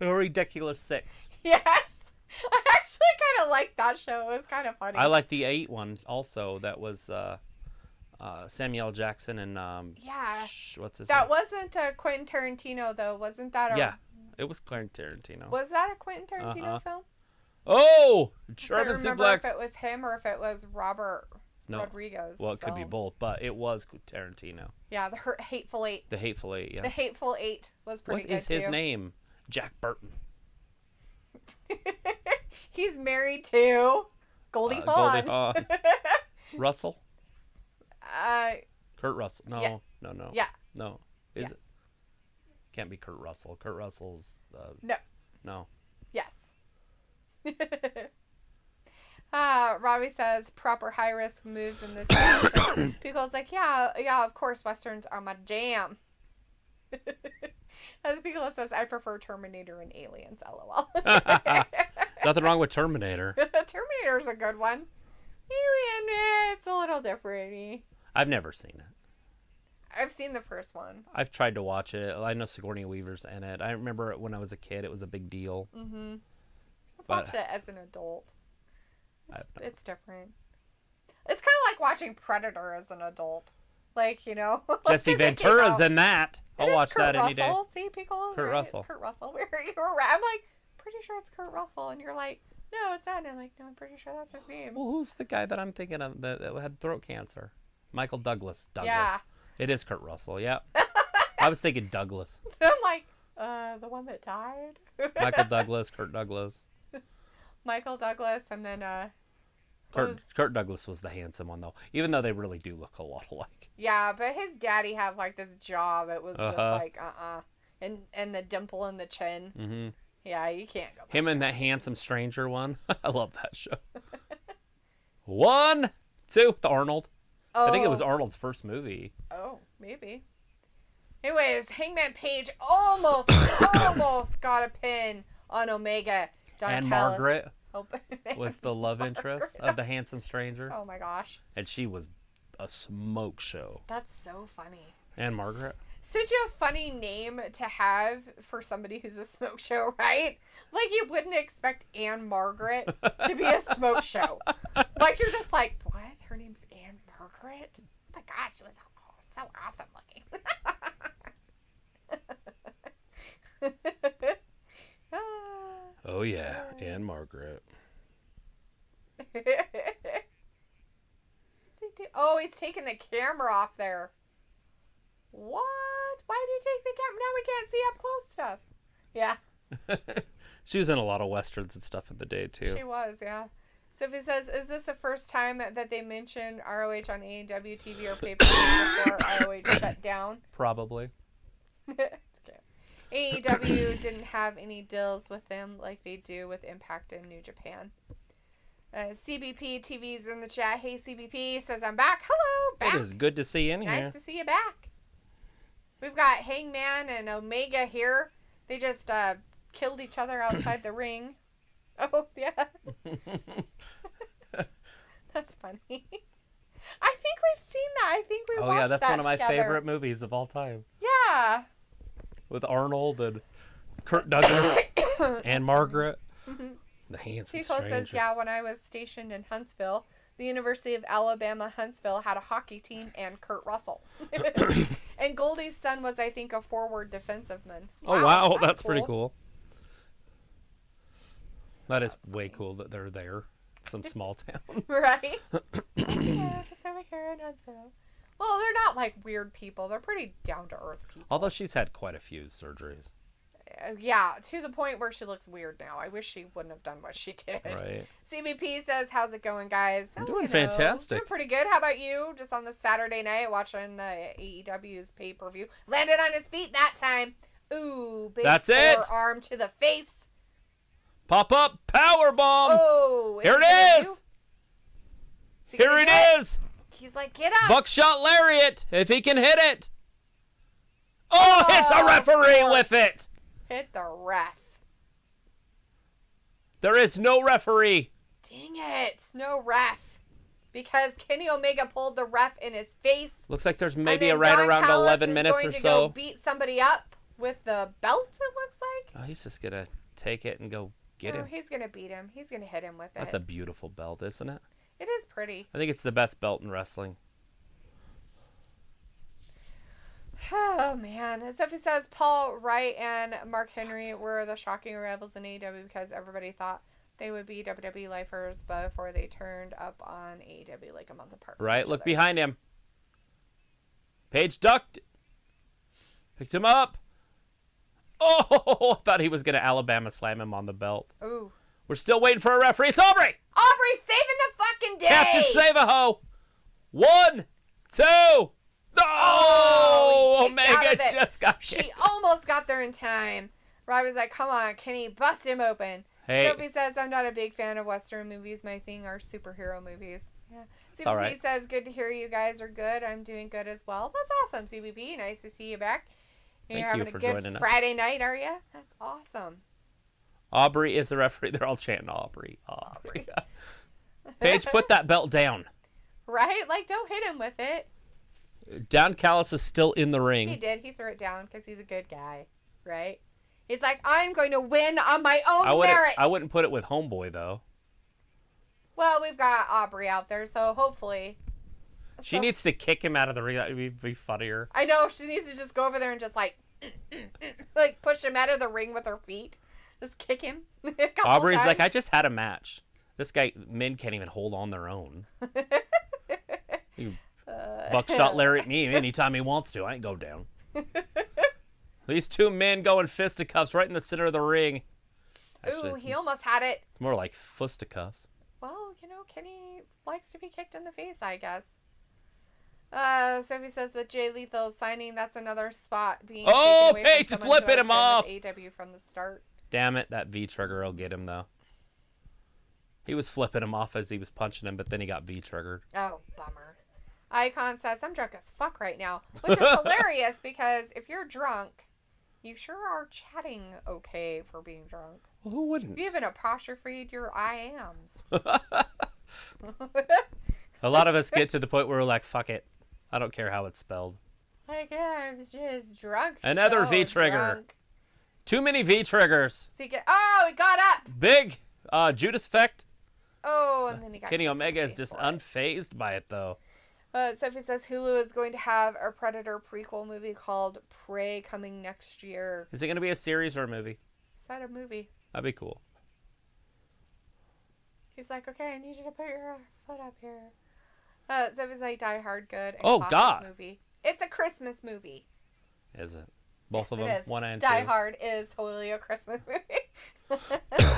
A ridiculous 6. Yes. I actually kind of liked that show. It was kind of funny. I like the 8 one also. That was Samuel Jackson and Yeah. what's his That name? wasn't Quentin Tarantino, though. Wasn't that a... Yeah, it was Quentin Tarantino. Was that a Quentin Tarantino Uh-uh. film? Oh, I German don't remember suplex. if it was him or if it was Robert Rodriguez. Well, it could be film. both, but it was Tarantino. Yeah, the Hateful Eight. The Hateful Eight, yeah. The Hateful Eight was pretty What good is his too. name? Jack Burton. He's married too. Goldie Goldie Hawn. Hawn. Russell? Kurt Russell. No, Yeah. no. Yeah. No. Is Yeah. it? Can't be Kurt Russell. Kurt Russell's... No. No. Yes. Robbie says proper high risk moves in this match. Pico's like, yeah, of course, Westerns are my jam. As Piccolo says, I prefer Terminator and Aliens, lol. Nothing wrong with Terminator. Terminator's a good one. Alien, it's a little different. I've never seen it. I've seen the first one. I've tried to watch it. I know Sigourney Weaver's in it. I remember it when I was a kid. It was a big deal. Mm-hmm. I've watched it as an adult. It's different. It's kind of like watching Predator as an adult. Like, you know. Jesse Ventura's in that. I'll watch that any day. See, Pickles? Kurt Russell. It's Kurt Russell. You're right. I'm like, pretty sure it's Kurt Russell. And you're like, no, it's not. And I'm like, no, I'm pretty sure that's his name. Well, who's the guy that I'm thinking of that had throat cancer? Michael Douglas. Yeah. It is Kurt Russell, yeah. I was thinking Douglas. I'm like, the one that died? Michael Douglas, Kurt Douglas. Michael Douglas, and then, Kurt Douglas was the handsome one, though. Even though they really do look a lot alike. Yeah, but his daddy had, like, this jaw that was just like, And the dimple in the chin. Mm-hmm. Yeah, you can't go back. Him and that handsome stranger one. I love that show. 1, 2, the Arnold. Oh. I think it was Arnold's first movie. Oh, maybe. Anyways, Hangman Page almost got a pin on Omega. And Margaret was the love interest of the handsome stranger. Oh my gosh. And she was a smoke show. That's so funny. And Margaret. Such a funny name to have for somebody who's a smoke show, right? Like, you wouldn't expect Anne Margaret to be a smoke show. Like, you're just like, what? Her name's Anne Margaret? Oh my gosh, she was so awesome looking. Oh, yeah. Anne Margaret. Oh, he's taking the camera off there. What? Why did he take the camera? Now we can't see up close stuff. Yeah. She was in a lot of westerns and stuff in the day, too. She was, yeah. Sophie says, is this the first time that they mentioned ROH on AEW TV or pay-per-view before ROH shut down? Probably. It's okay. AEW didn't have any deals with them like they do with Impact and New Japan. CBP TV's in the chat. Hey, CBP says, I'm back. Hello, back. It is good to see you in here. Nice to see you back. We've got Hangman and Omega here. They just killed each other outside the ring. Oh, yeah. That's funny. I think we've seen that. I think we watched that. Oh, yeah, that's one of my favorite movies of all time. Yeah. With Arnold and Kurt Douglas and Margaret. Mm-hmm. The handsome Tico stranger. says, yeah, when I was stationed in Huntsville, the University of Alabama Huntsville had a hockey team and Kurt Russell. And Goldie's son was, I think, a forward defensive-man. Oh, wow. That's cool. Pretty cool. That's way cool that they're there. Some small town. Right? Yeah, just over here in Huntsville. Well, they're not like weird people. They're pretty down-to-earth people. Although she's had quite a few surgeries. Yeah, to the point where she looks weird now. I wish she wouldn't have done what she did. Right. CBP says, how's it going, guys? I'm doing fantastic. Doing pretty good. How about you? Just on the Saturday night watching the AEW's pay-per-view. Landed on his feet that time. Ooh, big forearm to the face. Pop up power bomb. Oh, here it is. Here it is. He's like, get up. Buckshot lariat, if he can hit it. Oh, hits a referee with it. Hit the ref. There is no referee. Dang it. No ref. Because Kenny Omega pulled the ref in his face. Looks like there's maybe around 11 minutes or so. Go beat somebody up with the belt, it looks like. Oh, he's just going to take it and go get him. He's going to beat him. He's going to hit him with it. That's a beautiful belt, isn't it? It is pretty. I think it's the best belt in wrestling. Oh, man. Sophie says Paul Wright and Mark Henry were the shocking rivals in AEW because everybody thought they would be WWE lifers before they turned up on AEW like a month apart. Right? Look behind him. Page ducked. Picked him up. Oh, I thought he was going to Alabama slam him on the belt. Ooh. We're still waiting for a referee. It's Aubrey! Aubrey saving the fucking day! Captain Save-A-Ho! 1, 2... No! Omega just got kicked. She almost got there in time. Robbie's like, come on, Kenny, bust him open. Hey. Sophie says, I'm not a big fan of Western movies. My thing are superhero movies. Yeah. CBP all right. says, good to hear you guys are good. I'm doing good as well. That's awesome, CBP. Nice to see you back. And you're having a good Friday night, are you? That's awesome. Aubrey is the referee. They're all chanting Aubrey. Aubrey. Paige, put that belt down. Right? Like, don't hit him with it. Don Callis is still in the ring. He did. He threw it down because he's a good guy. Right? He's like, I'm going to win on my own merit. I wouldn't put it with Homeboy, though. Well, we've got Aubrey out there, so hopefully. She needs to kick him out of the ring. That would be funnier. I know. She needs to just go over there and just like push him out of the ring with her feet. Just kick him. Aubrey's like, I just had a match. This guy, men can't even hold on their own. You buckshot Larry at me anytime he wants to. I ain't go down. These two men going fisticuffs right in the center of the ring. Actually, ooh, he almost had it. It's more like fisticuffs. Well, Kenny likes to be kicked in the face, I guess. Sophie says that Jay Lethal signing, that's another spot being taken away Paige from is someone flipping who him has off. been with AEW from the start. Damn it, that V-trigger will get him, though. He was flipping him off as he was punching him, but then he got V-triggered. Oh, bummer. Icon says, I'm drunk as fuck right now, which is hilarious because if you're drunk, you sure are chatting okay for being drunk. Well, who wouldn't? You even apostrophed your I ams. A lot of us get to the point where we're like, fuck it. I don't care how it's spelled. Like, yeah, I was just drunk. Another so V-trigger. drunk. Too many V-triggers. So he got up. Big Judas effect. Oh, and then he got Kenny kicked in the Omega is face just for it. unfazed by it, though. Sophie says Hulu is going to have a Predator prequel movie called Prey coming next year. Is it going to be a series or a movie? Said a movie. That'd be cool. He's like, okay, I need you to put your foot up here. Sophie's like, Die Hard, good. Oh, classic God. Movie. It's a Christmas movie. Is it? Both of Yes, them? it is. 1 and 2? Die Hard is totally a Christmas movie.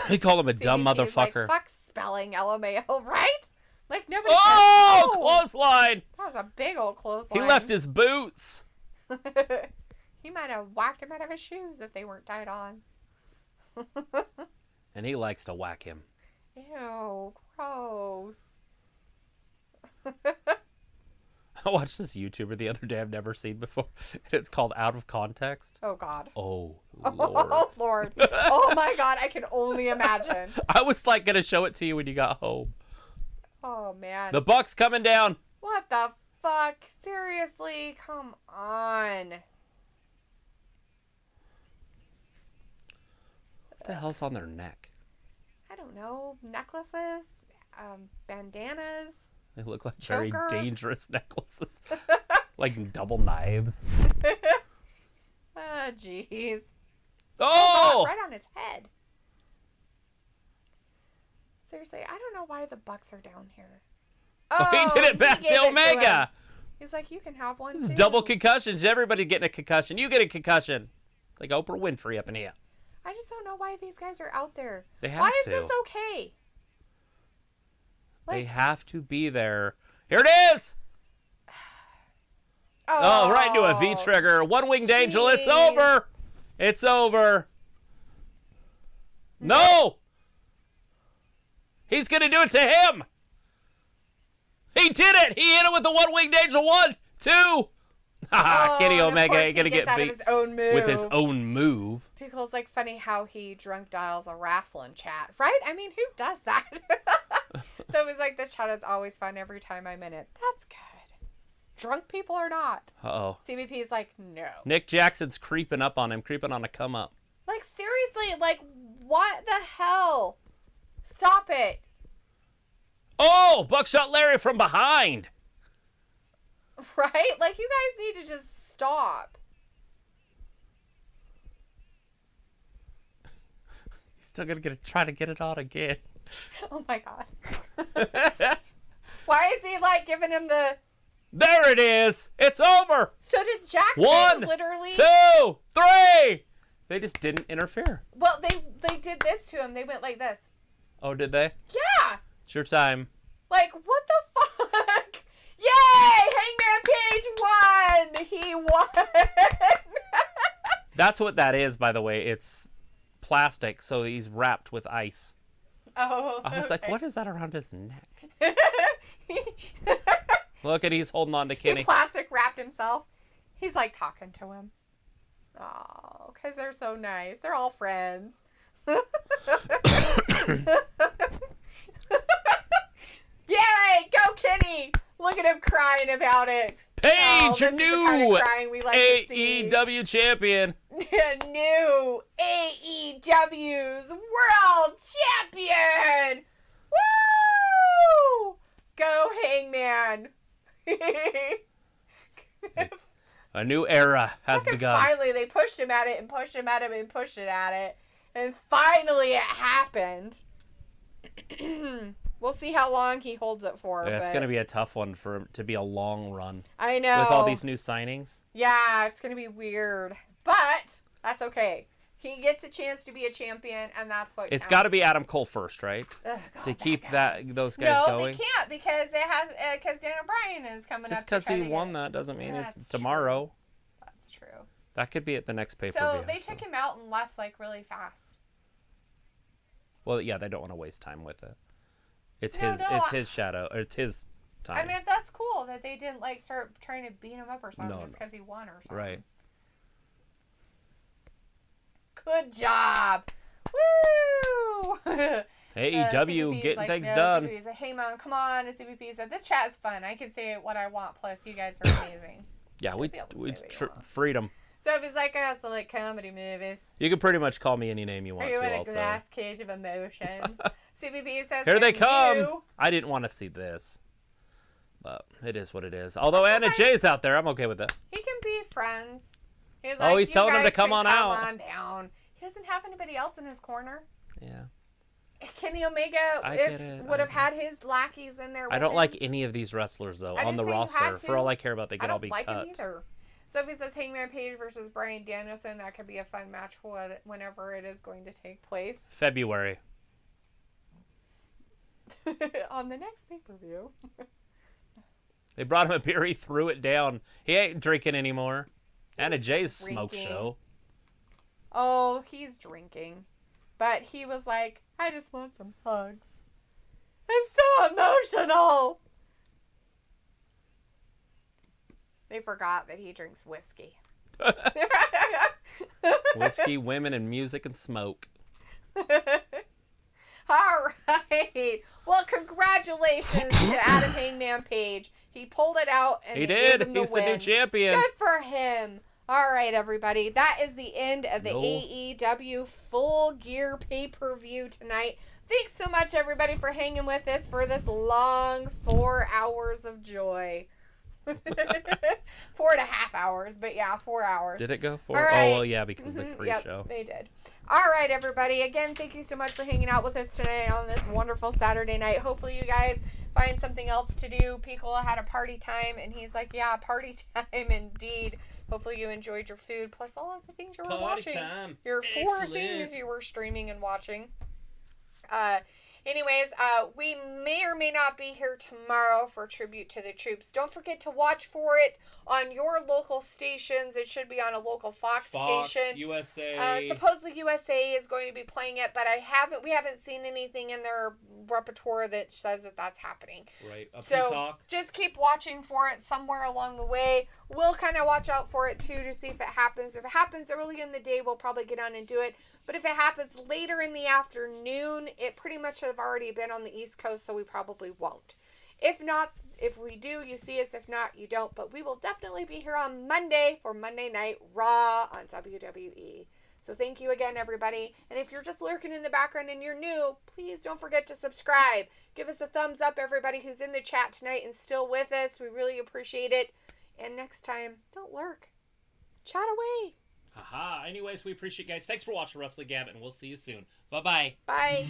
He called him a dumb CBP is motherfucker. like, fuck spelling, LMAO, right? Like, nobody Oh, cares. clothesline! That was a big old clothesline. He left his boots. He might have whacked him out of his shoes if they weren't tied on. And he likes to whack him. Ew, gross. I watched this YouTuber the other day I've never seen before. It's called Out of Context. Oh, God. Oh, Lord. Oh, Lord. Oh, my God. I can only imagine. I was like going to show it to you when you got home. Oh, man. The Buck's coming down. What the fuck? Seriously? Come on. What the hell's on their neck? I don't know. Necklaces? Bandanas? They look like Chokers? very dangerous necklaces. Like double knives. Oh, jeez. Oh! God, right on his head. Seriously, I don't know why the Bucks are down here. Oh, he did it back gave to it Omega. him. He's like, you can have one This is too. double concussions. Everybody getting a concussion. You get a concussion. Like Oprah Winfrey up in here. I just don't know why these guys are out there. They have why to. is this okay? They have to be there. Here it is. Oh, right into a V-trigger. One-winged angel. It's over. It's over. No. He's going to do it to him. He did it. He hit it with the one-winged angel. 1, 2. Kenny Omega ain't going to get beat his own move. with his own move. Pickle's like funny how he drunk dials a wrestling chat, right? I mean, who does that? So it was like, this chat is always fun every time I'm in it. That's good. Drunk people or not. Uh-oh. CBP is like, no. Nick Jackson's creeping up on him, creeping on a come-up. Like, seriously, like, what the hell? Stop it. Oh, Buckshot Larry from behind. Right? Like, you guys need to just stop. He's still going to try to get it on again. Oh, my God. Why is he, like, giving him the... There it is. It's over. So did Jackson 1, literally... 2, 3. They just didn't interfere. Well, they did this to him. They went like this. Oh, did they? Yeah. It's your time. Like, what the fuck? Yay! Hangman Page won! He won! That's what that is, by the way. It's plastic, so he's wrapped with ice. Oh, I was okay. like, what is that around his neck? Look, and he's holding on to Kenny. He plastic wrapped himself. He's like talking to him. Oh, because they're so nice. They're all friends. Yay! Go Kenny! Look at him crying about it. Paige, your new AEW champion. New AEW's World Champion! Woo! Go Hangman! A new era has begun. Finally, they pushed him at it and pushed him at him and pushed it at it. And finally it happened. We'll see how long he holds it for. Yeah, it's going to be a tough one for him to be a long run. I know. With all these new signings. Yeah, it's going to be weird. But that's okay. He gets a chance to be a champion, and that's what It's got to be Adam Cole first, right? Ugh, God, to keep those guys no, going. they can't because it has because Daniel Bryan is coming Just up. because he won that doesn't mean it's tomorrow. True. That's true. That could be at the next pay-per-view. So they took him out and left like really fast. Well, yeah, they don't want to waste time with it. It's his shadow, or it's his time. I mean, that's cool that they didn't like start trying to beat him up or something just because he won or something. Right. Good job. Woo! AEW getting things done. CBP's like, hey, man, come on. And CBP said, this chat is fun. I can say what I want. Plus, you guys are amazing. Yeah, we freedom. So if it's like I also like comedy movies. You can pretty much call me any name you want to. Are you in a also. glass cage of emotion? CBP says, here they come. I didn't want to see this, but it is what it is. Although Anna Jay's out there, I'm okay with that. He can be friends. He's like, he's telling them to come on out. Come on down. He doesn't have anybody else in his corner. Yeah. Kenny Omega would have had his lackeys in there. I don't like any of these wrestlers though on the roster. For all I care about, they could all be cut. I don't like them either. So if he says Hangman Page versus Bryan Danielson, that could be a fun match whenever it is going to take place. February. On the next pay-per-view. They brought him a beer. He threw it down. He ain't drinking anymore. Anna Jay's smoke show. Oh, he's drinking. But he was like, I just want some hugs. I'm so emotional. They forgot that he drinks whiskey. Whiskey, women, and music and smoke. All right. Well, congratulations to Adam Hangman Page. He pulled it out and he did. Gave him He's the new champion. Good for him. All right, everybody. That is the end of the AEW Full Gear pay-per-view tonight. Thanks so much, everybody, for hanging with us for this long 4 hours of joy. 4.5 hours, but yeah, 4 hours. Did it go 4? Right. Oh, well, yeah, because of the pre-show. Yep, they did. All right, everybody. Again, thank you so much for hanging out with us tonight on this wonderful Saturday night. Hopefully you guys find something else to do. Piccolo had a party time, and he's like, yeah, party time indeed. Hopefully you enjoyed your food, plus all of the things you were watching. Time. Your 4 things you were streaming and watching. Anyways, we may or may not be here tomorrow for Tribute to the Troops. Don't forget to watch for it on your local stations. It should be on a local Fox station. USA. Supposedly USA is going to be playing it, but we haven't seen anything in their repertoire that says that that's happening. Right. So Peacock. just keep watching for it somewhere along the way. We'll kind of watch out for it too to see if it happens. If it happens early in the day, we'll probably get on and do it. But if it happens later in the afternoon, it pretty much should have already been on the East Coast, so we probably won't. If not, if we do, you see us. If not, you don't. But we will definitely be here on Monday for Monday Night Raw on WWE. So thank you again, everybody. And if you're just lurking in the background and you're new, please don't forget to subscribe. Give us a thumbs up, everybody who's in the chat tonight and still with us. We really appreciate it. And next time, don't lurk. Chat away. Haha. Anyways, we appreciate you guys. Thanks for watching Wrestling Gambit, and we'll see you soon. Bye-bye. Bye.